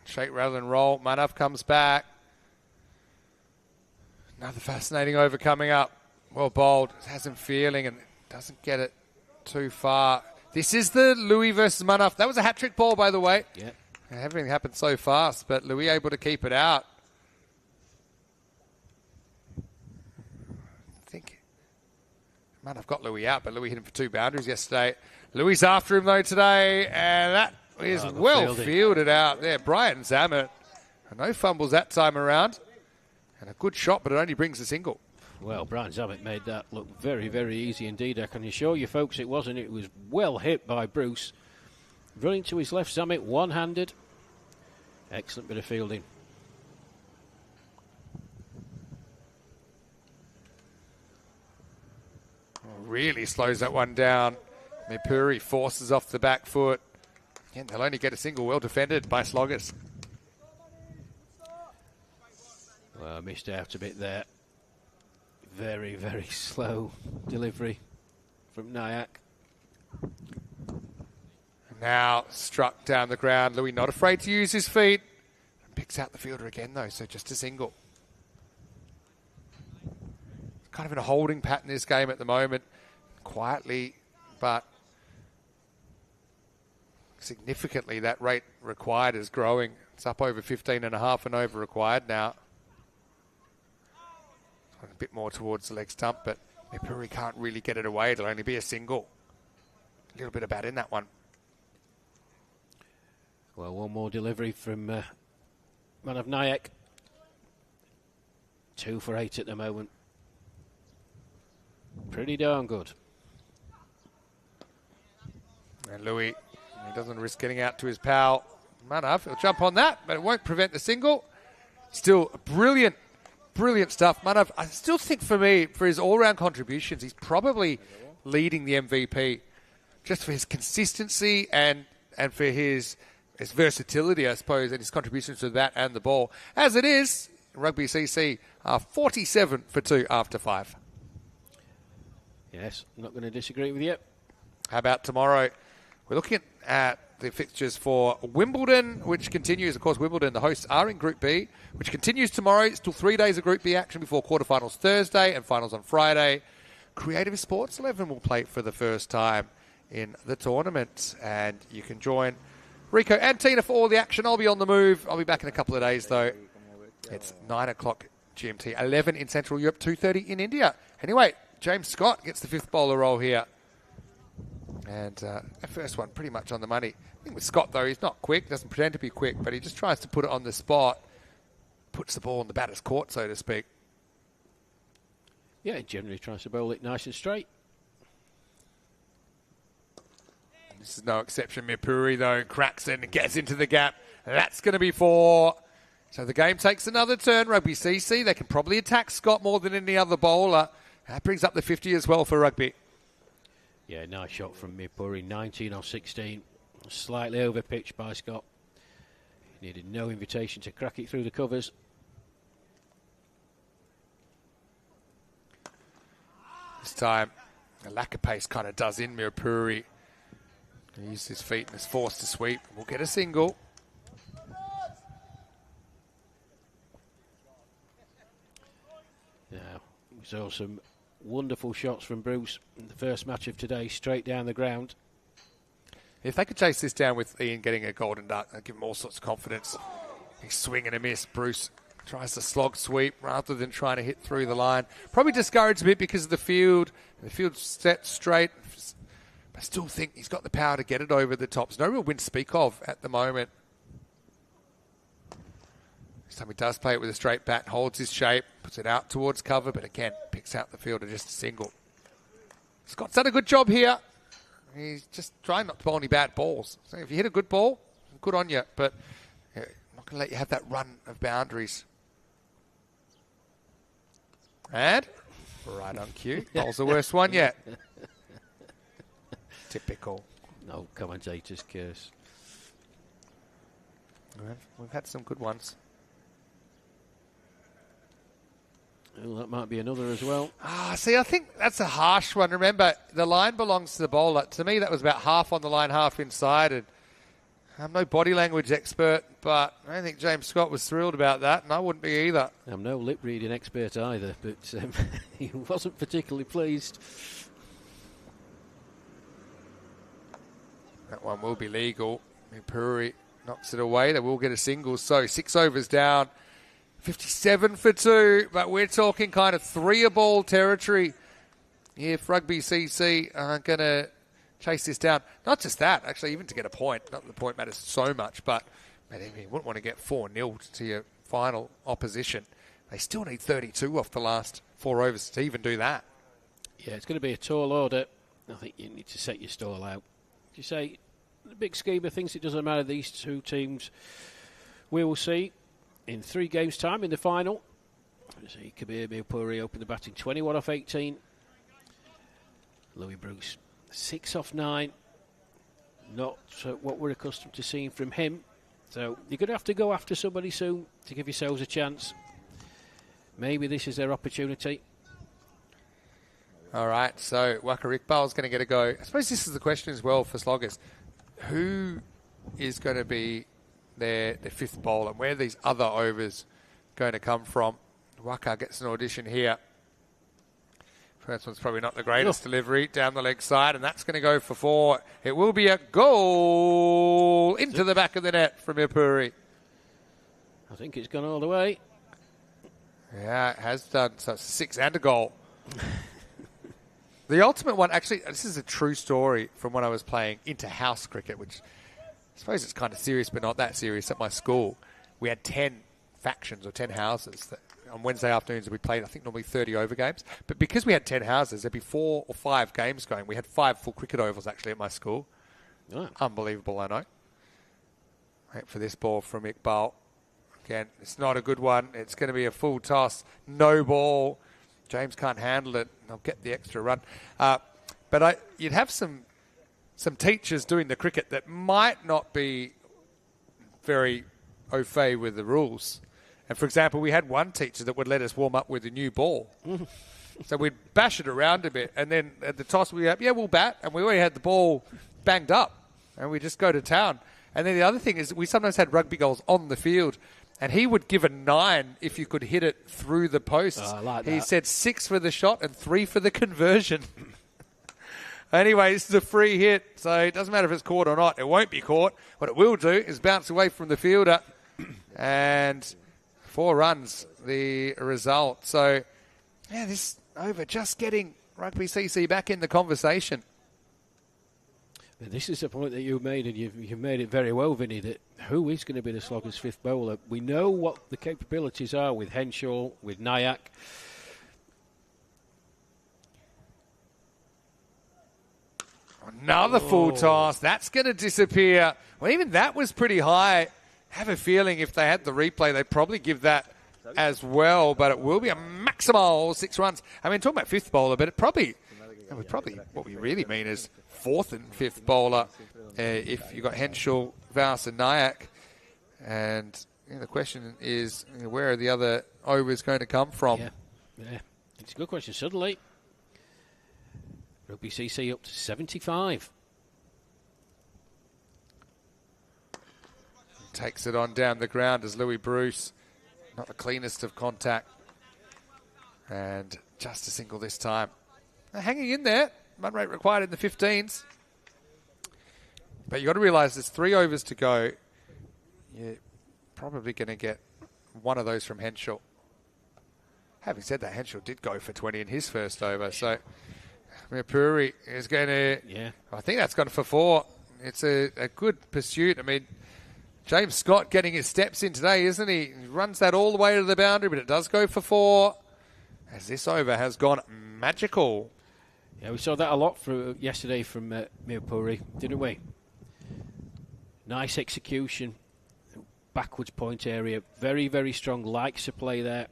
Shake, rattle, and roll. Manaf comes back. Another fascinating over coming up. Well bowled. Has him feeling and doesn't get it too far. This is the Louis versus Manaf. That was a hat-trick ball, by the way. Yeah. Everything happened so fast, but Louis able to keep it out. I think Manaf got Louis out, but Louis hit him for 2 boundaries yesterday. Louis after him, though, today, and that is well fielded out there. Brian Zammit. No fumbles that time around. And a good shot, but it only brings a single. Well, Brian Zammit made that look very, very easy indeed. I can assure you, folks, it wasn't. It was well hit by Bruce. Running to his left, Zammit, one-handed. Excellent bit of fielding. Really slows that one down. Mipuri forces off the back foot. Again, they'll only get a single, well defended by Sloggers. Well, I missed out a bit there. Very, very slow delivery from Nyack. Now struck down the ground. Louis not afraid to use his feet. Picks out the fielder again, though, so just a single. Kind of in a holding pattern this game at the moment. Quietly, but significantly, that rate required is growing. It's up over 15.5 and over required now. A bit more towards the leg stump, but Mipuri can't really get it away. It'll only be a single. A little bit of bat in that one. Well, one more delivery from Man of Nyack. 2 for 8 at the moment. Pretty darn good. And Louis, he doesn't risk getting out to his pal Manav. He'll jump on that, but it won't prevent the single. Still brilliant stuff. Manav, I still think for me, for his all-round contributions, he's probably leading the MVP just for his consistency and for his versatility, I suppose, and his contributions to the bat and the ball. As it is, Rugby CC are 47 for 2 after 5. Yes, I'm not going to disagree with you. How about tomorrow? We're looking at the fixtures for Wimbledon, which continues. Of course, Wimbledon, the hosts, are in Group B, which continues tomorrow. Still 3 days of Group B action before quarterfinals Thursday and finals on Friday. Creative Sports 11 will play for the first time in the tournament, and you can join Rico and Tina for all the action. I'll be on the move. I'll be back in a couple of days, though. It's 9 o'clock GMT, 11 in Central Europe, 2:30 in India. Anyway, James Scott gets the 5th bowler role here. And that first one pretty much on the money. I think with Scott, though, he's not quick, doesn't pretend to be quick, but he just tries to put it on the spot, puts the ball in the batter's court, so to speak. Yeah, he generally tries to bowl it nice and straight. This is no exception. Mipuri, though, cracks it and gets into the gap. That's going to be 4. So the game takes another turn. Rugby CC, they can probably attack Scott more than any other bowler. That brings up the 50 as well for Rugby. Yeah, nice shot from Mipuri, 19 or 16. Slightly overpitched by Scott. He needed no invitation to crack it through the covers. This time, a lack of pace kind of does in Mipuri. He uses his feet and is forced to sweep. We'll get a single. Now, we saw some wonderful shots from Bruce in the first match of today, straight down the ground. If they could chase this down with Ian getting a golden duck, they'd give him all sorts of confidence. He's swing and a miss. Bruce tries to slog sweep rather than trying to hit through the line. Probably discouraged a bit because of the field. The field's set straight. I still think he's got the power to get it over the top. There's no real wind to speak of at the moment. This time he does play it with a straight bat, holds his shape, puts it out towards cover, but again, picks out the fielder just a single. Scott's done a good job here. He's just trying not to bowl any bad balls. So if you hit a good ball, good on you, but I'm not going to let you have that run of boundaries. And right on cue, bowls the worst one yet. Typical. No commentator's curse. We've had some good ones. Well, that might be another as well. See, I think that's a harsh one. Remember, the line belongs to the bowler. To me, that was about half on the line, half inside. And I'm no body language expert, but I don't think James Scott was thrilled about that, and I wouldn't be either. I'm no lip reading expert either, but he wasn't particularly pleased. That one will be legal. Puri knocks it away. They will get a single. So 6 overs down, 57 for 2, but we're talking kind of 3-a-ball territory if Rugby CC are going to chase this down. Not just that, actually, even to get a point. Not that the point matters so much, but man, you wouldn't want to get 4-0 to your final opposition. They still need 32 off the last 4 overs to even do that. Yeah, it's going to be a tall order. I think you need to set your stall out. You say, the big scheme of things, it doesn't matter. These two teams, we will see in 3 games' time in the final. See Kabir Mirpuri open the batting 21 off 18. Louis Bruce 6 off 9. Not what we're accustomed to seeing from him. So you're going to have to go after somebody soon to give yourselves a chance. Maybe this is their opportunity. All right, so Waka Iqbal's going to get a go. I suppose this is the question as well for sloggers. Who is going to be their 5th bowler? And where are these other overs going to come from? Waka gets an audition here. First one's probably not the greatest delivery down the leg side, and that's going to go for 4. It will be a goal into the back of the net from Mirpuri. I think it's gone all the way. Yeah, it has done. So it's 6 and a goal. The ultimate one, actually, this is a true story from when I was playing inter-house cricket, which I suppose it's kind of serious, but not that serious. At my school, we had 10 factions or 10 houses that on Wednesday afternoons we played, I think, normally 30 over games. But because we had 10 houses, there'd be 4 or 5 games going. We had 5 full cricket ovals, actually, at my school. Oh. Unbelievable, I know. Wait for this ball from Iqbal. Again, it's not a good one. It's going to be a full toss. No ball. James can't handle it. They'll get the extra run. But you'd have some teachers doing the cricket that might not be very au fait with the rules. And, for example, we had one teacher that would let us warm up with a new ball. So we'd bash it around a bit. And then at the toss, we'll bat. And we already had the ball banged up. And we just go to town. And then the other thing is we sometimes had rugby goals on the field. And he would give a 9 if you could hit it through the posts. Oh, I like that. He said 6 for the shot and 3 for the conversion. Anyway, this is a free hit, so it doesn't matter if it's caught or not. It won't be caught. What it will do is bounce away from the fielder. And 4 runs, the result. So, yeah, this over just getting Rugby CC back in the conversation. This is the point that you made, and you've made it very well, Vinny, that who is going to be the Sloggers' 5th bowler? We know what the capabilities are with Henshaw, with Nayak. Another full toss. That's going to disappear. Well, even that was pretty high. I have a feeling if they had the replay, they'd probably give that as well, but it will be a maximal 6 runs. I mean, talking about 5th bowler, but what we really mean is 4th and 5th bowler if you've got Henshaw, Vaus and Nayak. And the question is, where are the other overs going to come from? Yeah. It's a good question. Suddenly, Rugby CC up to 75. Takes it on down the ground as Louis Bruce, not the cleanest of contact. And just a single this time. They're hanging in there. Run rate required in the 15s. But you've got to realise there's 3 overs to go. You're probably going to get one of those from Henshaw. Having said that, Henshaw did go for 20 in his first over. So Mirpuri is going to... Yeah. I think that's gone for 4. It's a good pursuit. I mean, James Scott getting his steps in today, isn't he? He runs that all the way to the boundary, but it does go for 4. As this over has gone magical. Yeah, we saw that a lot yesterday from Mirpuri, didn't we? Nice execution. Backwards point area. Very, very strong. Likes to play there.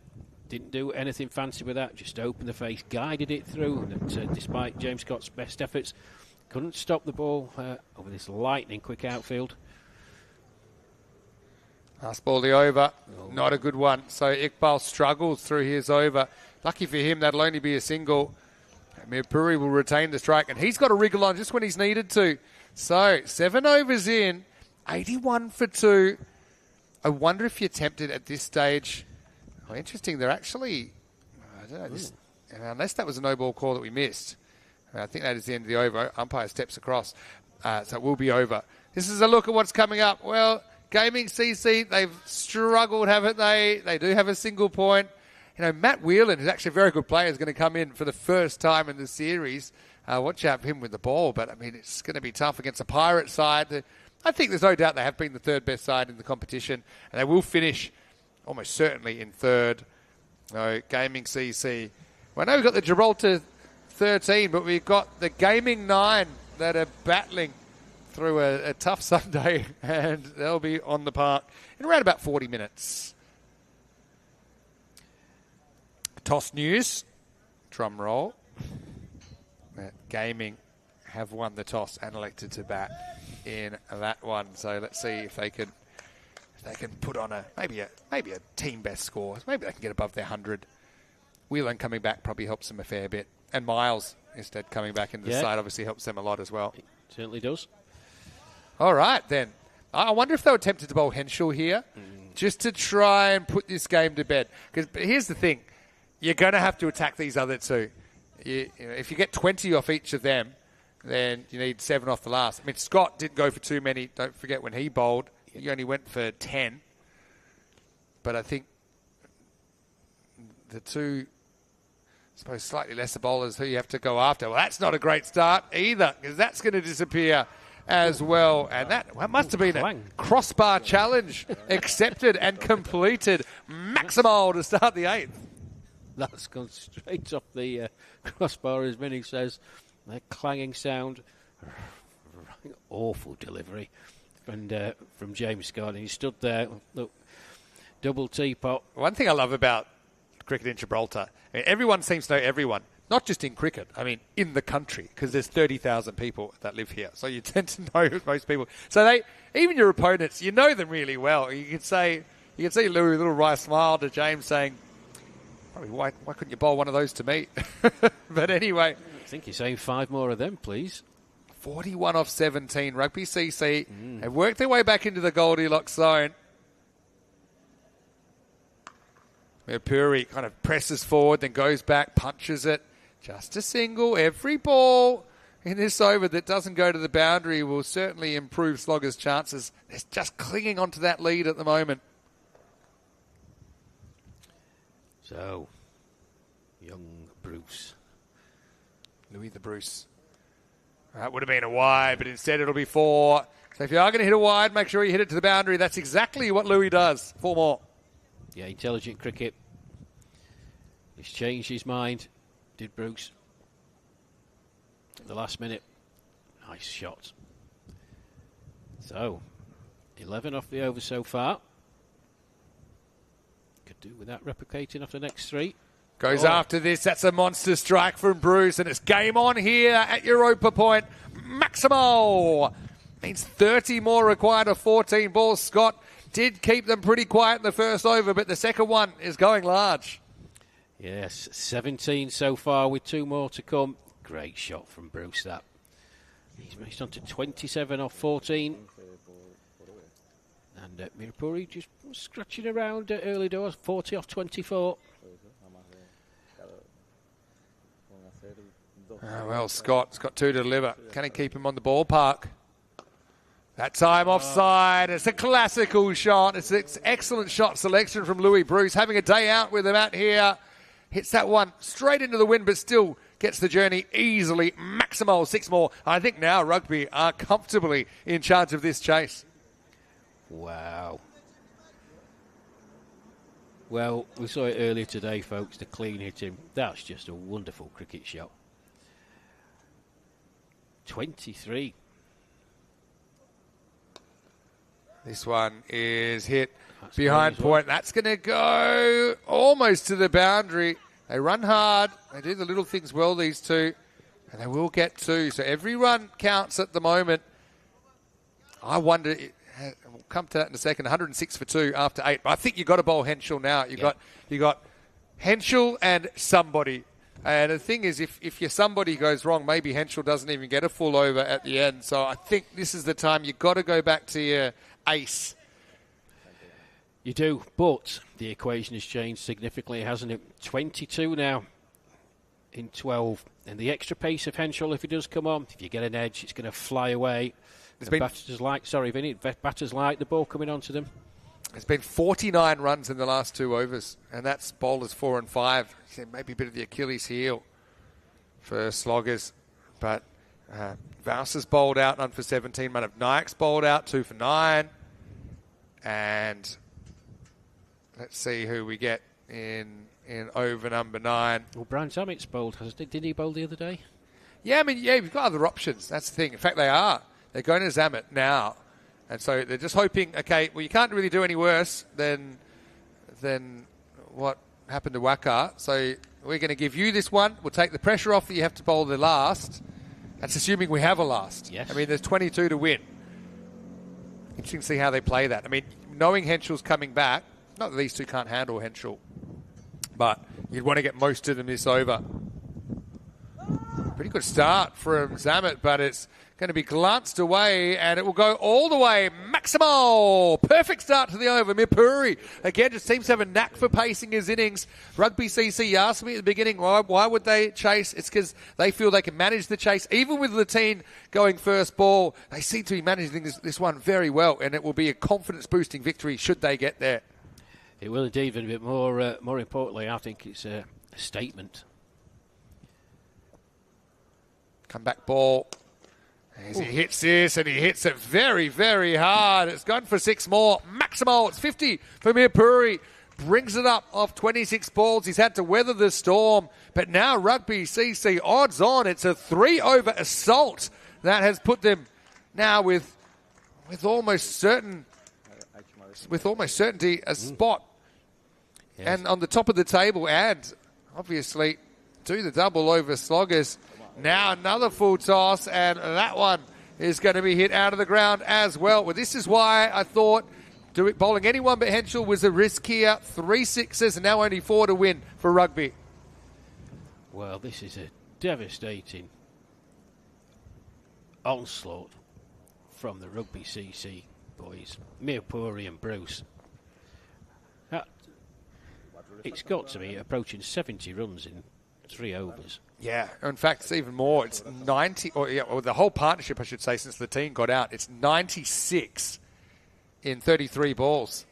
Didn't do anything fancy with that. Just opened the face. Guided it through. And despite James Scott's best efforts, couldn't stop the ball over this lightning quick outfield. Last ball, the over. Not a good one. So Iqbal struggles through his over. Lucky for him, that'll only be a single. Mirpuri will retain the strike, and he's got to wriggle on just when he's needed to. So 7 overs in, 81 for 2. I wonder if you're tempted at this stage. Oh, interesting. They're actually, I don't know, unless that was a no ball call that we missed. I think that is the end of the over. Umpire steps across, so it will be over. This is a look at what's coming up. Well, Gaming CC, they've struggled, haven't they? They do have a single point. You know, Matt Whelan, who's actually a very good player, is going to come in for the first time in the series. Watch out for him with the ball, but, I mean, it's going to be tough against a Pirate side. I think there's no doubt they have been the third best side in the competition, and they will finish almost certainly in third. Gaming CC. Well, I know we've got the Gibraltar 13, but we've got the Gaming 9 that are battling through a tough Sunday, and they'll be on the park in around about 40 minutes. Toss news. Drum roll. Gaming have won the toss and elected to bat in that one. So let's see if they can put on maybe a team best score. Maybe they can get above their 100. Whelan coming back probably helps them a fair bit. And Miles instead coming back into the side obviously helps them a lot as well. It certainly does. All right, then. I wonder if they were tempted to bowl Henschel here just to try and put this game to bed. Because here's the thing. You're going to have to attack these other two. If you get 20 off each of them, then you need 7 off the last. I mean, Scott didn't go for too many. Don't forget when he bowled, he only went for 10. But I think the two, I suppose, slightly lesser bowlers who you have to go after. Well, that's not a great start either, because that's going to disappear as well. And that must have been a crossbar challenge accepted and completed. Maximal to start the 8th. That's gone straight off the crossbar, as Minnie says. That clanging sound. Awful delivery from James Scott. And he stood there, look, double teapot. One thing I love about cricket in Gibraltar, I mean, everyone seems to know everyone. Not just in cricket, I mean, in the country, because there's 30,000 people that live here. So you tend to know most people. So even your opponents, you know them really well. You can see Louis, a little wry smile to James saying, probably, why couldn't you bowl one of those to me? But anyway. I think you're saying 5 more of them, please. 41 off 17. Rugby CC have worked their way back into the Goldilocks zone. Where Puri kind of presses forward, then goes back, punches it. Just a single. Every ball in this over that doesn't go to the boundary will certainly improve Slogger's chances. They're just clinging onto that lead at the moment. So, young Bruce. Louis the Bruce. That would have been a wide, but instead it'll be 4. So if you are going to hit a wide, make sure you hit it to the boundary. That's exactly what Louis does. 4 more. Yeah, intelligent cricket. He's changed his mind, did Bruce. At the last minute. Nice shot. So, 11 off the over so far. Could do with that replicating off the next 3. Goes after this. That's a monster strike from Bruce, and it's game on here at Europa Point. Maximal means 30 more required of 14 balls. Scott did keep them pretty quiet in the first over, but the second one is going large. Yes, 17 so far with 2 more to come. Great shot from Bruce, that. He's on to 27 off 14. And Mirapuri just scratching around at early doors, 40 off 24. Well, Scott's got 2 to deliver. Can he keep him on the ballpark? That time offside. It's a classical shot. It's excellent shot selection from Louis Bruce. Having a day out with him out here. Hits that one straight into the wind, but still gets the journey easily. Maximal 6 more. I think now Rugby are comfortably in charge of this chase. Wow. Well, we saw it earlier today, folks, the clean hitting. That's just a wonderful cricket shot. 23. This one is hit behind point. That's going to go almost to the boundary. They run hard. They do the little things well, these two. And they will get 2. So every run counts at the moment. I wonder, we'll come to that in a second, 106 for 2 after 8. But I think you've got to bowl Henschel now. You got Henschel and somebody. And the thing is, if your somebody goes wrong, maybe Henschel doesn't even get a full over at the end. So I think this is the time you've got to go back to your ace. You do, but the equation has changed significantly, hasn't it? 22 now in 12. And the extra pace of Henschel, if he does come on, if you get an edge, it's going to fly away. Batters like the ball coming onto them. There's been 49 runs in the last 2 overs, and that's bowlers 4 and 5. Maybe a bit of the Achilles heel for sloggers. But Vaus has bowled out, none for 17. Manav Nayak's bowled out, 2 for 9. And let's see who we get in over number 9. Well, Brian Zammit's bowled. Did he bowl the other day? Yeah, you've got other options. That's the thing. In fact, they are. They're going to Zammit now. And so they're just hoping, okay, well, you can't really do any worse than what happened to Waqar. So we're going to give you this one. We'll take the pressure off that you have to bowl the last. That's assuming we have a last. Yes. I mean, there's 22 to win. Interesting to see how they play that. I mean, knowing Henschel's coming back, not that these two can't handle Henschel, but you'd want to get most of them this over. Pretty good start from Zammit, but it's going to be glanced away, and it will go all the way. Maximal! Perfect start to the over. Mirpuri, again, just seems to have a knack for pacing his innings. Rugby CC, you asked me at the beginning, why would they chase? It's because they feel they can manage the chase. Even with Latine going first ball, they seem to be managing this one very well, and it will be a confidence-boosting victory should they get there. It will indeed, and a bit more importantly, I think it's a statement. Comeback ball. As he hits this, and he hits it very, very hard. It's gone for 6 more. Maximal, it's 50 for Mirpuri. Brings it up off 26 balls. He's had to weather the storm. But now Rugby CC, odds on. It's a 3-over assault that has put them now with almost certainty a spot. Yes. And on the top of the table, and obviously do the double over sloggers. Now another full toss, and that one is going to be hit out of the ground as well. Well, this is why I thought bowling anyone but Henschel was a risk here. 3 sixes and now only 4 to win for Rugby. Well, this is a devastating onslaught from the Rugby CC boys. Mirpuri and Bruce. It's got to be approaching 70 runs in 3 overs. Yeah, in fact, it's even more. It's 90, or the whole partnership, I should say, since the team got out, it's 96 in 33 balls.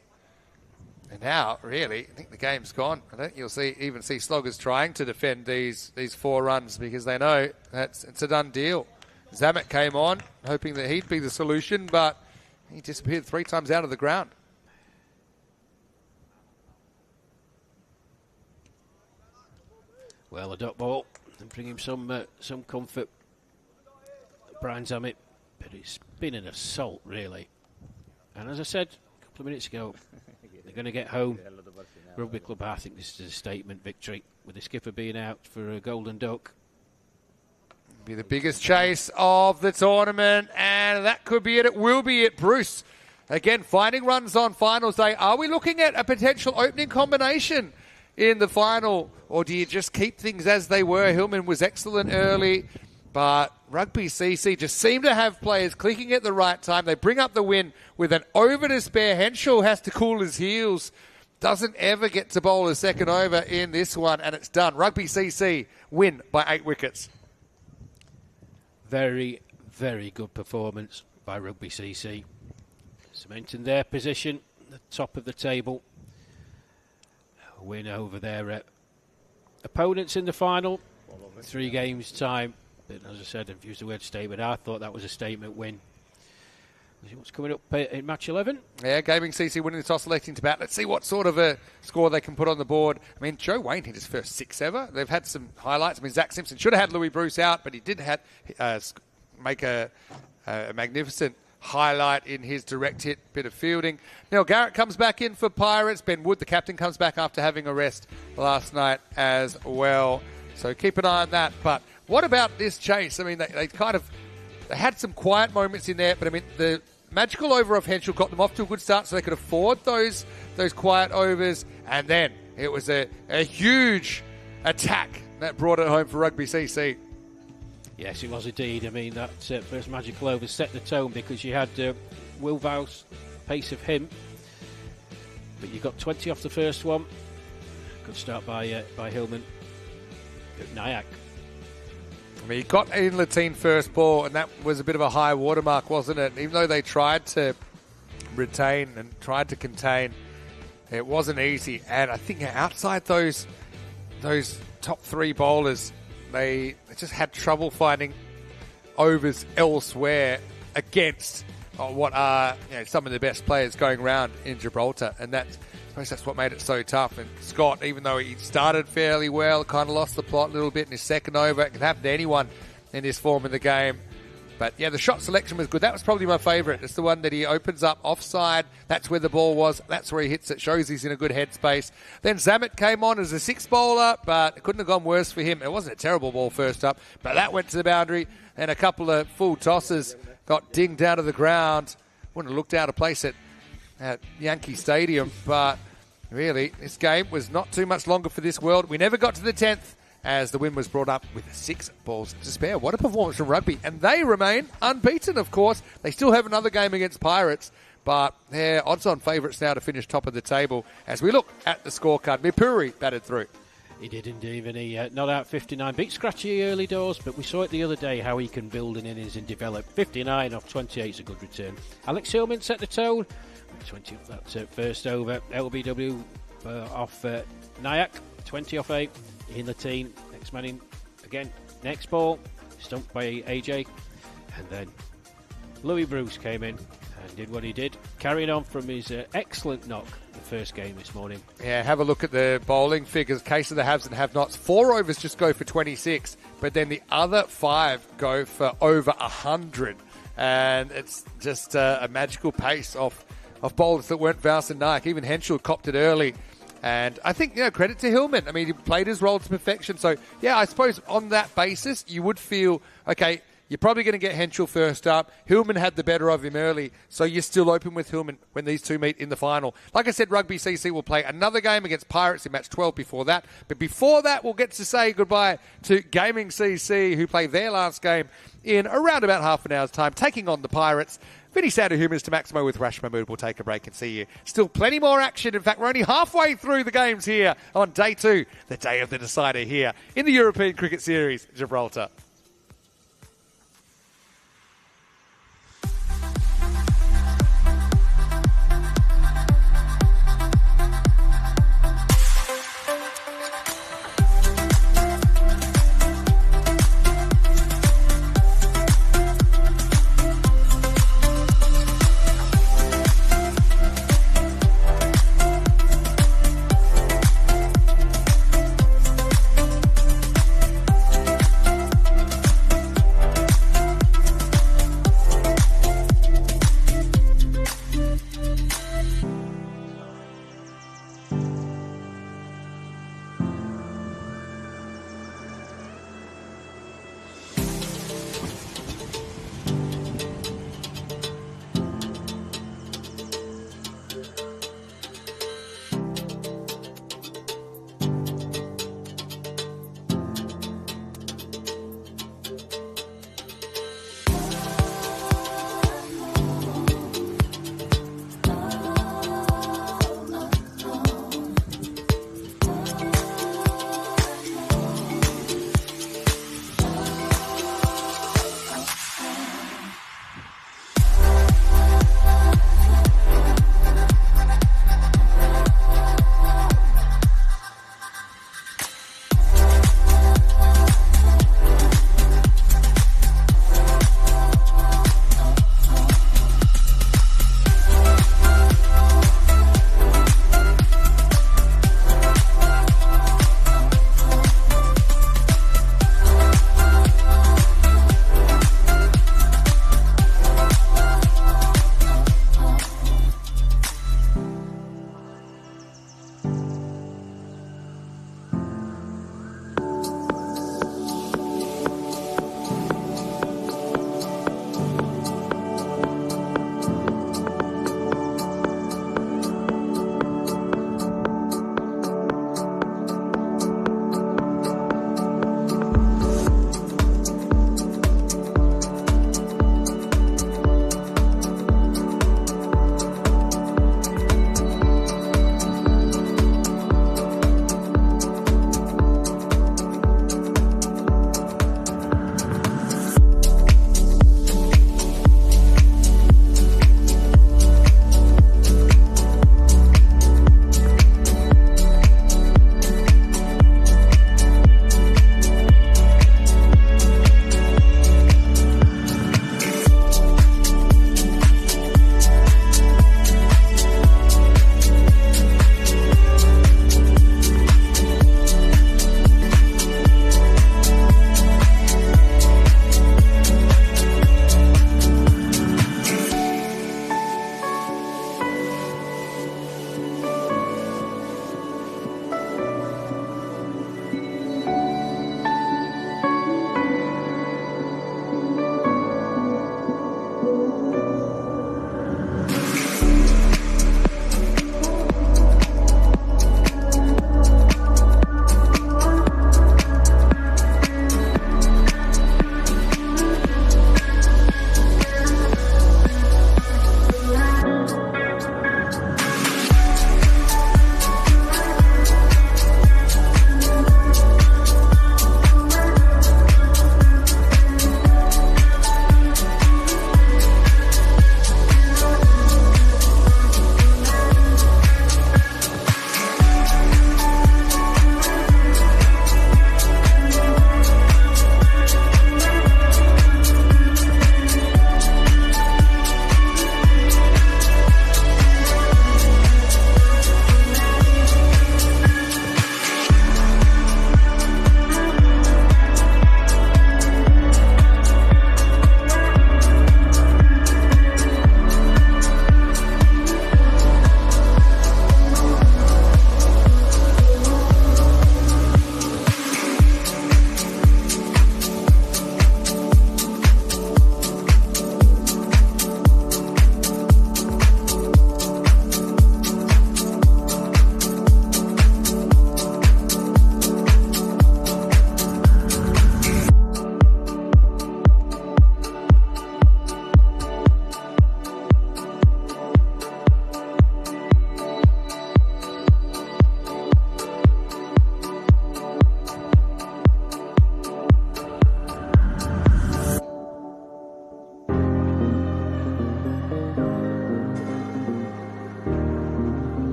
And now, really, I think the game's gone. I don't think you'll even see sloggers trying to defend these 4 runs because they know it's a done deal. Zammit came on, hoping that he'd be the solution, but he disappeared 3 times out of the ground. Well, a dot ball and bring him some comfort. Brian Zammit, but it's been an assault, really. And as I said a couple of minutes ago, they're going to get home. Rugby Club, I think this is a statement victory with the skipper being out for a golden duck. Be the biggest chase of the tournament, and that could be it. It will be it. Bruce, again, finding runs on finals day. Are we looking at a potential opening combination in the final, or do you just keep things as they were? Hillman was excellent early, but Rugby CC just seem to have players clicking at the right time. They bring up the win with an over to spare. Henschel has to cool his heels. Doesn't ever get to bowl a second over in this one, and it's done. Rugby CC win by 8 wickets. Very, very good performance by Rugby CC. Cementing their position at the top of the table. Win over their opponents in the final. 3 games time. But as I said, I've used the word statement. I thought that was a statement win. What's coming up in match 11? Yeah, Gaming CC winning the toss, electing to bat. Let's see what sort of a score they can put on the board. I mean, Joe Wayne hit his first 6 ever. They've had some highlights. I mean, Zach Simpson should have had Louis Bruce out, but he did make a magnificent highlight in his direct hit bit of fielding. Neil Garrett comes back in for Pirates. Ben Wood, the captain, comes back after having a rest last night as well. So keep an eye on that. But what about this chase? I mean, they had some quiet moments in there, but I mean, the magical over of Henschel got them off to a good start so they could afford those quiet overs. And then it was a huge attack That brought it home for Rugby CC. Yes, it was indeed. I mean, that first magical over set the tone because you had Will Vow's pace of him, but you got 20 off the first one. Good start by Hillman at Nyack. I mean, he got in Latine first ball, and that was a bit of a high watermark, wasn't it? Even though they tried to retain and tried to contain, it wasn't easy. And I think outside those top three bowlers, they just had trouble finding overs elsewhere against what are some of the best players going around in Gibraltar, and I suppose that's what made it so tough. And Scott, even though he started fairly well, kind of lost the plot a little bit in his second over. It can happen to anyone in this form of the game. But yeah, the shot selection was good. That was probably my favourite. It's the one that he opens up offside. That's where the ball was. That's where he hits it. Shows he's in a good headspace. Then Zammit came on as a six bowler, but it couldn't have gone worse for him. It wasn't a terrible ball first up, but that went to the boundary. And a couple of full tosses got dinged out of the ground. Wouldn't have looked out of place at Yankee Stadium, but really, this game was not too much longer for this world. We never got to the 10th as the win was brought up with 6 balls to spare. What a performance from Rugby. And they remain unbeaten, of course. They still have another game against Pirates, but they're odds-on favourites now to finish top of the table as we look at the scorecard. Mipuri batted through. He did indeed, and he not out 59. Bit scratchy early doors, but we saw it the other day how he can build an innings and develop. 59 off 28 is a good return. Alex Hillman set the tone. 20 off that first over. LBW off Nyack. 20 off 8. In the team. Next man in again. Next ball. Stumped by AJ. And then Louis Bruce came in and did what he did. Carrying on from his excellent knock the first game this morning. Yeah, have a look at the bowling figures. Case of the haves and have-nots. 4 overs just go for 26, but then the other 5 go for over 100. And it's just a magical pace of bowlers that weren't Vowles and Nyack. Even Henschel copped it early. And I think, credit to Hillman. I mean, he played his role to perfection. So, yeah, I suppose on that basis, you would feel, okay, you're probably going to get Henschel first up. Hillman had the better of him early, so you're still open with Hillman when these two meet in the final. Like I said, Rugby CC will play another game against Pirates in match 12 before that. But before that, we'll get to say goodbye to Gaming CC, who play their last game in around about half an hour's time, taking on the Pirates. Vinny Sanderhuman, Mr. Maximo with Rash Mahmood. We'll take a break and see you. Still plenty more action. In fact, we're only halfway through the games here on day 2, the day of the decider here in the European Cricket Series, Gibraltar.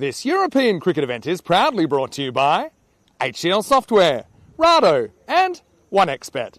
This European cricket event is proudly brought to you by HCL Software, Rado and 1xBet.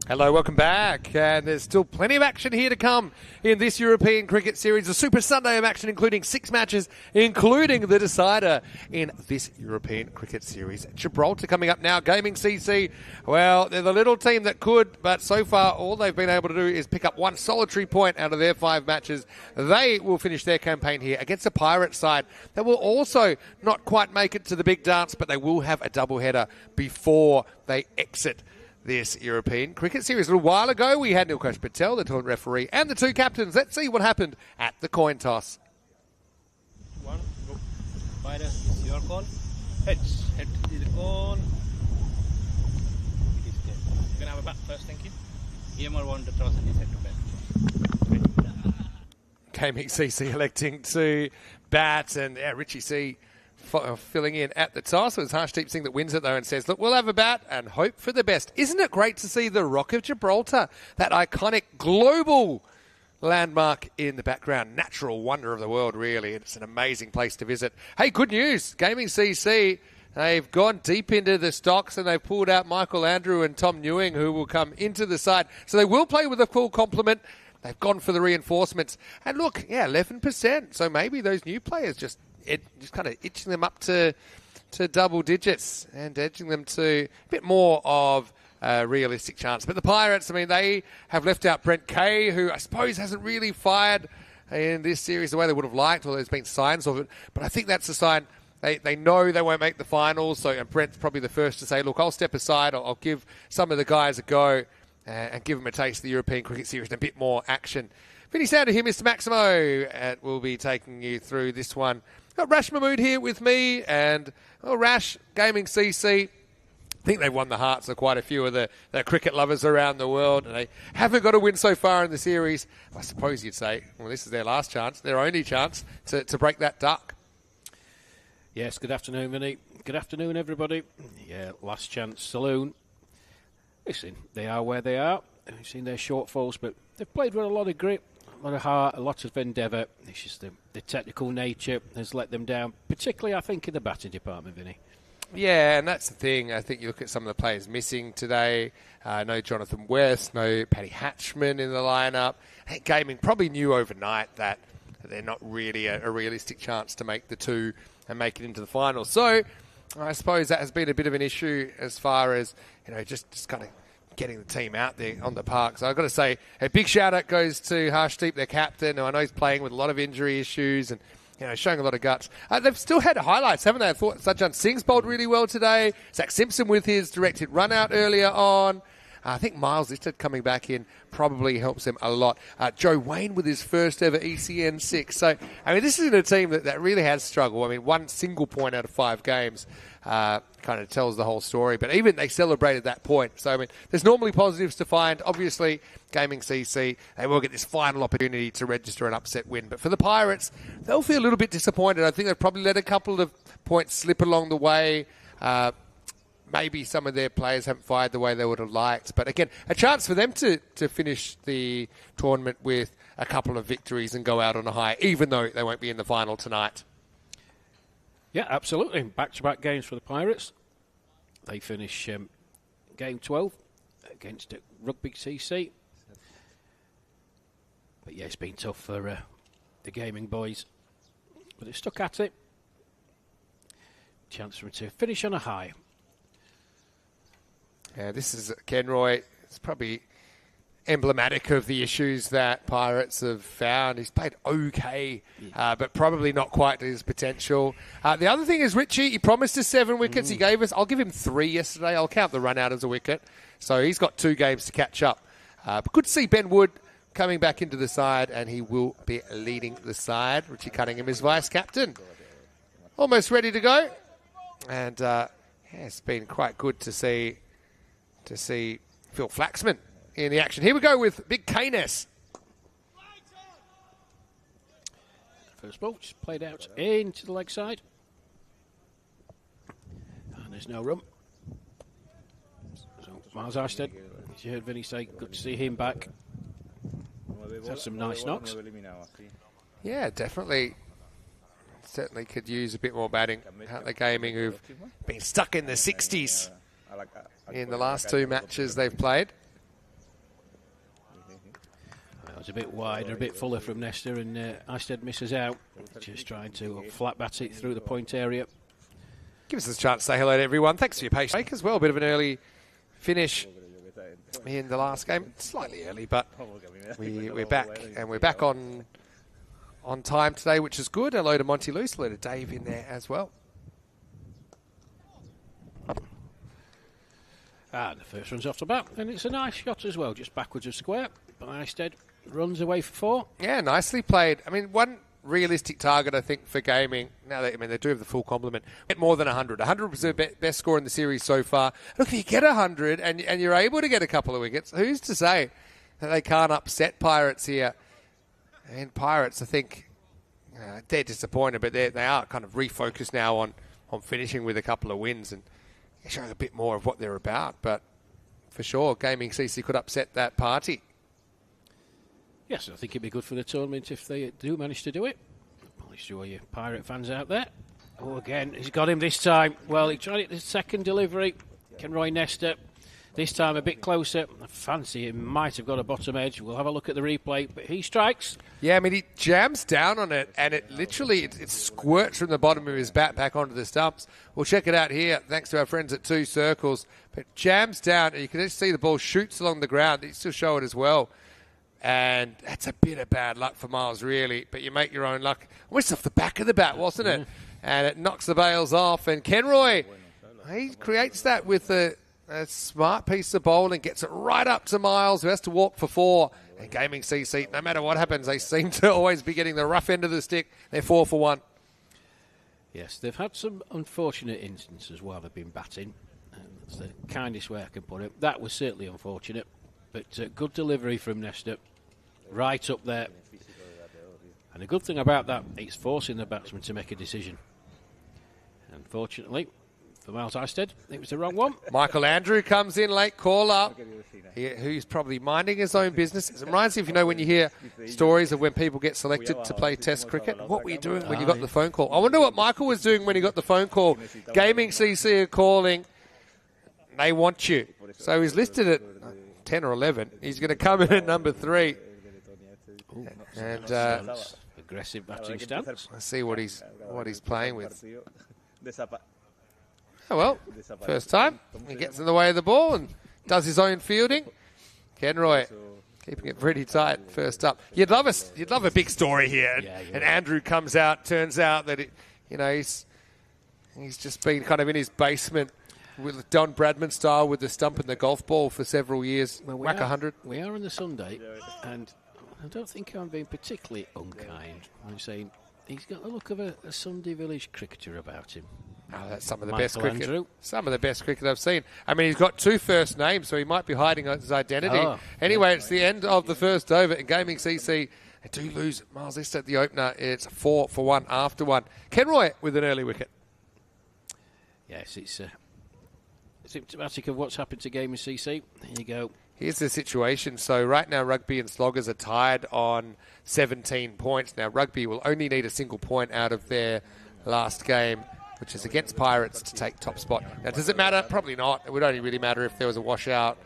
Hello, welcome back. And there's still plenty of action here to come in this European Cricket Series. A Super Sunday of action, including 6 matches, including the decider in this European Cricket Series. Gibraltar coming up now. Gaming CC, well, they're the little team that could, but so far all they've been able to do is pick up one solitary point out of their 5 matches. They will finish their campaign here against a Pirates side that will also not quite make it to the big dance, but they will have a doubleheader before they exit this European Cricket Series. A little while ago, we had Nilkash Patel, the tournament referee, and the 2 captains. Let's see what happened at the coin toss. 1, go. Pirates, it's your call. Heads. Head is the call. It is dead. You can have a bat first, thank you. EMR won the toss and he said to bat. Gaming CC electing to bat, and Richie C filling in at the toss. It was Harshdeep Singh that wins it, though, and says, look, we'll have a bat and hope for the best. Isn't it great to see the Rock of Gibraltar, that iconic global landmark in the background? Natural wonder of the world, really. It's an amazing place to visit. Hey, good news. Gaming CC, they've gone deep into the stocks and they've pulled out Michael Andrew and Tom Newing, who will come into the side. So they will play with a full complement. They've gone for the reinforcements. And look, 11%. So maybe those new players just kind of itching them up to double digits and edging them to a bit more of a realistic chance. But the Pirates, I mean, they have left out Brent Kay, who I suppose hasn't really fired in this series the way they would have liked, or there's been signs of it. But I think that's a sign they know they won't make the finals. So and Brent's probably the first to say, look, I'll step aside. I'll give some of the guys a go and give them a taste of the European Cricket Series and a bit more action. Vinny Sounder here, Mr. Maximo, and we'll be taking you through this one. Got Rash Mahmood here with me, and Rash, Gaming CC. I think they've won the hearts of quite a few of the cricket lovers around the world, and they haven't got a win so far in the series. I suppose you'd say, well, this is their last chance, their only chance to break that duck. Yes, good afternoon, Vinny. Good afternoon, everybody. Yeah, last chance saloon. Listen, they are where they are. We've seen their shortfalls, but they've played with a lot of grit, a lot of heart, a lot of endeavour. It's just the technical nature has let them down, particularly, I think, in the batting department, Vinny. Yeah, and that's the thing. I think you look at some of the players missing today. No Jonathan West, no Paddy Hatchman in the lineup. I think Gaming probably knew overnight that they're not really a realistic chance to make the 2 and make it into the final. So I suppose that has been a bit of an issue as far as, just kind of getting the team out there on the park. So I've got to say, a big shout-out goes to Harshdeep, their captain, who I know is playing with a lot of injury issues and showing a lot of guts. They've still had highlights, haven't they? I thought Sajjan Singh's bowled really well today. Zach Simpson with his directed run-out earlier on. I think Miles Lister coming back in probably helps him a lot. Joe Wayne with his first ever ECN 6. So, I mean, this isn't a team that really has struggled. I mean, 1 single point out of 5 games kind of tells the whole story. But even they celebrated that point. So, I mean, there's normally positives to find. Obviously, Gaming CC, they will get this final opportunity to register an upset win. But for the Pirates, they'll feel a little bit disappointed. I think they've probably let a couple of points slip along the way. Maybe some of their players haven't fired the way they would have liked. But again, a chance for them to finish the tournament with a couple of victories and go out on a high, even though they won't be in the final tonight. Yeah, absolutely. Back-to-back games for the Pirates. They finish game 12 against Rugby CC. But yeah, it's been tough for the Gaming boys. But they've stuck at it. Chance for them to finish on a high. Yeah, this is Kenroy. It's probably emblematic of the issues that Pirates have found. He's played okay, but probably not quite to his potential. The other thing is Richie, he promised us 7 wickets. He gave us, I'll give him 3 yesterday. I'll count the run out as a wicket. So he's got 2 games to catch up. But good to see Ben Wood coming back into the side, and he will be leading the side. Richie Cunningham is vice-captain. Almost ready to go. And it's been quite good to see to see Phil Flaxman in the action. Here we go with Big Keynes. First ball just played out into the leg side. And there's no run. So Miles Arsted, as you heard Vinny say, good to see him back. He's had some nice knocks. Yeah, definitely. Certainly could use a bit more batting. Huntley Gaming, who've been stuck in the 60s in the last 2 matches they've played. It was a bit wide, a bit fuller from Nesta, and Arsted misses out. Just trying to flat bat it through the point area. Give us a chance to say hello to everyone. Thanks for your patience as well. A bit of an early finish in the last game. Slightly early, but we're back, and we're back on time today, which is good. Hello to Monty Luce, hello to Dave in there as well. And the first one's off the bat, and it's a nice shot as well, just backwards of square. But Arsted runs away for 4. Yeah, nicely played. I mean, one realistic target, I think, for Gaming, now that, I mean, they do have the full complement, get more than 100. 100 was the best score in the series so far. Look, if you get 100 and you're able to get a couple of wickets, who's to say that they can't upset Pirates here? And Pirates, I think, they're disappointed, but they are kind of refocused now on finishing with a couple of wins and showing a bit more of what they're about. But for sure, Gaming CC could upset that party. Yes, I think it'd be good for the tournament if they do manage to do it. Apologies to all you Pirate fans out there. Oh, again, he's got him this time. Well, he tried it the second delivery. Kenroy Nesta, this time a bit closer. I fancy he might have got a bottom edge. We'll have a look at the replay, but he strikes. Yeah, I mean, he jams down on it, and it literally it squirts from the bottom of his bat back onto the stumps. We'll check it out here, thanks to our friends at 2 Circles. But jams down, and you can just see the ball shoots along the ground. You still show it as well. And that's a bit of bad luck for Miles, really. But you make your own luck. Almost off the back of the bat, wasn't it? And it knocks the bails off. And Kenroy, he creates that with a smart piece of bowling, gets it right up to Miles, who has to walk for 4. And Gaming CC, no matter what happens, they seem to always be getting the rough end of the stick. They're 4 for 1. Yes, they've had some unfortunate instances while they've been batting. That's the kindest way I can put it. That was certainly unfortunate. But good delivery from Nesta, right up there. And the good thing about that, it's forcing the batsman to make a decision. Unfortunately, for Miles Arsted, it was the wrong one. Michael Andrew comes in, late caller, who's probably minding his own business. It reminds me, if you know, when you hear stories of when people get selected to play Test cricket, what were you doing when you got the phone call? I wonder what Michael was doing when he got the phone call. Gaming CC are calling. They want you. So he's listed at 10 or 11. He's going to come in at number 3. Ooh, and aggressive batting stance. Let's see what he's playing with. Oh well, first time he gets in the way of the ball and does his own fielding. Kenroy keeping it pretty tight. First up, you'd love a big story here. Yeah, and Andrew comes out. Turns out that he's just been kind of in his basement with Don Bradman style with the stump and the golf ball for several years. Well, whack 100. We are on the Sunday, and I don't think I'm being particularly unkind. I'm saying he's got the look of a Sunday Village cricketer about him. Oh, that's some of the Michael best cricket. Andrew. Some of the best cricket I've seen. I mean, he's got 2 first names, so he might be hiding his identity. Oh, anyway, it's the end of the first over, and Gaming CC, they do lose Miles East at the opener. It's 4 for 1 after 1. Kenroy with an early wicket. Yes, it's symptomatic of what's happened to Gaming CC. There you go. Here's the situation. So right now, Rugby and Sloggers are tied on 17 points. Now, Rugby will only need a single point out of their last game, which is against Pirates, to take top spot. Now, does it matter? Probably not. It would only really matter if there was a washout.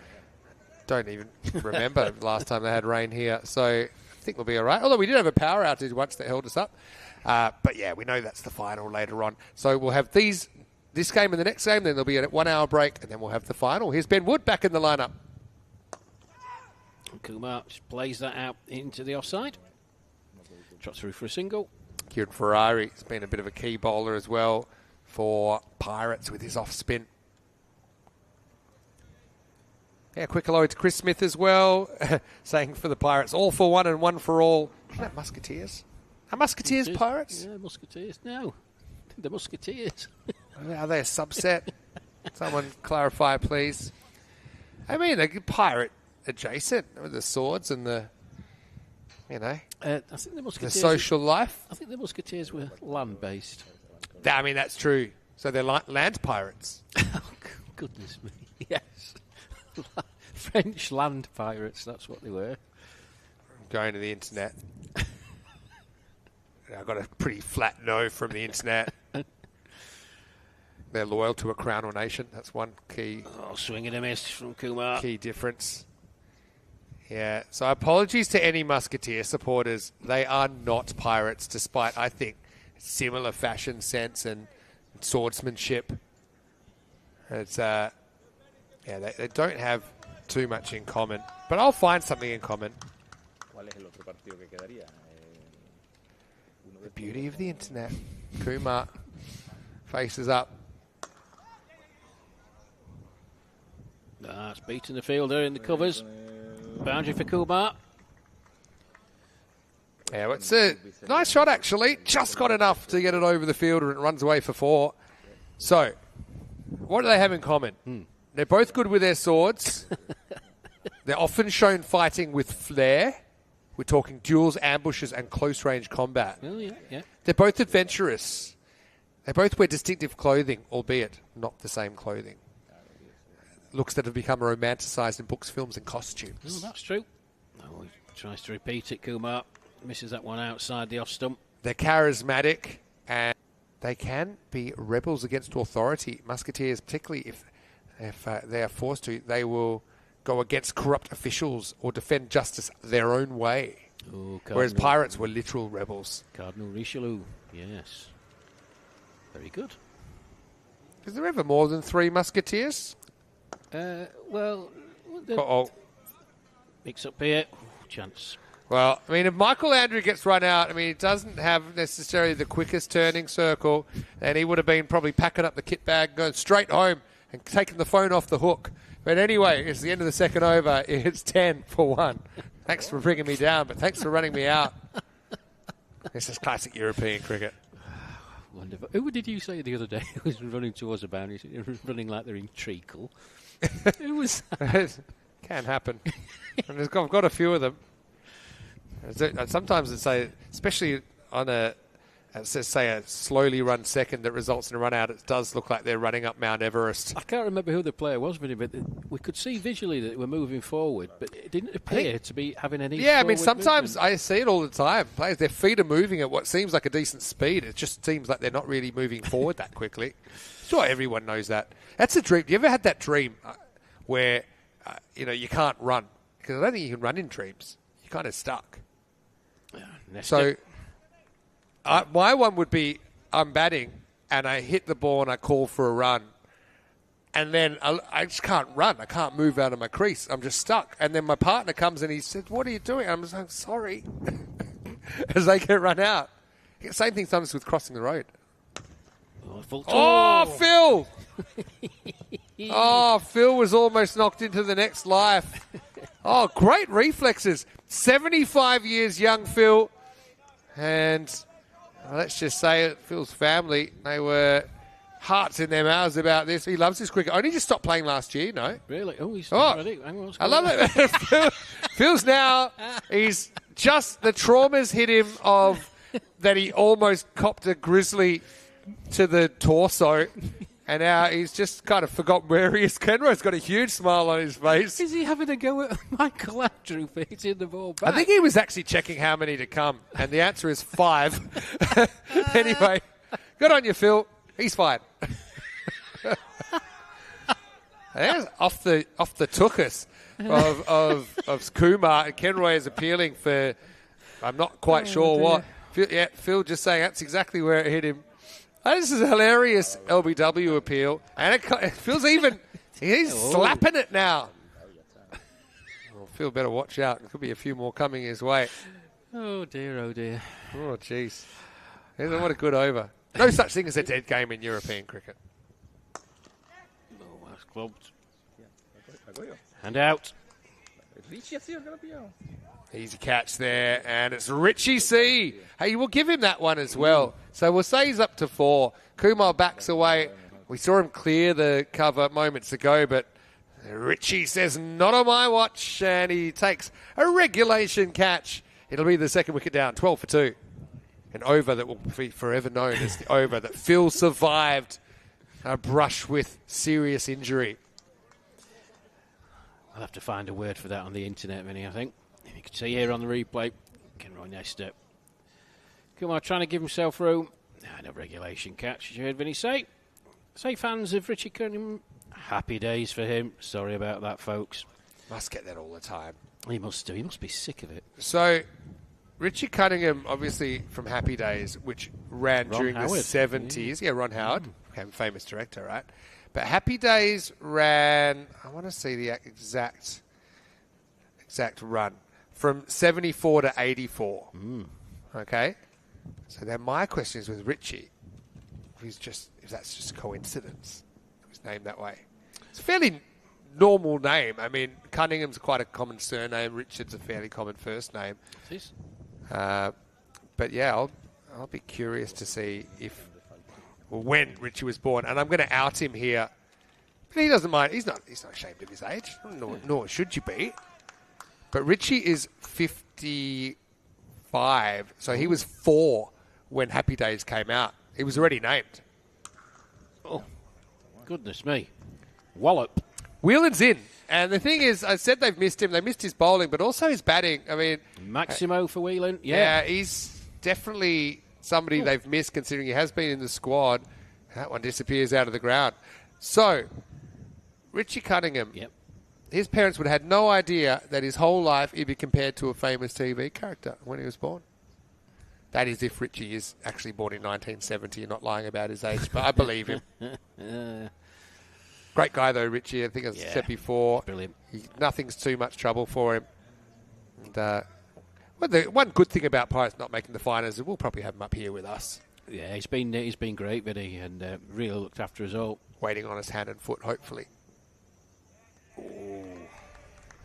Don't even remember the last time they had rain here. So I think we'll be all right. Although we did have a power outage once that held us up. But yeah, we know that's the final later on. So we'll have this game and the next game, then there'll be a 1 hour break, and then we'll have the final. Here's Ben Wood back in the lineup. Kumar just plays that out into the offside. Trots through for a single. Kieran Ferrari has been a bit of a key bowler as well for Pirates with his off spin. Yeah, quick hello to Chris Smith as well, saying for the Pirates, all for one and one for all. Isn't that Musketeers? Are Musketeers Pirates? Yeah, Musketeers. No, the Musketeers. Are they a subset? Someone clarify, please. I mean, a pirate adjacent with the swords and the, you know, I think the Musketeers. the social life. I think the Musketeers were land-based. I mean, that's true. So they're land pirates. Oh, goodness me. Yes. French land pirates, that's what they were. I'm going to the internet. I got a pretty flat no from the internet. They're loyal to a crown or nation. That's one key. Oh, swing and a miss from Kumar. Key difference. Yeah. So apologies to any Musketeer supporters. They are not pirates, despite, I think, similar fashion sense and swordsmanship. It's they don't have too much in common, but I'll find something in common. The beauty of the internet. Kumar faces up. It's beating the fielder in the covers. Boundary for Kumar. Yeah, well, it's a nice shot, actually. Just got enough to get it over the fielder and runs away for 4. So, what do they have in common? They're both good with their swords. They're often shown fighting with flair. We're talking duels, ambushes, and close-range combat. Oh, yeah. They're both adventurous. They both wear distinctive clothing, albeit not the same clothing. Looks that have become romanticised in books, films, and costumes. Oh, that's true. Oh, he tries to repeat it, Kumar. Misses that one outside the off stump. They're charismatic, and they can be rebels against authority. Musketeers, particularly if they are forced to, they will go against corrupt officials or defend justice their own way. Oh, whereas pirates were literal rebels. Cardinal Richelieu, yes. Very good. Is there ever more than 3 Musketeers? Mix up here. Chance. Well, I mean, if Michael Andrew gets run out, I mean, he doesn't have necessarily the quickest turning circle, and he would have been probably packing up the kit bag, going straight home and taking the phone off the hook. But anyway, it's the end of the second over. It's 10-1. Thanks for bringing me down, but thanks for running me out. This is classic European cricket. Wonderful. Who did you say the other day who was running towards the boundary, running like they're in treacle? Who was that? Can happen. And I've got a few of them. Sometimes it's especially on a slowly run second that results in a run out, it does look like they're running up Mount Everest. I can't remember who the player was, but we could see visually that they were moving forward, but it didn't appear to be having any. Yeah, I mean, sometimes movement. I see it all the time. Players, their feet are moving at what seems like a decent speed. It just seems like they're not really moving forward that quickly. Sure, everyone knows that. That's a dream. Do you ever had that dream where you can't run? Because I don't think you can run in dreams. You're kind of stuck. So my one would be I'm batting and I hit the ball and I call for a run. And then I just can't run. I can't move out of my crease. I'm just stuck. And then my partner comes and he said, "What are you doing?" I'm just like, "Sorry." As they get run out. Same thing sometimes with crossing the road. Oh, Phil! Phil was almost knocked into the next life. Oh, great reflexes. 75 years young, Phil. And let's just say it, Phil's family, they were hearts in their mouths about this. He loves his cricket. Only just stopped playing last year, no? Really? Oh, he's ready. I love it. Phil's now, he's just, the traumas hit him of that he almost copped a grizzly to the torso. And now he's just kind of forgotten where he is. Kenro's got a huge smile on his face. Is he having a go at Michael Andrew for hitting the ball back? I think he was actually checking how many to come, and the answer is 5. Anyway, good on you, Phil. He's fine. off the tookus of Kumar, and Kenroy is appealing for, I'm not quite sure what. Phil just saying that's exactly where it hit him. Oh, this is a hilarious LBW appeal. And it feels even... He's slapping it now. Oh, Phil better watch out. There could be a few more coming his way. Oh, dear, oh, dear. Oh, jeez. What a good over. No such thing as a dead game in European cricket. Oh, that's clubbed. And out. Easy catch there, and it's Richie C. Hey, we'll give him that one as well. So we'll say he's up to 4. Kumar backs away. We saw him clear the cover moments ago, but Richie says, not on my watch, and he takes a regulation catch. It'll be the second wicket down, 12 for 2. An over that will be forever known as the over that Phil survived a brush with serious injury. I'll have to find a word for that on the internet, Vinny, I think. If you can see here on the replay, Kenroy Nesta. Come on, trying to give himself room. No regulation catch, as you heard Vinny say. Say fans of Richie Cunningham, happy days for him. Sorry about that, folks. Must get that all the time. He must do. He must be sick of it. So, Richie Cunningham, obviously from Happy Days, which ran during the 70s. Yeah, Ron Howard, became a famous director, right? But Happy Days ran, I want to see the exact run, from 74 to 84. Okay? So then my question is with Richie, if that's just a coincidence, it was named that way. It's a fairly normal name. I mean, Cunningham's quite a common surname. Richard's a fairly common first name. It is. But yeah, I'll be curious to see when Richie was born, and I'm going to out him here. But he doesn't mind. He's not ashamed of his age, nor should you be. But Richie is 55, so he was 4 when Happy Days came out. He was already named. Oh, goodness me. Wallop. Whelan's in. And the thing is, I said they've missed him. They missed his bowling, but also his batting. I mean, Maximo for Whelan. Yeah, he's definitely somebody they've missed, considering he has been in the squad. That one disappears out of the ground. So, Richie Cunningham, his parents would have had no idea that his whole life he'd be compared to a famous TV character when he was born. That is if Richie is actually born in 1970 and not lying about his age, but I believe him. Great guy, though, Richie. I think as I said before, brilliant. Nothing's too much trouble for him. And, the one good thing about Pirates not making the finals is we'll probably have him up here with us. Yeah, he's been great, Vinny, and really looked after us all. Waiting on his hand and foot, hopefully. Ooh.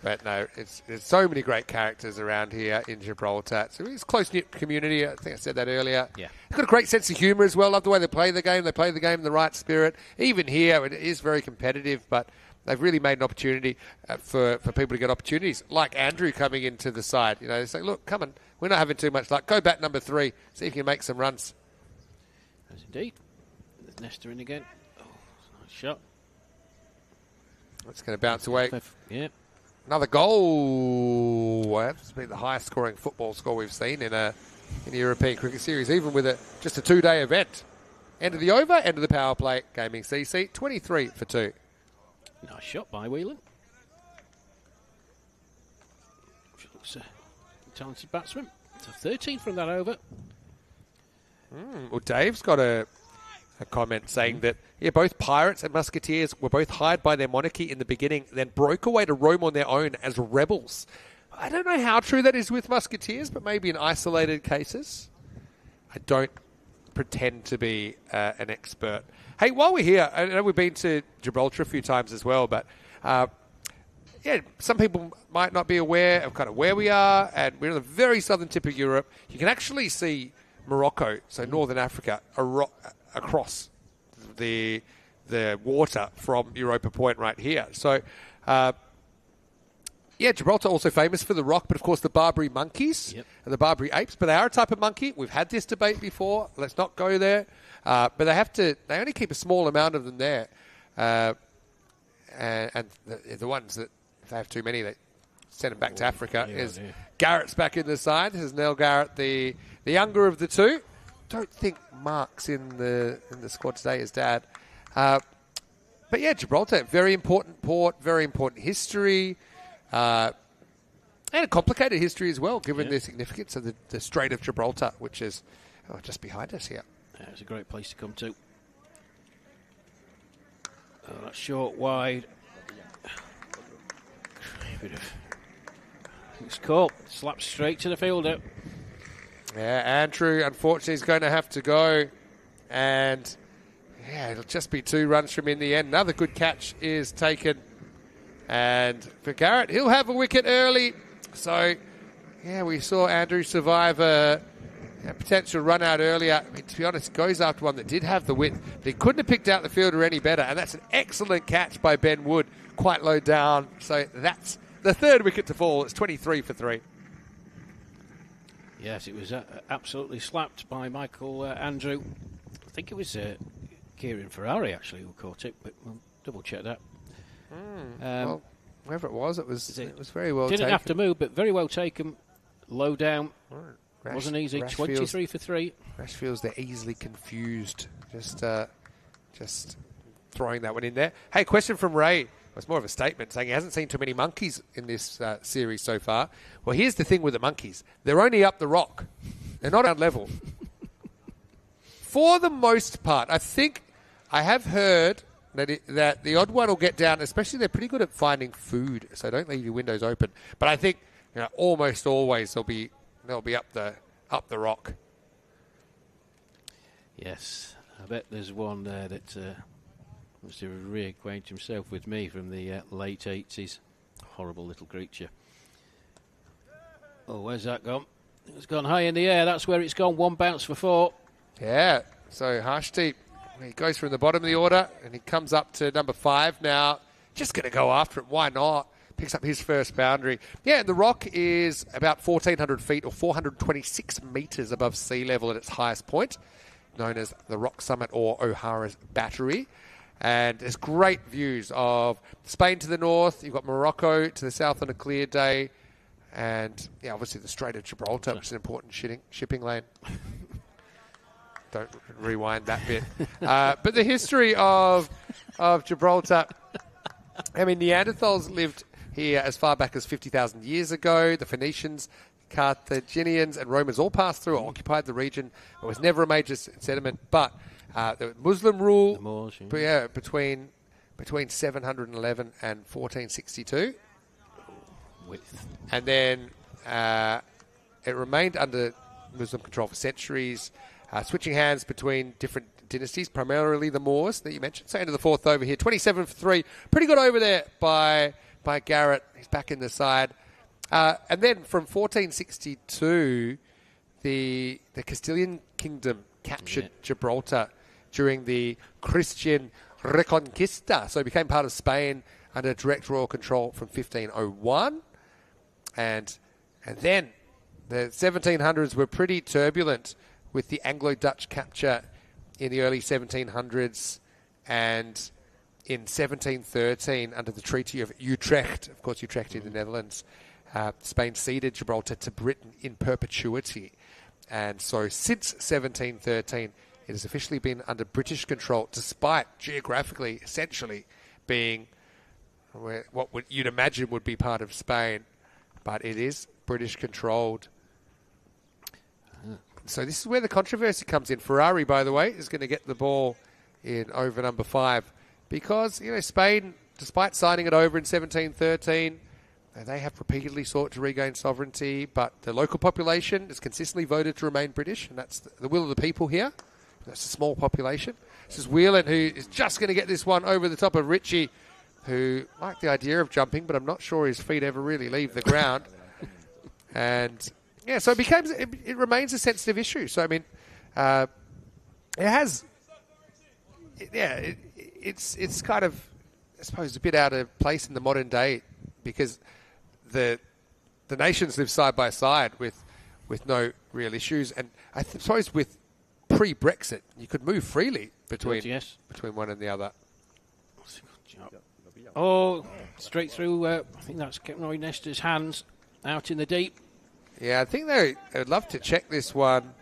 But no, there's so many great characters around here in Gibraltar. So it's a close-knit community. I think I said that earlier. Yeah. They've got a great sense of humour as well. Love the way they play the game. They play the game in the right spirit. Even here, it is very competitive, but they've really made an opportunity for people to get opportunities. Like Andrew coming into the side. You know, they say, look, come on, we're not having too much luck. Go bat number 3. See if you can make some runs. Yes, indeed. There's Nesta in again. Oh, nice shot. It's going to bounce away. Yeah. Another goal. That's been the highest scoring football score we've seen in a European cricket series, even with just a 2-day event. End of the over, end of the power play. Gaming CC, 23 for 2. Nice shot by Whelan. She looks a talented batsman. So 13 from that over. Well, Dave's got a comment saying that both Pirates and Musketeers were both hired by their monarchy in the beginning, then broke away to roam on their own as rebels. I don't know how true that is with Musketeers, but maybe in isolated cases. I don't pretend to be an expert. Hey, while we're here, I know we've been to Gibraltar a few times as well, but some people might not be aware of kind of where we are, and we're on the very southern tip of Europe. You can actually see Morocco, so northern Africa, across the water from Europa Point right here. So, Gibraltar also famous for the rock, but of course the Barbary monkeys and the Barbary apes. But they are a type of monkey. We've had this debate before. Let's not go there. But they only keep a small amount of them there. And the ones that, if they have too many, they send them back to Africa. Garrett's back in the side. This is Nell Garrett, the younger of the two. Don't think Mark's in the squad today as dad. But Gibraltar, very important port, very important history, and a complicated history as well, given the significance of the Strait of Gibraltar, which is just behind us here. Yeah, it's a great place to come to. That's short, wide. It's caught. Slapped straight to the fielder. Yeah, Andrew, unfortunately, is going to have to go. And, it'll just be 2 runs from in the end. Another good catch is taken. And for Garrett, he'll have a wicket early. So, we saw Andrew survive a potential run out earlier. I mean, to be honest, goes after one that did have the width, but he couldn't have picked out the fielder any better, and that's an excellent catch by Ben Wood, quite low down. So that's the third wicket to fall. It's 23 for 3. Yes, it was absolutely slapped by Michael Andrew. I think it was Kieran Ferrari actually who caught it, but we'll double check that. Well, wherever it was very well taken. Didn't have to move, but very well taken. Low down. Right. Wasn't easy. 23 for 3. Rash feels they're easily confused. Just throwing that one in there. Hey, question from Ray. It's more of a statement saying he hasn't seen too many monkeys in this series so far. Well, here's the thing with the monkeys. They're only up the rock. They're not on level. For the most part, I think I have heard that the odd one will get down, especially they're pretty good at finding food, so don't leave your windows open. But I think almost always they'll be up the rock. Yes, I bet there's one there that wants to reacquaint himself with me from the late 80s. Horrible little creature. Oh, where's that gone? It's gone high in the air. That's where it's gone. 1 bounce for 4. Yeah, so Harshdeep, he goes from the bottom of the order and he comes up to number 5 now. Just going to go after it. Why not? Picks up his first boundary. Yeah, the rock is about 1,400 feet or 426 metres above sea level at its highest point, known as the Rock Summit or O'Hara's Battery. And there's great views of Spain to the north. You've got Morocco to the south on a clear day. And, yeah, obviously the Strait of Gibraltar, which is an important shipping lane. Don't rewind that bit. But the history of Gibraltar, I mean, Neanderthals lived here as far back as 50,000 years ago. The Phoenicians, Carthaginians and Romans all passed through or occupied the region. It was never a major settlement, but the Muslim rule the Moors, between 711 and 1462. And then it remained under Muslim control for centuries, switching hands between different dynasties, primarily the Moors that you mentioned. So into the 4th over here, 27 for 3. Pretty good over there by Garrett. He's back in the side. And then from 1462, the Castilian kingdom captured Gibraltar during the Christian Reconquista. So it became part of Spain under direct royal control from 1501. And then the 1700s were pretty turbulent with the Anglo-Dutch capture in the early 1700s, and in 1713 under the Treaty of Utrecht, of course Utrecht in the Netherlands, Spain ceded Gibraltar to Britain in perpetuity. And so since 1713 it has officially been under British control, despite geographically essentially being what you'd imagine would be part of Spain, but it is British controlled. So this is where the controversy comes in. Ferrari, by the way, is going to get the ball in over number 5 because, Spain, despite signing it over in 1713, they have repeatedly sought to regain sovereignty, but the local population has consistently voted to remain British, and that's the will of the people here. That's a small population. This is Whelan, who is just going to get this one over the top of Richie, who liked the idea of jumping, but I'm not sure his feet ever really leave the ground. And yeah, so it remains a sensitive issue. So I mean, it's kind of, I suppose, a bit out of place in the modern day because the nations live side by side with no real issues, and I suppose with pre-Brexit you could move freely between one and the other. Oh, straight through. I think that's Roy Nestor's hands out in the deep. Yeah, I think they would love to check this one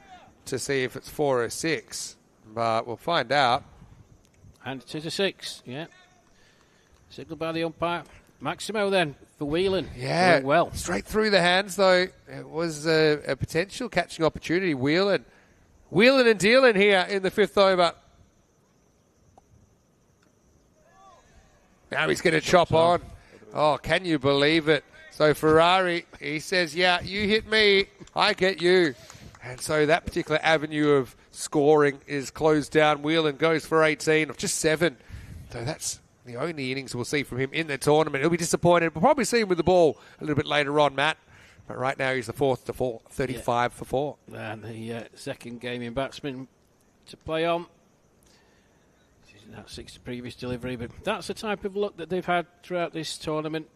to see if it's 4 or 6, but we'll find out. And it is a 6, yeah. Signalled by the umpire. Maximo then for Whelan. Yeah, doing well. Straight through the hands, though. It was a potential catching opportunity. Whelan and dealing here in the 5th over. Now he's going to chop on. Oh, can you believe it? So Ferrari, he says, yeah, you hit me, I get you. And so that particular avenue of scoring is closed down. Whelan goes for 18 of just 7. So that's the only innings we'll see from him in the tournament. He'll be disappointed. We'll probably see him with the ball a little bit later on, Matt. But right now he's the fourth to four, 35 for 4. And the second gaming batsman to play on. That 6 previous delivery, but that's the type of luck that they've had throughout this tournament.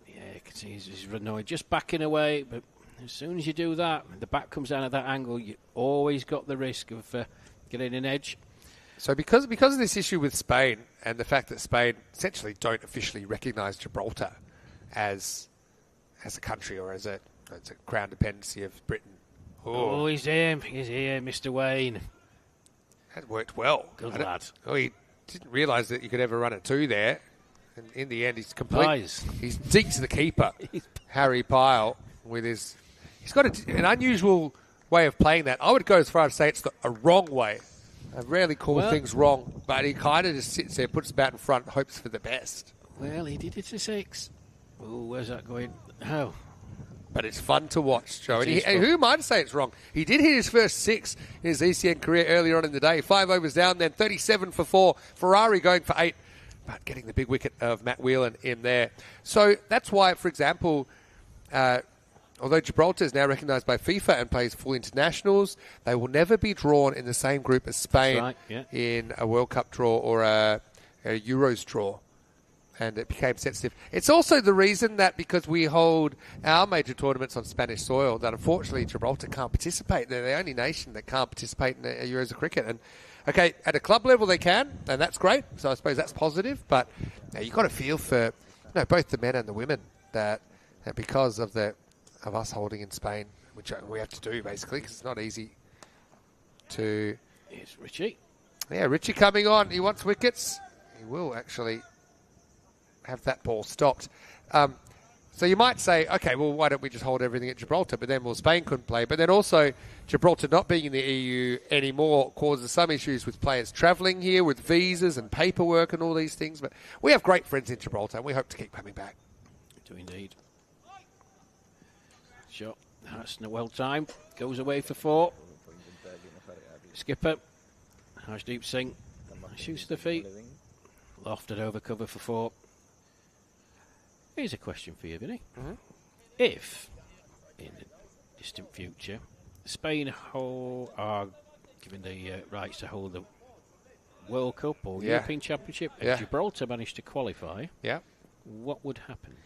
Yeah, you can see he's annoyed, just backing away, but as soon as you do that, the bat comes down at that angle, you always got the risk of getting an edge. So because of this issue with Spain and the fact that Spain essentially don't officially recognise Gibraltar as a country or as a crown dependency of Britain. Oh, he's here, Mr. Wayne. That worked well. Good lad. Oh, he didn't realise that you could ever run a 2 there. And in the end, he's complete. Nice. He's deeks the keeper, Harry Pyle, with his... He's got an unusual way of playing that. I would go as far as say it's a wrong way. I rarely call things wrong, but he kind of just sits there, puts the bat in front, hopes for the best. Well, he did it to 6. Oh, where's that going? Oh. But it's fun to watch, Joe. And who might say it's wrong? He did hit his first 6 in his ECN career earlier on in the day. 5 overs down, then 37 for 4. Ferrari going for 8, but getting the big wicket of Matt Whelan in there. So that's why, for example, although Gibraltar is now recognised by FIFA and plays full internationals, they will never be drawn in the same group as Spain in a World Cup draw or a Euros draw. And it became sensitive. It's also the reason that because we hold our major tournaments on Spanish soil, that unfortunately Gibraltar can't participate. They're the only nation that can't participate in a Euros of cricket. And okay, at a club level they can, and that's great. So I suppose that's positive. But you've got to feel for both the men and the women that because of us holding in Spain, which we have to do basically because it's not easy to. Here's Richie. Yeah, Richie coming on. He wants wickets. He will actually have that ball stopped. So you might say, okay, well, why don't we just hold everything at Gibraltar? But then, Spain couldn't play. But then also, Gibraltar not being in the EU anymore causes some issues with players travelling here with visas and paperwork and all these things. But we have great friends in Gibraltar, and we hope to keep coming back. Do indeed. Shot. That's well timed. Goes away for 4. Skipper. Harshdeep Singh. Shoots to the feet. Lofted over cover for 4. Here's a question for you, Vinny. Mm-hmm. If, in the distant future, Spain are given the rights to hold the World Cup or European Championship, and Gibraltar managed to qualify, what would happen?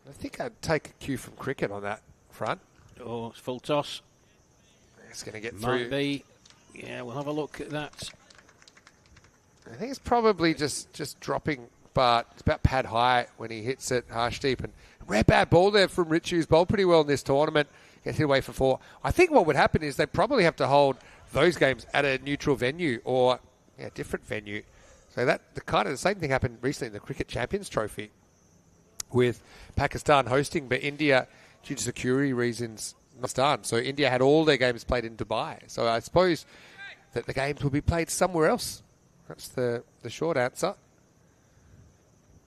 I think I'd take a cue from cricket on that front. Oh, it's full toss. It's going to get Might through. be. Yeah, we'll have a look at that. I think it's probably just dropping, but it's about pad high when he hits it, Harshdeep. And rare bad ball there from Richie, who's bowled pretty well in this tournament. Gets hit away for 4. I think what would happen is they'd probably have to hold those games at a neutral venue or a different venue. So the same thing happened recently in the Cricket Champions Trophy with Pakistan hosting, but India, due to security reasons, not done. So India had all their games played in Dubai. So I suppose that the games will be played somewhere else. That's the short answer.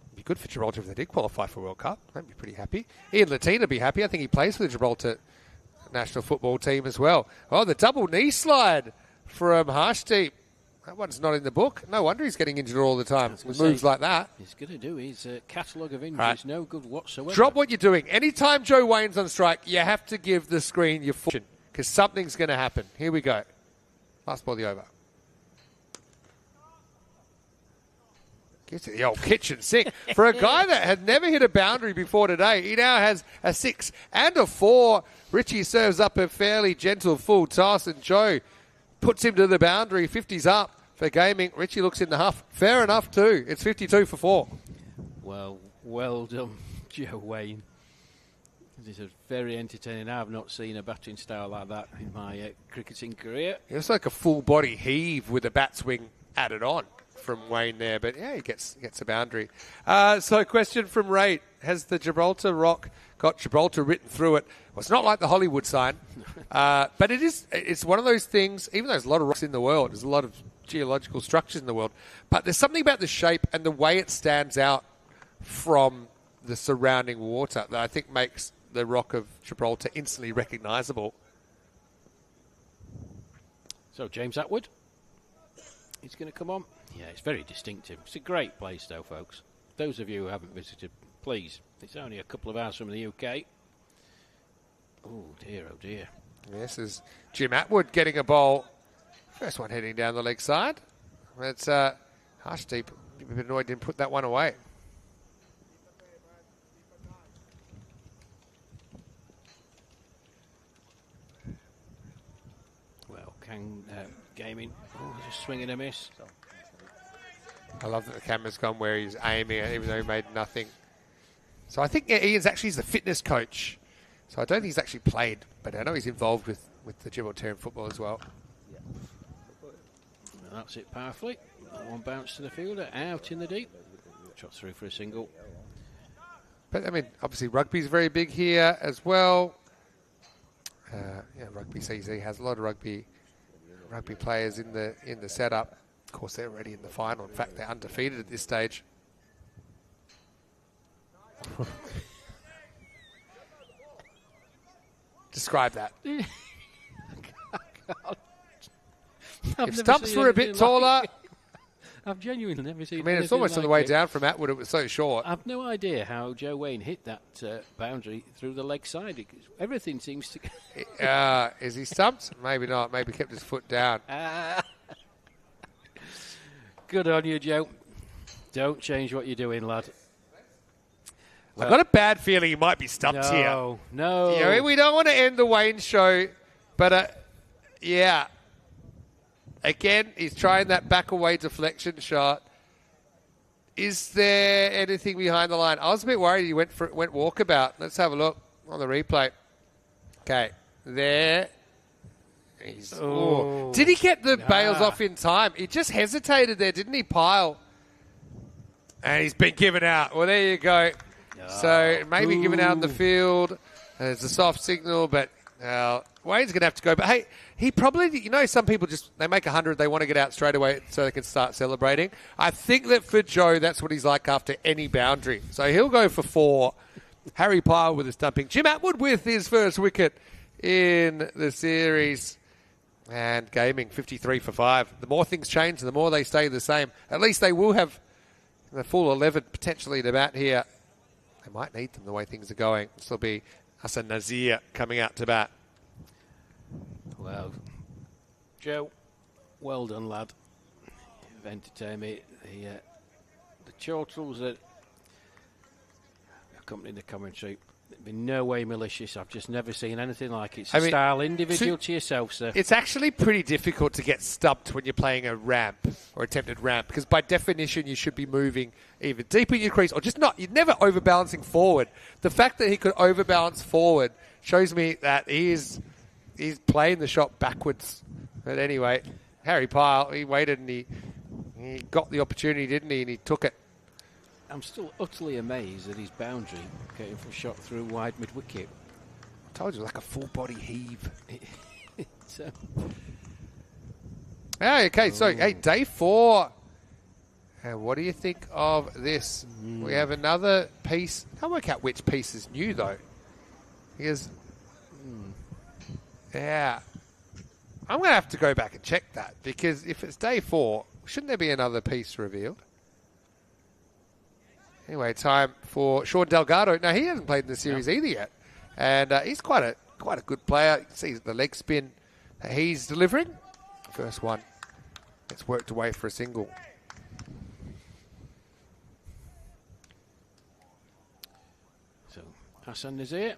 It'd be good for Gibraltar if they did qualify for World Cup. They'd be pretty happy. Ian Latine would be happy. I think he plays for the Gibraltar national football team as well. Oh, the double knee slide from Harshdeep. That one's not in the book. No wonder he's getting injured all the time with moves like that. He's going to do. His catalogue of injuries is no good whatsoever. Drop what you're doing. Anytime Joe Wayne's on strike, you have to give the screen your fortune because something's going to happen. Here we go. Last ball of the over. Gets it the old kitchen sink. For a guy that had never hit a boundary before today, he now has a 6 and a 4. Richie serves up a fairly gentle full toss, and Joe puts him to the boundary. 50's up for gaming. Richie looks in the huff. Fair enough, too. It's 52 for 4. Well done, Joe Wayne. This is very entertaining. I've not seen a batting style like that in my cricketing career. It's like a full body heave with a bat swing added on from Wayne there, but yeah, he gets a boundary. So question from Ray: has the Gibraltar rock got Gibraltar written through it? Well, it's not like the Hollywood sign, but it's one of those things. Even though there's a lot of rocks in the world, there's a lot of geological structures in the world, but there's something about the shape and the way it stands out from the surrounding water that I think makes the rock of Gibraltar instantly recognisable. So James Atwood, he's going to come on. Yeah, it's very distinctive. It's a great place, though, folks. Those of you who haven't visited, please. It's only a couple of hours from the UK. Oh, dear, oh, dear. This is Jim Atwood getting a bowl. First one heading down the leg side. It's Harshdeep. A bit annoyed didn't put that one away. Well, Kang Gaming. Oh, just swing and a miss. I love that the camera's gone where he's aiming, even though he made nothing. So I think Ian's actually the fitness coach. So I don't think he's actually played, but I know he's involved with the Gibraltar football as well. Well, that's it powerfully. One bounce to the fielder, out in the deep. Shot through for a single. But I mean, obviously rugby's very big here as well. Rugby CZ has a lot of rugby players in the setup. Of course, they're already in the final. In fact, they're undefeated at this stage. Describe that. If stumps were a bit taller. I've genuinely never seen. I mean, it's almost on the way down from Atwood. It was so short. I've no idea how Joe Wayne hit that boundary through the leg side. Everything seems to. Is he stumped? Maybe not. Maybe kept his foot down. Good on you, Joe. Don't change what you're doing, lad. I've got a bad feeling he might be stumped here. No. You know, we don't want to end the Wayne show, but yeah. Again, he's trying that back away deflection shot. Is there anything behind the line? I was a bit worried he went walkabout. Let's have a look on the replay. Okay, there. Did he get the bails off in time? He just hesitated there, didn't he, Pyle? And he's been given out. Well, there you go. So maybe given out in the field. There's a soft signal, but Wayne's going to have to go. But hey, he probably, some people they make 100, they want to get out straight away so they can start celebrating. I think that for Joe, that's what he's like after any boundary. So he'll go for 4. Harry Pyle with his stumping. Jim Atwood with his first wicket in the series. And Gaming, 53 for 5. The more things change, the more they stay the same. At least they will have the full 11 potentially to bat here. They might need them the way things are going. This will be Hassan Nazir coming out to bat. Well, Joe, well done, lad. You've entertained me. The chortles that accompanying the commentary, they've been no way malicious. I've just never seen anything like it. It's a style individual to yourself, sir. It's actually pretty difficult to get stumped when you're playing a ramp or attempted ramp, because by definition you should be moving either deep in your crease or just not. You're never overbalancing forward. The fact that he could overbalance forward shows me that he's playing the shot backwards. But anyway, Harry Pyle, he waited and he got the opportunity, didn't he? And he took it. I'm still utterly amazed at his boundary getting for a shot through wide mid-wicket. I told you, like a full-body heave. Okay, so, hey, day 4. And what do you think of this? We have another piece. I can't work out which piece is new, though. Because... Yeah. I'm going to have to go back and check that, because if it's day 4, shouldn't there be another piece revealed? Anyway, time for Sean Delgado. Now, he hasn't played in the series either yet. And he's quite a good player. You can see the leg spin that he's delivering. First one. It's worked away for a single. So, Hassan Nazir.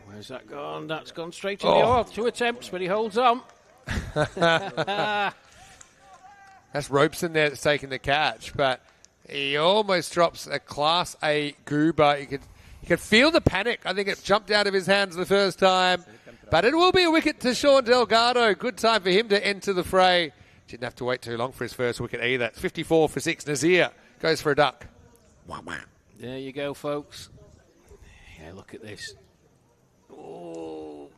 Where's that gone? That's gone straight to the off. 2 attempts, but he holds on. That's Robeson there that's taking the catch, but he almost drops a Class A goober. You could feel the panic. I think it jumped out of his hands the first time, but it will be a wicket to Sean Delgado. Good time for him to enter the fray. Didn't have to wait too long for his first wicket either. It's 54 for 6. Nazir goes for a duck. There you go, folks. Yeah, look at this. Oh,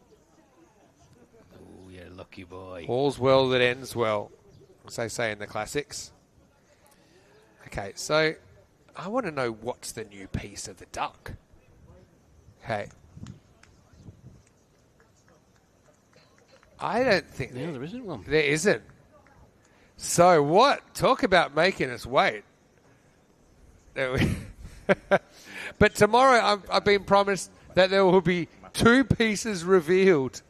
you're a lucky boy. All's well that ends well, as they say in the classics. Okay, so I want to know what's the new piece of the duck. Okay. I don't think... No, there isn't one. There isn't. So what? Talk about making us wait. But tomorrow I've been promised that there will be 2 pieces revealed.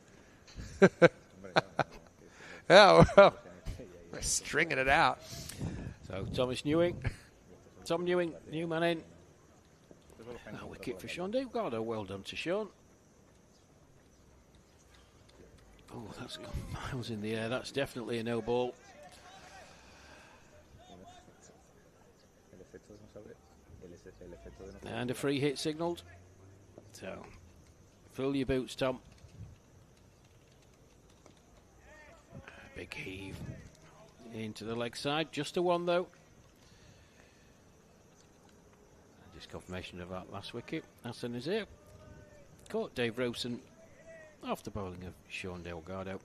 Oh, well, we're stringing it out. So Tom Newing, new man in. No wicket for Sean Delgado. Well done to Sean. Oh, that's gone miles in the air. That's definitely a no ball. And a free hit signalled. So, fill your boots, Tom. Big heave into the leg side. Just a one, though. Just confirmation of that last wicket. Hassan Nazir caught Dave Rosen off the bowling of Sean Delgado.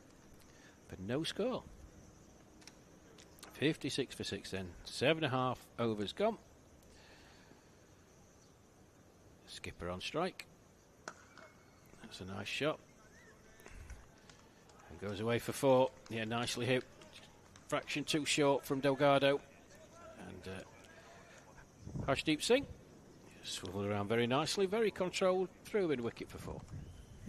But no score. 56 for 6 then. 7.5 overs gone. Skipper on strike. That's a nice shot. And goes away for 4. Yeah, nicely hit. Fraction too short from Delgado. And Harshdeep Singh swiveled around very nicely, very controlled, threw in wicket for 4.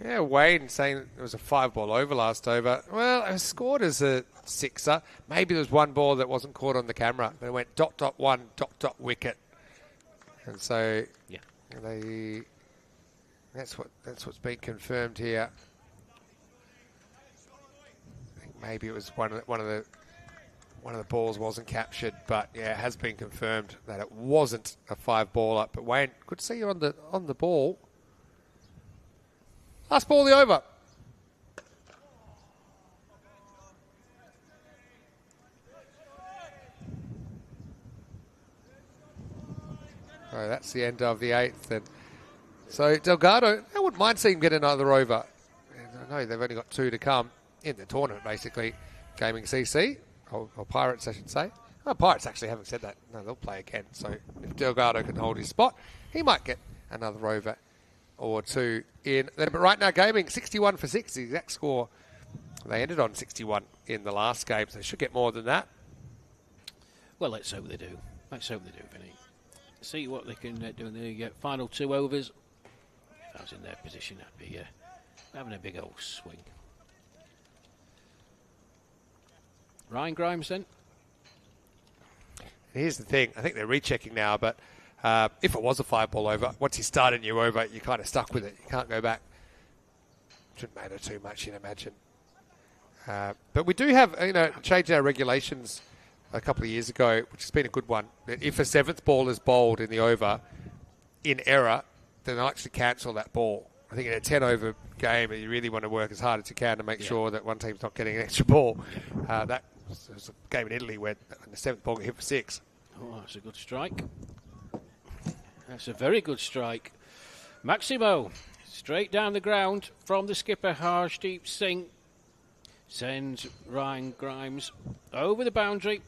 Yeah, Wayne saying it was a 5-ball over last over. Well, it was scored as a 6er. Maybe there was one ball that wasn't caught on the camera. But it went ... one ... wicket. And so yeah, that's what's been confirmed here. I think maybe it was one of the balls wasn't captured, but yeah, it has been confirmed that it wasn't a 5-baller. But Wayne, good to see you on the ball. Last ball, the over. So that's the end of the 8th. And so Delgado, I wouldn't mind seeing him get another over. And I know they've only got 2 to come in the tournament, basically. Gaming CC, or Pirates, I should say. Oh, Pirates actually haven't said that. No, they'll play again. So if Delgado can hold his spot, he might get another over or 2 in. But right now, Gaming, 61 for 6, the exact score. They ended on 61 in the last game, so they should get more than that. Well, let's hope they do. Let's hope they do, Vinny. See what they can do in the final 2 overs. If I was in their position, I'd be having a big old swing. Ryan Grimes, then. Here's the thing. I think they're rechecking now, but if it was a 5-ball over, once you start a new over, you're kind of stuck with it. You can't go back. Shouldn't matter too much, you'd imagine. But we do have, changed our regulations a couple of years ago, which has been a good one. That if a 7th ball is bowled in the over in error, then they'll actually cancel that ball. I think in a 10-over game, you really want to work as hard as you can to make sure that one team's not getting an extra ball. That was a game in Italy where the 7th ball got hit for 6. Oh, that's a good strike. That's a very good strike. Maximo, straight down the ground from the skipper, Harshdeep Singh. Sends Ryan Grimes over the boundary.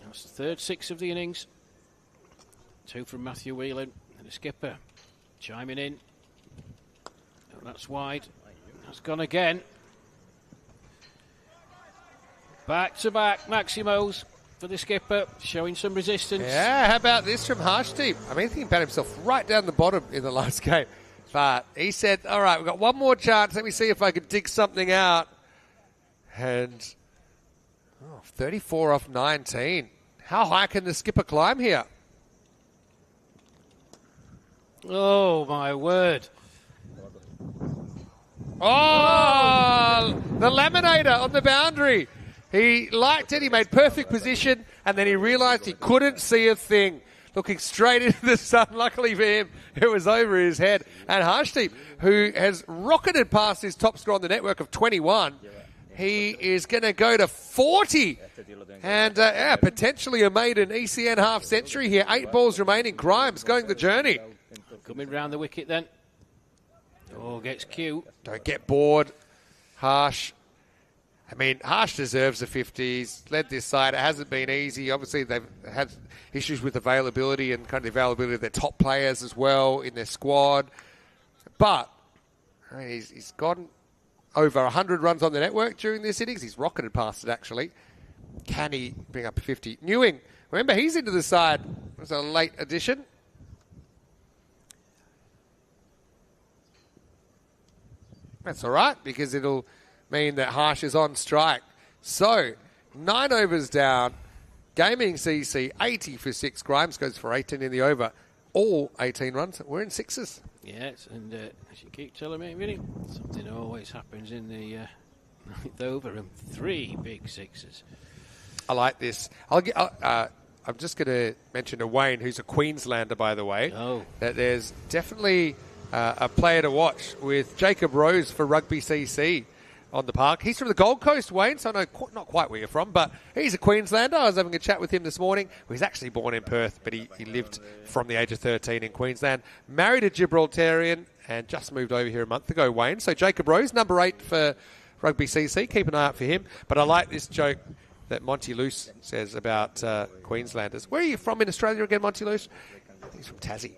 That's the 3rd 6 of the innings. 2 from Matthew Whelan and the skipper chiming in. Oh, that's wide. That's gone again. Back to back Maximos for the skipper, showing some resistance. Yeah, how about this from Harshdeep? I mean, he batted himself right down the bottom in the last game. But he said, all right, we've got one more chance. Let me see if I can dig something out. And 34 off 19. How high can the skipper climb here? Oh, my word. Oh, the laminator on the boundary. He liked it. He made perfect position. And then he realised he couldn't see a thing. Looking straight into the sun. Luckily for him, it was over his head. And Harshdeep, who has rocketed past his top score on the network of 21, he is going to go to 40. And potentially a maiden ECN half century here. 8 balls remaining. Grimes going the journey. Coming round the wicket then. Oh, gets cute. Don't get bored. Harsh. I mean, Harsh deserves a 50. He's led this side. It hasn't been easy. Obviously, they've had issues with availability and kind of the availability of their top players as well in their squad. But I mean, he's gotten over 100 runs on the network during this innings. He's rocketed past it, actually. Can he bring up a 50? Newing, remember, he's into the side. It was a late addition. That's all right, because it'll mean that Harsh is on strike. So, 9 overs down. Gaming CC, 80 for 6. Grimes goes for 18 in the over. All 18 runs. We're in sixes. Yes, and as you keep telling me, really, something always happens in the ninth over, and 3 big sixes. I like this. I'm just going to mention to Wayne, who's a Queenslander, by the way, that there's definitely a player to watch with Jacob Rose for Rugby CC on the park. He's from the Gold Coast, Wayne, so I know not quite where you're from, but he's a Queenslander. I was having a chat with him this morning. Well, he's actually born in Perth, but he lived from the age of 13 in Queensland. Married a Gibraltarian and just moved over here a month ago, Wayne. So Jacob Rose, number 8 for Rugby CC. Keep an eye out for him. But I like this joke that Monty Luce says about Queenslanders. Where are you from in Australia again, Monty Luce? I think he's from Tassie.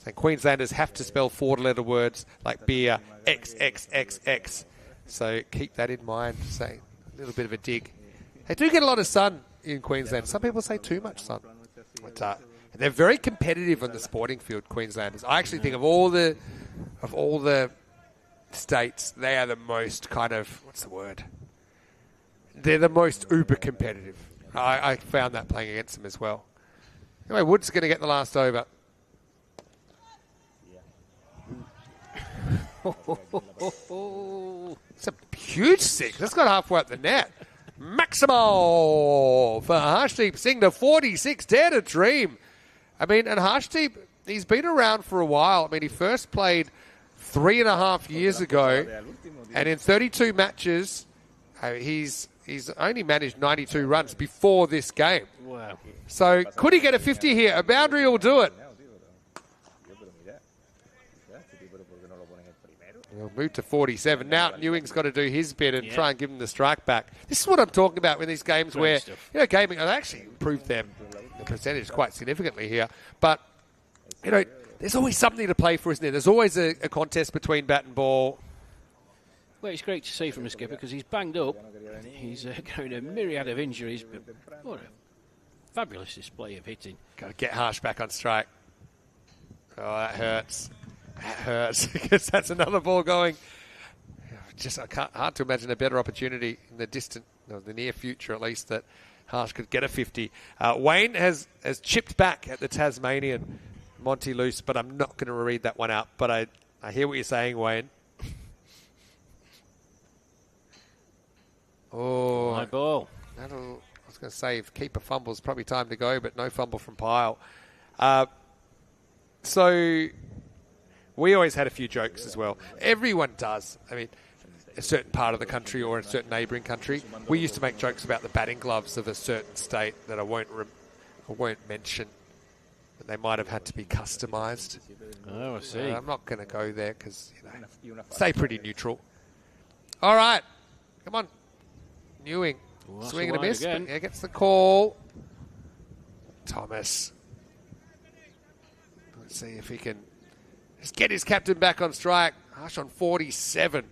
Saying Queenslanders have to spell 4-letter words like beer, XXXX. So keep that in mind. Say a little bit of a dig. They do get a lot of sun in Queensland. Some people say too much sun. But they're very competitive on the sporting field, Queenslanders. I actually think of all the states, they are the most kind of, what's the word? They're the most uber competitive. I found that playing against them as well. Anyway, Wood's going to get the last over. It's a huge 6. That's got halfway up the net. Maximo for Harshdeep Singh to 46. Dare to dream. I mean, and Harshdeep, he's been around for a while. I mean, he first played 3.5 years ago, and in 32 matches, he's only managed 92 runs before this game. Wow. So could he get a 50 here? A boundary will do it. We'll move to 47. Now Ewing's got to do his bit and try and give him the strike back. This is what I'm talking about in these games where, gaming, they actually improved the percentage quite significantly here. But, there's always something to play for, isn't there? There's always a contest between bat and ball. Well, it's great to see from a skipper because he's banged up. He's carrying a myriad of injuries, but what a fabulous display of hitting. Got to get Harsh back on strike. Oh, that hurts. That hurts because that's another ball going. Hard to imagine a better opportunity in the near future at least, that Harsh could get a 50. Wayne has chipped back at the Tasmanian Monty Luce, but I'm not going to read that one out. But I hear what you're saying, Wayne. Oh, high ball. I was going to say, if keeper fumbles, probably time to go, but no fumble from Pyle. So we always had a few jokes as well. Everyone does. I mean, a certain part of the country or a certain neighbouring country, we used to make jokes about the batting gloves of a certain state that I won't mention. But they might have had to be customised. Oh, I see. I'm not going to go there because, stay pretty neutral. All right. Come on. Ewing. Swing and a miss. But gets the call. Thomas. Let's see if he can just get his captain back on strike. Harsh on 47.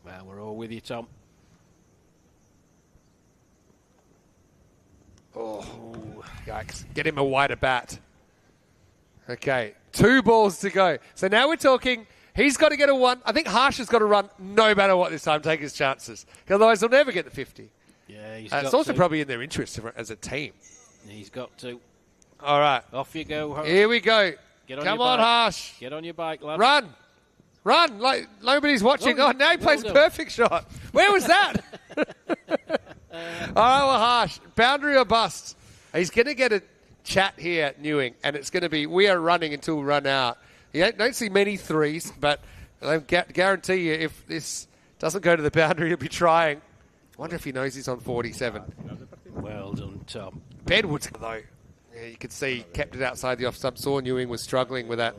Well, we're all with you, Tom. Oh, yikes. Get him a wider bat. Okay, 2 balls to go. So now we're talking, he's got to get a 1. I think Harsh has got to run no matter what this time, take his chances. Otherwise, he'll never get the 50. Yeah, it's also probably in their interest as a team. He's got to. All right. Off you go, Harsh. Here we go. Come on, Harsh. Get on your bike, lad. Run, like nobody's watching. Oh, now he plays a perfect shot. Where was that? All right, well, Harsh, boundary or bust? He's going to get a chat here, Ewing, and it's going to be, we are running until we run out. You don't see many 3s, but I guarantee you if this doesn't go to the boundary, he'll be trying. I wonder if he knows he's on 47. Well done, Tom. Bedwood's, though, you could see, kept it outside the off-stump. Saw Ewing was struggling with that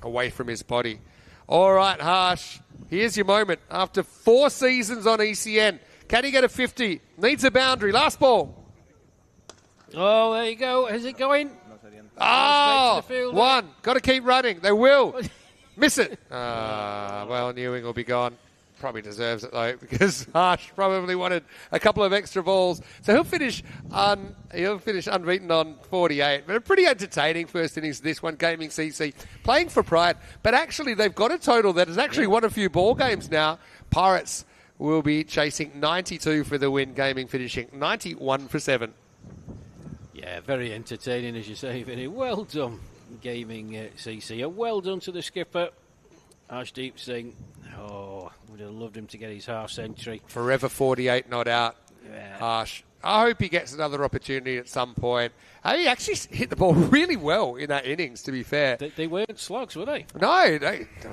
away from his body. All right, Harsh, here's your moment. After 4 seasons on ECN, can he get a 50? Needs a boundary. Last ball. Oh, there you go. Is it going? Oh, 1. Got to keep running. They will. Miss it. Well, Ewing will be gone. probably deserves it, though, because Harsh probably wanted a couple of extra balls. So he'll finish unbeaten on 48. But a pretty entertaining first innings, this one, Gaming CC, playing for pride. But actually, they've got a total that has actually won a few ball games now. Pirates will be chasing 92 for the win, Gaming finishing 91 for 7. Yeah, very entertaining, as you say, Vinny. Well done, Gaming CC. And well done to the skipper, Arshdeep Singh. Oh, would have loved him to get his half century. Forever 48 not out. Yeah. Harsh. I hope he gets another opportunity at some point. He actually hit the ball really well in that innings, to be fair. They weren't slugs, were they? No,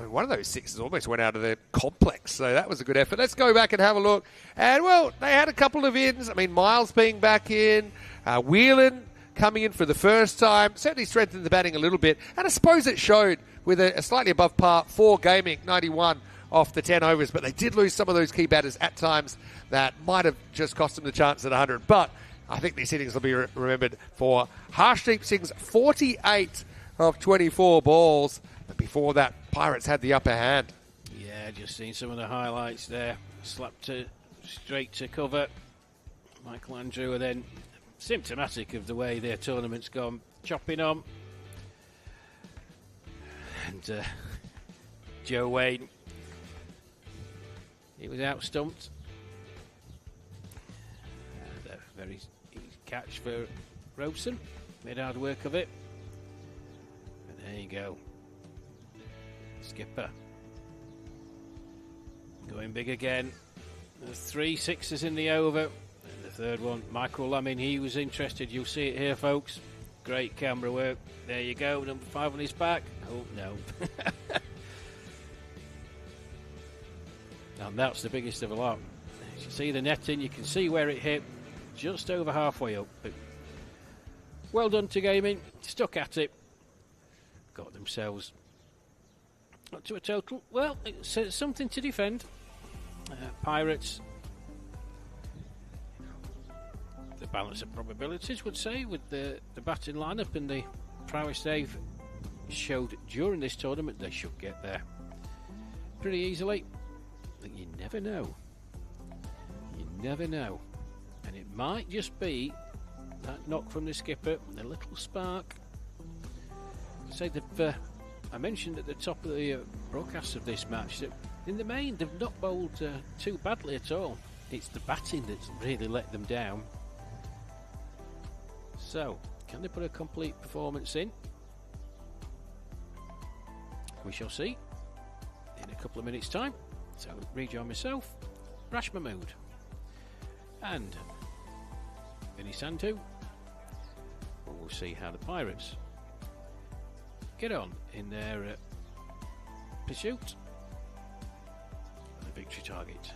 one of those sixes almost went out of the complex, so that was a good effort. Let's go back and have a look. And, well, they had a couple of ins. I mean, Miles being back in, Whelan coming in for the first time, certainly strengthened the batting a little bit. And I suppose it showed with a slightly above par for Gaming, 91 off the 10 overs. But they did lose some of those key batters at times that might have just cost them the chance at 100. But I think these innings will be remembered for Harshdeep Singh's 48 of 24 balls. But before that, Pirates had the upper hand. Yeah, just seen some of the highlights there. Slapped straight to cover. Michael Andrew, and then symptomatic of the way their tournament's gone, chopping on. And Joe Wayne, he was out-stumped. And a very easy catch for Robeson. Made hard work of it. And there you go. Skipper. Going big again. There's 3 sixes in the over. And the third one, Michael Laming, he was interested. You'll see it here, folks. Great camera work. There you go. Number 5 on his back. Oh, no. And that's the biggest of a lot. You can see the netting. You can see where it hit. Just over halfway up. But well done to Gaming. Stuck at it. Got themselves up to a total. Well, it's something to defend. Pirates, the balance of probabilities would say, with the batting lineup and the prowess they've showed during this tournament, they should get there pretty easily. But you never know. You never know. And it might just be that knock from the skipper, a little spark. Say I mentioned at the top of the broadcast of this match that in the main they've not bowled too badly at all. It's the batting that's really let them down. So, can they put a complete performance in? We shall see in a couple of minutes' time. So, rejoin myself, Rash Mahmood, and Vinny Sandhu. We'll see how the Pirates get on in their pursuit of the victory target.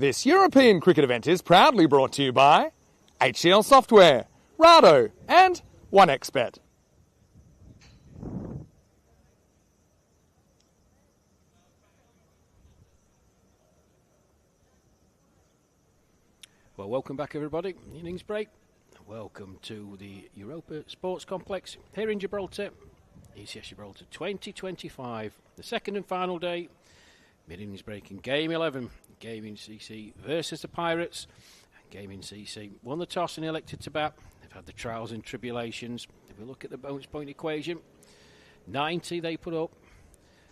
This European cricket event is proudly brought to you by HCL Software, Rado and 1xBet. Well, welcome back everybody. Innings break. Welcome to the Europa Sports Complex here in Gibraltar. ECS Gibraltar 2025, the second and final day. Mid-innings break in Game 11. Gaming CC versus the Pirates. Gaming CC won the toss and elected to bat. They've had the trials and tribulations. If we look at the bonus point equation, 90 they put up,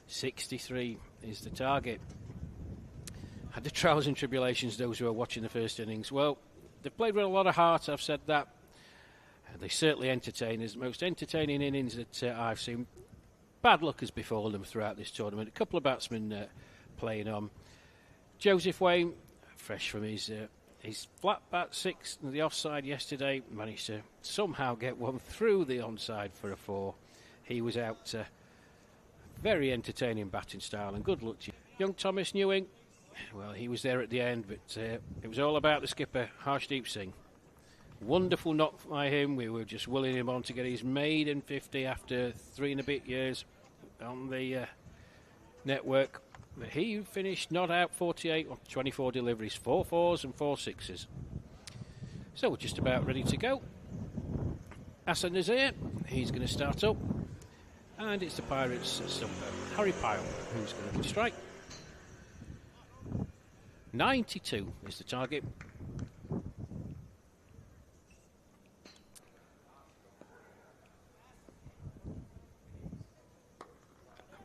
63 is the target. Had the trials and tribulations, those who are watching the first innings. Well, they've played with a lot of heart, I've said that. They certainly entertain us. Most entertaining innings that I've seen. Bad luck has befallen them throughout this tournament. A couple of batsmen playing on. Joseph Wayne, fresh from his flat bat six, the offside yesterday, managed to somehow get one through the onside for a 4. He was out. Very entertaining batting style, and good luck to you. Young Thomas Newing, well, he was there at the end, but it was all about the skipper, Harshdeep Singh. Wonderful knock by him. We were just willing him on to get his maiden 50 after 3 and a bit years on the network. But he finished not out 48 on 24 deliveries, 4 4s and 4 6s. So we're just about ready to go. Hassan Nazir, he's going to start up. And it's the Pirates' Harry Pyle who's going to strike. 92 is the target.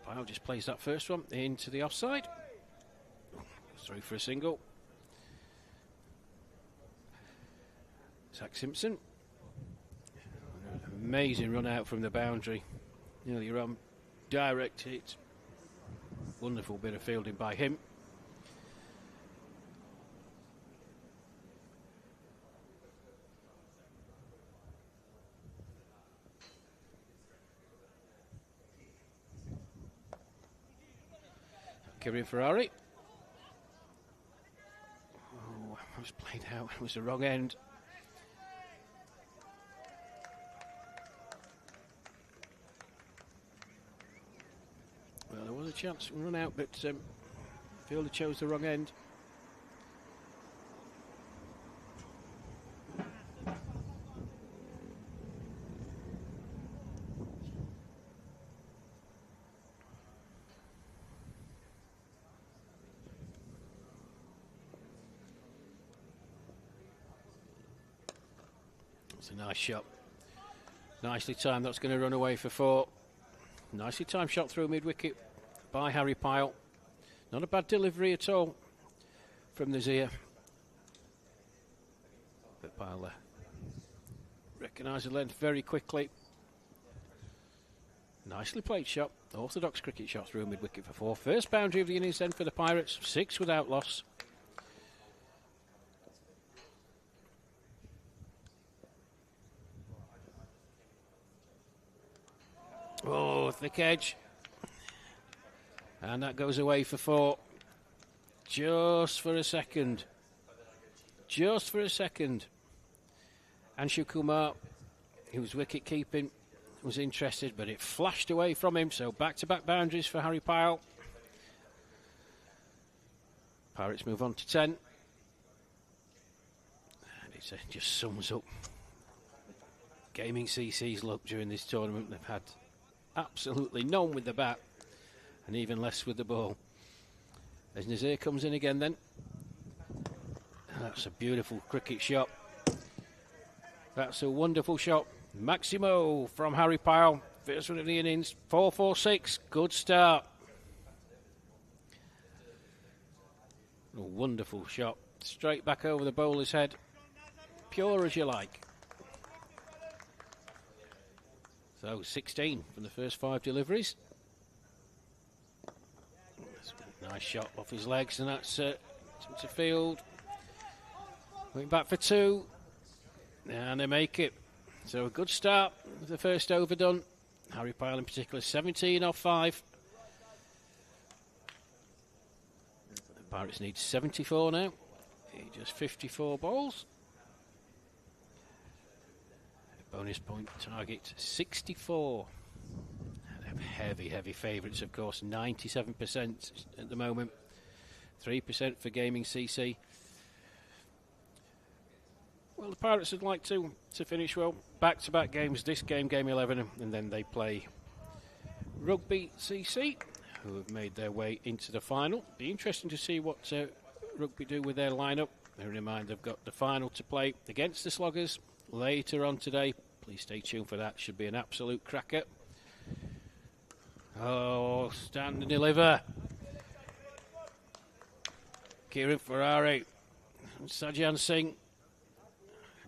Pyle just plays that first one into the offside. Through for a single. Zach Simpson. Amazing run out from the boundary. Nearly on direct hit. Wonderful bit of fielding by him. Kieran Ferrari. Oh, it was played out. It was the wrong end. Well, there was a chance to run out, but fielder chose the wrong end. It's a nice shot. Nicely timed. That's going to run away for 4. Nicely timed shot through mid-wicket by Harry Pyle. Not a bad delivery at all from Nazir. But Pyle recognised the length very quickly. Nicely played shot. Orthodox cricket shot through mid-wicket for 4. First boundary of the innings then for the Pirates. 6 without loss. Oh, thick edge. And that goes away for 4. Just for a second. Just for a second. Anshu Kumar, who was wicket keeping, was interested, but it flashed away from him. So back-to-back boundaries for Harry Pyle. Pirates move on to 10. And it just sums up Gaming CC's luck during this tournament. They've had absolutely none with the bat, and even less with the ball. As Nazir comes in again then. That's a beautiful cricket shot. That's a wonderful shot. Maximo from Harry Pyle. First one of the innings. 4-4-6. Good start. A wonderful shot. Straight back over the bowler's head. Pure as you like. So 16 from the first 5 deliveries. Nice shot off his legs, and that's to field. Going back for 2, and they make it. So a good start with the first over done. Harry Pyle in particular, 17 off 5. The Pirates need 74 now. Just 54 balls. Bonus point target 64. Heavy, heavy favourites, of course. 97% at the moment. 3% for Gaming CC. Well, the Pirates would like to finish well. Back-to-back games. This game, Game 11, and then they play Rugby CC, who have made their way into the final. Be interesting to see what Rugby do with their lineup. Bearing in mind they've got the final to play against the Sloggers later on today. Please stay tuned for that. Should be an absolute cracker. Oh, stand and deliver. Kieran Ferrari and Sajjan Singh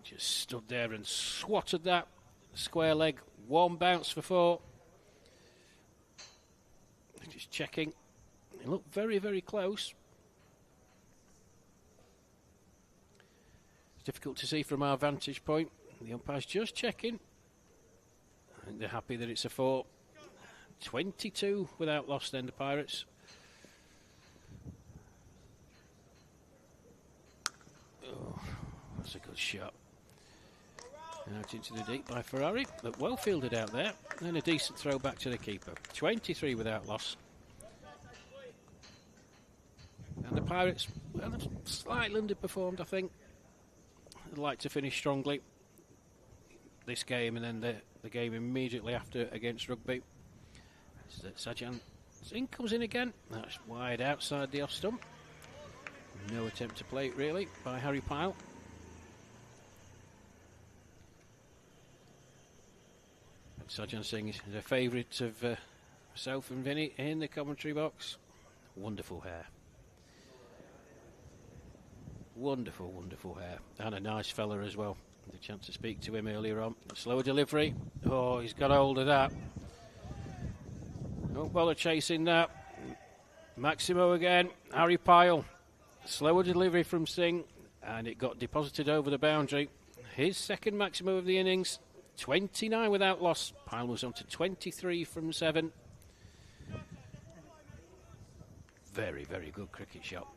just stood there and swatted that square leg. One bounce for 4. Just checking. They look very, very close. It's difficult to see from our vantage point. The umpire's just checking. I think they're happy that it's a 4. 22 without loss then, the Pirates. Oh, that's a good shot. Out into the deep by Ferrari, but well fielded out there. And a decent throw back to the keeper. 23 without loss. And the Pirates, well, they've slightly underperformed, I think. They'd like to finish strongly this game and then the game immediately after against Rugby. Sajjan Singh comes in again. That's wide outside the off stump. No attempt to play it really by Harry Pyle. Sajjan Singh is a favourite of myself and Vinny in the commentary box. Wonderful hair. Wonderful, wonderful hair. And a nice fella as well. Had a chance to speak to him earlier on. A slower delivery. Oh, he's got hold of that. Don't bother chasing that. Maximo again. Harry Pyle. Slower delivery from Singh. And it got deposited over the boundary. His second Maximo of the innings. 29 without loss. Pyle was on to 23 from 7. Very, very good cricket shot.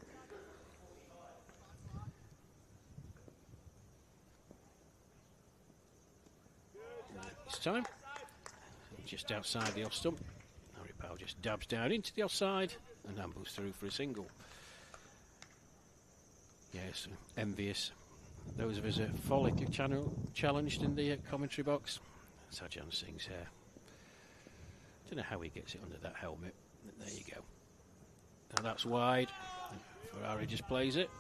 This time, just outside the off stump. Harry Pyle just dabs down into the offside and ambles through for a single. Yes, envious. Those of us who are follically challenged in the commentary box. Sajjan Singh's hair. Don't know how he gets it under that helmet. There you go. And that's wide. Ferrari just plays it.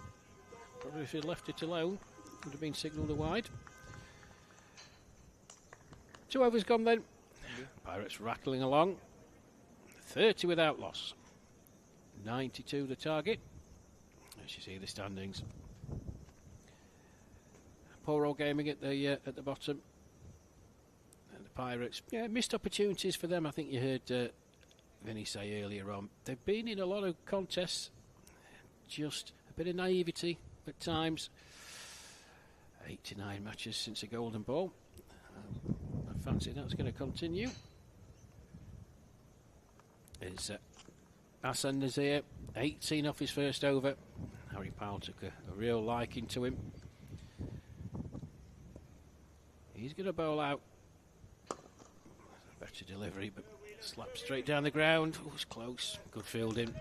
Probably if he'd left it alone, would have been signalled a wide. 2 overs gone then. Pirates rattling along. 30 without loss. 92 the target. As you see the standings. Poor old Gaming at the bottom. And the Pirates, yeah, missed opportunities for them. I think you heard Vinny say earlier on. They've been in a lot of contests. Just a bit of naivety at times. 89 matches since a golden ball. I fancy that's going to continue. It's Hassan Nazir, 18 off his first over. Harry Pyle took a real liking to him. He's going to bowl out. Better delivery, but slapped straight down the ground. Oh, it's close. Good fielding.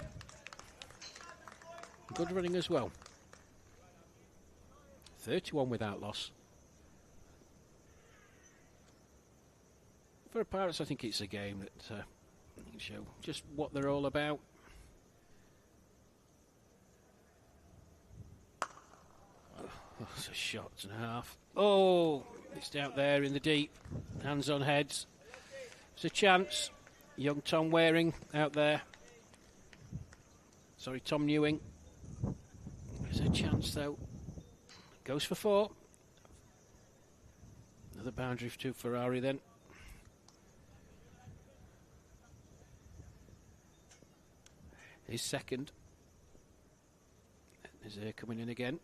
Good running as well. 31 without loss. For the Pirates, I think it's a game that can show just what they're all about. Oh, it's a shot and a half. Oh, it's out there in the deep. Hands on heads. It's a chance. Young Tom Waring out there. Sorry, Tom Newing. There's a chance though. Goes for 4. Another boundary to Ferrari then. His second. Nazir coming in again.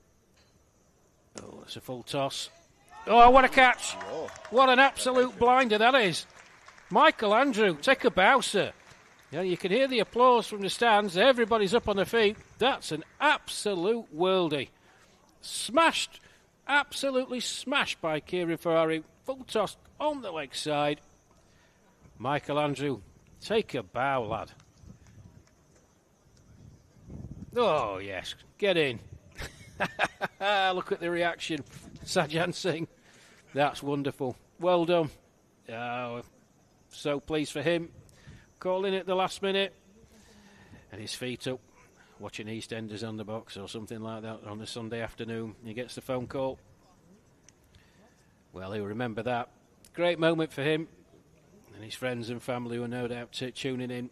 Oh, that's a full toss. Oh, what a catch! What an absolute blinder that is. Michael Andrew, take a bow, sir. Yeah, you can hear the applause from the stands. Everybody's up on their feet. That's an absolute worldie. Smashed, absolutely smashed by Kieran Ferrari. Full toss on the leg side. Michael Andrew, take a bow, lad. Oh, yes, get in. Look at the reaction. Sajjan Singh, that's wonderful. Well done. Oh, so pleased for him. Calling it the last minute. And his feet up, watching EastEnders on the box or something like that on a Sunday afternoon. He gets the phone call. Well, he'll remember that. Great moment for him and his friends and family were no doubt tuning in.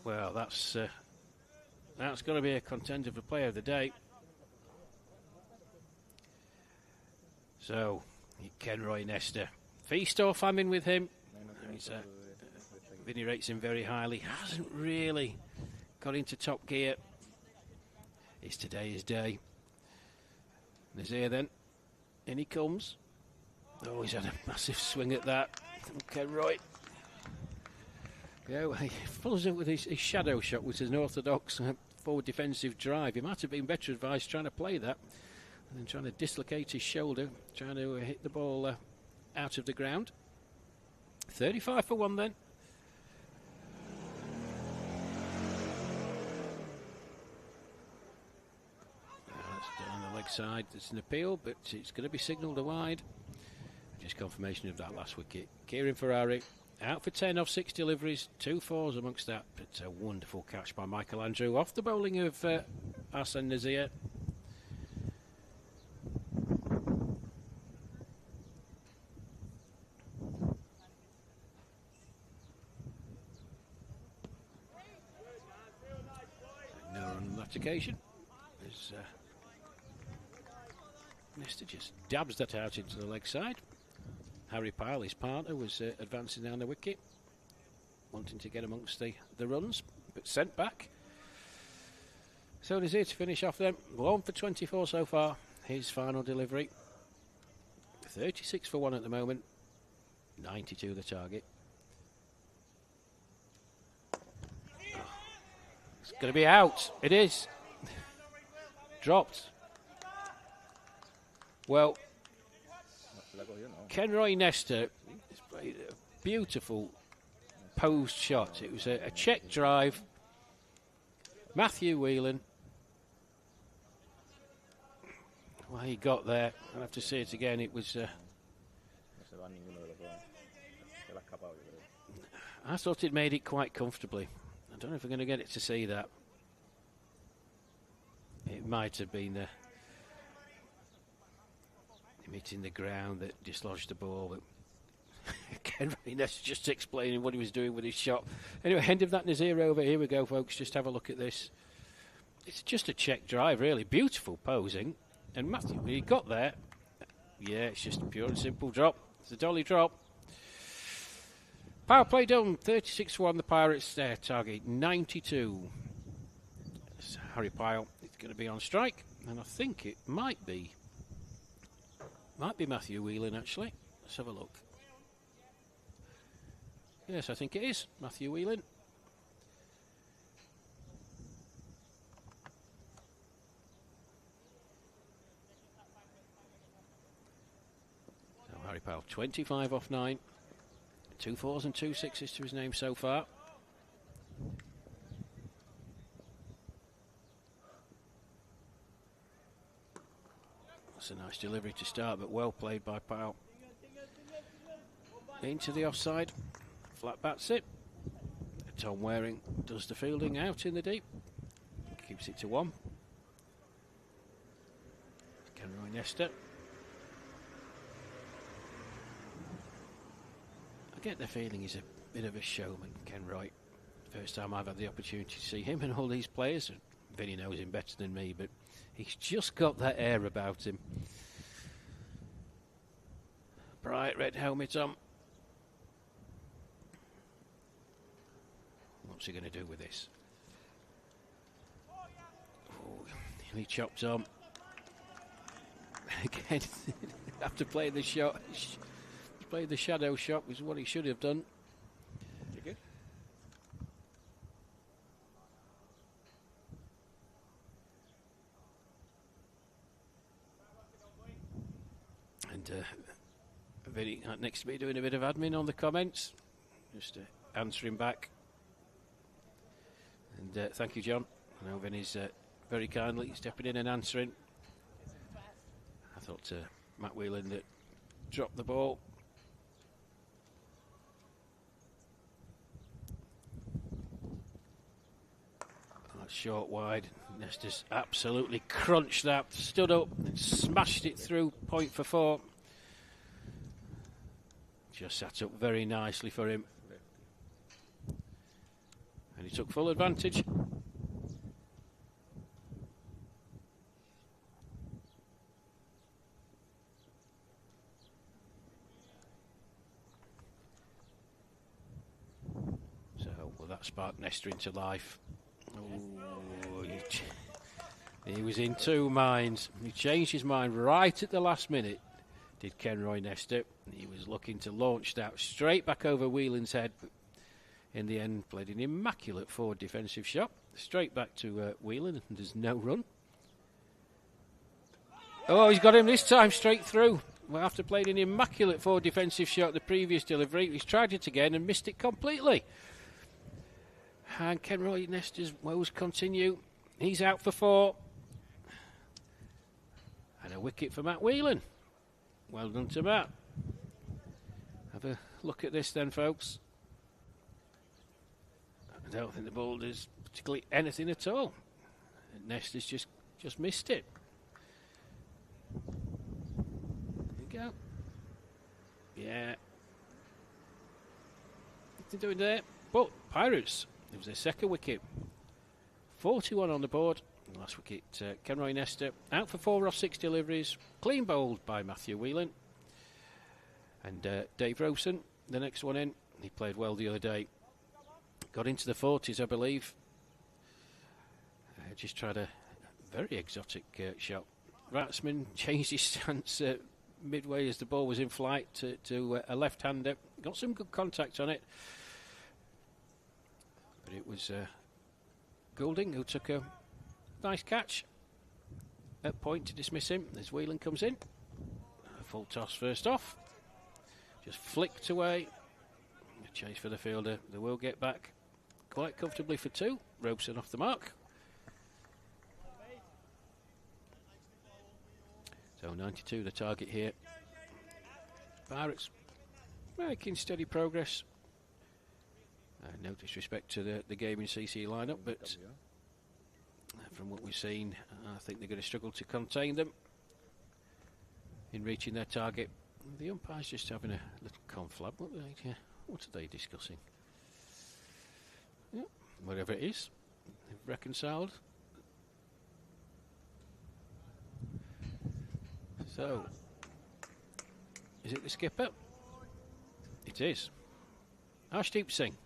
Well, that's got to be a contender for Player of the Day. So, Kenroy Nesta. Feast or famine with him. Vinny rates him very highly. Hasn't really got into top gear. It's today's day. Nazir then. In he comes. Oh, he's had a massive swing at that. Kenroy. Yeah, he follows up with his shadow shot, which is an orthodox forward defensive drive. He might have been better advised trying to play that and then trying to dislocate his shoulder, trying to hit the ball out of the ground. 35 for 1 then. That's down the leg side. It's an appeal, but it's going to be signalled a wide. Just confirmation of that last wicket. Kieran Ferrari out for 10 off 6 deliveries, 2 fours amongst that. But a wonderful catch by Michael Andrew off the bowling of Arsene Nazir. No run on that occasion. As Nesta just dabs that out into the leg side. Harry Pyle, his partner, was advancing down the wicket, wanting to get amongst the runs, but sent back. So Nazir to finish off then. 1 for 24 so far. His final delivery. 36 for 1 at the moment. 92 the target. It's going to be out. It is. Dropped. Well, Kenroy Nesta has played a beautiful posed shot. It was a check drive. Matthew Whelan. Well, he got there. I'll have to say it again. It was. I thought it made it quite comfortably. I don't know if we're going to get it to see that. It might have been him hitting the ground that dislodged the ball. But Kenroy Nesta just explaining what he was doing with his shot. Anyway, end of that Nazir over. Here we go, folks. Just have a look at this. It's just a check drive, really. Beautiful posing. And Matthew, he got there. Yeah, it's just a pure and simple drop. It's a dolly drop. Power play done. 36-1 the Pirates there. Target 92. It's Harry Pyle. It's going to be on strike. And I think it might be Matthew Whelan, actually. Let's have a look. Yes, I think it is Matthew Whelan. So Harry Pyle, 25 off 9. 2 4s and 2 6s to his name so far. That's a nice delivery to start, but well played by Pyle. Into the offside. Flat bats it. Tom Waring does the fielding out in the deep. Keeps it to 1. Kenroy Nesta. I get the feeling he's a bit of a showman, Kenroy. First time I've had the opportunity to see him and all these players. Vinny knows him better than me, but he's just got that air about him. Bright red helmet on. What's he going to do with this? Oh, he chopped on. Again, after playing the shot, played the shadow shot, was what he should have done. And Vinny next to me doing a bit of admin on the comments, just answering back. And thank you, John. I know Vinny's very kindly stepping in and answering. I thought Matt Whelan that dropped the ball. Short wide. Nestor's absolutely crunched that, stood up and smashed it through, point for 4. Just sat up very nicely for him. And he took full advantage. So, will that spark Nestor into life? Oh, he was in 2 minds. He changed his mind right at the last minute, did Kenroy Nestor. He was looking to launch that straight back over Whelan's head, but in the end played an immaculate forward defensive shot, straight back to Whelan, and there's no run. Oh, he's got him this time straight through. Well, after playing an immaculate forward defensive shot the previous delivery, he's tried it again and missed it completely. And Kenroy Nestor's woes continue. He's out for 4. And a wicket for Matt Whelan. Well done to Matt. Have a look at this then, folks. I don't think the ball does particularly anything at all. And Nestor's just missed it. There you go. Yeah. Nothing doing there. But Pirates. It was their second wicket. 41 on the board. Last wicket, Kenroy Nestor. Out for 4 off 6 deliveries. Clean bowled by Matthew Whelan. And Dave Rosen, the next one in. He played well the other day. Got into the 40s, I believe. Just tried a very exotic shot. Ratsman changed his stance midway as the ball was in flight to a left-hander. Got some good contact on it. But it was Goulding who took a nice catch at point to dismiss him as Whelan comes in. A full toss first off. Just flicked away. A chase for the fielder. They will get back quite comfortably for 2. Robeson off the mark. So 92 the target here. Pirates making steady progress. No disrespect to the gaming CC lineup, but from what we've seen, I think they're going to struggle to contain them in reaching their target. The umpire's just having a little conflab. What are they discussing? Yeah, whatever it is, they've reconciled. So, is it the skipper? It is. Arshdeep Singh.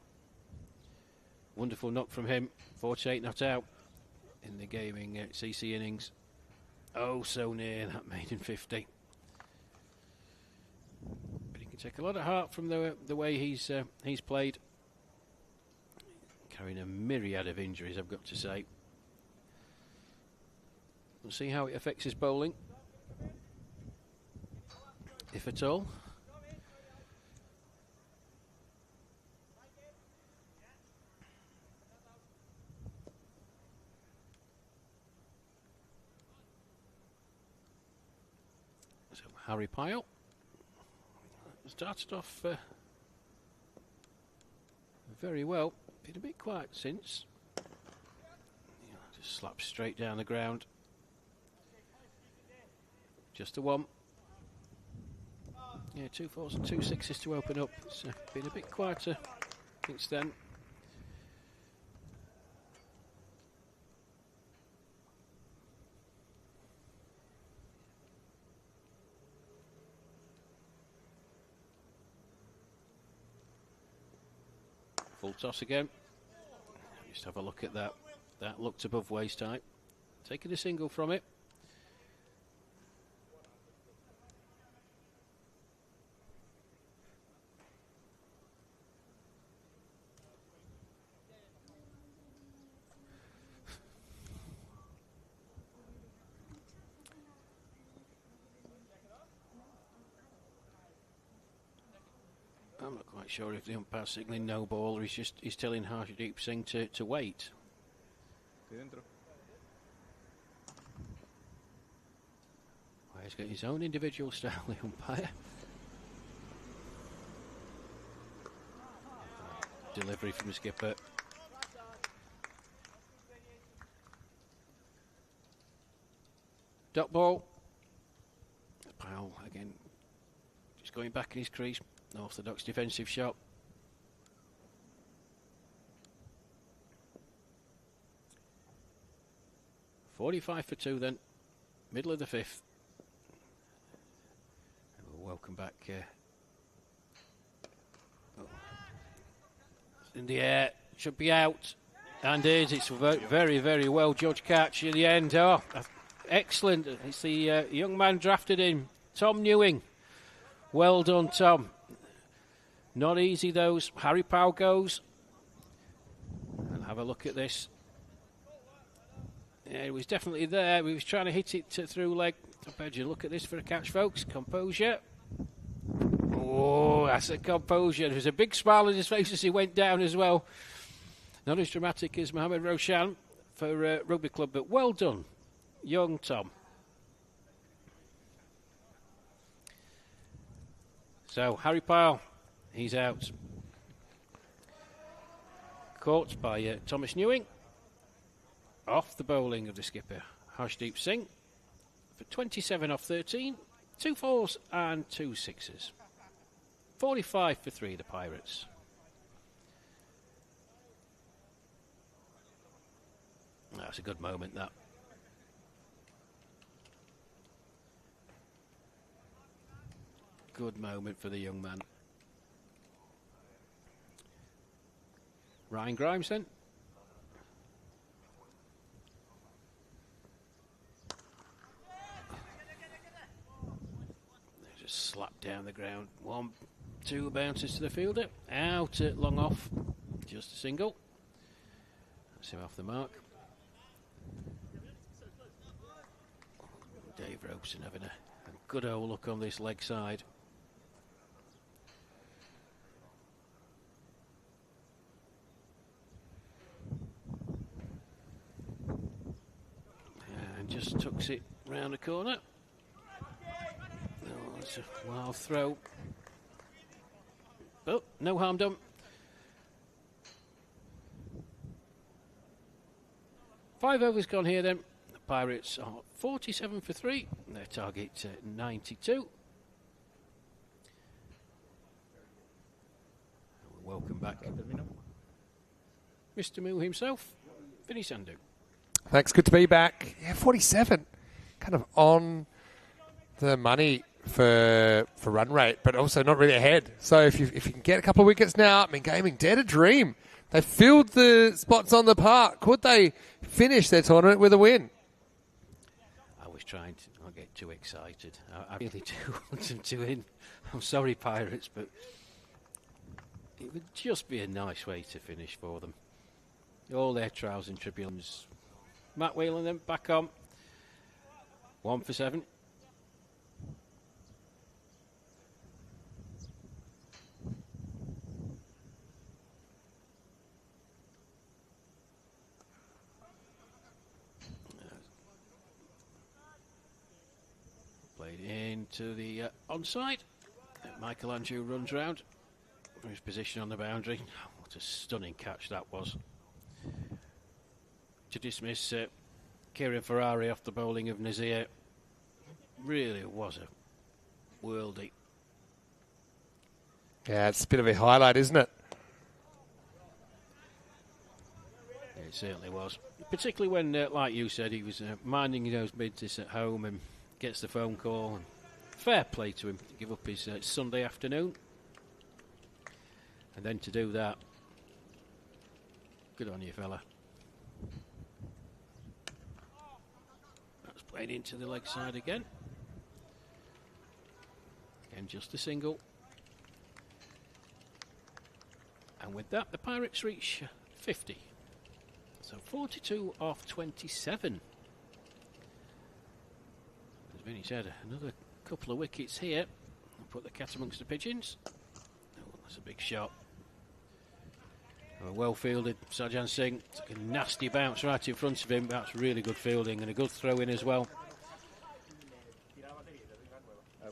Wonderful knock from him. 48 not out in the gaming CC innings. Oh, so near that maiden 50. But he can take a lot of heart from the way he's played. Carrying a myriad of injuries, I've got to say. We'll see how it affects his bowling, if at all. So Harry Pyle started off very well. Been a bit quiet since. Just slapped straight down the ground. Just the 1. Yeah, 2 4s and 2 6s to open up. It's been a bit quieter since then. Full toss again. Just have a look at that. That looked above waist height. Taking a single from it. I'm not quite sure if the umpire's signalling no ball or he's telling Harshdeep Singh to wait. Well, he's got his own individual style, the umpire. Delivery from the skipper. Dot ball. Powell again, just going back in his crease. Orthodox defensive shot. .45 for 2 then. Middle of the 5th. We'll welcome back. In the air. Should be out. And is. It's very, very well judged catch in the end. Oh, excellent. It's the young man drafted in. Tom Newing. Well done, Tom. Not easy, those. Harry Powell goes. And have a look at this. Yeah, it was definitely there. He was trying to hit it through leg. I bet you look at this for a catch, folks. Composure. Oh, that's a composure. There's a big smile on his face as he went down as well. Not as dramatic as Mohamed Roshan for Rugby Club, but well done, young Tom. So, Harry Powell, he's out. Caught by Thomas Newing. Off the bowling of the skipper, Harshdeep Singh. For 27 off 13. 2 4s and 2 6s. 45 for 3, the Pirates. That's a good moment, that. Good moment for the young man. Ryan Grimes then. Just slapped down the ground. 1, 2 bounces to the fielder. Out at long off. Just a single. That's him off the mark. Dave Robeson having a good old look on this leg side. And just tucks it round the corner. Oh, it's a wild throw. Oh, no harm done. Five overs gone here then. The Pirates are 47 for 3. Their target 92. Welcome back Mr. Moo himself, Vinny Sandhu. Thanks, good to be back. Yeah, 47. Kind of on the money for run rate, but also not really ahead. So if you can get a couple of wickets now, I mean, gaming dead a dream. They filled the spots on the park. Could they finish their tournament with a win? I was trying to not get too excited. I really do want them to win. I'm sorry, Pirates, but it would just be a nice way to finish for them. All their trials and tribulations. Matt Whelan then back on. 1 for 7. Played into the onside. Michael Andrew runs round for his position on the boundary. What a stunning catch that was. To dismiss Kieran Ferrari off the bowling of Nazir. Really was a worldie. Yeah, it's a bit of a highlight, isn't it? It certainly was. Particularly when, like you said, he was minding those business at home and gets the phone call. And fair play to him to give up his Sunday afternoon. And then to do that. Good on you, fella. That's played into the leg side again. Again, just a single. And with that, the Pirates reach 50. So 42 off 27. As Vinny said, another couple of wickets here. I'll put the cat amongst the pigeons. Oh, That's a big shot. Well fielded, Sajjan Singh. Took a nasty bounce right in front of him. That's really good fielding and a good throw in as well.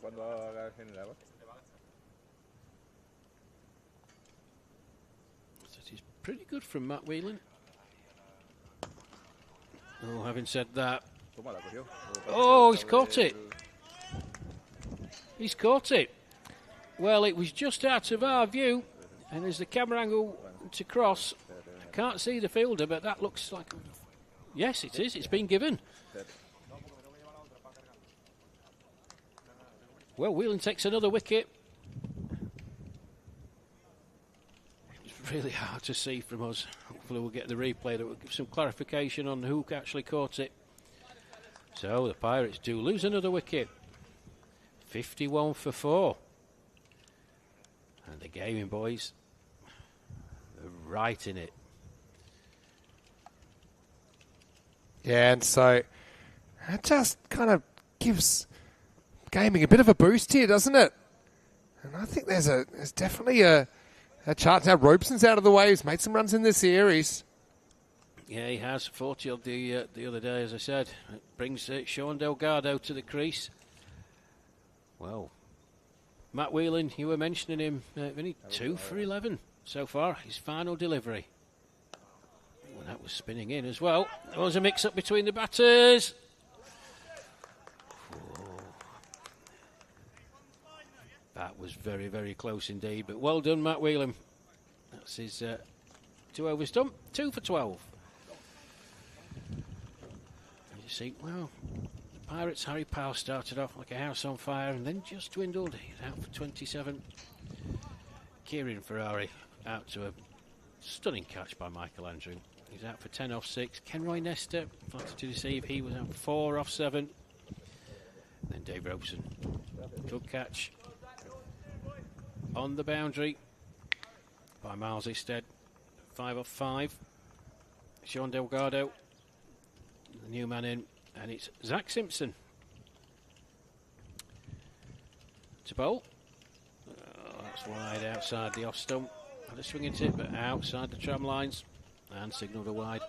That is pretty good from Matt Whelan. Oh, having said that. Oh, he's caught it. He's caught it. Well, it was just out of our view, and as the camera angle to cross, I can't see the fielder, but that looks like... Yes, it is. It's been given. Well, Whelan takes another wicket. It's really hard to see from us. Hopefully we'll get the replay that will give some clarification on who actually caught it. So the Pirates do lose another wicket. 51 for 4. And the gaming boys are right in it. Yeah, and so that just kind of gives gaming a bit of a boost here, doesn't it? And I think there's definitely a chance now. Robeson's out of the way. He's made some runs in this series. Yeah, he has 40 odd the other day, as I said. It brings Sean Delgado to the crease. Well, Matt Whelan, you were mentioning him, only 2 for 11 so far. His final delivery. Well, that was spinning in as well. There was a mix-up between the batters. Oh. That was very, very close indeed. But well done, Matt Whelan. That's his 2 overs done. 2 for 12. And you see, well, the Pirates' Harry Powell started off like a house on fire and then just dwindled. He's out for 27. Kieran Ferrari out to a stunning catch by Michael Andrew. He's out for 10 off 6. Kenroy Nestor, flattered to deceive, he was out for 4 off 7. And then Dave Robeson, good catch on the boundary by Miles Isted, 5 off 5. Sean Delgado, the new man in, and it's Zach Simpson to bowl. Oh, that's wide outside the off stump. Had a swing at it, but outside the tram lines. And signalled a wide.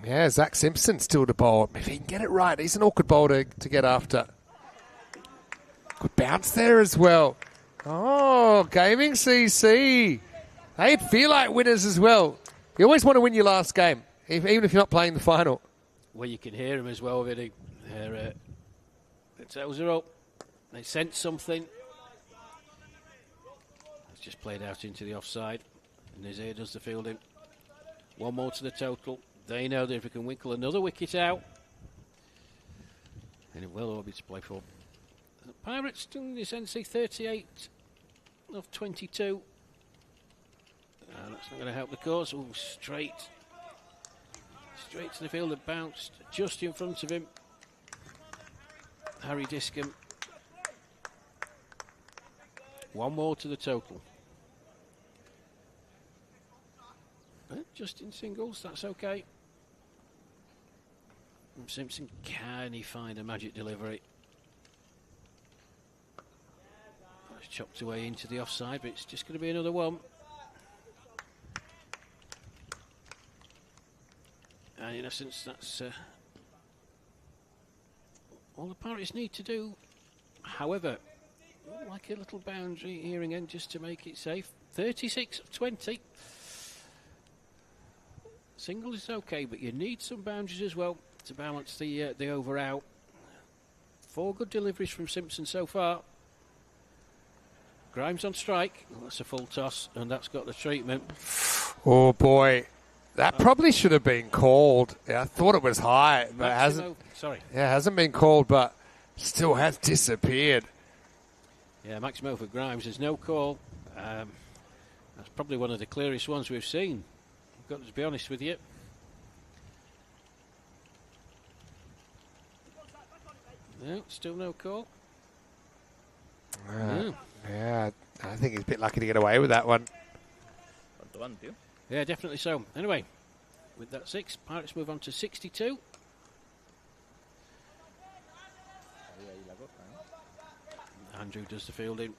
Yeah, Zach Simpson still to bowl. If he can get it right, he's an awkward bowler to get after. Good bounce there as well. Oh, Gaming CC. They feel like winners as well. You always want to win your last game, even if you're not playing the final. Well, you can hear them as well, Vinny. Their tails are up. They sense something. Just played out into the offside, and Nazir does the fielding. 1 more to the total. They know that if we can winkle another wicket out, then it will all be to play for. The Pirates doing this NC 38 of 22. That's not going to help the cause. Oh, straight to the field. That bounced just in front of him. Harry Discombe. 1 more to the total. Just in singles, that's okay. Simpson, can he find a magic delivery? That's chopped away into the offside, but it's just going to be another one. And in essence, that's all the Pirates need to do. However, like a little boundary here again, just to make it safe. 36 of 20. Single is okay, but you need some boundaries as well to balance the over out. 4 good deliveries from Simpson so far. Grimes on strike. Well, that's a full toss, and that's got the treatment. Oh boy, that probably should have been called. Yeah, I thought it was high, but it hasn't. Sorry. Yeah, it hasn't been called, but still has disappeared. Yeah, Maximo for Grimes. There's no call. That's probably one of the clearest ones we've seen. I've got to be honest with you. No, still no call. Yeah, I think he's a bit lucky to get away with that one. Yeah, definitely so. Anyway, with that 6, Pirates move on to 62. Andrew does the fielding.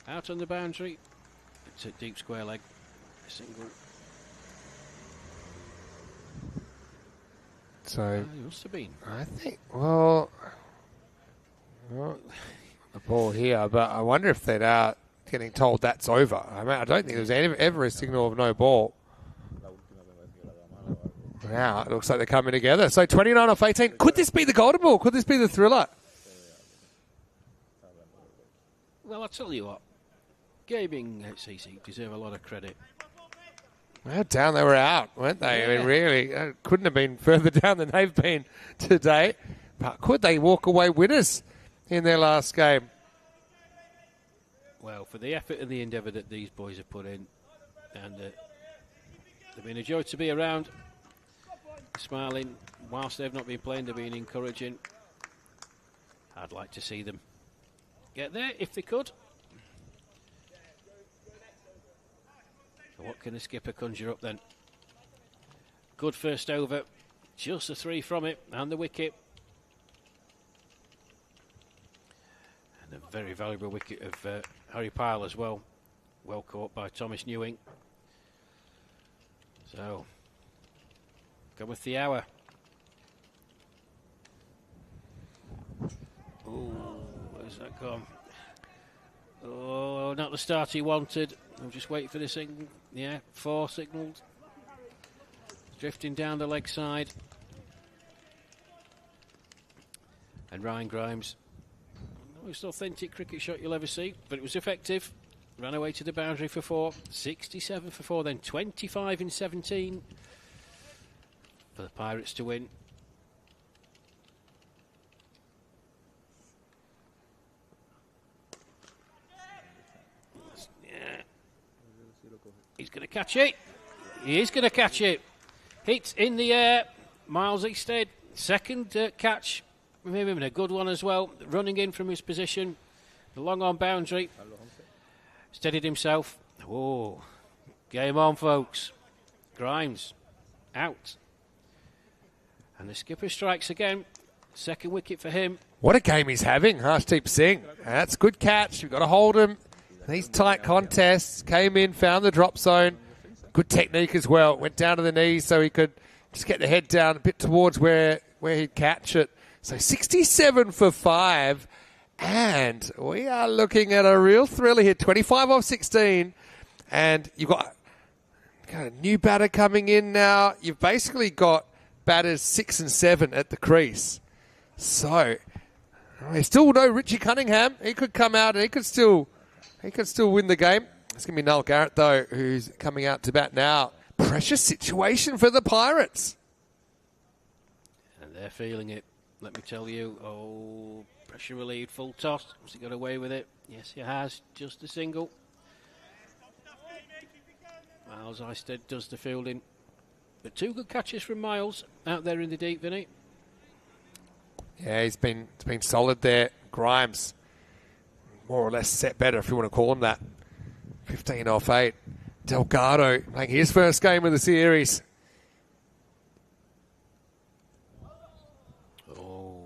Out on the boundary. It's a deep square leg. Single. So It must have been. I think, well, the ball here, but I wonder if they're getting told that's over. I mean, I don't think there's ever a signal of no ball. Now it looks like they're coming together. So 29 off 18. Could this be the golden ball? Could this be the thriller? Well, I'll tell you what. Gaming at CC deserve a lot of credit. Well, down they were out, weren't they? I mean, really, couldn't have been further down than they've been today. But could they walk away winners in their last game? Well, for the effort and the endeavour that these boys have put in, and they've been a joy to be around, smiling. Whilst they've not been playing, they've been encouraging. I'd like to see them get there if they could. So what can the skipper conjure up then? Good first over, just a 3 from it, and the wicket. And a very valuable wicket of Harry Pyle as well. Well caught by Thomas Newing. So, go with the hour. Oh, where's that gone? Oh, not the start he wanted. I'm just waiting for the signal. Yeah, 4 signalled. Drifting down the leg side. And Ryan Grimes. Most authentic cricket shot you'll ever see, but it was effective. Ran away to the boundary for 4. 67 for 4, then 25 in 17 for the Pirates to win. Yeah. He's going to catch it. He is going to catch it. Hit in the air. Miles Easted, second catch. Maybe a good one as well. Running in from his position. The long on boundary. Steadied himself. Oh, game on, folks. Grimes out. And the skipper strikes again. Second wicket for him. What a game he's having, Harshdeep Singh. That's a good catch. You've got to hold him. These tight contests. Came in, found the drop zone. Good technique as well. Went down to the knees so he could just get the head down a bit towards where he'd catch it. So 67 for 5. And we are looking at a real thriller here. 25 off 16. And you've got a new batter coming in now. You've basically got batters 6 and 7 at the crease. So there's still no Richie Cunningham. He could come out and he could still win the game. It's going to be Noel Garrett, though, who's coming out to bat now. Precious situation for the Pirates. And they're feeling it, let me tell you. Oh, pressure relieved, full toss. Has he got away with it? Yes, he has. Just a single. Miles Easted does the fielding. But 2 good catches from Miles out there in the deep, Vinny. Yeah, it's been solid there. Grimes, more or less set better, if you want to call him that. 15 off 8. Delgado playing his first game of the series. Oh.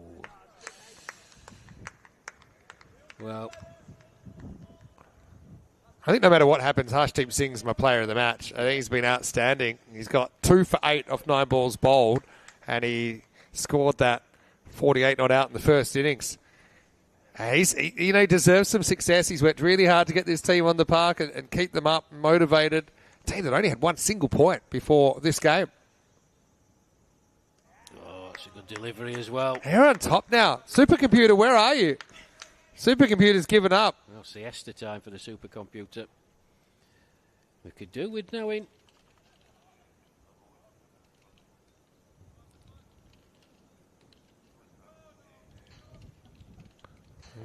Well, I think no matter what happens, Harshdeep Singh's my player of the match. I think he's been outstanding. He's got 2 for 8 off 9 balls bowled, and he scored that 48 not out in the first innings. He deserves some success. He's worked really hard to get this team on the park and keep them up and motivated. Team that only had 1 single point before this game. oh, it's a good delivery as well. They're on top now. Supercomputer, where are you? Supercomputer's given up. Well, siesta time for the supercomputer. We could do with knowing.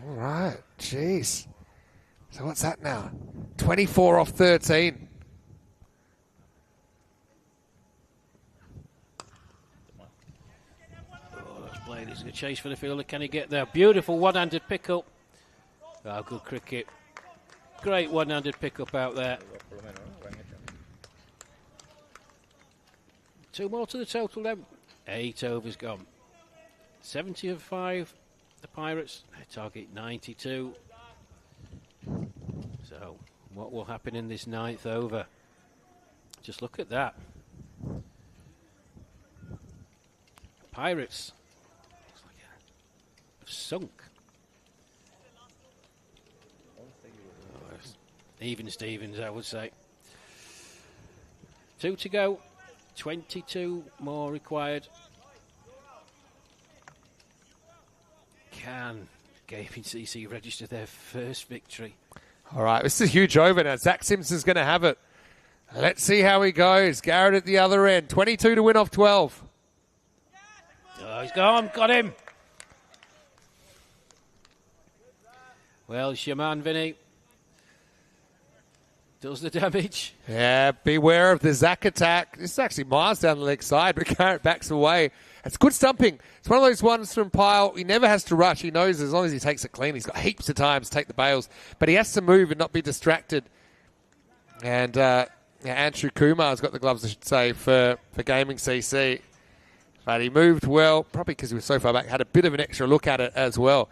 All right, jeez. So what's that now? 24 off 13. Oh, that's played. He's going to chase for the fielder. Can he get there? Beautiful one-handed pick-up. Oh, good cricket. Great one-handed pick-up out there. 2 more to the total then. 8 overs gone. 70 of 5 the Pirates. They target 92. So, what will happen in this 9th over? Just look at that. Pirates looks like have sunk. Even Stevens, I would say. 2 to go. 22 more required. Can Gaming CC register their first victory? All right, this is a huge over now. Zach Simpson's going to have it. Let's see how he goes. Garrett at the other end. 22 to win off 12. Oh, he's gone. Got him. Well, Shaman Vinny does the damage. Yeah, beware of the Zach attack. This is actually miles down the leg side, but Garrett backs away. It's good stumping. It's one of those ones from Pyle. He never has to rush. He knows as long as he takes it clean, he's got heaps of times to take the bails. But he has to move and not be distracted. And Andrew Kumar's got the gloves, I should say, for Gaming CC. But he moved well, probably because he was so far back, had a bit of an extra look at it as well.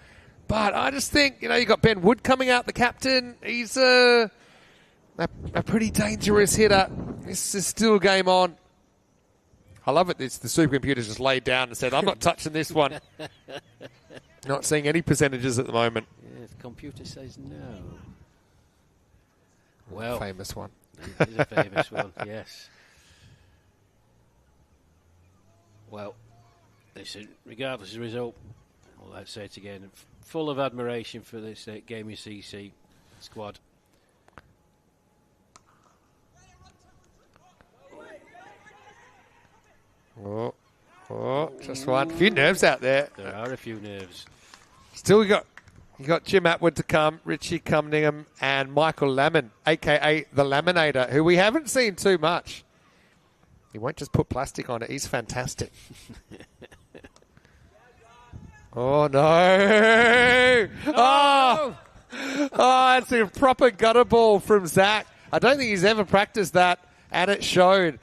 But I just think, you got Ben Wood coming out, the captain. He's a pretty dangerous hitter. This is still game on. I love it. The supercomputer's just laid down and said, I'm not touching this one. Not seeing any percentages at the moment. Yeah, the computer says no. Well, famous one. It is a famous one, yes. Well, listen, regardless of the result, well, let's say it again, full of admiration for this Gaming CC squad. Oh, just one. A few nerves out there. There are a few nerves. Still, you got Jim Atwood to come, Richie Cumningham, and Michael Lamon, a.k.a. the Laminator, who we haven't seen too much. He won't just put plastic on it. He's fantastic. Oh, no. Oh, it's a proper gutter ball from Zach. I don't think he's ever practiced that, and it showed.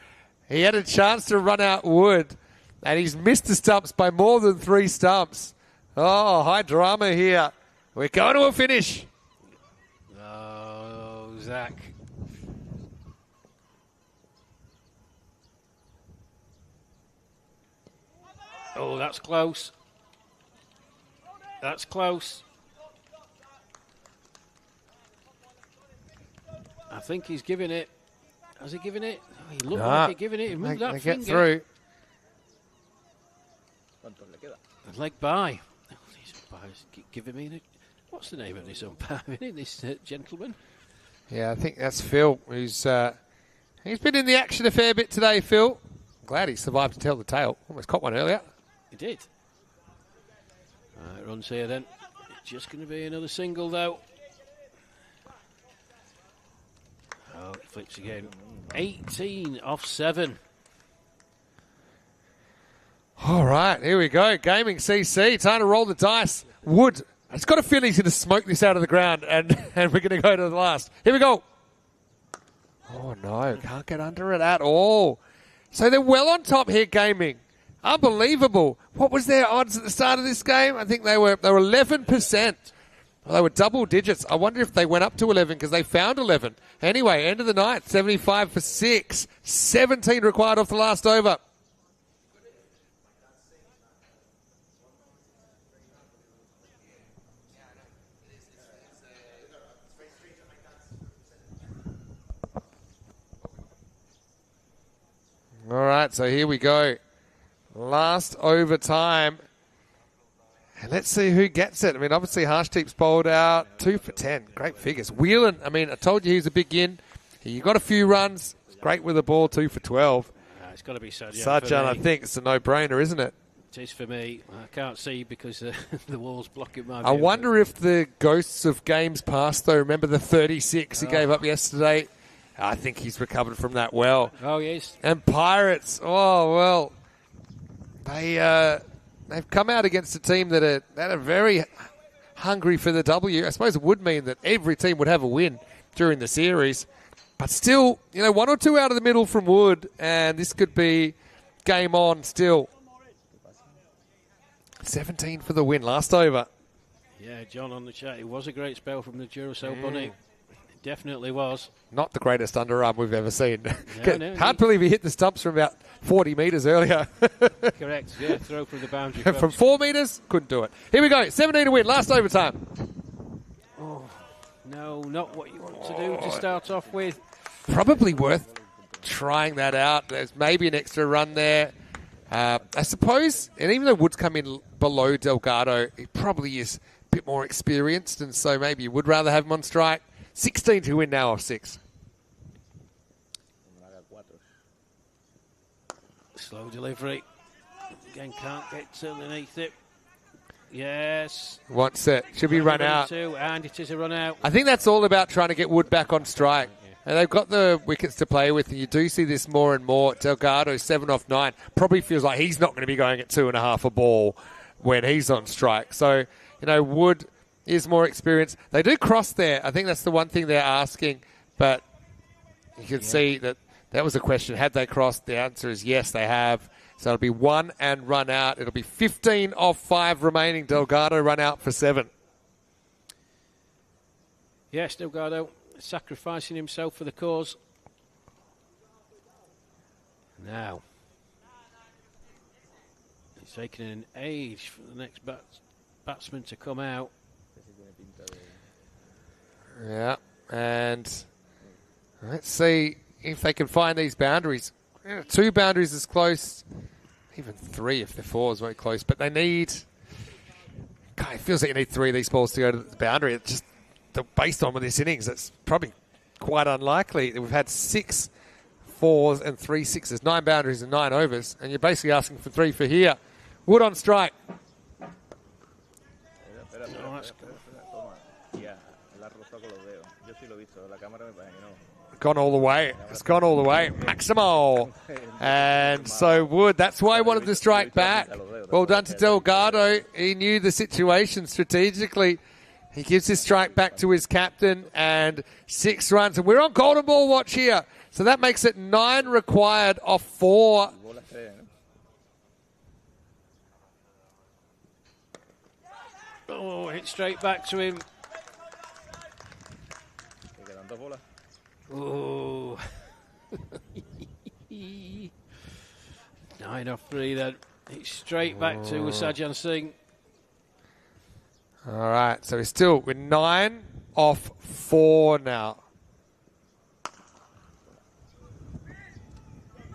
He had a chance to run out Wood, and he's missed the stumps by more than 3 stumps. Oh, high drama here. We're going to a finish. Oh, Zach. Oh, that's close. That's close. I think he's giving it. Has he given it? Oh, he looked like he's giving it. He moved that they finger. get through. Leg by. Oh, these umpires giving me... What's the name of this umpire? This gentleman? Yeah, I think that's Phil, who's he's been in the action a fair bit today, Phil. Glad he survived to tell the tale. Almost caught one earlier. He did. Right, runs here then. It's just going to be another single, though. Oh, it flips again. 18 off 7. All right, here we go. Gaming CC, time to roll the dice. Wood, it's got a feeling he's going to smoke this out of the ground, and we're going to go to the last. Here we go. Oh, no, can't get under it at all. So they're well on top here, Gaming. Unbelievable. What was their odds at the start of this game? I think they were 11%. Well, they were double digits. I wonder if they went up to 11 because they found 11. Anyway, end of the night, 75 for 6. 17 required off the last over. All right, so here we go. Last overtime. And let's see who gets it. I mean, obviously, Harshdeep's bowled out. 2 for 10. Great figures. Whelan, I mean, I told you he's a big in. He got a few runs. It's great with the ball, 2 for 12. It's got to be Sajjan. Sajjan, I think it's a no-brainer, isn't it? It is for me. I can't see because the wall's blocking my view. I wonder if the ghosts of games past, though, remember the 36 he gave up yesterday? I think he's recovered from that well. Oh, yes. And Pirates, oh, well, they've come out against a team that are very hungry for the W. I suppose it would mean that every team would have a win during the series. But still, 1 or 2 out of the middle from Wood, and this could be game on still. 17 for the win last over. Yeah, John on the chat. It was a great spell from the Duracell bunny. It definitely was. Not the greatest underarm we've ever seen. No, Hard to believe he hit the stumps from about 40 metres earlier. Correct. Yeah, throw from the boundary. From 4 metres, couldn't do it. Here we go. 17 to win. Last overtime. Oh, no, not what you want to do to start off with. Probably worth trying that out. There's maybe an extra run there. I suppose, and even though Wood's come in below Delgado, he probably is a bit more experienced, and so maybe you would rather have him on strike. 16 to win now off 6. Slow delivery. Again, can't get underneath it. Yes. One set. Should be run out. And it is a run out. I think that's all about trying to get Wood back on strike. And they've got the wickets to play with, and you do see this more and more. Delgado, 7 off 9, probably feels like he's not going to be going at 2.5 a ball when he's on strike. So, Wood is more experienced. They do cross there. I think that's the one thing they're asking, but you can see that was a question. Had they crossed? The answer is yes, they have. So it'll be 1 and run out. It'll be 15 off 5 remaining. Delgado run out for 7. Yes, Delgado sacrificing himself for the cause. Now, it's taking an age for the next batsman to come out. Yeah, and let's see if they can find these boundaries. 2 boundaries is close, even 3 if the 4 is very close, but they need... God, it feels like you need 3 of these balls to go to the boundary. It's just... Based on this innings, it's probably quite unlikely. We've had 6 4s and 3 6s, 9 boundaries and 9 overs, and you're basically asking for 3 for here. Wood on strike. Gone all the way. It's gone all the way. Maximal. And so Wood, that's why he wanted to strike back. Well done to Delgado. He knew the situation strategically. He gives his strike back to his captain, and 6 runs. And we're on golden ball watch here. So that makes it 9 required off 4. Oh, hit straight back to him. Oh. 9 off 3 then. Hit straight back to Sajjan Singh. All right, so we're 9 off 4 now.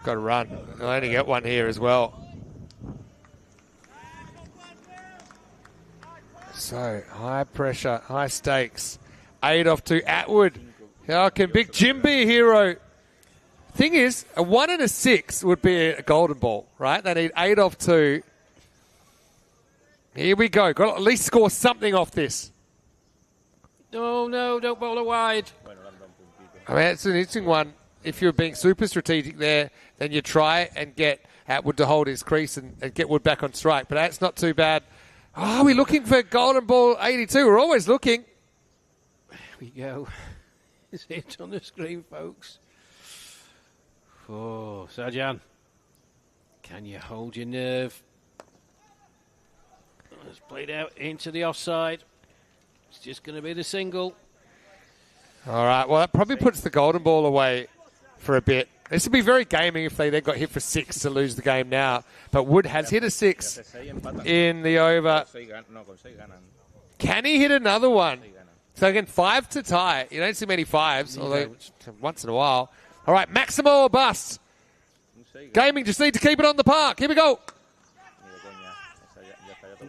Got to run. They'll only get 1 here as well. So, high pressure, high stakes. 8 off 2. Atwood. How can Big Jim be a hero? Thing is, a 1 and a 6 would be a golden ball, right? They need 8 off 2. Here we go. Got to at least score something off this. Oh, no, don't bowl it wide. I mean, it's an interesting one. If you're being super strategic there, then you try and get Atwood to hold his crease and get Wood back on strike. But that's not too bad. Oh, we're looking for golden ball 82. We're always looking. There we go. It's it on the screen, folks. Oh, Sajjan. Can you hold your nerve? It's played out into the offside. It's just going to be the single. All right. Well, that probably puts the golden ball away for a bit. This would be very gaming if they then got hit for 6 to lose the game now. But Wood has hit a 6 in the over. Can he hit another one? So again, 5 to tie. You don't see many 5s, although once in a while. All right, Maximo or bust. Gaming just need to keep it on the park. Here we go.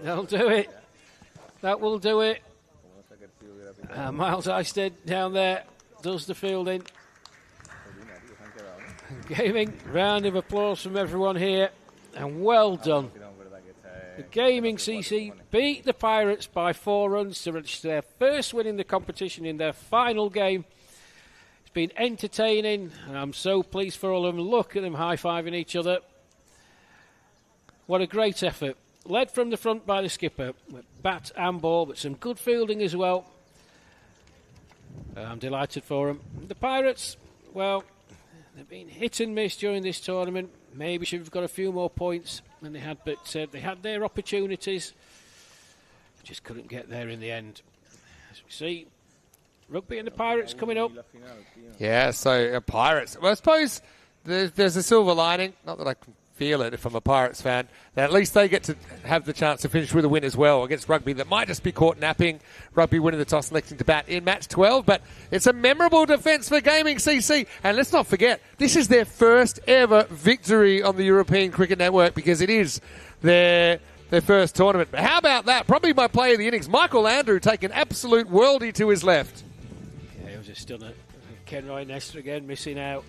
That'll do it. That will do it. Miles Eisted down there does the fielding. Gaming, round of applause from everyone here. And well done. The Gaming CC beat the Pirates by 4 runs to register their first win in the competition in their final game. It's been entertaining, and I'm so pleased for all of them. Look at them high-fiving each other. What a great effort. Led from the front by the skipper with bat and ball, but some good fielding as well. I'm delighted for them. The Pirates, well, They've been hit and miss during this tournament. Maybe should have got a few more points than they had, but they had their opportunities. Just couldn't get there in the end. As we see, Rugby and the Pirates coming up. Yeah, so Pirates. Well, I suppose there's a silver lining. Not that I can feel it if I'm a Pirates fan. That at least they get to have the chance to finish with a win as well against Rugby that might just be caught napping. Rugby winning the toss and electing to bat in match 12. But it's a memorable defence for Gaming CC. And let's not forget, this is their first ever victory on the European Cricket Network because it is their first tournament. But how about that? Probably my player of the innings, Michael Andrew, taking absolute worldie to his left. Yeah, it was a stunner. Kenroy Nestor again missing out.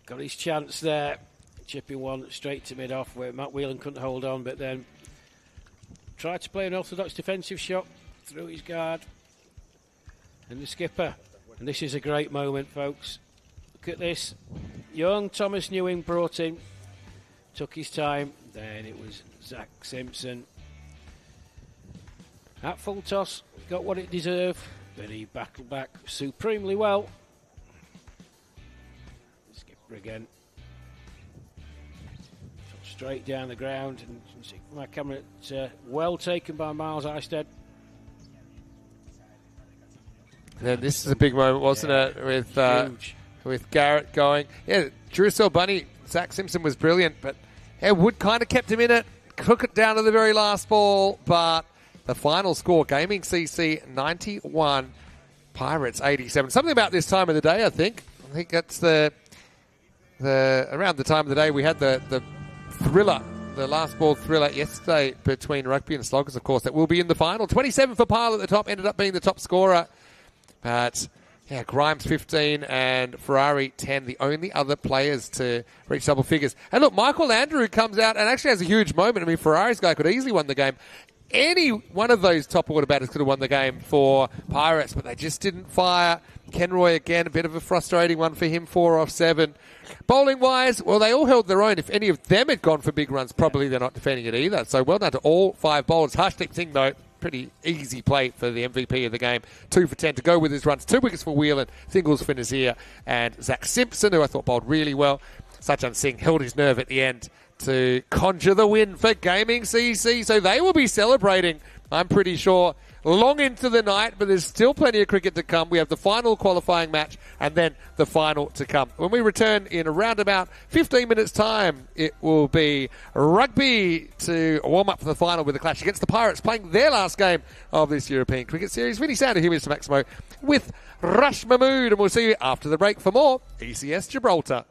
Got his chance there. Chipping one straight to mid-off where Matt Whelan couldn't hold on, but then tried to play an orthodox defensive shot through his guard. And the skipper. And this is a great moment, folks. Look at this. Young Thomas Newing brought in. Took his time. Then it was Zach Simpson. At full toss, got what it deserved, but he battled back supremely well. Skipper again. Straight down the ground, and see my camera, well taken by Miles Eisted. Then this is a big moment, wasn't it? With Garrett going. Yeah, Duracell Bunny, Zach Simpson was brilliant, but Wood kind of kept him in it. Took it down to the very last ball, but the final score, Gaming CC 91, Pirates 87. Something about this time of the day, I think. I think that's the around the time of the day we had the thriller, the last ball thriller yesterday between Rugby and Sloggers, of course. That will be in the final. 27 for Pyle at the top, ended up being the top scorer. But, yeah, Grimes 15 and Ferrari 10, the only other players to reach double figures. And look, Michael Andrew comes out and actually has a huge moment. I mean, Ferrari's guy could easily won the game. Any one of those top order batters could have won the game for Pirates, but they just didn't fire. Kenroy, again, a bit of a frustrating one for him, 4 off 7. Bowling-wise, well, they all held their own. If any of them had gone for big runs, probably they're not defending it either. So well done to all 5 bowlers. Harshdeep Singh, though, pretty easy play for the MVP of the game. 2 for 10 to go with his runs. 2 wickets for Whelan, singles for Nazir, and Zach Simpson, who I thought bowled really well. Sachin Singh held his nerve at the end to conjure the win for Gaming CC. So they will be celebrating, I'm pretty sure, long into the night, but there's still plenty of cricket to come. We have the final qualifying match and then the final to come. When we return in around about 15 minutes' time, it will be Rugby to warm up for the final with a clash against the Pirates, playing their last game of this European Cricket Series. Vinny Sander here, Mr. Maximo, with Rush Mahmood, and we'll see you after the break for more ECS Gibraltar.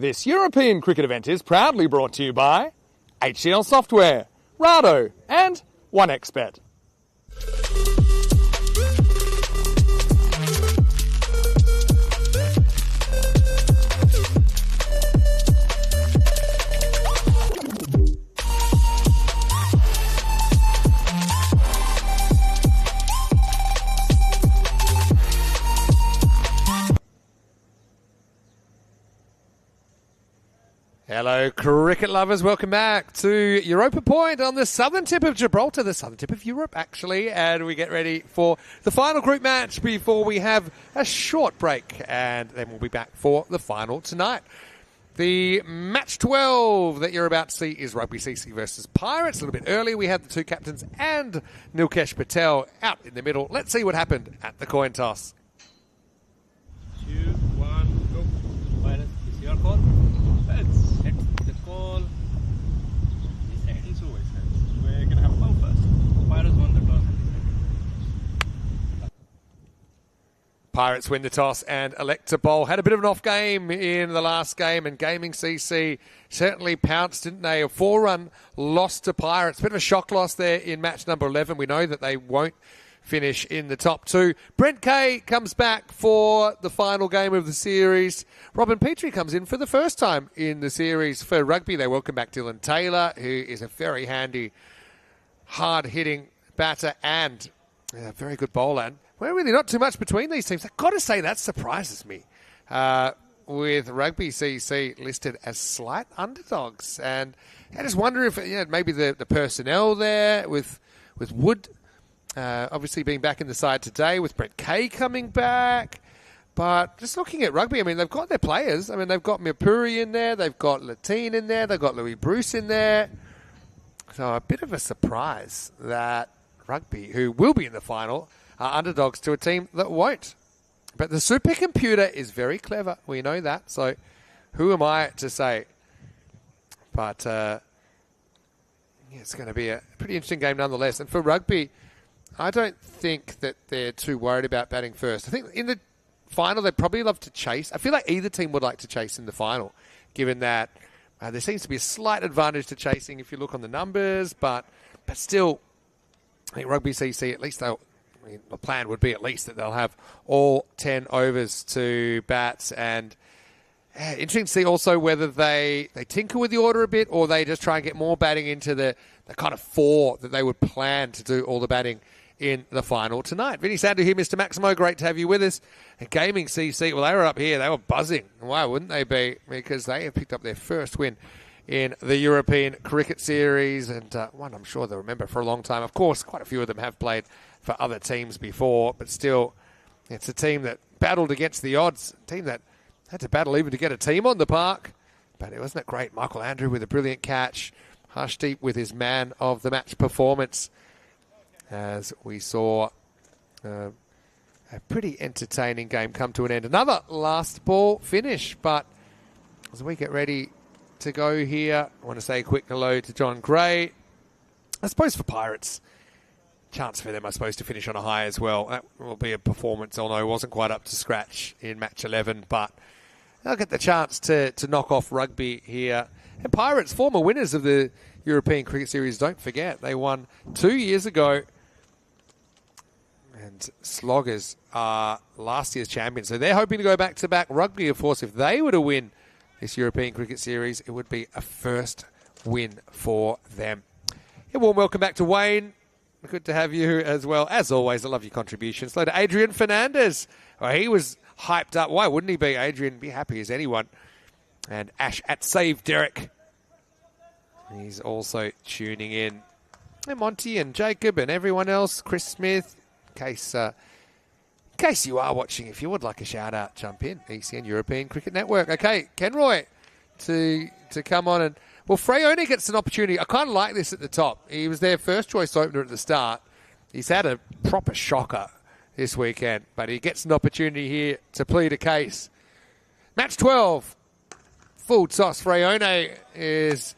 This European cricket event is proudly brought to you by HCL Software, Rado and 1xBet. Hello, cricket lovers. Welcome back to Europa Point on the southern tip of Gibraltar, the southern tip of Europe, actually. And we get ready for the final group match before we have a short break. And then we'll be back for the final tonight. The match 12 that you're about to see is Rugby CC versus Pirates. A little bit early, we had the two captains and Nilkesh Patel out in the middle. Let's see what happened at the coin toss. 2, 1, go. Pirates, it's your call. Heads. Head the call. It's head. It's always heads. We're going to have a ball first. Pirates won the toss. Pirates win the toss and elect to bowl. Had a bit of an off game in the last game, and Gaming CC certainly pounced, didn't they? A 4-run loss to Pirates. Bit of a shock loss there in match number 11. We know that they won't finish in the top two. Brent Kay comes back for the final game of the series. Robin Petrie comes in for the first time in the series for rugby. They welcome back Dylan Taylor, who is a very handy, hard-hitting batter and a very good bowler. And we're really not too much between these teams. I've got to say, that surprises me. With Rugby CC listed as slight underdogs. And I just wonder if maybe the personnel there with Wood obviously being back in the side today, with Brent Kay coming back. But just looking at rugby, I mean, they've got their players. I mean, they've got Mirpuri in there. They've got Latine in there. They've got Louis Bruce in there. So a bit of a surprise that Rugby, who will be in the final, are underdogs to a team that won't. But the supercomputer is very clever. We know that. So who am I to say? But it's going to be a pretty interesting game nonetheless. And for Rugby, I don't think that they're too worried about batting first. I think in the final, they'd probably love to chase. I feel like either team would like to chase in the final, given that there seems to be a slight advantage to chasing if you look on the numbers. But still, I think Rugby CC, at least the plan would be at least that they'll have all 10 overs to bat. And interesting to see also whether they tinker with the order a bit, or they just try and get more batting into the kind of 4 that they would plan to do all the batting in the final tonight. Vinny Sandu here, Mr. Maximo. Great to have you with us. And Gaming CC, well, they were up here. They were buzzing. Why wouldn't they be? Because they have picked up their first win in the European Cricket Series, and one I'm sure they'll remember for a long time. Of course, quite a few of them have played for other teams before, but still, it's a team that battled against the odds, a team that had to battle even to get a team on the park. But it wasn't it great? Michael Andrew with a brilliant catch, Harshdeep with his man of the match performance, as we saw a pretty entertaining game come to an end. Another last ball finish, but as we get ready to go here, I want to say a quick hello to John Gray. I suppose for Pirates, chance for them, I suppose, to finish on a high as well. That will be a performance, although wasn't quite up to scratch in match 11, but they'll get the chance to knock off Rugby here. And Pirates, former winners of the European Cricket Series, don't forget, they won 2 years ago. And Sloggers are last year's champions. So they're hoping to go back-to-back. Rugby, of course, if they were to win this European Cricket Series, it would be a first win for them. A warm welcome back to Wayne. Good to have you as well. As always, I love your contributions. Hello to Adrian Fernandez. Well, he was hyped up. Why wouldn't he be? Adrian, be happy as anyone. And Ash at Save Derek. He's also tuning in. And Monty and Jacob and everyone else. Chris Smith. In case you are watching, if you would like a shout out, jump in. ECN European Cricket Network. Okay, Kenroy to come on. And well, Freyone gets an opportunity. I kind of like this at the top. He was their first choice opener at the start. He's had a proper shocker this weekend, but he gets an opportunity here to plead a case. Match 12. Full toss. Freyone is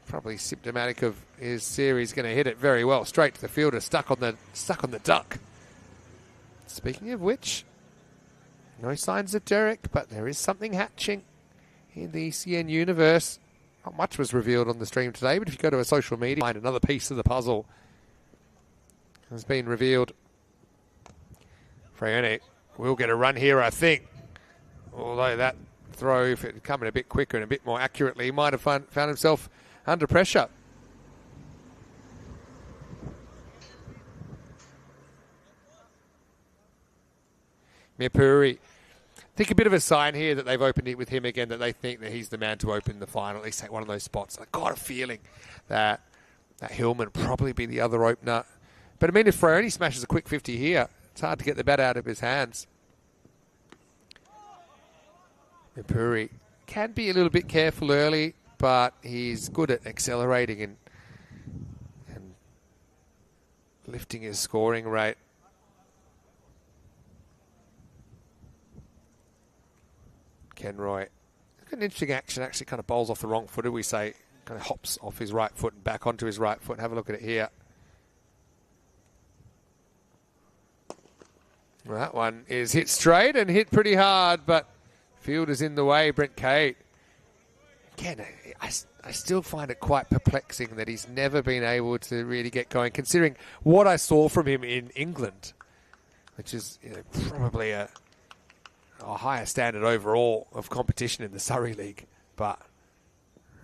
probably symptomatic of his series. Going to hit it very well. Straight to the fielder. Stuck on the duck. Speaking of which, no signs of Derek, but there is something hatching. in the ECN universe. Not much was revealed on the stream today, but if you go to a social media, find another piece of the puzzle has been revealed. Fraione will get a run here, I think. Although that throw, if it had come in a bit quicker and a bit more accurately, he might have found himself under pressure. Mirpuri. I think a bit of a sign here that they've opened it with him again, that they think that he's the man to open the final, at least take one of those spots. I've got a feeling that Hillman will probably be the other opener. But I mean, if Fraione smashes a quick 50 here, it's hard to get the bat out of his hands. Mirpuri can be a little bit careful early, but he's good at accelerating and lifting his scoring rate. Kenroy. An interesting action, actually kind of bowls off the wrong foot, we say. Kind of hops off his right foot and back onto his right foot. Have a look at it here. Well, that one is hit straight and hit pretty hard, but field is in the way. Brent Kay. Again, I still find it quite perplexing that he's never been able to really get going, considering what I saw from him in England, which is probably a higher standard overall of competition in the Surrey League, but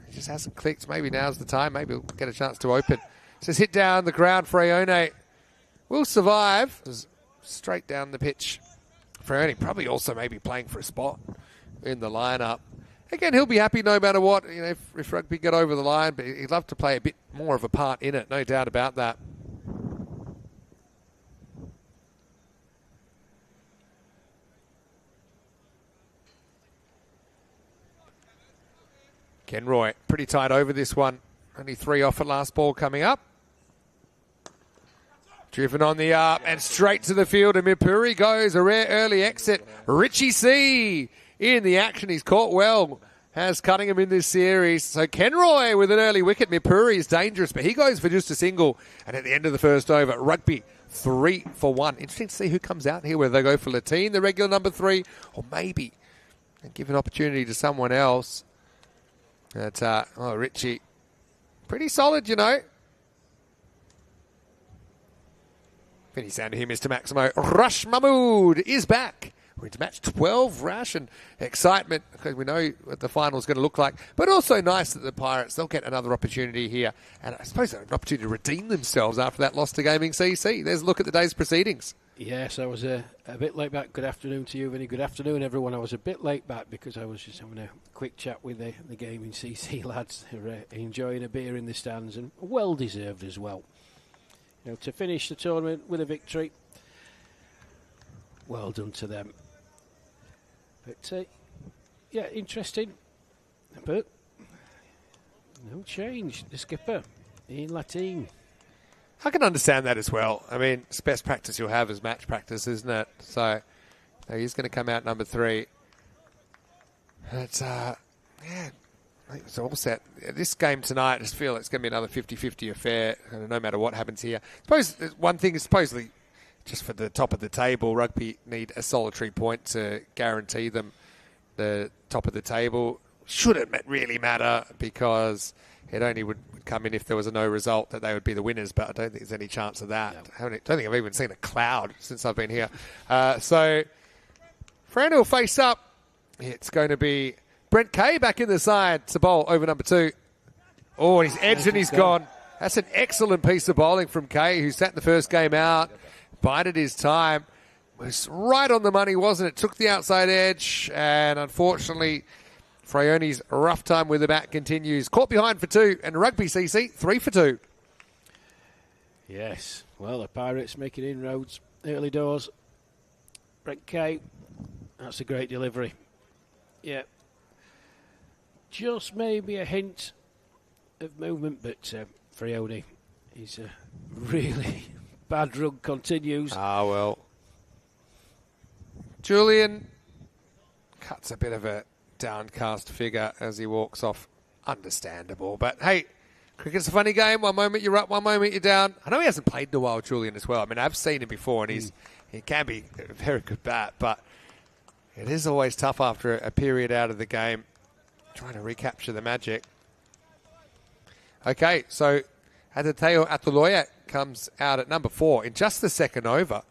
it just hasn't clicked. Maybe now's the time. Maybe we'll get a chance to open. Says hit down the ground. Fraione will survive. Straight down the pitch. Fraione probably also maybe playing for a spot in the lineup. Again, he'll be happy no matter what. If rugby get over the line, but he'd love to play a bit more of a part in it. No doubt about that. Kenroy, pretty tight over this one. Only 3 off at last ball coming up. Driven on the up and straight to the field. And Mirpuri goes. A rare early exit. Richie C in the action. He's caught well. Has Cunningham in this series. So Kenroy with an early wicket. Mirpuri is dangerous, but he goes for just a single. And at the end of the first over, Rugby 3 for 1. Interesting to see who comes out here, whether they go for Latine, the regular number 3, or maybe and give an opportunity to someone else. But, Richie, pretty solid, Vinny sound here, Mr. Maximo. Rush Mahmood is back. We're into match 12, Rush, and excitement, because we know what the final's going to look like. But also nice that the Pirates, they'll get another opportunity here. And I suppose an opportunity to redeem themselves after that loss to Gaming CC. There's a look at the day's proceedings. Yes, I was a bit late back. Good afternoon to you, Vinny. Good afternoon, everyone. I was a bit late back because I was just having a quick chat with the Gaming CC lads who are enjoying a beer in the stands, and well deserved as well. To finish the tournament with a victory, well done to them. But yeah, interesting. But no change. The skipper in Latine. I can understand that as well. I mean, it's best practice you'll have is match practice, isn't it? So he's going to come out number 3. It's, yeah, it's all set. This game tonight, I just feel it's going to be another 50-50 affair, no matter what happens here. I suppose one thing is supposedly just for the top of the table, Rugby need a solitary point to guarantee them the top of the table. Shouldn't really matter because it only would come in if there was a no result that they would be the winners, but I don't think there's any chance of that. No. I don't think I've even seen a cloud since I've been here. So Fraione will face up. It's going to be Brent Kay back in the side to bowl over number 2. Oh, he's edged and he's gone. That's an excellent piece of bowling from Kay, who sat the first game out, bided his time. Was right on the money, wasn't it? Took the outside edge, and unfortunately, Fraione's rough time with the bat continues. Caught behind for 2, and Rugby CC 3 for 2. Yes, well, the Pirates making inroads early doors. Brent Kay, that's a great delivery. Yeah, just maybe a hint of movement, but Fraione, he's really bad run continues. Ah, well. Julian cuts a bit of a downcast figure as he walks off. Understandable. But, hey, cricket's a funny game. One moment you're up, one moment you're down. I know he hasn't played in a while, Julian, as well. I mean, I've seen him before, and he can be a very good bat, but it is always tough after a period out of the game. Trying to recapture the magic. Okay, so Atateo Ataloya comes out at number 4 in just the second over.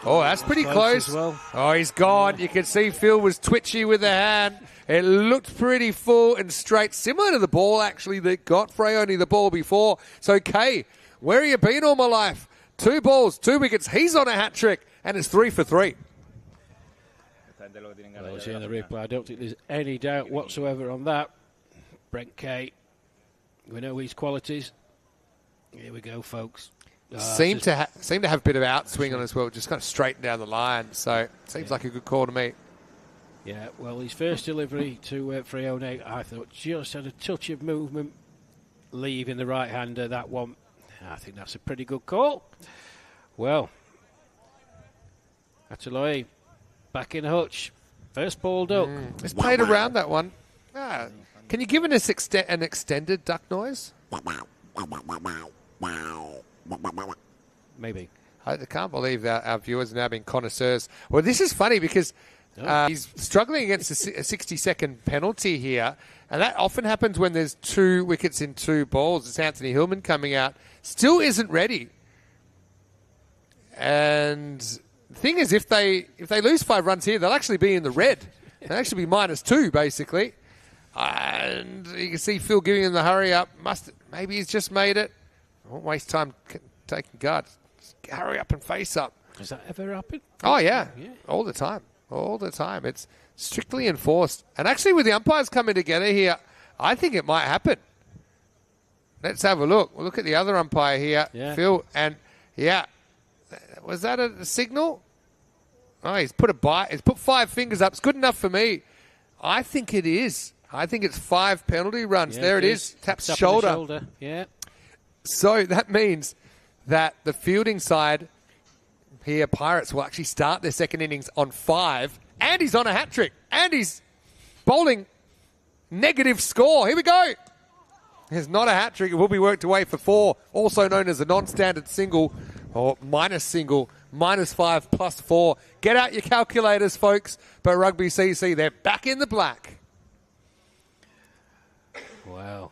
Oh, that's pretty close. As well. Oh, he's gone. You can see Phil was twitchy with the hand. It looked pretty full and straight, similar to the ball, actually, that got Freyoni the ball before. So, Kay, where have you been all my life? 2 balls, 2 wickets. He's on a hat-trick, and it's 3 for 3. Well, see on the replay, I don't think there's any doubt whatsoever on that. Brent Kay, we know his qualities. Here we go, folks. Seem to have a bit of outswing on as well, just kind of straighten down the line. So, seems like a good call to me. Yeah, well, his first delivery to Freyoni, I thought, just had a touch of movement, leaving the right-hander, that one. I think that's a pretty good call. Well, Ataloy back in hutch. First ball duck. It's played around that one. Can you give an extended duck noise? Maybe. I can't believe that our viewers are now being connoisseurs. Well, this is funny because he's struggling against a 60-second penalty here, and that often happens when there's 2 wickets in 2 balls. It's Anthony Hillman coming out. Still isn't ready. And the thing is, if they lose 5 runs here, they'll actually be in the red. They'll actually be -2, basically. And you can see Phil giving him the hurry up. Maybe he's just made it. I won't waste time taking guard. Just hurry up and face up. Has that ever happened? Oh, yeah. All the time. All the time. It's strictly enforced. And actually, with the umpires coming together here, I think it might happen. Let's have a look. We'll look at the other umpire here, Phil. And, was that a signal? Oh, he's put 5 fingers up. It's good enough for me. I think it is. I think it's 5 penalty runs. There it is. Taps shoulder. Yeah. So that means that the fielding side here, Pirates, will actually start their second innings on 5. And he's on a hat-trick. And he's bowling negative score. Here we go. It's not a hat-trick. It will be worked away for 4, also known as a non-standard single or minus single, -5 +4. Get out your calculators, folks. But Rugby CC, they're back in the black. Wow.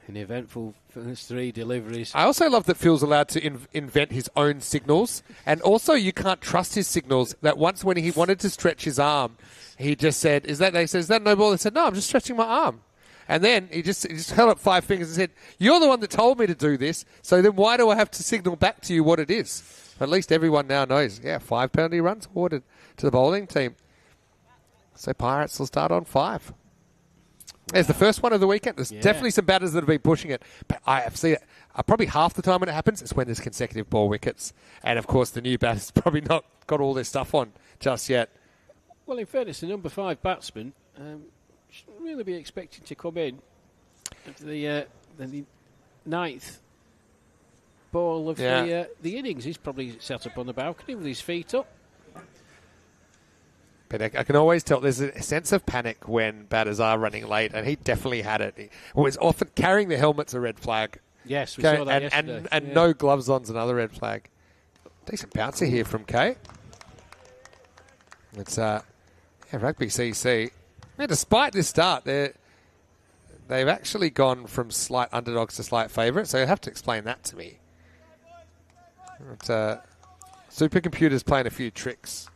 An eventful first 3 deliveries. I also love that Phil's allowed to invent his own signals. And also you can't trust his signals. That once when he wanted to stretch his arm, he just said, is that no ball? They said, no, I'm just stretching my arm. And then he just held up 5 fingers and said, you're the one that told me to do this, so then why do I have to signal back to you what it is? At least everyone now knows. 5 penalty runs awarded to the bowling team. So Pirates will start on 5. There's the first one of the weekend. There's definitely some batters that have been pushing it. But I have seen it probably half the time when it happens, it's when there's consecutive ball wickets. And, of course, the new batters probably not got all their stuff on just yet. Well, in fairness, the number 5 batsman shouldn't really be expected to come in at the 9th ball of the innings. He's probably sat up on the balcony with his feet up. But I can always tell there's a sense of panic when batters are running late, and he definitely had it. He was often carrying the helmet's a red flag. Yes, we saw that yesterday. And no gloves on's another red flag. Decent bouncer here from Kay. It's Rugby CC. Yeah, despite this start, they've actually gone from slight underdogs to slight favourites, so you'll have to explain that to me. Supercomputer's playing a few tricks.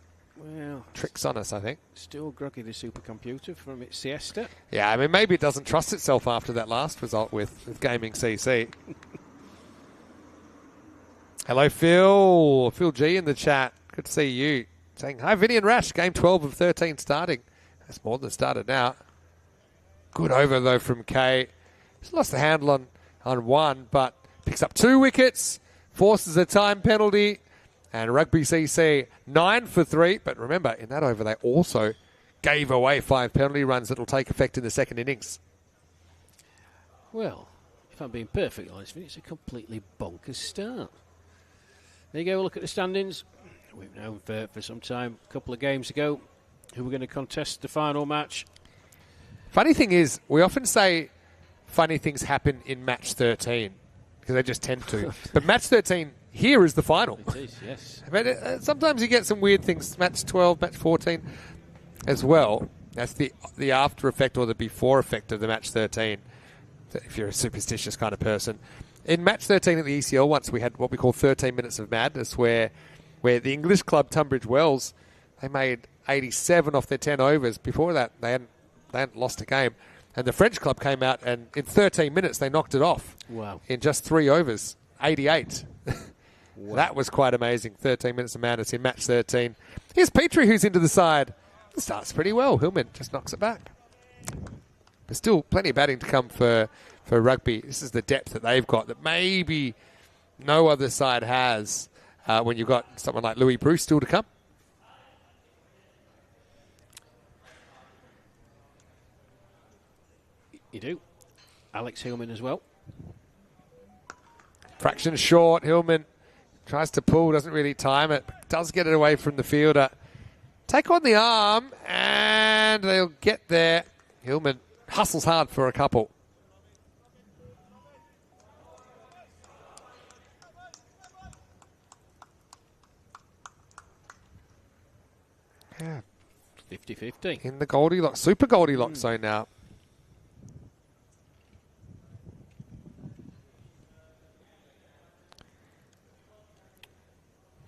Well, tricks on us, I think. Still groggy, the supercomputer, from its siesta. Yeah, I mean, maybe it doesn't trust itself after that last result with Gaming CC. Hello, Phil. Phil G in the chat. Good to see you. Saying, hi, Vinny and Rash. Game 12 of 13 starting. That's more than started now. Good over, though, from Kay. He's lost the handle on 1, but picks up 2 wickets, forces a time penalty. And Rugby CC, 9 for 3. But remember, in that over, they also gave away 5 penalty runs that will take effect in the second innings. Well, if I'm being perfectly honest with you, it's a completely bonkers start. There you go, look at the standings. We've known for some time, a couple of games ago, who were going to contest the final match. Funny thing is, we often say funny things happen in match 13, because they just tend to. But match 13... here is the final. It is, yes. But sometimes you get some weird things. Match 12, match 14 as well. That's the after effect or the before effect of the match 13, if you're a superstitious kind of person. In match 13 at the ECL once, we had what we call 13 minutes of madness, where the English club Tunbridge Wells, they made 87 off their 10 overs. Before that, they hadn't lost a game. And the French club came out and in 13 minutes they knocked it off. Wow. In just 3 overs, 88. Wow. That was quite amazing. 13 minutes of madness in match 13. Here's Petrie, who's into the side. It starts pretty well. Hillman just knocks it back. There's still plenty of batting to come for rugby. This is the depth that they've got that maybe no other side has when you've got someone like Louis Bruce still to come. You do. Alex Hillman as well. Fraction short. Hillman tries to pull, doesn't really time it. Does get it away from the fielder. Take on the arm, and they'll get there. Hillman hustles hard for a couple. Yeah. 50-50. In the Goldilocks, super Goldilocks zone now.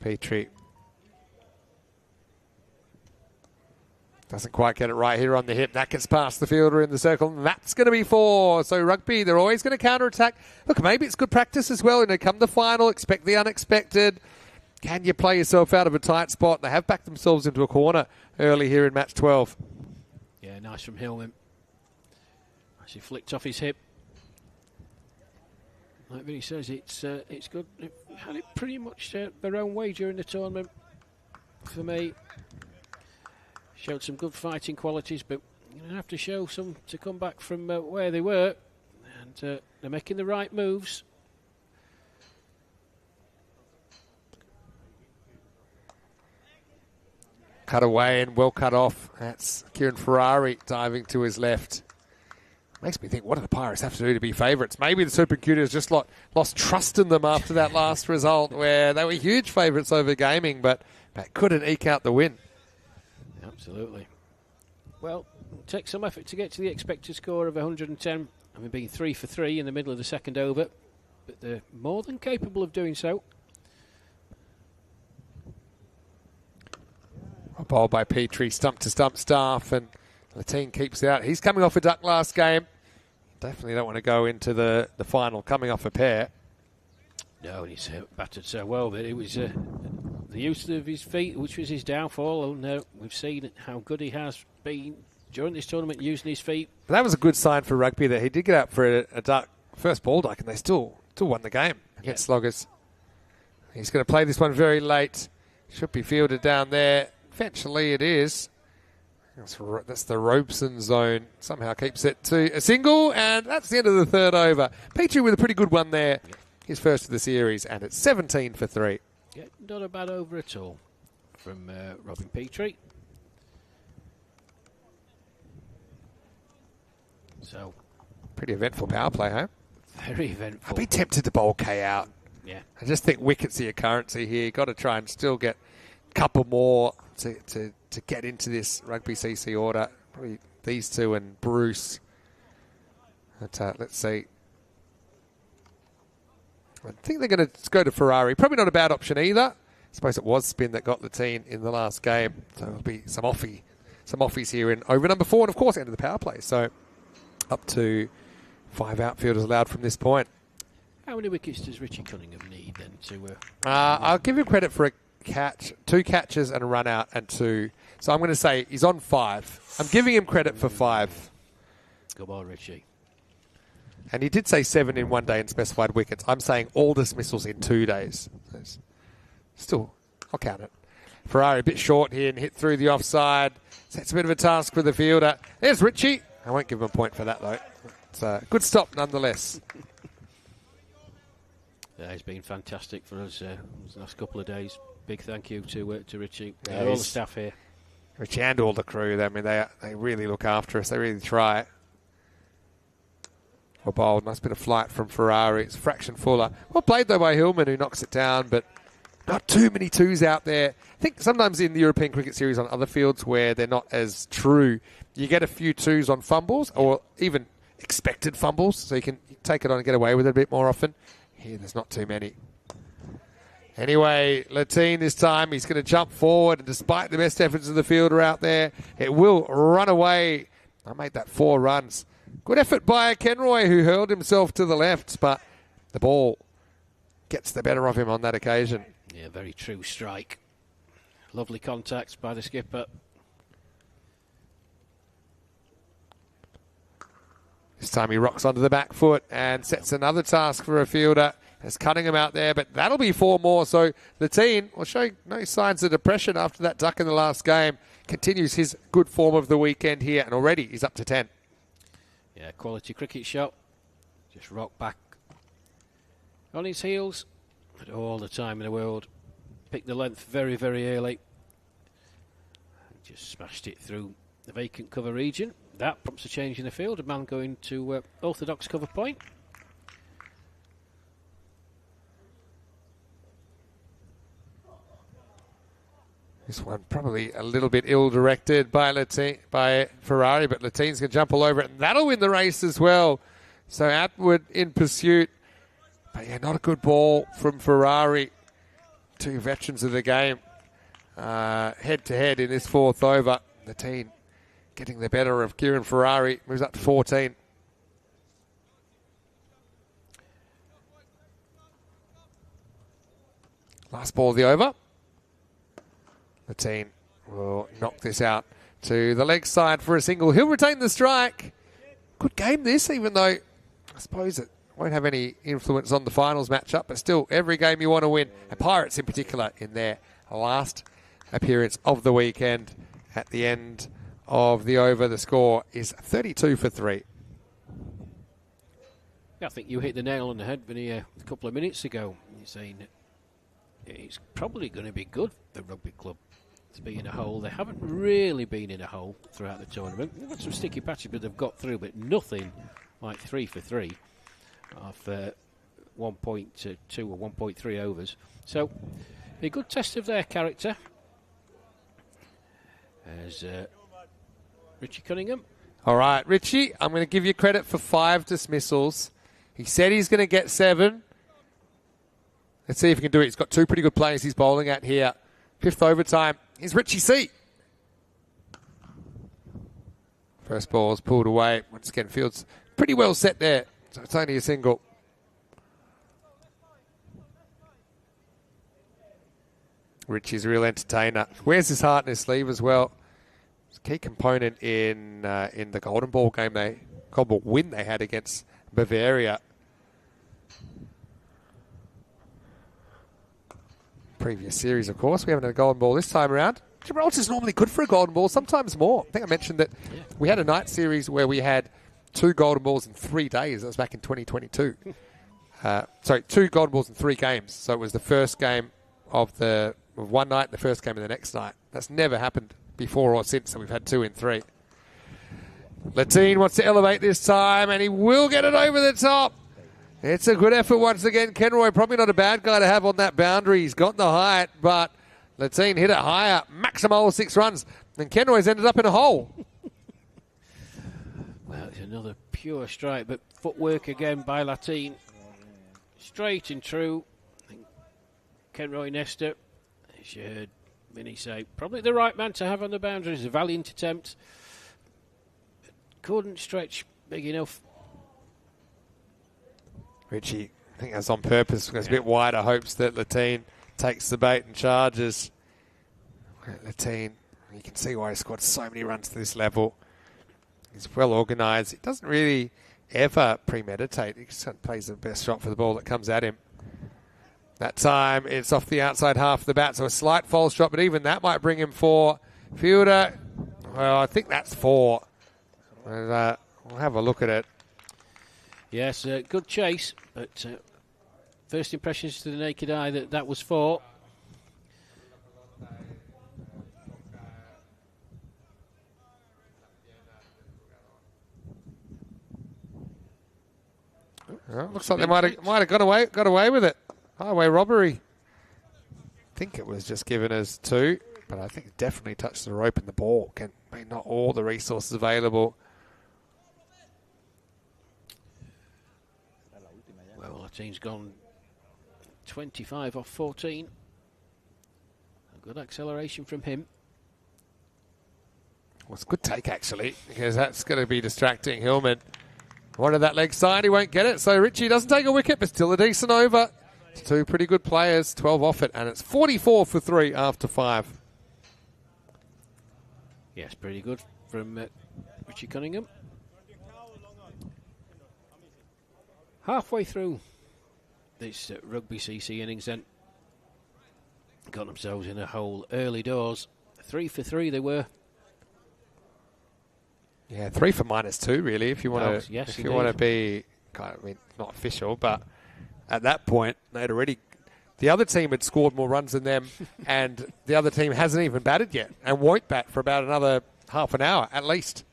Petrie doesn't quite get it right here on the hip. That gets past the fielder in the circle, and that's going to be 4. So rugby, they're always going to counter-attack. Look, maybe it's good practice as well. Come the final, expect the unexpected. Can you play yourself out of a tight spot? They have backed themselves into a corner early here in match 12. Yeah, nice from Hillman. Actually flicked off his hip. Like Vinny says, it's good. They've had it pretty much their own way during the tournament. For me, showed some good fighting qualities, but you're going to have to show some to come back from where they were. And they're making the right moves. Cut away and well cut off. That's Kieran Ferrari diving to his left. Makes me think, what do the Pirates have to do to be favourites? Maybe the Super Cuties just lost trust in them after that last result where they were huge favourites over Gaming, but couldn't eke out the win. Absolutely. Well, it takes some effort to get to the expected score of 110. I mean, being 3 for 3 in the middle of the second over, but they're more than capable of doing so. A ball by Petrie, stump to stump staff, and Latine keeps it out. He's coming off a duck last game. Definitely don't want to go into the final coming off a pair. No, and he's battered so well, but it was the use of his feet, which was his downfall. And we've seen how good he has been during this tournament using his feet. But that was a good sign for rugby that he did get out for a duck, first ball duck, and they still won the game against Sloggers. He's going to play this one very late. Should be fielded down there. Eventually it is. That's the Robeson zone. Somehow keeps it to a single, and that's the end of the third over. Petrie with a pretty good one there. His first of the series, and it's 17 for 3. Yeah, not a bad over at all from Robin Petrie. So, pretty eventful power play, huh? Very eventful. I'd be tempted to bowl K out. Yeah. I just think wickets are your currency here. You've got to try and still get a couple more to get into this rugby CC order. Probably these two and Bruce. But, let's see. I think they're going to go to Ferrari. Probably not a bad option either. I suppose it was spin that got the team in the last game. So there'll be some offies here in over number 4, and of course end of the power play. So up to 5 outfielders allowed from this point. How many wickets does Richie Cunningham need then to? I'll give him credit for a catch, 2 catches and a run out and 2. So I'm going to say he's on 5. I'm giving him credit for 5. Go on, Richie. And he did say 7 in 1 day in specified wickets. I'm saying all dismissals in 2 days. Still, I'll count it. Ferrari a bit short here and hit through the offside. Sets a bit of a task for the fielder. There's Richie. I won't give him a point for that, though. It's a good stop nonetheless. Yeah, he's been fantastic for us the last couple of days. Big thank you to Richie Yeah, and all the staff here. Richie and all the crew. I mean, they really look after us. They really try. Well bowled. Nice bit of flight from Ferrari. It's fraction fuller. Well played, though, by Hillman, who knocks it down, but not too many twos out there. I think sometimes in the European Cricket Series on other fields where they're not as true, you get a few twos on fumbles or even expected fumbles, so you can take it on and get away with it a bit more often. Here, there's not too many. Anyway, Latine this time, he's going to jump forward, and despite the best efforts of the fielder out there, it will run away. I made that 4 runs. Good effort by Kenroy, who hurled himself to the left, but the ball gets the better of him on that occasion. Yeah, very true strike. Lovely contacts by the skipper. This time he rocks onto the back foot and sets another task for a fielder. There's Cunningham out there, but that'll be 4 more. So Latine will show no signs of depression after that duck in the last game. Continues his good form of the weekend here, and already he's up to 10. Yeah, quality cricket shot. Just rock back on his heels. Had all the time in the world. Picked the length very, very early. Just smashed it through the vacant cover region. That prompts a change in the field. A man going to orthodox cover point. This one probably a little bit ill-directed by Ferrari, but Latine's going to jump all over it, and that'll win the race as well. So Atwood in pursuit. But yeah, not a good ball from Ferrari. 2 veterans of the game head-to-head in this 4th over. Latine getting the better of Kieran Ferrari. Moves up to 14. Last ball of the over. Latine will knock this out to the leg side for a single. He'll retain the strike. Good game this, even though I suppose it won't have any influence on the finals matchup, but still, every game you want to win. And Pirates in particular in their last appearance of the weekend. At the end of the over, the score is 32 for 3. Yeah, I think you hit the nail on the head, Vinny, a couple of minutes ago. You're saying it's probably going to be good for the rugby club to be in a hole. They haven't really been in a hole throughout the tournament. They've got some sticky patches, but they've got through, but nothing like 3 for 3 of 1.2 or 1.3 overs. So, a good test of their character. As Richie Cunningham. All right, Richie, I'm going to give you credit for 5 dismissals. He said he's going to get 7. Let's see if he can do it. He's got 2 pretty good players he's bowling at here. 5th overtime. Here's Richie C. First ball's pulled away. Once again, field's pretty well set there. So it's only a single. Richie's a real entertainer. Wears his heart in his sleeve as well. It's a key component in the Golden Ball game, Golden Ball win they had against Bavaria. Previous series, of course. We haven't had a Golden Ball this time around. Gibraltar's normally good for a Golden Ball, sometimes more. I think I mentioned that we had a night series where we had 2 Golden Balls in 3 days. That was back in 2022. 2 Golden Balls in 3 games. So it was the first game of one night, the first game of the next night. That's never happened before or since, so we've had 2 in 3. Latine wants to elevate this time, and he will get it over the top. It's a good effort once again. Kenroy, probably not a bad guy to have on that boundary. He's got the height, but Latine hit it higher. Maximal 6 runs, and Kenroy's ended up in a hole. Well, it's another pure strike, but footwork again by Latine. Straight and true. I think Kenroy Nestor, as you heard Vinny say, probably the right man to have on the boundaries. A valiant attempt. Couldn't stretch big enough. Richie, I think that's on purpose. It's a bit wider. Hopes that Latine takes the bait and charges. Latine, you can see why he scored so many runs to this level. He's well organised. He doesn't really ever premeditate. He just plays the best shot for the ball that comes at him. That time, it's off the outside half of the bat, so a slight false shot, but even that might bring him 4. Fielder, well, I think that's 4. We'll have a look at it. Yes, good chase, but first impressions to the naked eye that was 4. Well, looks like they might have got away with it. Highway robbery. think it was just given as 2, but I think it definitely touched the rope and the ball. Not all the resources available. Well, the team's gone 25 off 14. A good acceleration from him. Well, it's a good take, actually, because that's going to be distracting Hillman. Wanted that leg side, he won't get it. So Richie doesn't take a wicket, but still a decent over. It's 2 pretty good players, 12 off it, and it's 44 for 3 after 5. Yes, pretty good from Richie Cunningham. Halfway through this Rugby CC innings then. Got themselves in a hole early doors. 3 for 3 they were. Yeah, 3 for -2, really, if you want to. Yes, if you want to be, I mean, not official, but at that point they'd already. The other team had scored more runs than them, and the other team hasn't even batted yet, and won't bat for about another half an hour at least.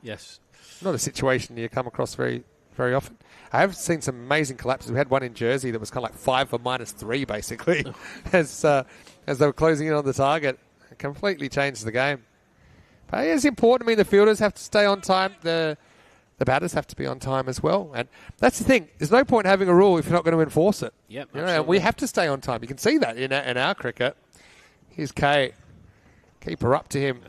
Yes, not a situation you come across very, very often. I have seen some amazing collapses. We had one in Jersey that was kind of like 5 for -3, basically, as they were closing in on the target. It completely changed the game. But it's important. I mean, the fielders have to stay on time. The batters have to be on time as well. And that's the thing. There's no point having a rule if you're not going to enforce it. Yep, you know, and we have to stay on time. You can see that in our cricket. Here's Kay. Keeper up to him.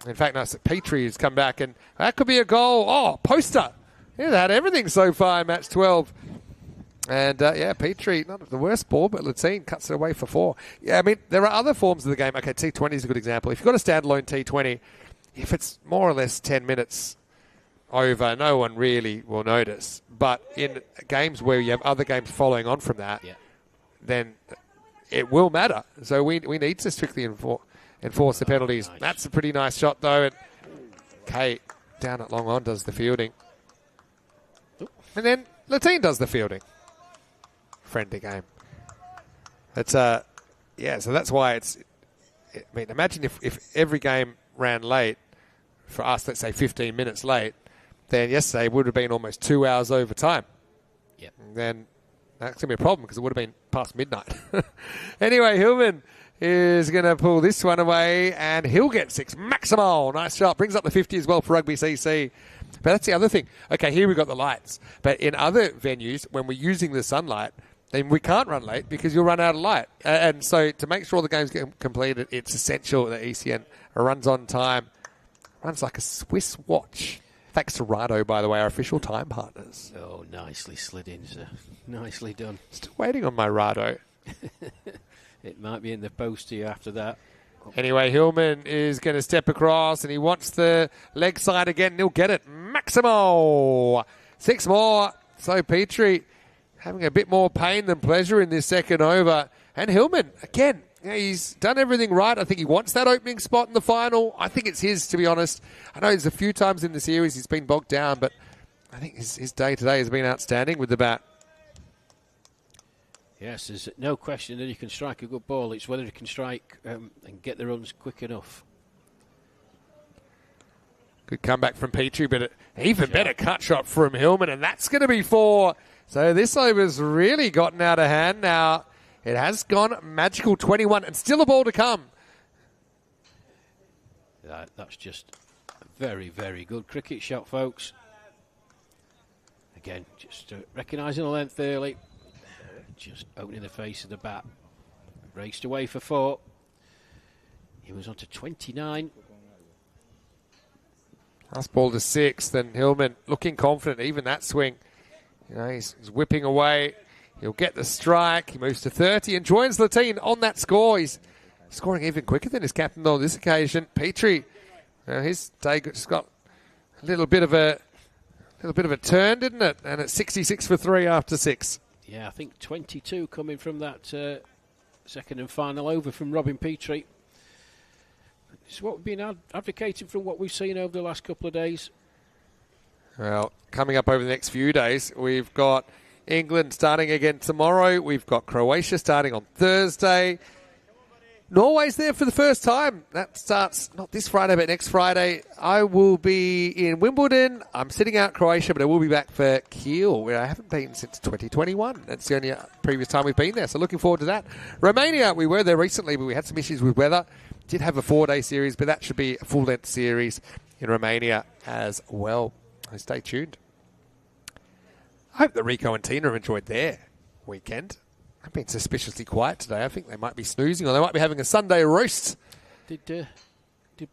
In fact, no, Petrie has come back, and that could be a goal. Oh, poster. Yeah, they had everything so far in match 12. And, Petrie, not the worst ball, but Latine cuts it away for 4. Yeah, I mean, there are other forms of the game. Okay, T20 is a good example. If you've got a standalone T20, if it's more or less 10 minutes over, no one really will notice. But in games where you have other games following on from that, then it will matter. So we need to strictly enforce the penalties. Nice. That's a pretty nice shot, though. And Kate down at long on does the fielding. And then Latine does the fielding. Friendly game. It's so that's why it's. I mean, imagine if every game ran late for us. Let's say 15 minutes late. Then yesterday would have been almost 2 hours over time. Yep. And then that's going to be a problem because it would have been past midnight. Anyway, Hillman is going to pull this one away, and he'll get 6. Maximal, nice shot. Brings up the 50 as well for Rugby CC. But that's the other thing. Okay, here we've got the lights. But in other venues, when we're using the sunlight, then we can't run late because you'll run out of light. And so to make sure all the games get completed, it's essential that ECN runs on time. Runs like a Swiss watch. Thanks to Rado, by the way, our official time partners. Oh, nicely slid in, sir. Nicely done. Still waiting on my Rado. It might be in the post to you after that. Anyway, Hillman is going to step across, and he wants the leg side again. He'll get it. Maximo. 6 more. So Petrie having a bit more pain than pleasure in this second over. And Hillman, again, he's done everything right. I think he wants that opening spot in the final. I think it's his, to be honest. I know there's a few times in the series he's been bogged down, but I think his day today has been outstanding with the bat. Yes, there's no question that he can strike a good ball. It's whether he can strike and get the runs quick enough. Good comeback from Petrie, but an even better cut shot from Hillman, and that's going to be 4. So this over's really gotten out of hand now. It has gone magical 21, and still a ball to come. That's just a very, very good cricket shot, folks. Again, just recognising the length early. Just opening the face of the bat. Raced away for 4. He was on to 29. Last ball to 6, then Hillman looking confident, even that swing. You know, he's whipping away. He'll get the strike. He moves to 30 and joins Latine on that score. He's scoring even quicker than his captain on this occasion. Petrie, his day just got a little bit of a turn, didn't it? And it's 66 for 3 after 6. Yeah, I think 22 coming from that second and final over from Robin Petrie. It's what we've been advocating from what we've seen over the last couple of days. Well, coming up over the next few days, we've got England starting again tomorrow. We've got Croatia starting on Thursday. Norway's there for the first time. That starts not this Friday, but next Friday. I will be in Wimbledon. I'm sitting out Croatia, but I will be back for Kiel, where I haven't been since 2021. That's the only previous time we've been there, so looking forward to that. Romania, we were there recently, but we had some issues with weather. Did have a 4-day series, but that should be a full-length series in Romania as well. So stay tuned. I hope that Rico and Tina have enjoyed their weekend. I've been suspiciously quiet today. I think they might be snoozing, or they might be having a Sunday roast. Did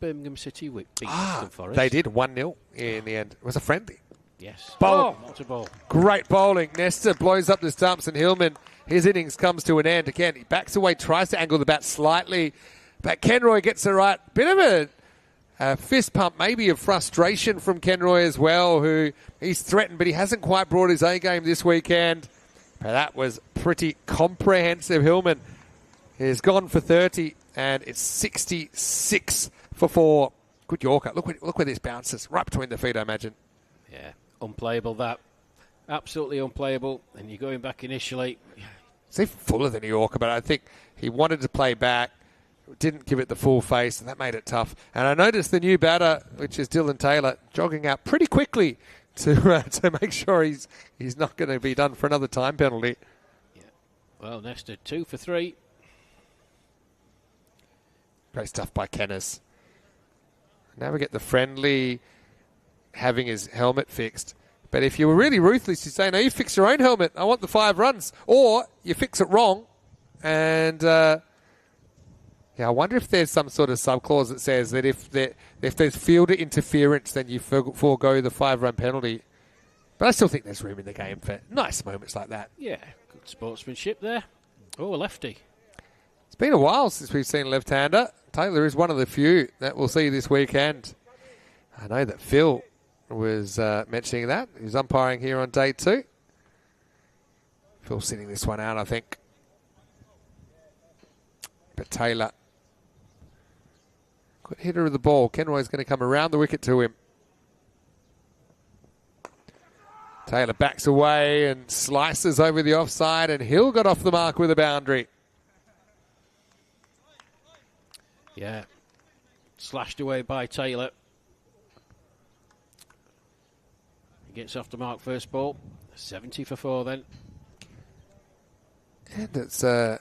Birmingham City beat Nottingham Forest? They did 1-0 in the end. It was a friendly. Yes. What a ball. Great bowling. Nesta blows up the stumps, and Hillman, his innings comes to an end. Again, he backs away, tries to angle the bat slightly, but Kenroy gets the right bit of a fist pump, maybe of frustration from Kenroy as well, who he's threatened, but he hasn't quite brought his A game this weekend. But that was pretty comprehensive. Hillman is gone for 30, and it's 66 for 4. Good Yorker. Look where this bounces. Right between the feet, I imagine. Yeah, unplayable that. Absolutely unplayable. And you're going back initially. It's even fuller than a Yorker, but I think he wanted to play back, didn't give it the full face, and that made it tough. And I noticed the new batter, which is Dylan Taylor, jogging out pretty quickly to make sure he's not going to be done for another time penalty. Yeah. Well, Nesta 2 for 3. Great stuff by Kenners. Now we get the friendly having his helmet fixed. But if you were really ruthless, you say, no, you fix your own helmet. I want the 5 runs. Or you fix it wrong. And I wonder if there's some sort of subclause that says that if there's fielder interference, then you forego the 5-run penalty. But I still think there's room in the game for nice moments like that. Yeah, good sportsmanship there. Oh, a lefty. It's been a while since we've seen a left-hander. Taylor is one of the few that we'll see this weekend. I know that Phil was mentioning that. He's umpiring here on day 2. Phil's sitting this one out, I think. But Taylor, good hitter of the ball. Kenroy's going to come around the wicket to him. Taylor backs away and slices over the offside, and Hill got off the mark with a boundary. Yeah, slashed away by Taylor. He gets off the mark first ball. 70 for 4 then. And it's an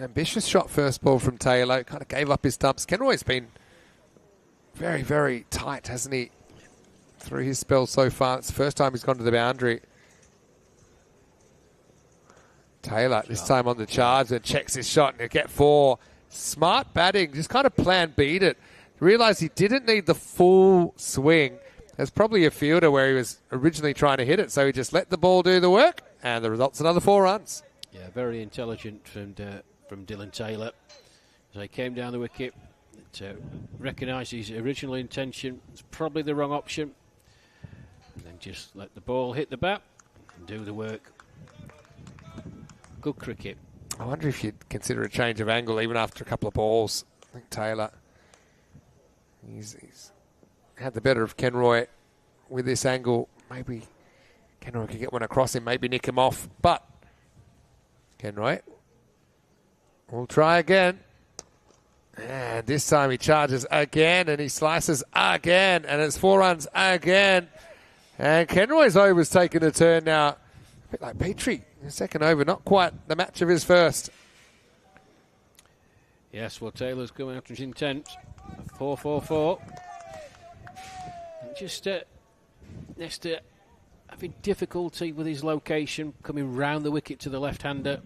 ambitious shot first ball from Taylor. Kind of gave up his stumps. Kenroy's been very, very tight, hasn't he? Through his spell so far. It's the first time he's gone to the boundary. Taylor, this time on the charge, and checks his shot and he'll get 4. Smart batting, just kind of plan beat it. Realised he didn't need the full swing. There's probably a fielder where he was originally trying to hit it, so he just let the ball do the work, and the result's another 4 runs. Yeah, very intelligent from Dylan Taylor. As he came down the wicket, recognised his original intention. It's probably the wrong option. And then just let the ball hit the bat and do the work. Good cricket. I wonder if you'd consider a change of angle even after a couple of balls. I think Taylor, he's had the better of Kenroy with this angle. Maybe Kenroy could get one across him, maybe nick him off. But Kenroy will try again. And this time he charges again and he slices again. And it's 4 runs again. And Kenroy's over's taken a turn now. A bit like Petrie. His second over, not quite the match of his first. Yes, well, Taylor's going after his intent. 4-4-4. And just Nesta having difficulty with his location, coming round the wicket to the left-hander.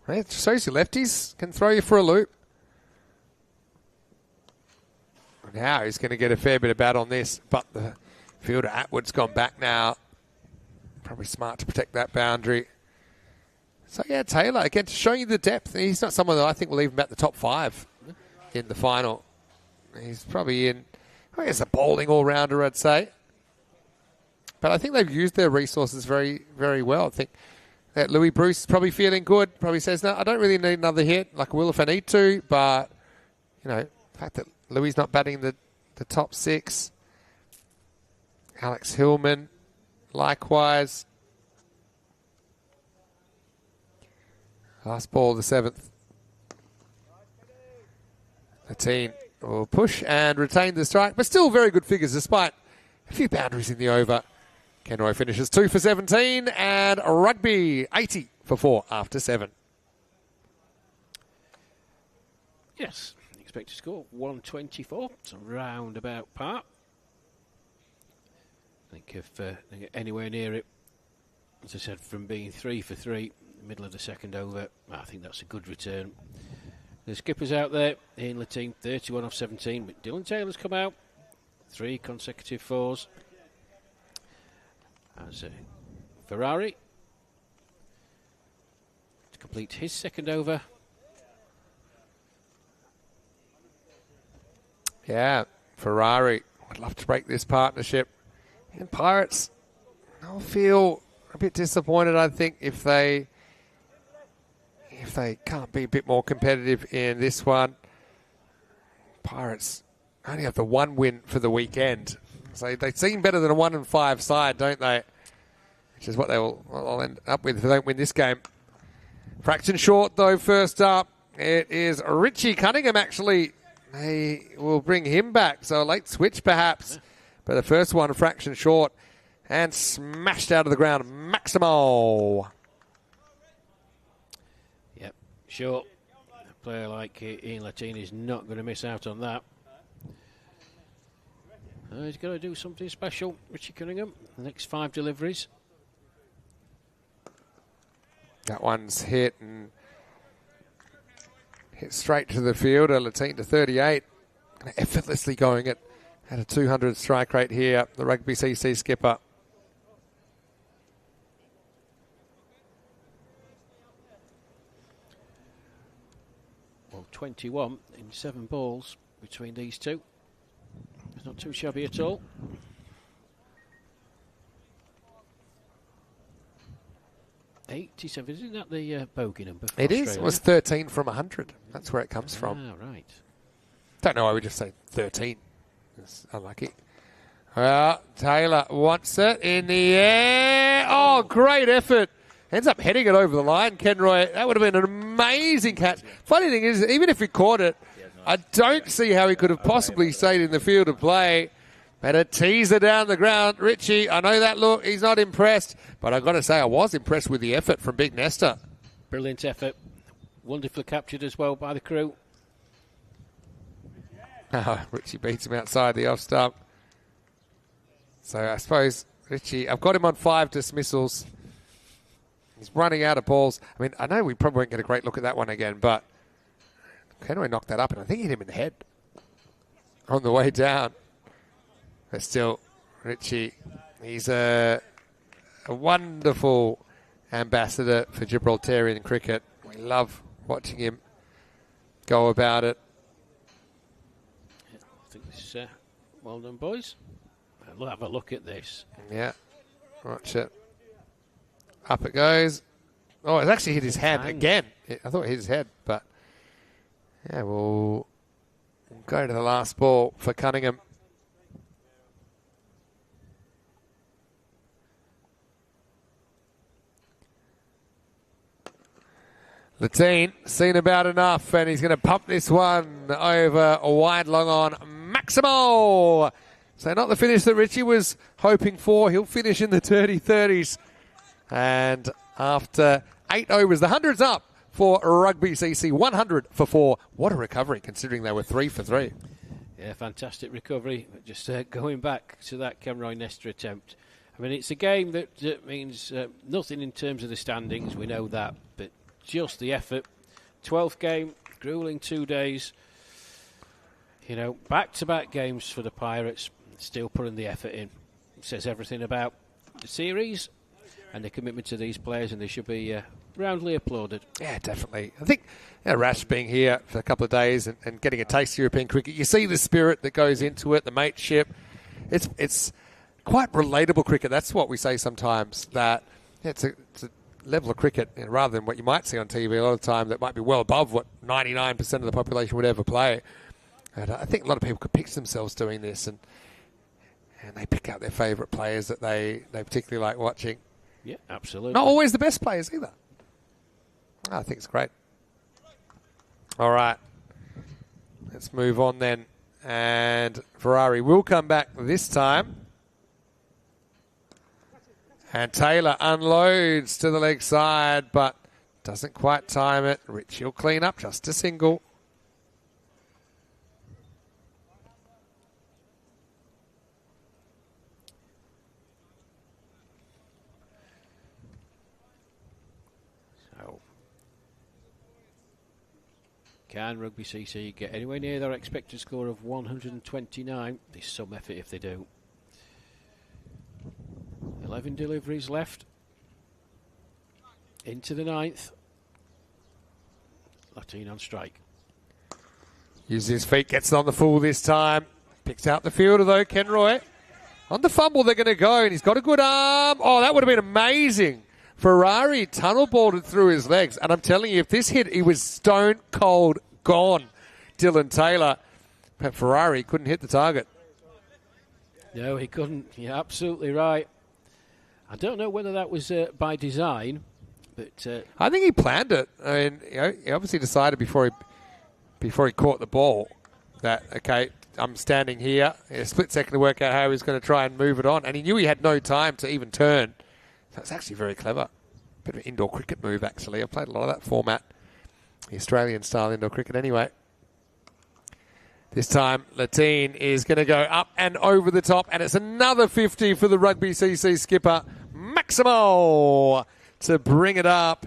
It shows you lefties can throw you for a loop. Now he's going to get a fair bit of bat on this, but the fielder Atwood's gone back now. Probably smart to protect that boundary. So, yeah, Taylor, again, to show you the depth. He's not someone that I think will even bat the top 5 in the final. He's probably in, I guess, a bowling all-rounder, I'd say. But I think they've used their resources very, very well. I think that Louis Bruce is probably feeling good. Probably says, no, I don't really need another hit. Like I will if I need to. But, you know, the fact that Louis not batting the top 6. Alex Hillman, likewise. Last ball, the 7th. The team will push and retain the strike, but still very good figures despite a few boundaries in the over. Kenroy finishes 2 for 17 and Rugby 80 for 4 after 7. Yes, expected score 124. It's round about par. I think if they get anywhere near it, as I said, from being 3 for 3, middle of the second over, I think that's a good return. The skipper's out there, Ian Latine, 31 off 17, but Dylan Taylor's come out, 3 consecutive 4s. As Ferrari to complete his second over. Yeah, Ferrari would love to break this partnership. And Pirates, I'll feel a bit disappointed, I think, if they can't be a bit more competitive in this one. Pirates only have the 1 win for the weekend. So they seem better than a 1-5 side, don't they? Which is what they'll end up with if they don't win this game. Fraction short, though, first up. It is Richie Cunningham, actually. They will bring him back. So a late switch, perhaps. But the first one, fraction short. And smashed out of the ground. Maximo. Yep, sure. A player like Ian Latine is not going to miss out on that. He's got to do something special, Richie Cunningham. The next 5 deliveries. That one's hit and hit straight to the fielder. Latine to 38. Effortlessly going at a 200 strike rate here. The Rugby CC skipper. Well, 21 in 7 balls between these two. It's not too shabby at all. '87, isn't that the bogey number? It is. It was 13 from 100. That's where it comes from. Ah, right. Don't know why we just say 13. It's unlucky. Taylor wants it in the air. Oh, great effort. Ends up heading it over the line, Kenroy. That would have been an amazing catch. Funny thing is, even if he caught it, I don't see how he could have possibly stayed in the field of play. But a teaser down the ground. Richie, I know that look, he's not impressed. But I've got to say, I was impressed with the effort from Big Nesta. Brilliant effort. Wonderfully captured as well by the crew. Richie beats him outside the off stump. So I suppose, Richie, I've got him on 5 dismissals. He's running out of balls. I mean, I know we probably won't get a great look at that one again, but Kenroy knocked that up, and I think he hit him in the head on the way down. But still, Richie, he's a wonderful ambassador for Gibraltarian cricket. We love watching him go about it. Yeah, I think this is well done, boys. We'll have a look at this. Yeah, watch it. Up it goes. Oh, it's actually hit his hand again. I thought it hit his head, but yeah, we'll go to the last ball for Cunningham. Latine, seen about enough, and he's going to pump this one over a wide long on Maximo. So not the finish that Richie was hoping for. He'll finish in the 30-30s. And after 8 overs, the 100's up for Rugby CC. 100 for 4. What a recovery, considering they were 3 for 3. Yeah, fantastic recovery. Just going back to that Kenroy Nesta attempt. I mean, it's a game that means nothing in terms of the standings. We know that. But just the effort. 12th game, grueling 2 days. You know, back-to-back games for the Pirates. Still putting the effort in. It says everything about the series and the commitment to these players, and they should be roundly applauded. Yeah, definitely. I think Rash being here for a couple of days and getting a taste of European cricket, you see the spirit that goes into it, the mateship. It's quite relatable cricket. That's what we say sometimes, that it's a level of cricket, rather than what you might see on TV a lot of the time, that might be well above what 99% of the population would ever play. And I think a lot of people could picture themselves doing this, and they pick out their favourite players that they particularly like watching. Yeah, absolutely. Not always the best players either. I think it's great. All right. Let's move on then. And Ferrari will come back this time. And Taylor unloads to the leg side, but doesn't quite time it. Rich, he'll clean up just a single. So, can Rugby CC get anywhere near their expected score of 129? There's some effort if they do. 11 deliveries left. Into the 9th. Latine on strike. Uses his feet, gets it on the full this time. Picks out the fielder though, Kenroy. On the fumble they're going to go, and he's got a good arm. Oh, that would have been amazing. Ferrari tunnel balled it through his legs, and I'm telling you, if this hit, he was stone cold gone, Dylan Taylor. But Ferrari couldn't hit the target. No, he couldn't. You're absolutely right. I don't know whether that was by design, but I think he planned it. I mean, you know, he obviously decided before he caught the ball that, okay, I'm standing here. A split second to work out how he was going to try and move it on, and he knew he had no time to even turn. That's actually very clever. Bit of an indoor cricket move, actually. I've played a lot of that format, the Australian-style indoor cricket anyway. This time, Latine is going to go up and over the top, and it's another 50 for the Rugby CC skipper, Maximo, to bring it up.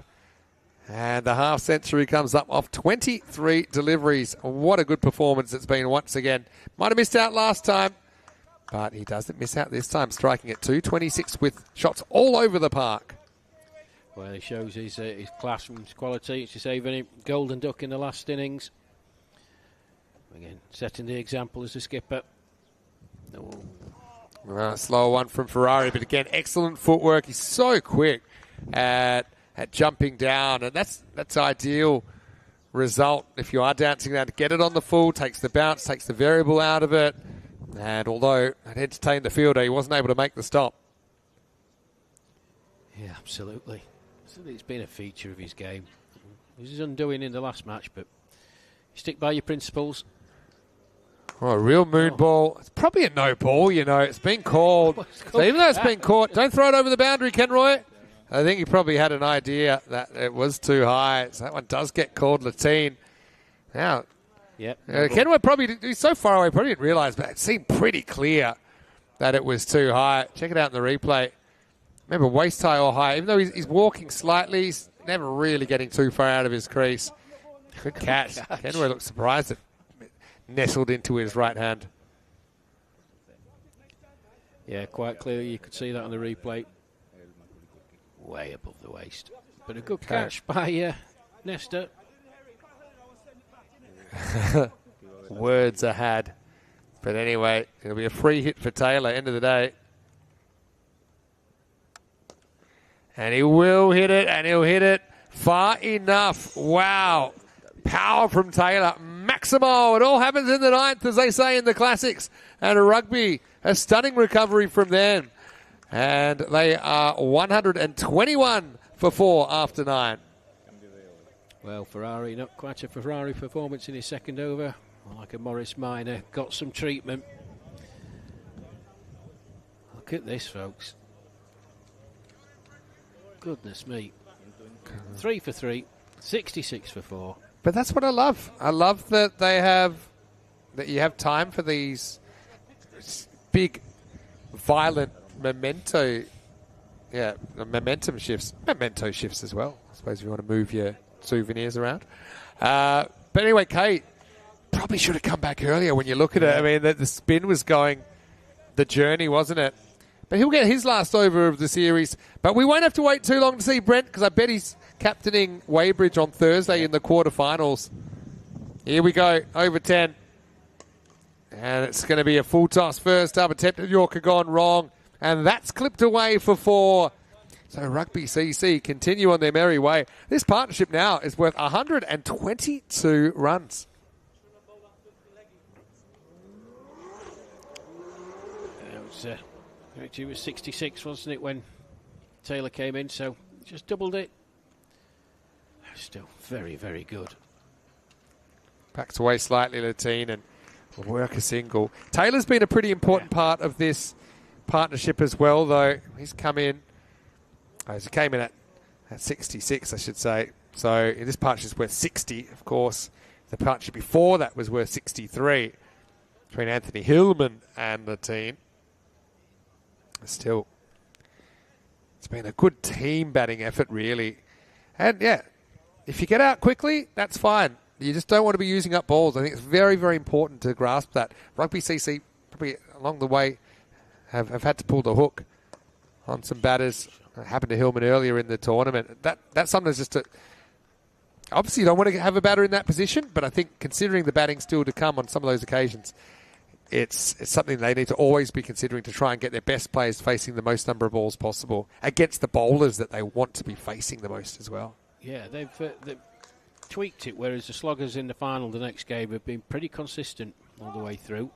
And the half century comes up off 23 deliveries. What a good performance it's been once again. Might have missed out last time, but he doesn't miss out this time, striking at 226 with shots all over the park. Well, he shows his class and his quality. It's just even a golden duck in the last innings. Again, setting the example as a skipper. Oh. Well, slower one from Ferrari, but again, excellent footwork. He's so quick at jumping down, and that's ideal result if you are dancing down to get it on the full, takes the bounce, takes the variable out of it. And although it entertained the fielder, he wasn't able to make the stop. Yeah, absolutely. It's been a feature of his game. It was his undoing in the last match, but you stick by your principles. Oh, a real moon ball. It's probably a no ball, you know. It's been called. So even though it's been caught, don't throw it over the boundary, Kenroy. I think he probably had an idea that it was too high. So that one does get called Latine. Now, Kenroy probably, he's so far away, probably didn't realise, but it seemed pretty clear that it was too high. Check it out in the replay. Remember, waist high or high. Even though he's walking slightly, he's never really getting too far out of his crease. Good catch. Kenroy looked surprised it nestled into his right hand. Yeah, quite clearly you could see that on the replay. Way above the waist. But a good catch by Nestor. Words are had. But anyway, it'll be a free hit for Taylor, end of the day. And he will hit it, and he'll hit it far enough. Wow. Power from Taylor. Maximo. It all happens in the 9th, as they say in the classics. And Rugby, a stunning recovery from them. And they are 121 for 4 after 9. Well, Ferrari, not quite a Ferrari performance in his second over. Like a Morris Minor, got some treatment. Look at this, folks. Goodness me. 3 for 3, 66 for 4. But that's what I love. I love that that you have time for these big, violent momentum shifts. Memento shifts as well, I suppose, if you want to move your souvenirs around. But anyway, Kate probably should have come back earlier when you look at it. I mean, the spin was going the journey, wasn't it? But he'll get his last over of the series. But we won't have to wait too long to see Brent, because I bet he's captaining Weybridge on Thursday in the quarterfinals. Here we go, over 10. And it's going to be a full toss first up. Attempted Yorker gone wrong. And that's clipped away for 4. So Rugby CC continue on their merry way. This partnership now is worth 122 runs. It was 66, wasn't it, when Taylor came in? So just doubled it. still very, very good. Backs away slightly, Latine, and will work a single. Taylor's been a pretty important part of this partnership as well, though. He's come in. He came in at 66, I should say. So this partnership is worth 60, of course. The partnership before that was worth 63 between Anthony Hillman and Latine. Still, it's been a good team batting effort, really. And, yeah, if you get out quickly, that's fine. You just don't want to be using up balls. I think it's very, very important to grasp that. Rugby CC probably along the way have had to pull the hook on some batters. It happened to Hillman earlier in the tournament. That's something that's just obviously you don't want to have a batter in that position, but I think considering the batting still to come on some of those occasions, it's something they need to always be considering to try and get their best players facing the most number of balls possible against the bowlers that they want to be facing the most as well. Yeah, they've tweaked it, whereas the sloggers in the final the next game have been pretty consistent all the way through.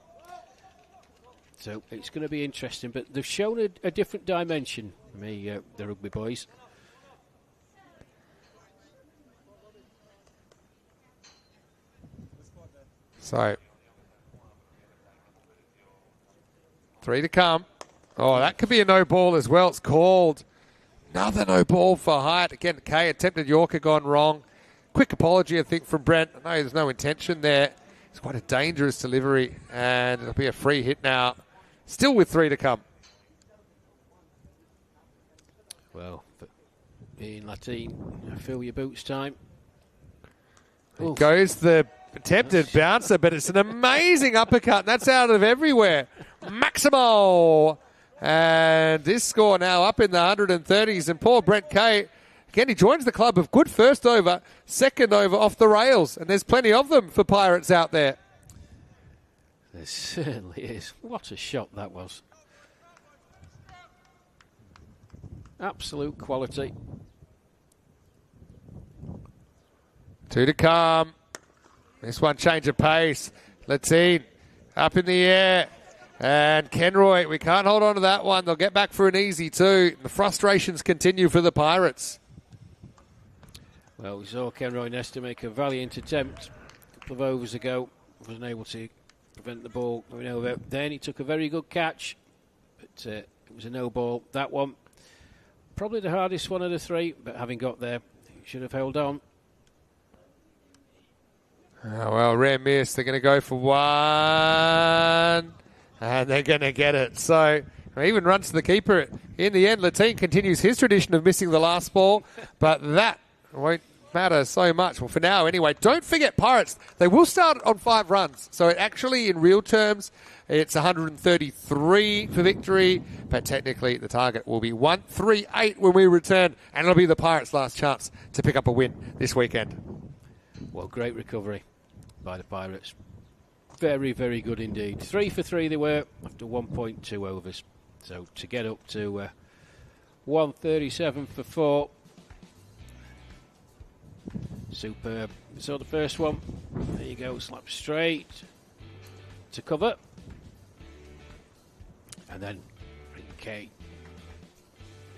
So it's going to be interesting, but they've shown a different dimension, the rugby boys. So, 3 to come. Oh, that could be a no ball as well. It's called. Another no ball for Hyatt. Again, Kay attempted Yorker, gone wrong. Quick apology, I think, from Brent. I know there's no intention there. It's quite a dangerous delivery, and it'll be a free hit now. Still with 3 to come. Well, in Latine, fill your boots time. It goes the attempted bouncer, but it's an amazing uppercut. And that's out of everywhere. Maximo. And this score now up in the 130s. And poor Brent Kay, again, he joins the club of good first over, second over off the rails. And there's plenty of them for Pirates out there. There certainly is. What a shot that was. Absolute quality. 2 to come. This one change of pace. Latine up in the air. And Kenroy, we can't hold on to that one. They'll get back for an easy 2. The frustrations continue for the Pirates. Well, we saw Kenroy Nestor make a valiant attempt a couple of overs ago. Wasn't able to prevent the ball going over. Then he took a very good catch, but it was a no ball. That one, probably the hardest one of the 3, but having got there, he should have held on. Oh, well, rare miss. They're going to go for 1. And they're going to get it. So, even runs to the keeper. In the end, Latine continues his tradition of missing the last ball. But that won't matter so much. Well, for now, anyway. Don't forget, Pirates, they will start on 5 runs. So, it actually, in real terms, it's 133 for victory. But technically, the target will be 138 when we return. And it'll be the Pirates' last chance to pick up a win this weekend. Well, great recovery by the Pirates. Very, very good indeed. 3 for 3 they were after 1.2 overs. So to get up to 137 for 4. Superb. So the first one, there you go, slap straight to cover. And then Kay.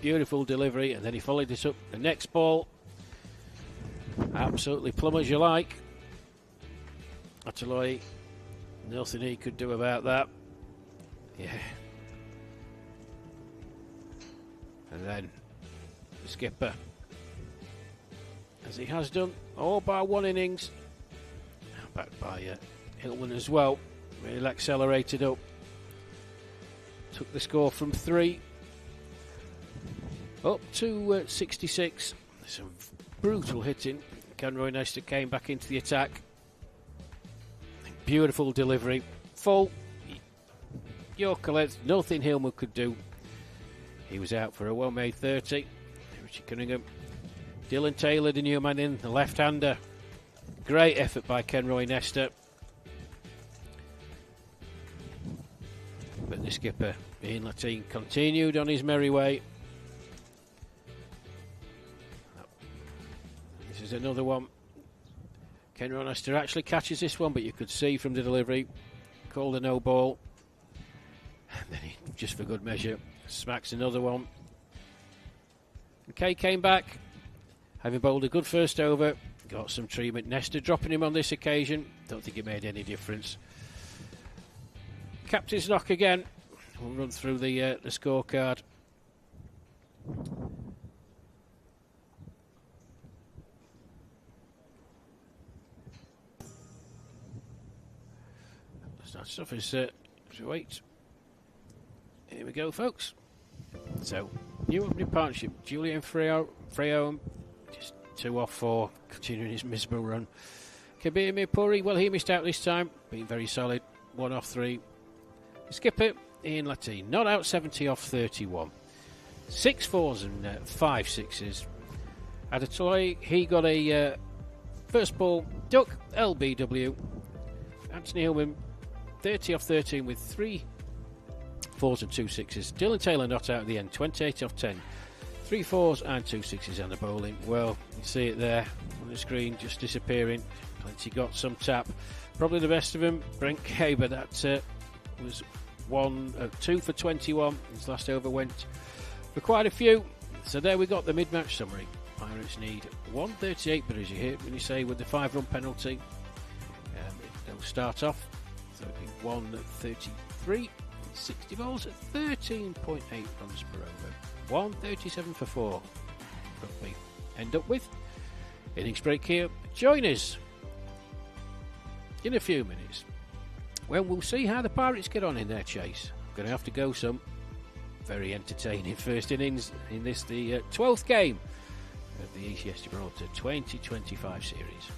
Beautiful delivery, and then he followed this up. The next ball, absolutely plumb as you like. Ataloy, nothing he could do about that. Yeah. And then the skipper, as he has done all by 1 innings, backed by Hillman as well, really accelerated up. Took the score from 3 up to 66. Some brutal hitting. Kenroy Nestor came back into the attack. Beautiful delivery. Full Yorker length. Nothing Hillman could do. He was out for a well-made 30. Richie Cunningham. Dylan Taylor, the new man in, the left-hander. Great effort by Kenroy Nestor. But the skipper, Ian Latine, continued on his merry way. This is another one. Kenroy Nestor actually catches this one, but you could see from the delivery, called a no ball. And then he, just for good measure, smacks another one. Kay came back, Having bowled a good first over, got some treatment. Nestor dropping him on this occasion. Don't think it made any difference. Captain's knock again. We'll run through the scorecard. That stuff is wait. Here we go, folks. So, new opening partnership. Julian Freo, just 2 off 4, continuing his miserable run. Kabir Mirpuri, well, he missed out this time, being very solid. 1 off 3. Skipper, Ian Lateen, not out 70 off 31. 6 4s and 5 6s. Adatoy, he got a first ball duck, LBW. Anthony Hillman, 30 off 13 with 3 4s and 2 6s. Dylan Taylor not out at the end, 28 off 10. 3 4s and 2 6s on the bowling. Well, you see it there on the screen, just disappearing. Plenty got some tap. Probably the best of them, Brent Caber, that was 2 for 21. His last over went for quite a few. So there we got the mid-match summary. Pirates need 138, but as you hear when you say with the 5-run penalty, they'll start off. So it'll be 133, 60 balls at 13.8 runs per over. 137 for 4. Rugby end up with. Innings break here. Join us in a few minutes. Well, we'll see how the Pirates get on in their chase. Going to have to go some very entertaining first innings in this, the 12th game of the ECS Gibraltar 2025 series.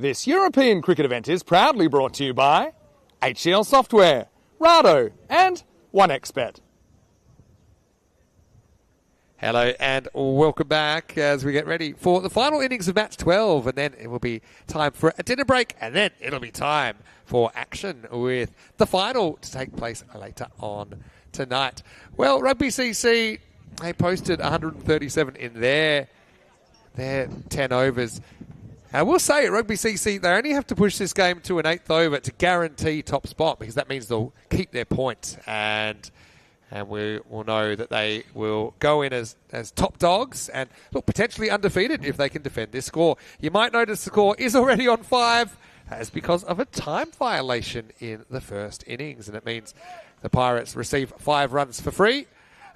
This European cricket event is proudly brought to you by HCL Software, Rado and 1xBet. Hello and welcome back as we get ready for the final innings of match 12, and then it will be time for a dinner break, and then it'll be time for action with the final to take place later on tonight. Well, Rugby CC, they posted 137 in their 10 overs. I will say at Rugby CC, they only have to push this game to an 8th over to guarantee top spot, because that means they'll keep their points, and we will know that they will go in as top dogs and look potentially undefeated if they can defend this score. You might notice the score is already on 5 as because of a time violation in the first innings, and it means the Pirates receive 5 runs for free.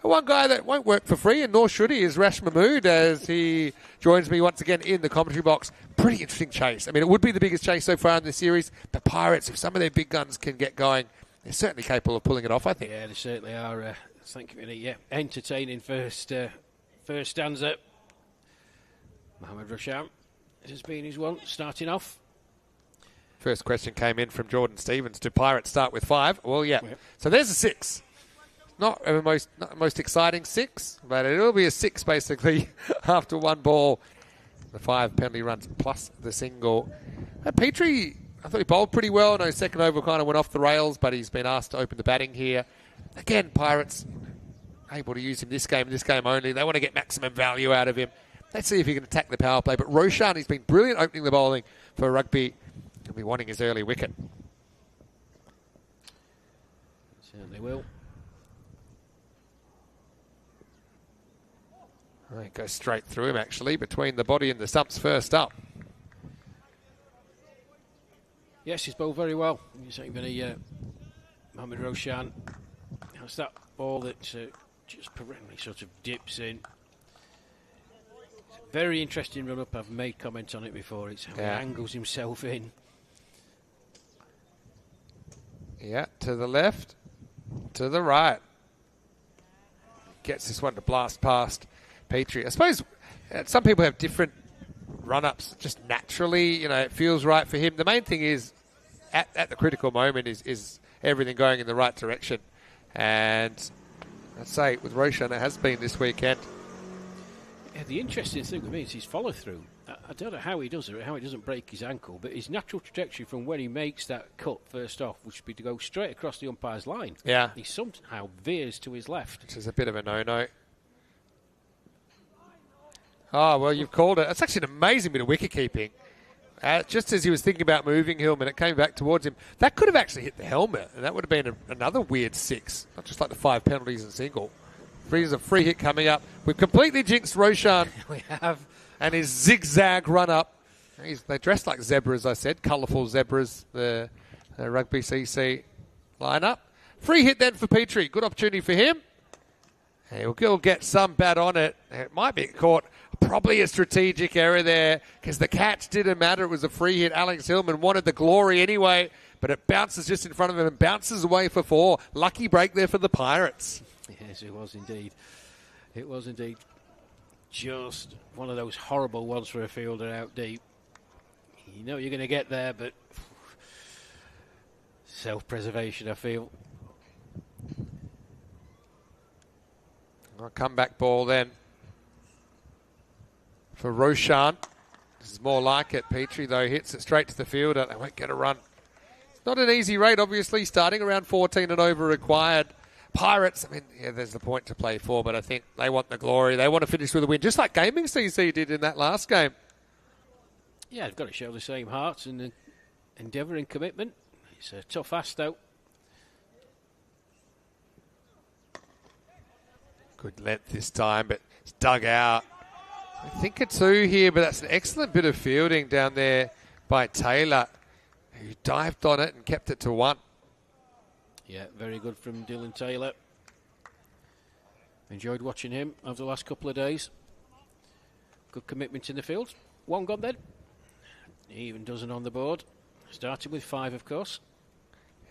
One guy that won't work for free, and nor should he, is Rash Mahmood, as he joins me once again in the commentary box. Pretty interesting chase. I mean, it would be the biggest chase so far in the series, but Pirates, if some of their big guns can get going, they're certainly capable of pulling it off, I think. Yeah, they certainly are. I think entertaining first stanza. Mohamed Roshan has been his one, starting off. First question came in from Jordan Stevens. Do Pirates start with 5? Well, yeah. So there's a 6. Not the most exciting 6, but it'll be a 6 basically after one ball. The 5 penalty runs plus the single. Petrie, I thought he bowled pretty well. No, second over kind of went off the rails, but he's been asked to open the batting here. Again, Pirates able to use him this game only. They want to get maximum value out of him. Let's see if he can attack the power play. But Roshan, he's been brilliant opening the bowling for Rugby. He'll be wanting his early wicket. Certainly will. It goes straight through him, actually, between the body and the stumps first up. Yes, he's bowled very well. He's even Mohamed Roshan has that ball that just perennially sort of dips in. It's a very interesting run-up. I've made comments on it before. It's how he angles himself in. Yeah, to the left, to the right. Gets this one to blast past Petrie. I suppose some people have different run-ups just naturally. You know, it feels right for him. The main thing is, at the critical moment, is everything going in the right direction. And I'd say with Roshan, it has been this weekend. Yeah, the interesting thing with me is his follow-through. I don't know how he does it, how he doesn't break his ankle, but his natural trajectory from when he makes that cut first off, which would be to go straight across the umpire's line. Yeah. He somehow veers to his left. Which is a bit of a no-no. Oh, well, you've called it. It's actually an amazing bit of wicket-keeping. Just as he was thinking about moving Hillman, it came back towards him. That could have actually hit the helmet, and that would have been another weird 6. Not just like the 5 penalties and single. There's a free hit coming up. We've completely jinxed Roshan. We have. And his zigzag run-up. They dress like zebras, I said. Colourful zebras, the Rugby CC lineup. Free hit then for Petrie. Good opportunity for him. He'll get some bat on it. It might be caught. Probably a strategic error there because the catch didn't matter. It was a free hit. Alex Hillman wanted the glory anyway, but it bounces just in front of him and bounces away for 4. Lucky break there for the Pirates. Yes, it was indeed. It was indeed just one of those horrible ones for a fielder out deep. You know you're going to get there, but self-preservation, I feel. A comeback ball then for Roshan. This is more like it. Petrie, though, hits it straight to the fielder. They won't get a run. It's not an easy rate, obviously, starting around 14 and over required. Pirates, I mean, yeah, there's the point to play for, but I think they want the glory. They want to finish with a win, just like Gaming CC did in that last game. Yeah, they've got to show the same heart and endeavour and commitment. It's a tough ask, though. Good length this time, but it's dug out. I think a 2 here, but that's an excellent bit of fielding down there by Taylor, who dived on it and kept it to 1. Yeah, very good from Dylan Taylor. Enjoyed watching him over the last couple of days. Good commitment in the field. 1 gone then. Even dozen on the board. Starting with 5, of course.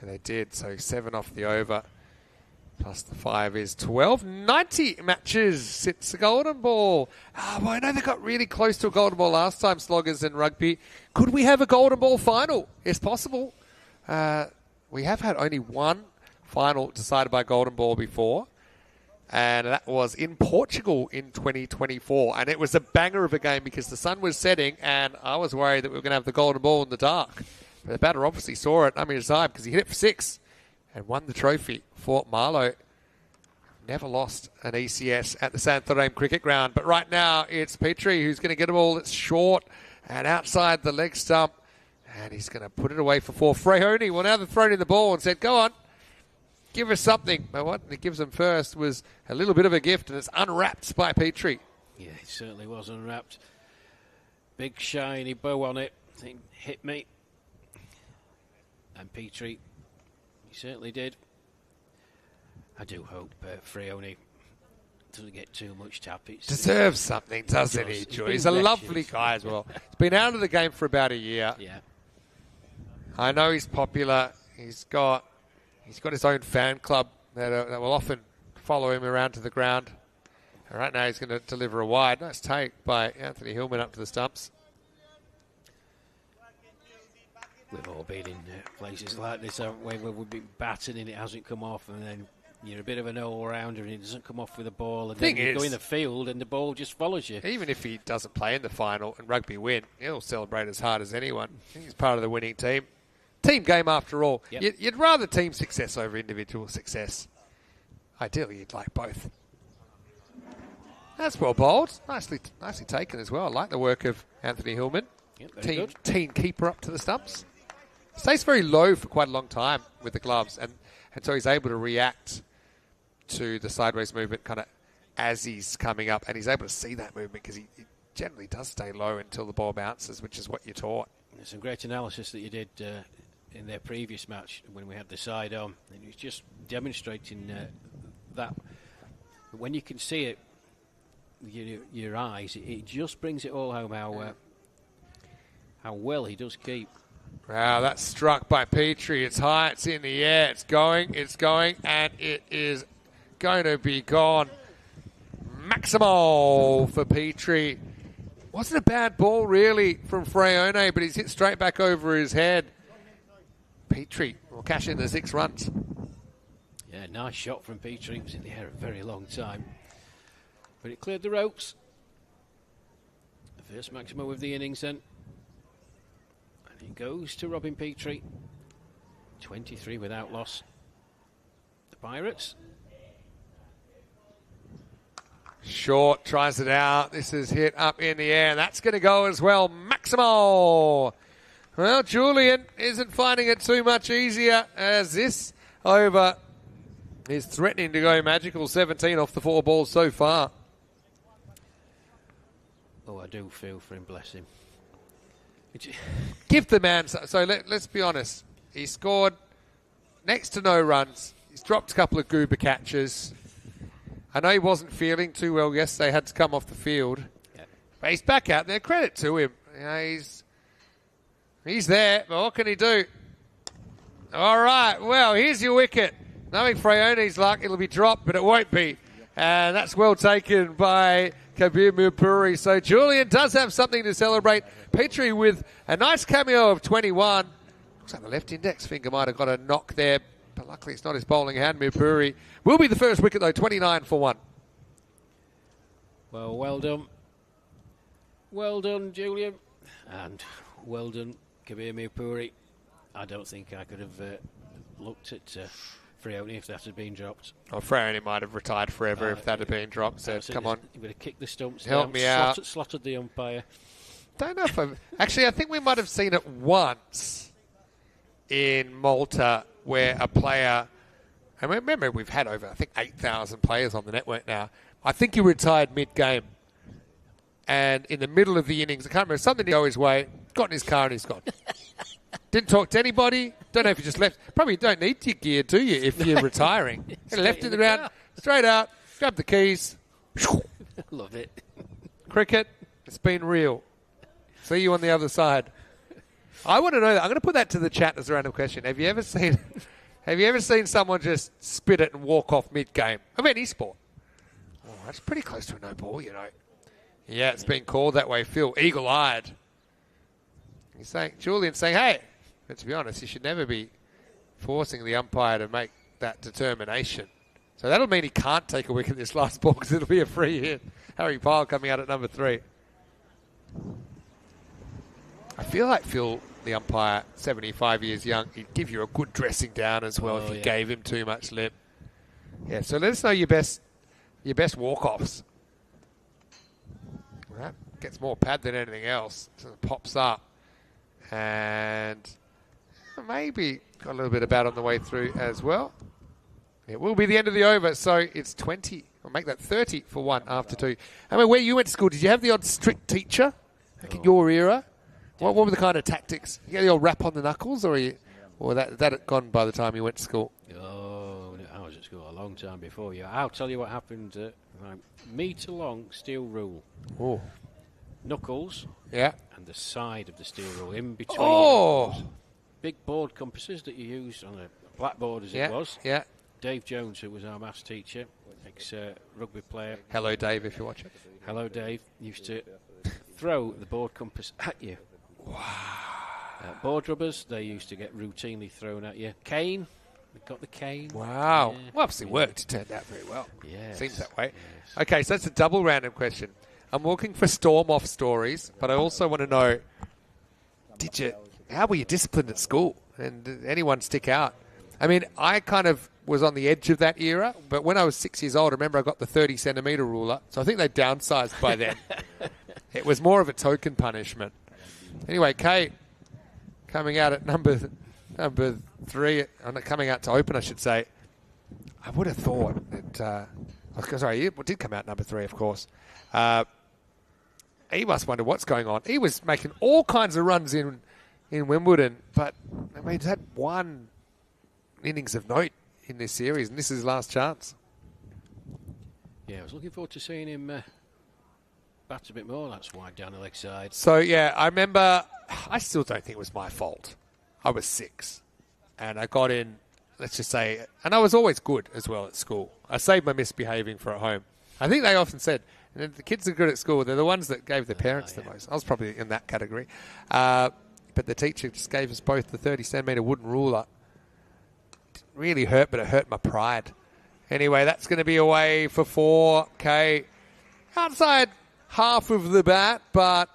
Yeah, they did. So 7 off the over. Plus the 5 is 12. 90 matches since the Golden Ball. Well, I know they got really close to a Golden Ball last time, Sloggers in rugby. Could we have a Golden Ball final? It's possible. We have had only one final decided by Golden Ball before, and that was in Portugal in 2024. And it was a banger of a game because the sun was setting, and I was worried that we were going to have the Golden Ball in the dark. But the batter obviously saw it. I mean, side because he hit it for 6 and won the trophy. Fort Marlow never lost an ECS at the Santarém Cricket Ground. But right now, it's Petrie who's going to get a ball that's short and outside the leg stump. And he's going to put it away for 4. Freoni, well, now they've thrown in the ball and said, go on, give us something. But what he gives them first was a little bit of a gift, and it's unwrapped by Petrie. Yeah, it certainly was unwrapped. Big shiny bow on it. I think hit me. And Petrie, he certainly did. I do hope Freoni doesn't get too much tap. Deserves something, doesn't he, Joy? He's a lovely guy as well. He's been out of the game for about a year. Yeah. I know he's popular. He's got his own fan club that will often follow him around to the ground. And right now he's going to deliver a wide. Nice take by Anthony Hillman up to the stumps. We've all been in places like this, haven't we, where we've been batting and it hasn't come off, and then you're a bit of an all-rounder and it doesn't come off with a ball, and then you go in the field and the ball just follows you. Even if he doesn't play in the final and rugby win, he'll celebrate as hard as anyone. He's part of the winning team. Team game after all. Yep. You'd rather team success over individual success. Ideally, you'd like both. That's well bowled. Nicely taken as well. I like the work of Anthony Hillman. Yep, team keeper up to the stumps. Stays very low for quite a long time with the gloves, and so he's able to react to the sideways movement kind of as he's coming up, and he's able to see that movement because he generally does stay low until the ball bounces, which is what you're taught. There's some great analysis that you did in their previous match when we had the side on, and he was just demonstrating that when you can see it with your eyes, it just brings it all home how well he does keep. Wow, that's struck by Petrie. It's high, it's in the air, it's going, and it is going to be gone. Maximal for Petrie. Wasn't a bad ball, really, from Freone, but he's hit straight back over his head. Petrie will cash in the 6 runs. Yeah, nice shot from Petrie. It was in the air a very long time. But it cleared the ropes. The first Maximal with the innings then. And it goes to Robin Petrie. 23 without loss. The Pirates. Short, tries it out. This is hit up in the air. That's going to go as well. Maximal. Well, Julian isn't finding it too much easier as this over is threatening to go magical. 17 off the 4 balls so far. Oh, I do feel for him, bless him. Give the man... So let's be honest. He scored next to no runs. He's dropped a couple of goober catches. I know he wasn't feeling too well yesterday. Had to come off the field. Yeah. But he's back out there. Credit to him. You know, he's there. But what can he do? All right. Well, here's your wicket. Knowing Freone's luck, it'll be dropped, but it won't be. And that's well taken by Kabir Mirpuri. So Julian does have something to celebrate. Petrie with a nice cameo of 21. Looks like the left index finger might have got a knock there, but luckily it's not his bowling hand. Mirpuri will be the first wicket, though, 29 for 1. Well, well done. Well done, Julian. And well done, Kabir Mirpuri. I don't think I could have looked at Freone if that had been dropped. Oh, Freone might have retired forever if that had been dropped. So come on. He would have kicked the stumps Help down, me out. Slotted the umpire. Don't know if I've... Actually, I think we might have seen it once in Malta where a player... And remember, we've had over, I think, 8,000 players on the network now. I think he retired mid-game. And in the middle of the innings, I can't remember, something to go his way, got in his car and he's gone. Didn't talk to anybody. Don't know if he just left. Probably don't need your gear, do you, if you're retiring? Left in the ground, straight out, grabbed the keys. Love it. Cricket, it's been real. See you on the other side. I want to know that. I'm going to put that to the chat as a random question. Have you ever seen Have you ever seen someone just spit it and walk off mid-game? of any sport. Oh, that's pretty close to a no ball, you know. Yeah, it's been called that way, Phil. Eagle-eyed. He's saying, Julian's saying, hey, but to be honest, you should never be forcing the umpire to make that determination. So that'll mean he can't take a wicket this last ball because it'll be a free hit. Harry Pyle coming out at number 3. I feel like Phil, the umpire, 75 years young, he'd give you a good dressing down as well if you gave him too much lip. Yeah, so let us know your best walk-offs. That gets more pad than anything else. So it pops up. And maybe got a little bit of bat on the way through as well. It will be the end of the over, so it's 20. I'll make that 30 for 1 after 2. I mean, where you went to school, did you have the odd strict teacher back in your era? What were the kind of tactics? You get the old rap on the knuckles, or that had gone by the time you went to school? Oh, I was at school a long time before you. I'll tell you what happened. Metre-long steel rule. Oh. Knuckles. Yeah. And the side of the steel rule in between. Oh. Big board compasses that you used on a blackboard as it was. Yeah. Dave Jones, who was our maths teacher, ex-rugby player. Hello, Dave, if you're watching. Hello, Dave. Used to throw the board compass at you. Wow. Board rubbers, they used to get routinely thrown at you. Cane, we got the cane. Wow. Yeah. Well, obviously worked. It turned out very well. Yeah. Seems that way. Yes. Okay, so that's a double random question. I'm looking for storm-off stories, but I also want to know, how were you disciplined at school? And did anyone stick out? I mean, I kind of was on the edge of that era, but when I was 6 years old, I remember I got the 30-centimetre ruler, so I think they downsized by then. It was more of a token punishment. Anyway, Kate coming out at number 3, coming out to open, I should say. I would have thought that... sorry, it did come out number 3, of course. He must wonder what's going on. He was making all kinds of runs in Wimbledon, but I mean, he's had one innings of note in this series, and this is his last chance. Yeah, I was looking forward to seeing him bat a bit more. That's wide down the leg side. So, yeah, I remember, I still don't think it was my fault. I was 6, and I got in, let's just say, and I was always good as well at school. I saved my misbehaving for at home. I think they often said, and the kids are good at school, they're the ones that gave their parents the most. I was probably in that category. But the teacher just gave us both the 30-centimetre wooden ruler. Didn't really hurt, but it hurt my pride. Anyway, that's going to be away for 4. Okay. Outside half of the bat, but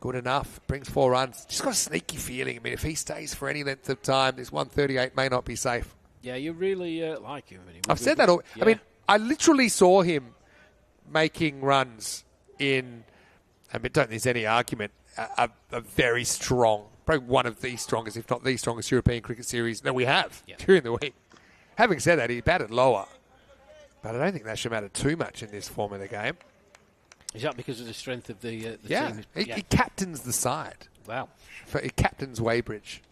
good enough. Brings 4 runs. Just got a sneaky feeling. I mean, if he stays for any length of time, this 138 may not be safe. Yeah, you really like him. I've said that all. Yeah. I mean, I literally saw him making runs in, I mean, don't think there's any argument, a very strong, probably one of the strongest, if not the strongest European cricket series that we have during the week. Having said that, he batted lower, but I don't think that should matter too much in this form of the game. Is that because of the strength of the team? Yeah, he captains the side. Wow. He captains Weybridge.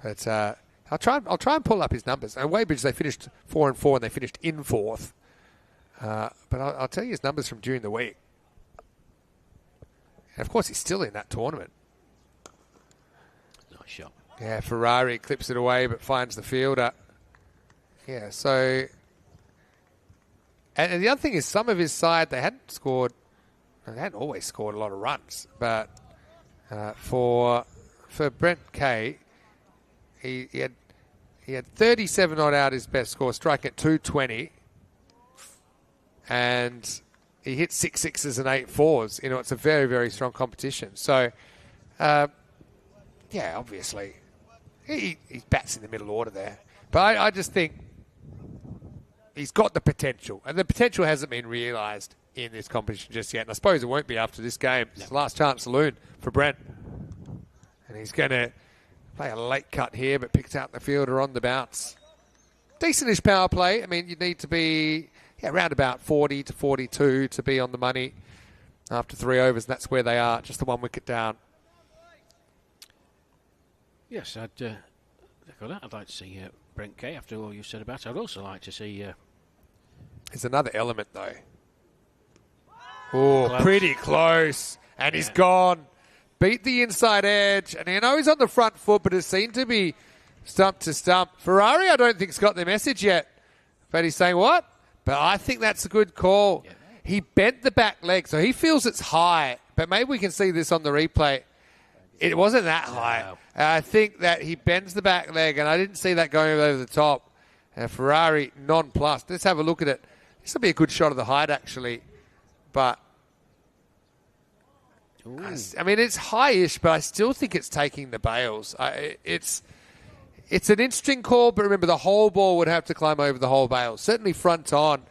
But I'll try and pull up his numbers. And Weybridge, they finished 4-4 and they finished in 4th. But I'll tell you his numbers from during the week. And of course, he's still in that tournament. Nice shot. Yeah, Ferrari clips it away but finds the fielder. Yeah, so... And the other thing is some of his side, they hadn't always scored a lot of runs. But for Brent Kay, he had 37 odd out his best score, striking at 220. And he hit 6 sixes and 8 fours. You know, it's a very, very strong competition. So, yeah, obviously, he bats in the middle order there. But I just think he's got the potential. And the potential hasn't been realised in this competition just yet. And I suppose it won't be after this game. It's the last chance saloon for Brent. And he's going to play a late cut here, but picks out the fielder on the bounce. Decentish power play. I mean, you need to be... Yeah, around about 40 to 42 to be on the money after 3 overs, and that's where they are, just the 1 wicket down. Yes, I'd like to see Brent Kay after all you said about it. I'd also like to see... There's another element, though. Oh, pretty close. And he's gone. Beat the inside edge, and I know he's on the front foot, but it seemed to be Stump to stump. Ferrari, I don't think's got the message yet. But he's saying what? But I think that's a good call. Yeah. He bent the back leg, so he feels it's high. But maybe we can see this on the replay. It wasn't that high. No. I think that he bends the back leg, and I didn't see that going over the top. Ferrari non-plus. Let's have a look at it. This will be a good shot of the height, actually. But, I mean, it's high-ish, but I still think it's taking the bails. It's an interesting call, but remember, the whole ball would have to climb over the whole bail. Certainly front on.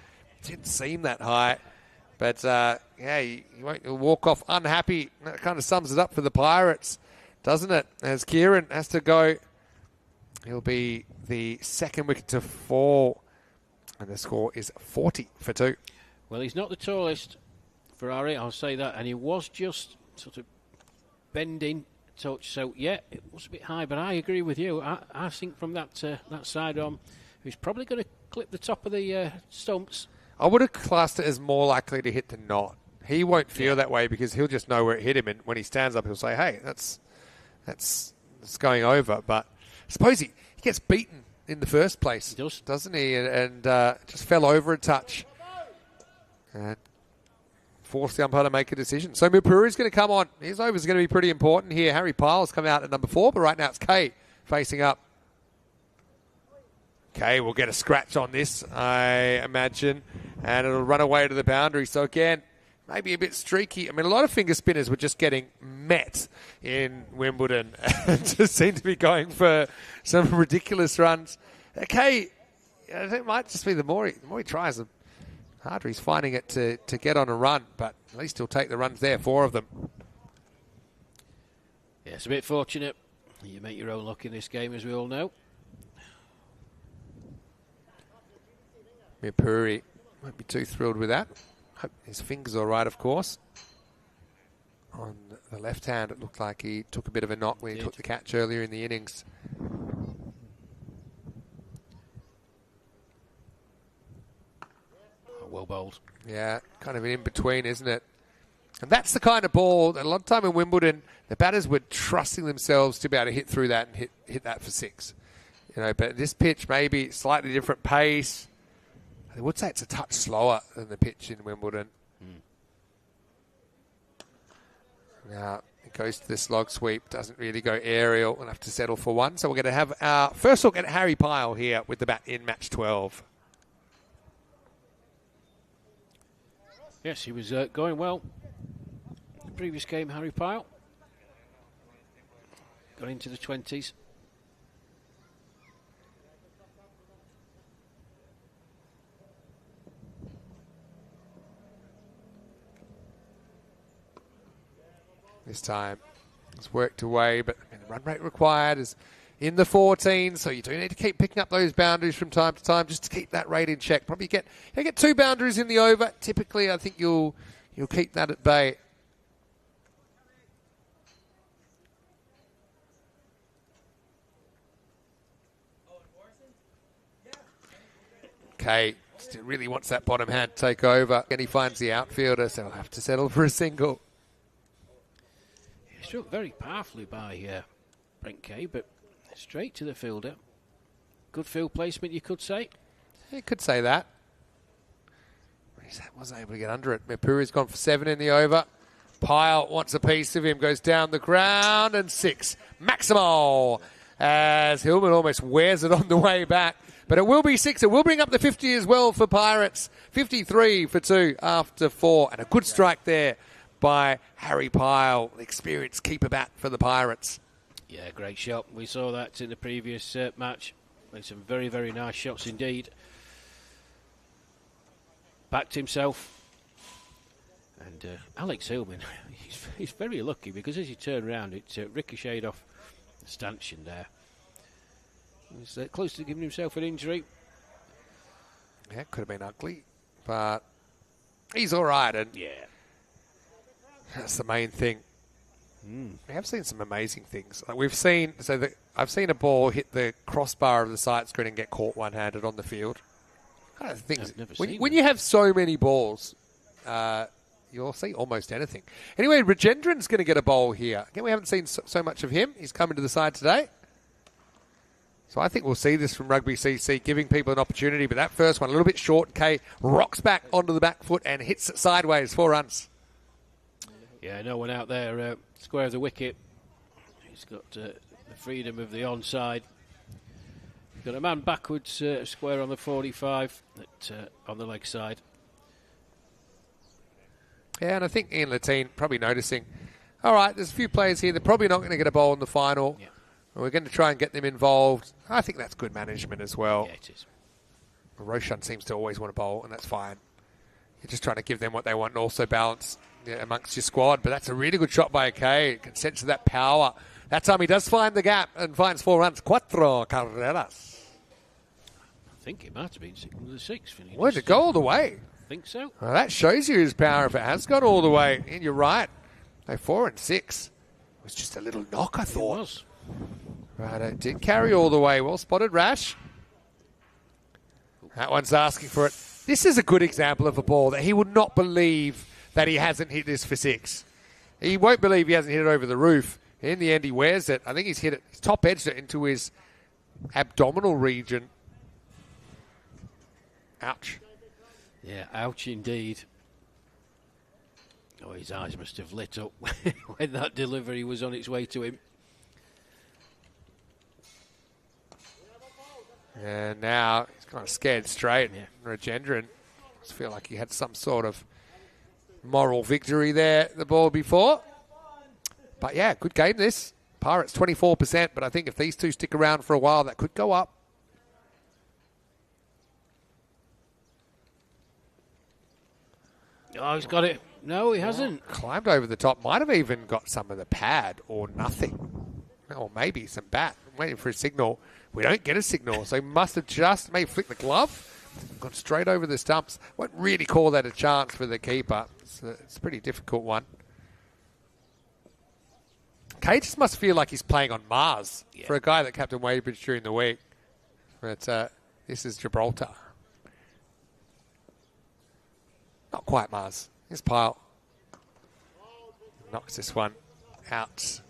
Didn't seem that high. But, you won't walk off unhappy. That kind of sums it up for the Pirates, doesn't it? As Kieran has to go. He'll be the second wicket to fall. And the score is 40 for 2. Well, he's not the tallest, Ferrari, I'll say that. And he was just sort of bending a touch. So, yeah, it was a bit high. But I agree with you. I think from that side on, he's probably going to clip the top of the stumps. I would have classed it as more likely to hit than not. He won't feel that way because he'll just know where it hit him, and when he stands up, he'll say, "Hey, that's going over." But I suppose he gets beaten in the first place, doesn't he? And just fell over a touch and forced the umpire to make a decision. So Mapuri's going to come on. His over is going to be pretty important here. Harry Pile's come out at number 4, but right now it's Kay facing up. Okay, we'll get a scratch on this, I imagine, and it'll run away to the boundary. So again, maybe a bit streaky. I mean, a lot of finger spinners were just getting met in Wimbledon and just seem to be going for some ridiculous runs. Okay, it might just be the more he tries, the harder he's finding it to get on a run, but at least he'll take the runs there, 4 of them. Yeah, it's a bit fortunate. You make your own luck in this game, as we all know. Mapuri won't be too thrilled with that. Hope his finger's all right, of course. On the left hand, it looked like he took a bit of a knock when he took the catch earlier in the innings. Oh, well bowled. Yeah, kind of an in-between, isn't it? And that's the kind of ball that a lot of time in Wimbledon, the batters were trusting themselves to be able to hit through that and hit that for 6. You know, but this pitch, maybe slightly different pace. I would say it's a touch slower than the pitch in Wimbledon. Now, it goes to the slog sweep. Doesn't really go aerial. We'll have to settle for 1. So we're going to have our first look at Harry Pile here with the bat in match 12. Yes, he was going well. The previous game, Harry Pile got into the 20s. This time it's worked away, but the run rate required is in the 14, so you do need to keep picking up those boundaries from time to time just to keep that rate in check. Probably get 2 boundaries in the over. Typically, I think you'll keep that at bay. Okay, still really wants that bottom hand to take over, and he finds the outfielder, so he'll have to settle for a single. Struck very powerfully by Brent Kay, but straight to the fielder. Good field placement, you could say. You could say that. He wasn't able to get under it. Mapuri's gone for 7 in the over. Pile wants a piece of him, goes down the ground, and 6. Maximal, as Hillman almost wears it on the way back. But it will be 6. It will bring up the 50 as well for Pirates. 53 for 2 after 4. And a good strike there by Harry Pile, the experienced keeper bat for the Pirates. Yeah, great shot. We saw that in the previous match. Made some very, very nice shots indeed. Backed himself. And Alex Hillman, he's very lucky because as he turned around, it ricocheted off the stanchion there. He was close to giving himself an injury. Yeah, could have been ugly, but he's all right. And yeah, that's the main thing. We have seen some amazing things. Like I've seen a ball hit the crossbar of the sight screen and get caught one-handed on the field. Kind of things. When you have so many balls, you'll see almost anything. Anyway, Rajendran's going to get a bowl here. Again, we haven't seen so much of him. He's coming to the side today. So I think we'll see this from Rugby CC, giving people an opportunity. But that first one, a little bit short. Kay rocks back onto the back foot and hits it sideways, 4 runs. Yeah, no one out there square of the wicket. He's got the freedom of the onside. He's got a man backwards, square on the 45 on the leg side. Yeah, and I think Ian Latine probably noticing, all right, there's a few players here. They're probably not going to get a bowl in the final. Yeah. We're going to try and get them involved. I think that's good management as well. Yeah, it is. Roshan seems to always want a bowl, and that's fine. You're just trying to give them what they want and also balance amongst your squad. But that's a really good shot by Kay. Can sense that power. That time he does find the gap and finds 4 runs. 4 carreras. I think it might have been 6. Where'd it go all the way? I think so. Well, that shows you his power if it has gone all the way. And you're right. No, 4 and 6. It was just a little knock, I thought. It was. Right, it did carry all the way. Well spotted, Rash. That one's asking for it. This is a good example of a ball that he would not believe that he hasn't hit this for 6. He won't believe he hasn't hit it over the roof. In the end, he wears it. I think he's hit it. He's top-edged it into his abdominal region. Ouch. Yeah, ouch indeed. Oh, his eyes must have lit up when that delivery was on its way to him. And now he's kind of scared straight. Yeah. Rajendran must feel like he had some sort of moral victory there, the ball before. But yeah, good game this. Pirates 24%, but I think if these two stick around for a while, that could go up. Oh, he's got it. No, he hasn't. Climbed over the top. Might have even got some of the pad or nothing. Or maybe some bat. I'm waiting for a signal. We don't get a signal, so he must have just maybe flicked the glove. Gone straight over the stumps. Won't really call that a chance for the keeper. It's a pretty difficult one. Kay just must feel like he's playing on Mars for a guy that captained Wadebridge during the week. But this is Gibraltar. Not quite Mars. Here's Pyle. Knocks this one out.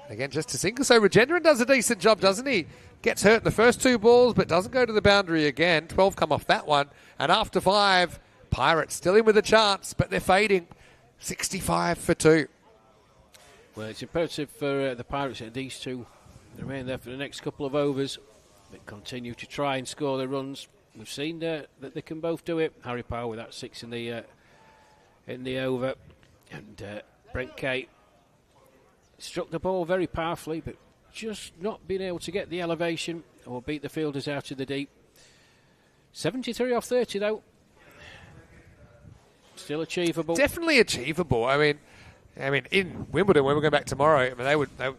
Again, just a single. So Rajendran does a decent job, doesn't he? Gets hurt in the first 2 balls, but doesn't go to the boundary again. 12 come off that one. And after 5, Pirates still in with a chance, but they're fading. 65 for 2. Well, it's imperative for the Pirates that these two remain there for the next couple of overs, but continue to try and score their runs. We've seen that they can both do it. Harry Power with that 6 in the over, and Brent Kay struck the ball very powerfully, but just not being able to get the elevation or beat the fielders out of the deep. 73 off 30 though. Still achievable. Definitely achievable. I mean, in Wimbledon, when we go back tomorrow,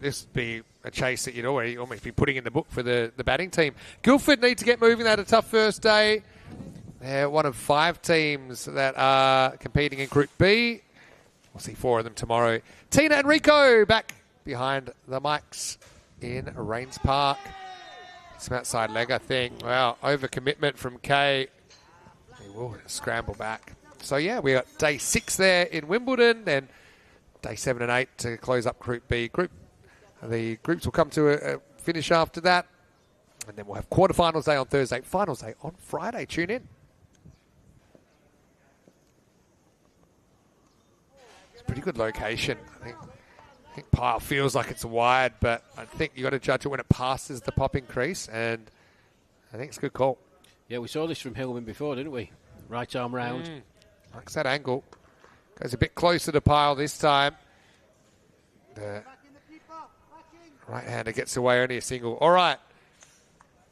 this would be a chase that you'd almost be putting in the book for the batting team. Guildford need to get moving. They had a tough first day. They're one of 5 teams that are competing in Group B. We'll see 4 of them tomorrow. Tina and Rico back behind the mics in Rains Park. Some outside leg, I think. Wow, overcommitment from Kay. He will scramble back. So, yeah, we got day 6 there in Wimbledon, and day 7 and 8 to close up Group B. The groups will come to a finish after that. And then we'll have quarterfinals day on Thursday, finals day on Friday. Tune in. It's a pretty good location. I think Pyle feels like it's wide, but I think you got to judge it when it passes the popping crease, and I think it's a good call. Yeah, we saw this from Hillman before, didn't we? Right arm round. Likes that angle. Goes a bit closer to Pyle this time. The right-hander gets away, only a single. All right.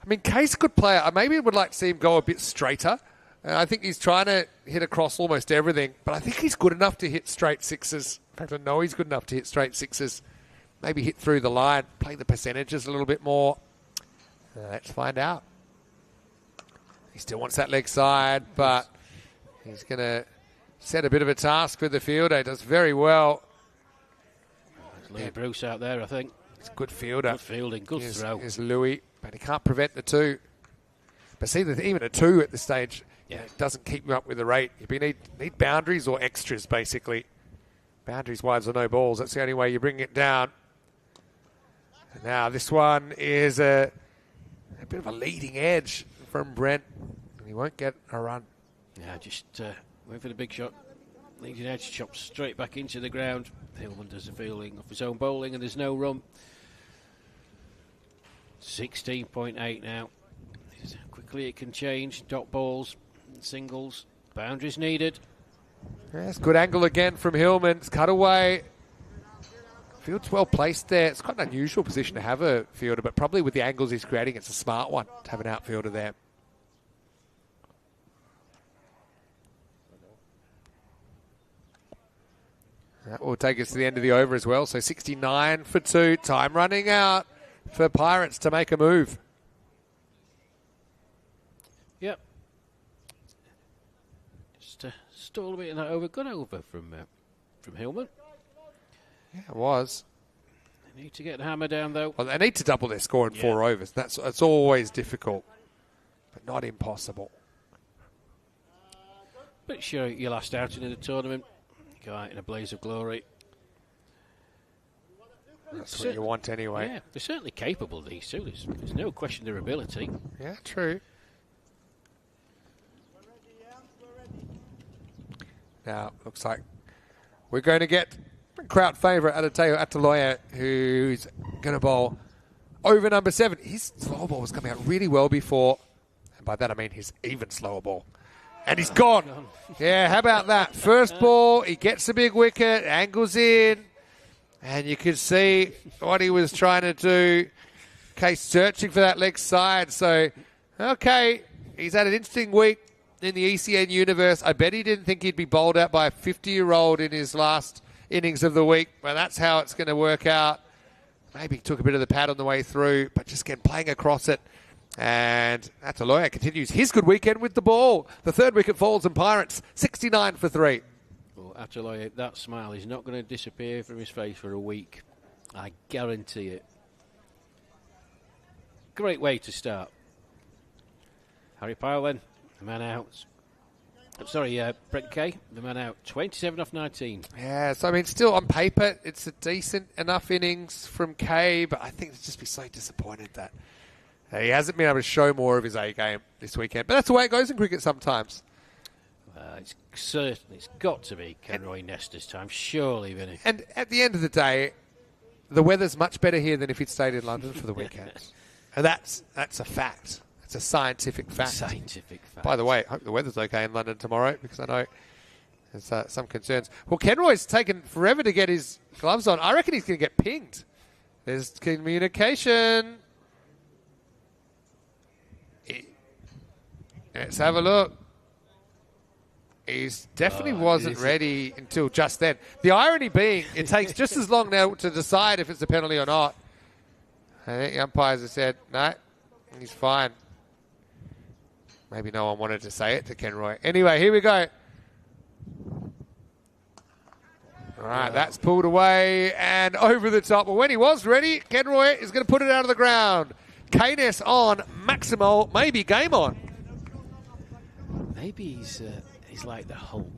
I mean, Kay's a good player. I maybe would like to see him go a bit straighter. I think he's trying to hit across almost everything, but I think he's good enough to hit straight 6s. In fact, I know he's good enough to hit straight 6s. Maybe hit through the line, play the percentages a little bit more. Let's find out. He still wants that leg side, but he's going to set a bit of a task for the fielder. He does very well. There's Louis Bruce out there, I think. He's a good fielder. Good fielding, good throw. Is Louis, but he can't prevent the 2. But see, even a 2 at this stage doesn't keep you up with the rate. You need boundaries or extras, basically. Boundaries, wides, or no balls. That's the only way you bring it down. And now this one is a A bit of a leading edge from Brent. And he won't get a run. Yeah, just went for the big shot. Leading edge, chops straight back into the ground. Hillman does the fielding of his own bowling, and there's no run. 16.8 now. Quickly it can change. Dot balls, singles, boundaries needed. Yes, good angle again from Hillman. It's cut away. Field's well placed there. It's quite an unusual position to have a fielder, but probably with the angles he's creating, it's a smart one to have an outfielder there. That will take us to the end of the over as well. So 69 for 2. Time running out for Pirates to make a move. Yep. Just stall a bit in that over. Good over from Hillman. Yeah, it was. They need to get the hammer down, though. Well, they need to double their score in 4 overs. That's always difficult, but not impossible. But sure, your last outing in the tournament, go out in a blaze of glory. That's what you want anyway. Yeah, they're certainly capable, these two. There's no question their ability. Yeah, true. Now, looks like we're going to get crowd favourite Atateo Ataloya, who's going to bowl over number 7. His slow ball was coming out really well before, and by that I mean his even slower ball. And he's gone. Yeah, how about that? First ball, he gets a big wicket, angles in, and you can see what he was trying to do. Case searching for that leg side. So, okay, he's had an interesting week in the ECN universe. I bet he didn't think he'd be bowled out by a 50-year-old in his last innings of the week, but that's how it's going to work out. Maybe he took a bit of the pad on the way through, but just again playing across it. And Ataloya continues his good weekend with the ball. The 3rd wicket falls and Pirates 69 for 3. Well, Ataloya, that smile is not going to disappear from his face for a week. I guarantee it. Great way to start. Harry Pyle then, the man out. I'm sorry, Brent Kay, the man out. 27 off 19. Yeah, so I mean, still on paper, it's a decent enough innings from Kay, but I think it's just be so disappointed that he hasn't been able to show more of his A game this weekend. But that's the way it goes in cricket sometimes. It's got to be Kenroy Nestor's time, surely, Vinny. And at the end of the day, the weather's much better here than if he'd stayed in London for the weekend. And that's a fact. It's a scientific fact. Scientific fact. By the way, I hope the weather's okay in London tomorrow, because I know there's some concerns. Well, Kenroy's taken forever to get his gloves on. I reckon he's going to get pinged. There's communication. Let's have a look. He definitely wasn't ready until just then. The irony being, it takes just as long now to decide if it's a penalty or not. I think the umpires have said, no, he's fine. Maybe no one wanted to say it to Kenroy. Anyway, here we go. All right, that's pulled away and over the top. Well, when he was ready, Kenroy is going to put it out of the ground. Keynes on, Maximal, maybe game on. Maybe he's like the Hulk.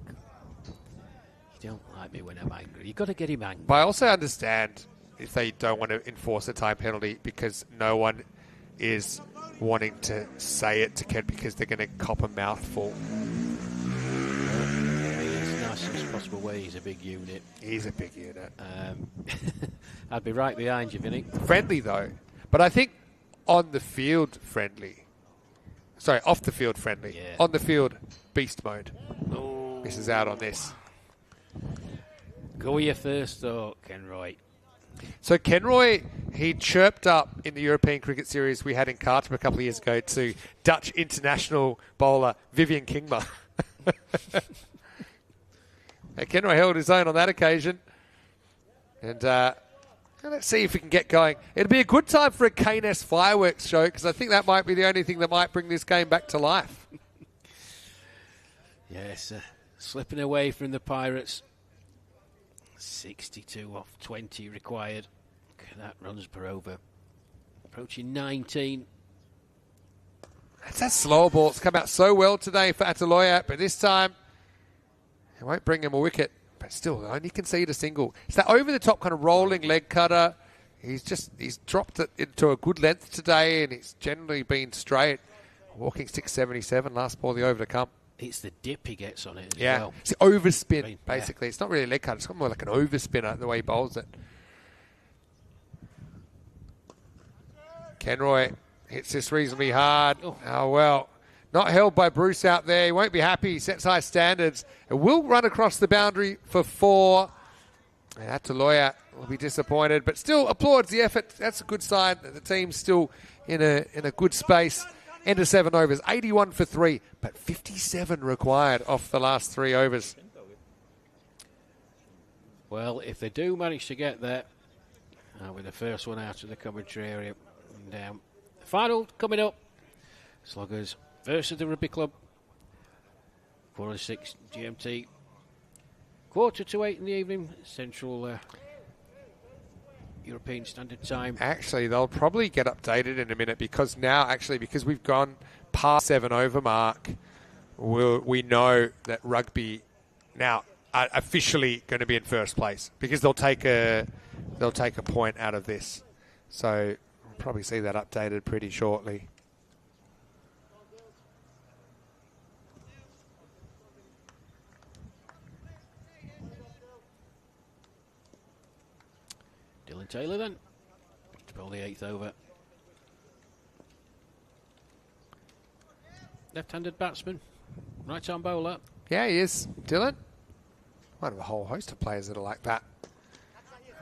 You don't like me when I'm angry. You've got to get him angry. But I also understand if they don't want to enforce a time penalty because no one is wanting to say it to Ken because they're going to cop a mouthful. In the nicest possible way, he's a big unit. He's a big unit. I'd be right behind you, Vinny. Friendly, though. But I think on the field, friendly. Sorry, off the field, friendly. Yeah. On the field, beast mode. Oh. Misses out on this. Go with your first thought, Kenroy. So Kenroy, he chirped up in the European Cricket Series we had in Khartoum a couple of years ago to Dutch international bowler Vivian Kingma. Kenroy held his own on that occasion. And let's see if we can get going. It'll be a good time for a Keynes fireworks show because I think that might be the only thing that might bring this game back to life. Yes, slipping away from the Pirates. 62 off 20 required. That runs per over. Approaching 19. That's that slower ball. It's come out so well today for Ataloya, but this time it won't bring him a wicket. But still, only concede a single. It's that over-the-top kind of rolling leg cutter. He's dropped it into a good length today, and it's generally been straight. Walking 677, last ball the over to come. It's the dip he gets on it as Yeah, well. it's the overspin, Right, basically. It's not really a leg cut. It's got more like an overspinner the way he bowls it. Kenroy hits this reasonably hard. Oh, well. Not held by Bruce out there. He won't be happy. He sets high standards. It will run across the boundary for 4. And Ataloya will be disappointed, but still applauds the effort. That's a good sign that the team's still in a good space. End of 7 overs, 81 for 3, but 57 required off the last 3 overs. Well, if they do manage to get there, with the first one out of the commentary area and down. The final coming up. Sloggers versus the Rugby Club. 4:06 GMT. 7:45 in the evening, Central European Standard Time. Actually, they'll probably get updated in a minute because we've gone past 7 over mark, we know that rugby now are officially going to be in first place because they'll take a point out of this. So we'll probably see that updated pretty shortly. Dylan Taylor then, to bowl the 8th over. Left-handed batsman, right-arm bowler. Yeah, he is. Dylan, one of a whole host of players that are like that.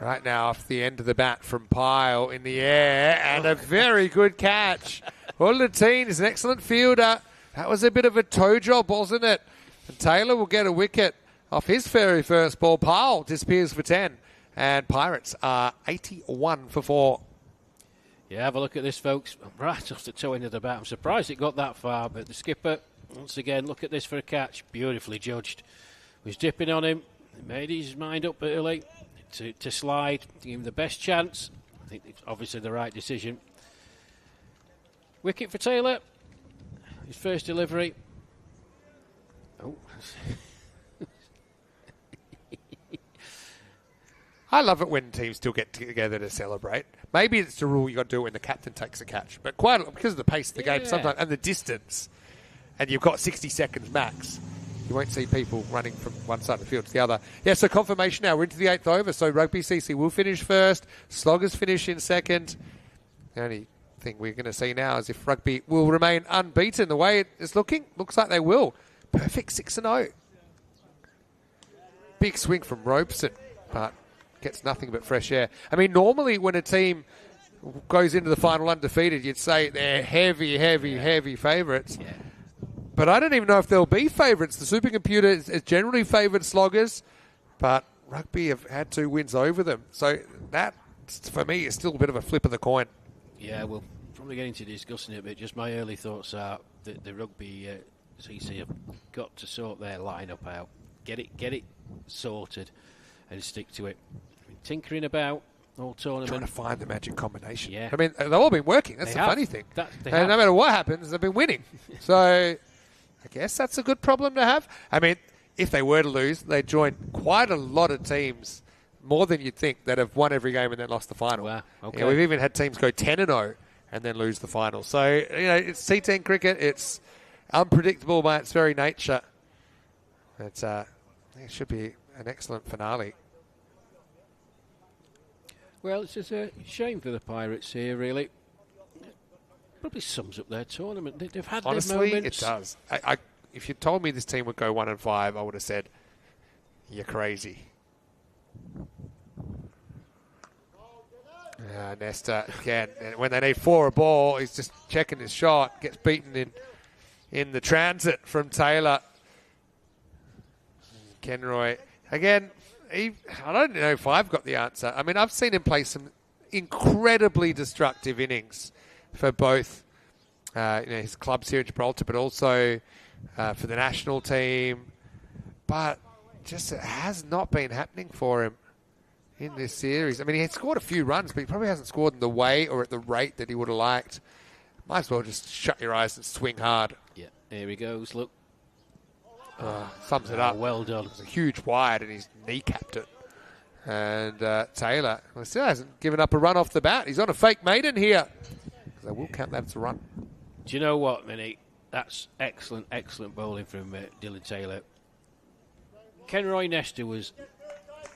Right now, off the end of the bat from Pyle in the air, and a very good catch. Hullerteen is an excellent fielder. That was a bit of a toe job, wasn't it? And Taylor will get a wicket off his very first ball. Pyle disappears for 10. And Pirates are 81 for 4. Yeah, have a look at this, folks. Right off the toe end of the bat. I'm surprised it got that far, but the skipper, once again, look at this for a catch. Beautifully judged. Was dipping on him. Made his mind up early to slide, to give him the best chance. I think it's obviously the right decision. Wicket for Taylor. His first delivery. Oh. I love it when teams still get together to celebrate. Maybe it's the rule you got to do it when the captain takes a catch, but because of the pace of the game sometimes and the distance, and you've got 60 seconds max, you won't see people running from one side of the field to the other. Yeah, so confirmation now. We're into the 8th over, so Rugby CC will finish first. Sloggers finish in second. The only thing we're going to see now is if Rugby will remain unbeaten the way it is looking. Looks like they will. Perfect 6-0. Big swing from Robeson, but gets nothing but fresh air. I mean, normally when a team goes into the final undefeated, you'd say they're heavy favourites. Yeah. But I don't even know if they'll be favourites. The supercomputer is generally favoured Sloggers, but Rugby have had 2 wins over them. So that, for me, is still a bit of a flip of the coin. Yeah, we'll probably get into discussing it, but just my early thoughts are that the Rugby CC have got to sort their lineup out, get it sorted, and stick to it. Tinkering about all tournament, Trying to find the magic combination. Yeah. I mean, they've all been working. That's the funny thing. And no matter what happens, they've been winning. So I guess that's a good problem to have. I mean, if they were to lose, they'd join quite a lot of teams, more than you'd think, that have won every game and then lost the final. Wow, okay. You know, we've even had teams go 10-0 and then lose the final. So, it's T10 cricket. It's unpredictable by its very nature. It should be an excellent finale. Well, it's just a shame for the Pirates here, really. Probably sums up their tournament. They've had Honestly, their moments. it does. If you told me this team would go 1-5, I would have said, you're crazy. Nesta, again, when they need 4 a ball, he's just checking his shot, gets beaten in the transit from Taylor. Kenroy, again, I don't know if I've got the answer. I mean, I've seen him play some incredibly destructive innings for both his clubs here in Gibraltar, but also for the national team. But just it has not been happening for him in this series. I mean, he had scored a few runs, but he probably hasn't scored in the way or at the rate that he would have liked. Might as well just shut your eyes and swing hard. Yeah, here he goes, look. Sums it up. Well done. It was a huge wide and he's kneecapped it. And Taylor still hasn't given up a run off the bat. He's on a fake maiden here. They will count that as a run. Do you know what, Minnie? That's excellent bowling from Dylan Taylor. Kenroy Nestor was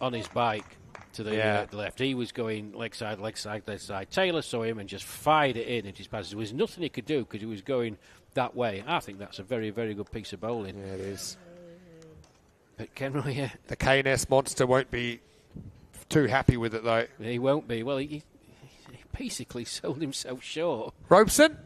on his bike to the left. He was going leg side, leg side. Taylor saw him and just fired it in his passes. There was nothing he could do because he was going that way. I think that's a very, very good piece of bowling. Yeah, it is. But Kenroy, the KNS monster won't be too happy with it, though. He won't be. Well, he basically sold himself short. Robeson.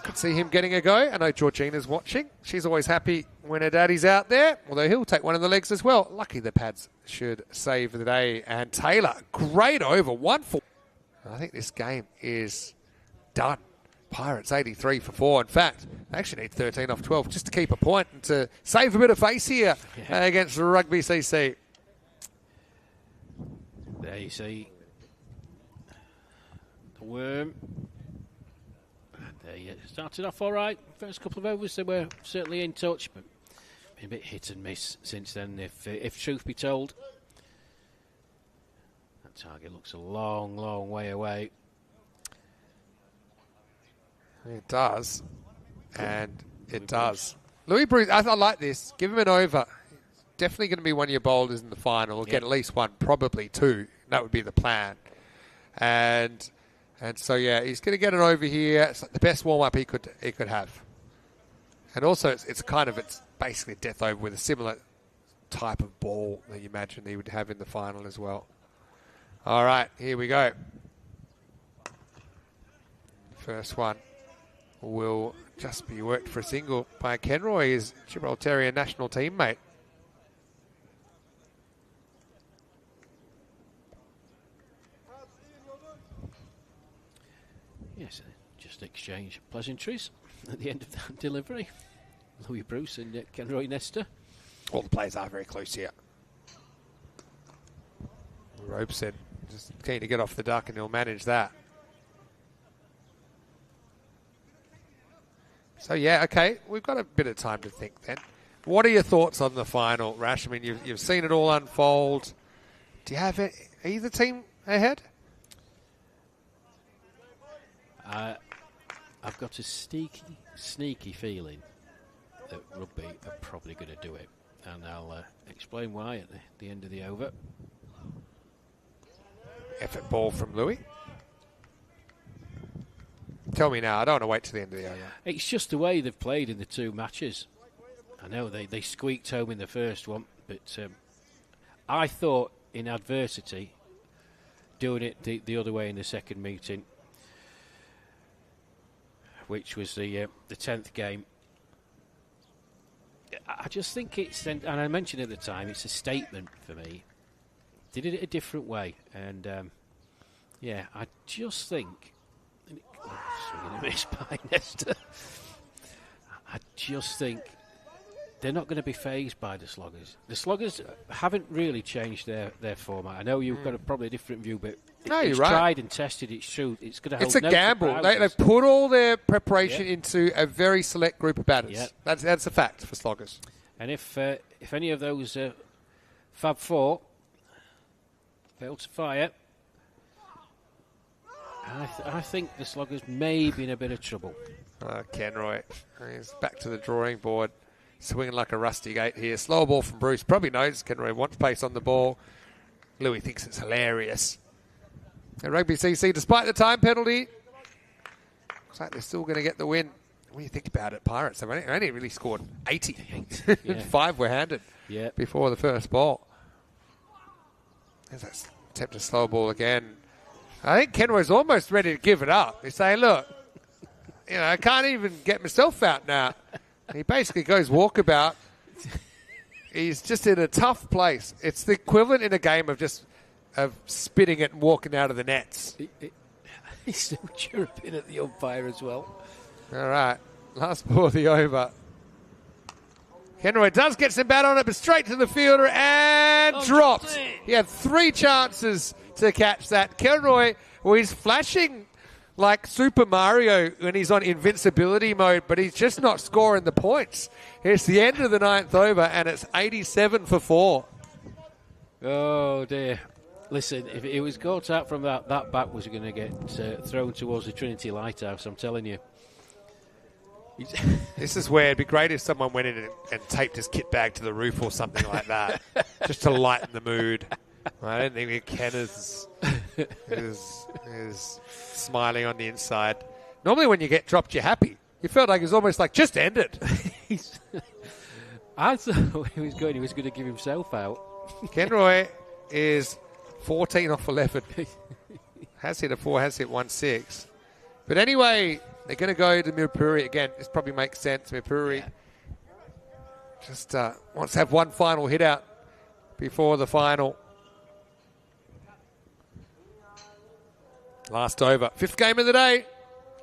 Could see him getting a go. I know Georgina's watching. She's always happy when her daddy's out there, although he'll take one of the legs as well. Lucky the pads should save the day. And Taylor, great over, 1 for. I think this game is done. Pirates 83 for 4. In fact, they actually need 13 off 12 just to keep a point and to save a bit of face here against Rugby CC. There you see the worm. They started off all right. First couple of overs, they were certainly in touch, but been a bit hit and miss since then, if truth be told. That target looks a long, long way away. It does, and it does. Louis Bruce, I like this. Give him an over. Definitely going to be one of your bowlers in the final. We'll get at least one, probably two. That would be the plan. And so, yeah, he's going to get it over here. It's like the best warm-up he could have. And also, it's basically a death over with a similar type of ball that you imagine he would have in the final as well. All right, here we go. First one will just be worked for a single by Kenroy, his Gibraltarian national teammate. Yes, just exchange pleasantries at the end of that delivery. Louis Bruce and Kenroy Nestor. All the players are very close here. Robeson just keen to get off the duck and he'll manage that. So, yeah, okay, we've got a bit of time to think then. What are your thoughts on the final, Rash? I mean, you've seen it all unfold. Do you have either team ahead? I've got a sneaky feeling that Rugby are probably going to do it. And I'll explain why at the end of the over. Effort ball from Louis. Tell me now, I don't want to wait till the end of the over. It's just the way they've played in the two matches. I know they squeaked home in the first one, but I thought in adversity, doing it the other way in the second meeting, which was the 10th game, I just think it's, and I mentioned at the time, it's a statement for me. Did it a different way, and I just think, swinging a miss by Nestor. I just think they're not going to be fazed by the Sloggers. The Sloggers haven't really changed their format. I know you've got probably a different view, but it's right. Tried and tested. It's true. It's going to. It's a gamble. They've put all their preparation into a very select group of batters. Yep. That's a fact for Sloggers. And if any of those Fab Four fail to fire, I think the Sloggers may be in a bit of trouble. Kenroy, he's back to the drawing board, swinging like a rusty gate here. Slow ball from Bruce. Probably knows Kenroy wants pace on the ball. Louis thinks it's hilarious. And Rugby CC, despite the time penalty, looks like they're still going to get the win. When you think about it, Pirates have only really scored 80. Yeah. 5 were handed before the first ball. There's that attempt to slow ball again. I think Kenroy's almost ready to give it up. He's saying, look, I can't even get myself out now. And he basically goes walkabout. He's just in a tough place. It's the equivalent in a game of spitting it and walking out of the nets. He's still chirruping at the umpire as well. All right, last ball of the over. Kenroy does get some bat on it, but straight to the fielder and dropped. He had 3 chances to catch that. Kenroy, he's flashing like Super Mario when he's on invincibility mode, but he's just not scoring the points. It's the end of the 9th over, and it's 87 for 4. Oh dear. Listen, if it was caught out from that back was going to get thrown towards the Trinity Lighthouse, I'm telling you. This is where it'd be great if someone went in and taped his kit bag to the roof or something like that, just to lighten the mood. I don't think Ken is smiling on the inside. Normally when you get dropped, you're happy. You felt like it was almost like, just end it. I thought he was going to give himself out. Kenroy is 14 off 11. Has hit a 4, has hit 1-6. But anyway, they're going to go to Mirpuri again. This probably makes sense. Mirpuri just wants to have one final hit out before the final. Last over. 5th game of the day.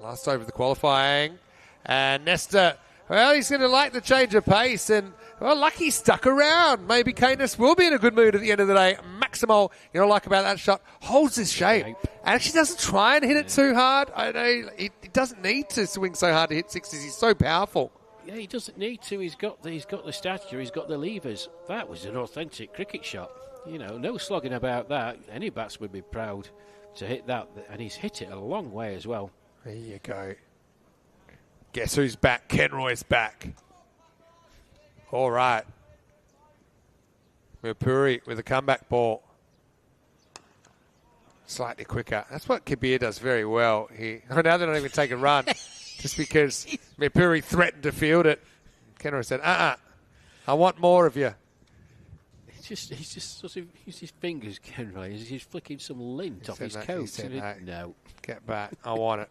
Last over of the qualifying. And Nesta, well, he's going to like the change of pace. And, well, Lucky stuck around. Maybe Canis will be in a good mood at the end of the day. Maximal, you know, like about that shot, holds his shape. And actually doesn't try and hit it too hard. I know he doesn't need to swing so hard to hit sixes. He's so powerful. Yeah, he doesn't need to. He's got the stature. He's got the levers. That was an authentic cricket shot. You know, no slogging about that. Any batsman would be proud to hit that. And he's hit it a long way as well. There you go. Guess who's back? Kenroy's back. All right. Mirpuri with a comeback ball. Slightly quicker. That's what Kabir does very well. Now they don't even take a run just because Mirpuri threatened to field it. Kenroy said, I want more of you. He's just sort of used his fingers, Kenroy. He's flicking some lint off his coat. He said, no. Get back. I want it.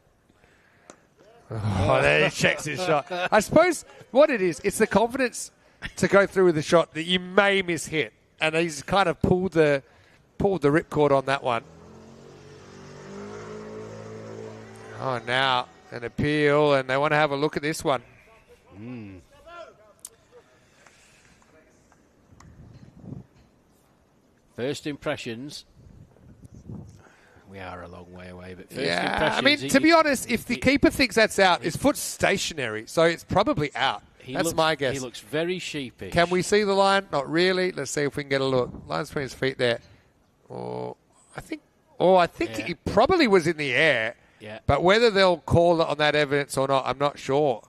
Oh, there he checks his shot. I suppose what it is, it's the confidence to go through with the shot that you may miss hit. And he's kind of pulled the ripcord on that one. Oh, now an appeal, and they want to have a look at this one. First impressions. We are a long way away, but first Yeah, impressions... I mean, to be honest, if the keeper thinks that's out, his foot's stationary, so it's probably out. That's my guess. He looks very sheepish. Can we see the line? Not really. Let's see if we can get a look. Line's between his feet there. I think he probably was in the air. Yeah. But whether they'll call it on that evidence or not, I'm not sure.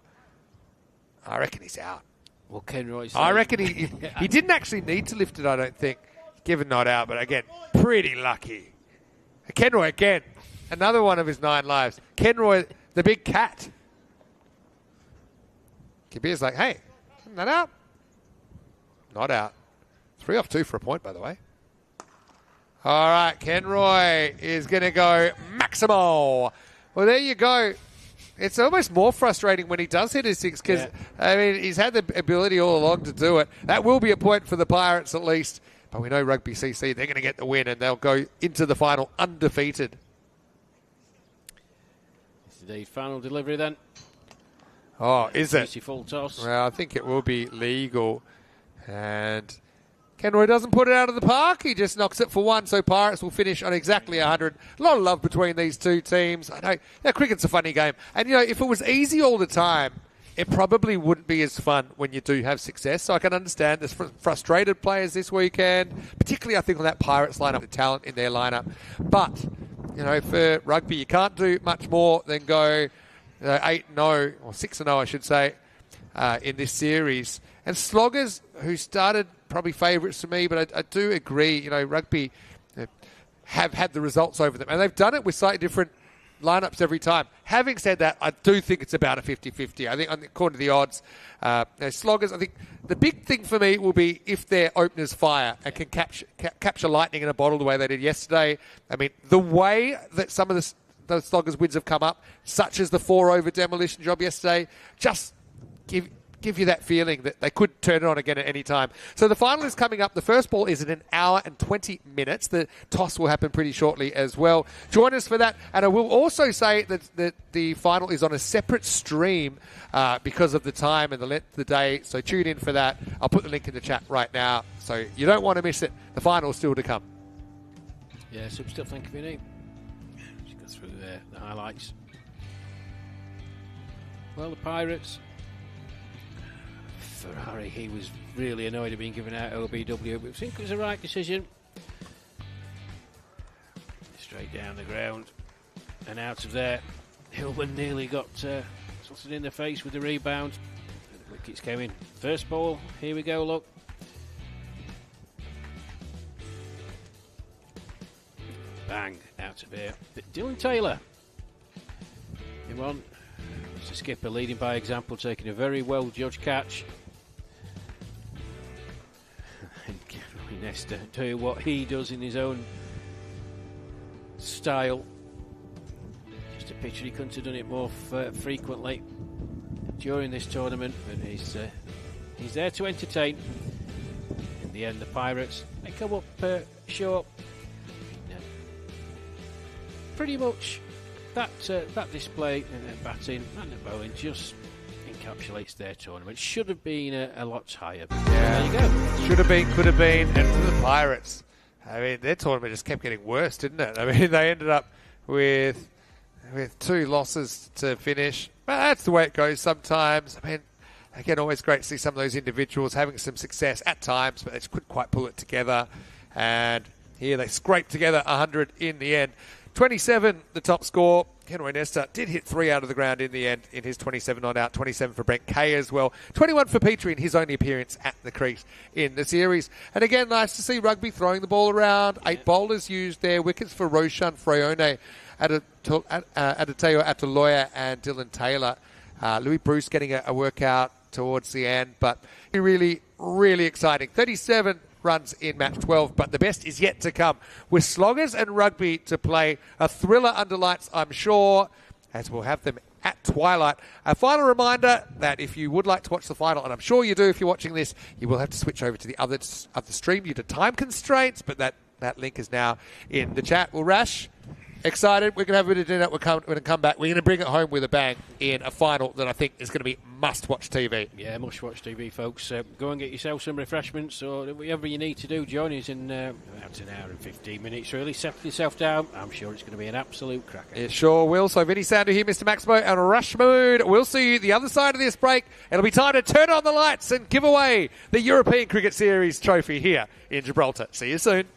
I reckon he's out. Well, Kenroy's... I reckon he didn't actually need to lift it, I don't think, given not out. But again, pretty lucky. Kenroy again. Another one of his 9 lives. Kenroy, the big cat. Kabir's like, hey, not out. Not out. 3 off 2 for a point, by the way. All right, Kenroy is going to go maximal. Well, there you go. It's almost more frustrating when he does hit his 6 because, I mean, he's had the ability all along to do it. That will be a point for the Pirates at least. But we know Rugby CC, they're going to get the win and they'll go into the final undefeated. It's the final delivery then. Oh, is it? Full toss. Well, I think it will be legal. And Kenroy doesn't put it out of the park. He just knocks it for 1. So Pirates will finish on exactly 100. A lot of love between these two teams. I know cricket's a funny game. And, if it was easy all the time, it probably wouldn't be as fun when you do have success. So I can understand there's frustrated players this weekend, particularly I think on that Pirates lineup, the talent in their lineup. But, for rugby, you can't do much more than go 8-0, or 6-0, I should say, in this series. And Sloggers, who started probably favourites for me, but I do agree, rugby have had the results over them. And they've done it with slightly different lineups every time. Having said that, I do think it's about a 50-50. I think, according to the odds, Sloggers, I think the big thing for me will be if their openers fire and can capture lightning in a bottle the way they did yesterday. I mean, the way that some of those Sloggers wins have come up, such as the 4-over demolition job yesterday, just give you that feeling that they could turn it on again at any time. So the final is coming up. The first ball is in 1 hour and 20 minutes. The toss will happen pretty shortly as well. Join us for that. And I will also say that the final is on a separate stream because of the time and the length of the day. So tune in for that. I'll put the link in the chat right now. So you don't want to miss it. The final is still to come. Yeah, super stuff. Thank you for your name. Just go through the highlights. Well, the Pirates... For Harry, he was really annoyed at being given out OBW, but I think it was the right decision. Straight down the ground and out of there. Hillman nearly got something in the face with the rebound. The wickets came in. First ball, here we go, look. Bang, out of here. Dylan Taylor. Him on. Mr. Skipper leading by example, taking a very well-judged catch. And Roy Nesta doing what he does in his own style. Just a picture he couldn't have done it more frequently during this tournament, but he's there to entertain. In the end, the Pirates, they come up short. Pretty much that display and their batting and the bowling just encapsulates their tournament. Should have been a lot higher. But there you go. Should have been, could have been, and for the Pirates, I mean, their tournament just kept getting worse, didn't it? I mean, they ended up with 2 losses to finish. But that's the way it goes sometimes. I mean, again, always great to see some of those individuals having some success at times, but they just couldn't quite pull it together. And here they scraped together 100 in the end. 27, the top score. Roy Nesta did hit 3 out of the ground in the end in his 27 not out. 27 for Brent Kay as well. 21 for Petrie in his only appearance at the crease in the series. And again, nice to see rugby throwing the ball around. 8 bowlers used their wickets for Roshan Freone, Adeteyo Ataloya and Dylan Taylor. Louis Bruce getting a workout towards the end, but really, really exciting. 37 runs in match 12, but the best is yet to come with sloggers and rugby to play. A thriller under lights, I'm sure, as we'll have them at twilight. A final reminder that if you would like to watch the final, and I'm sure you do if you're watching this, you will have to switch over to the other stream due to time constraints, but that link is now in the chat. Well, Rash, excited. We're going to have a bit of dinner. We're going to come back. We're going to bring it home with a bang in a final that I think is going to be must-watch TV. Yeah, must-watch TV, folks. Go and get yourself some refreshments or whatever you need to do. Join us in about an hour and 15 minutes. Really settle yourself down. I'm sure it's going to be an absolute cracker. It sure will. So Vinny Sandu here, Mr. Maximo and Rushmood. We'll see you the other side of this break. It'll be time to turn on the lights and give away the European Cricket Series trophy here in Gibraltar. See you soon.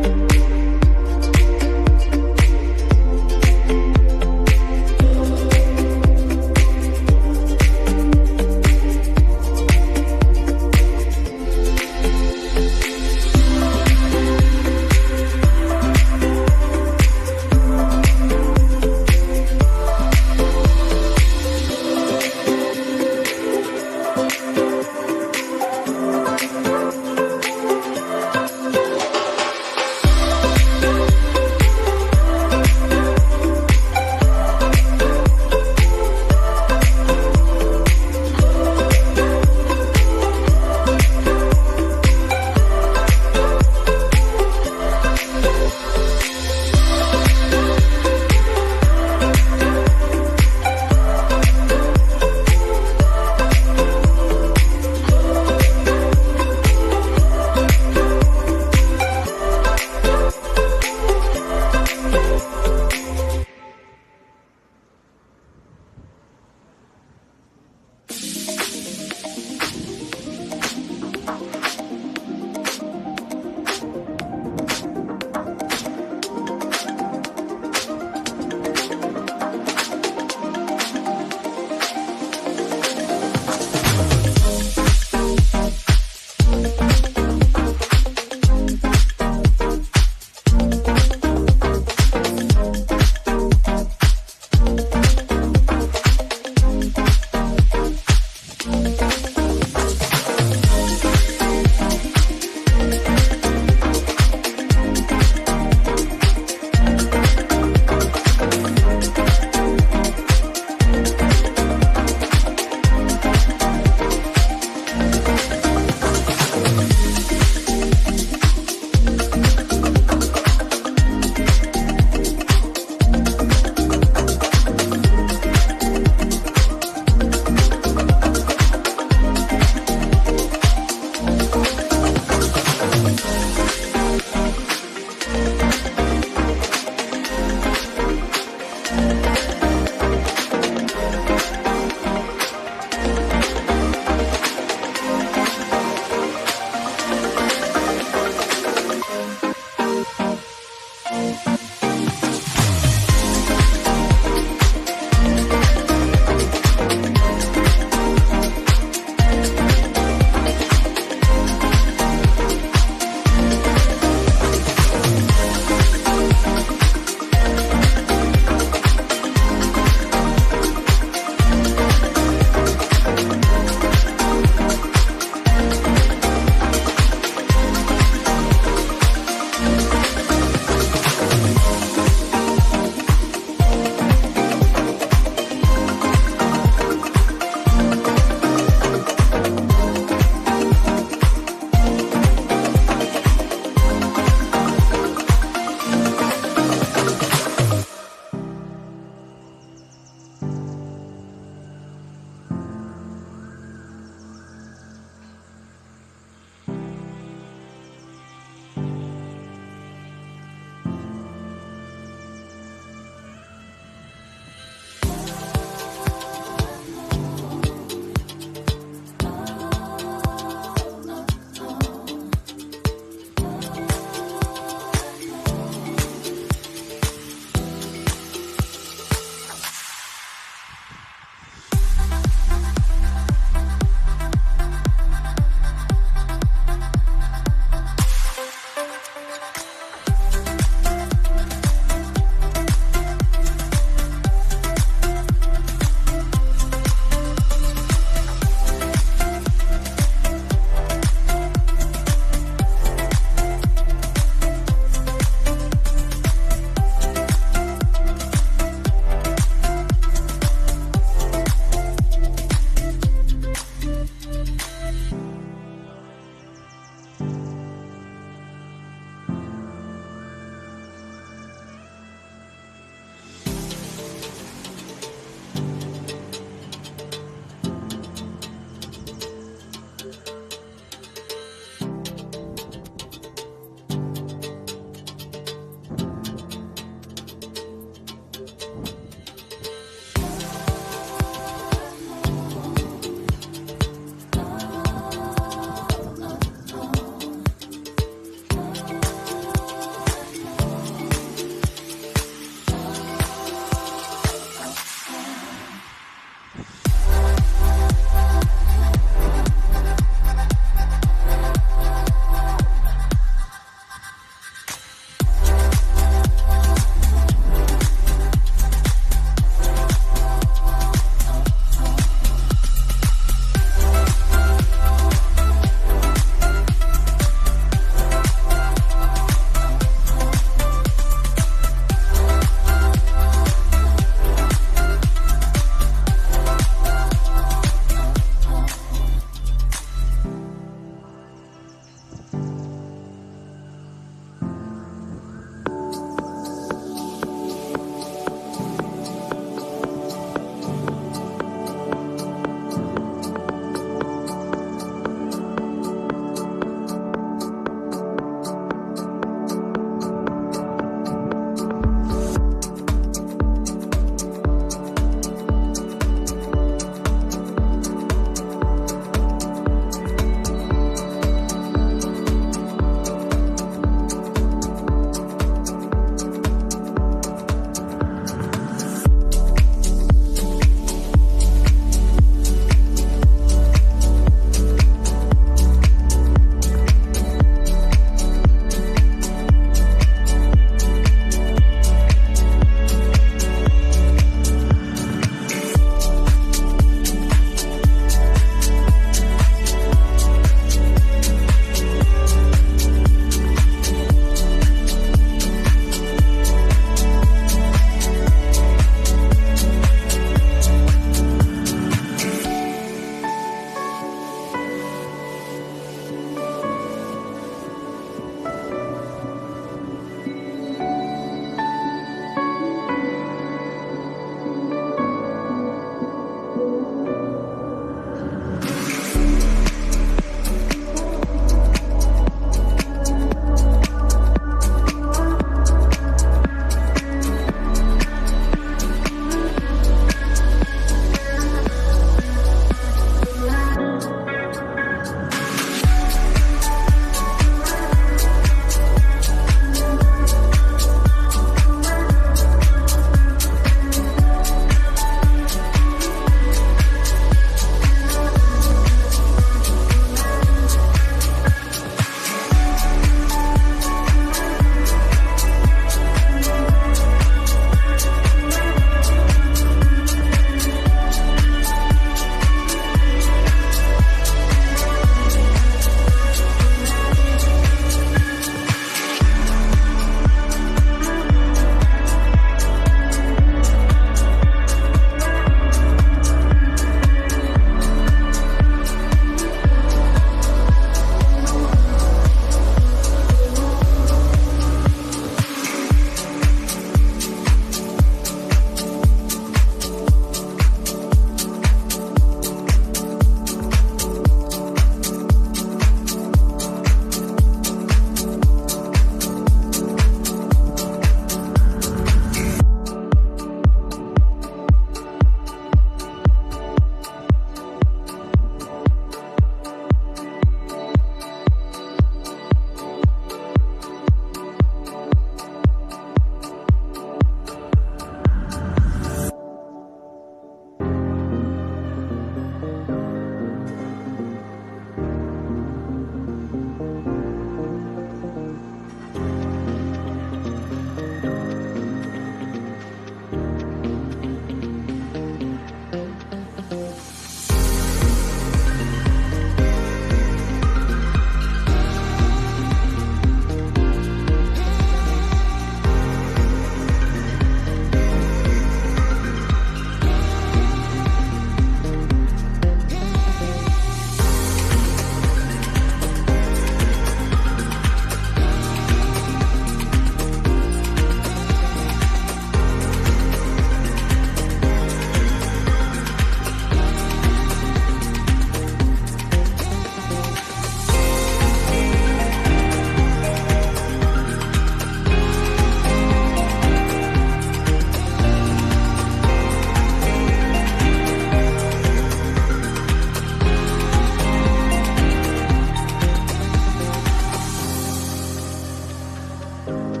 you.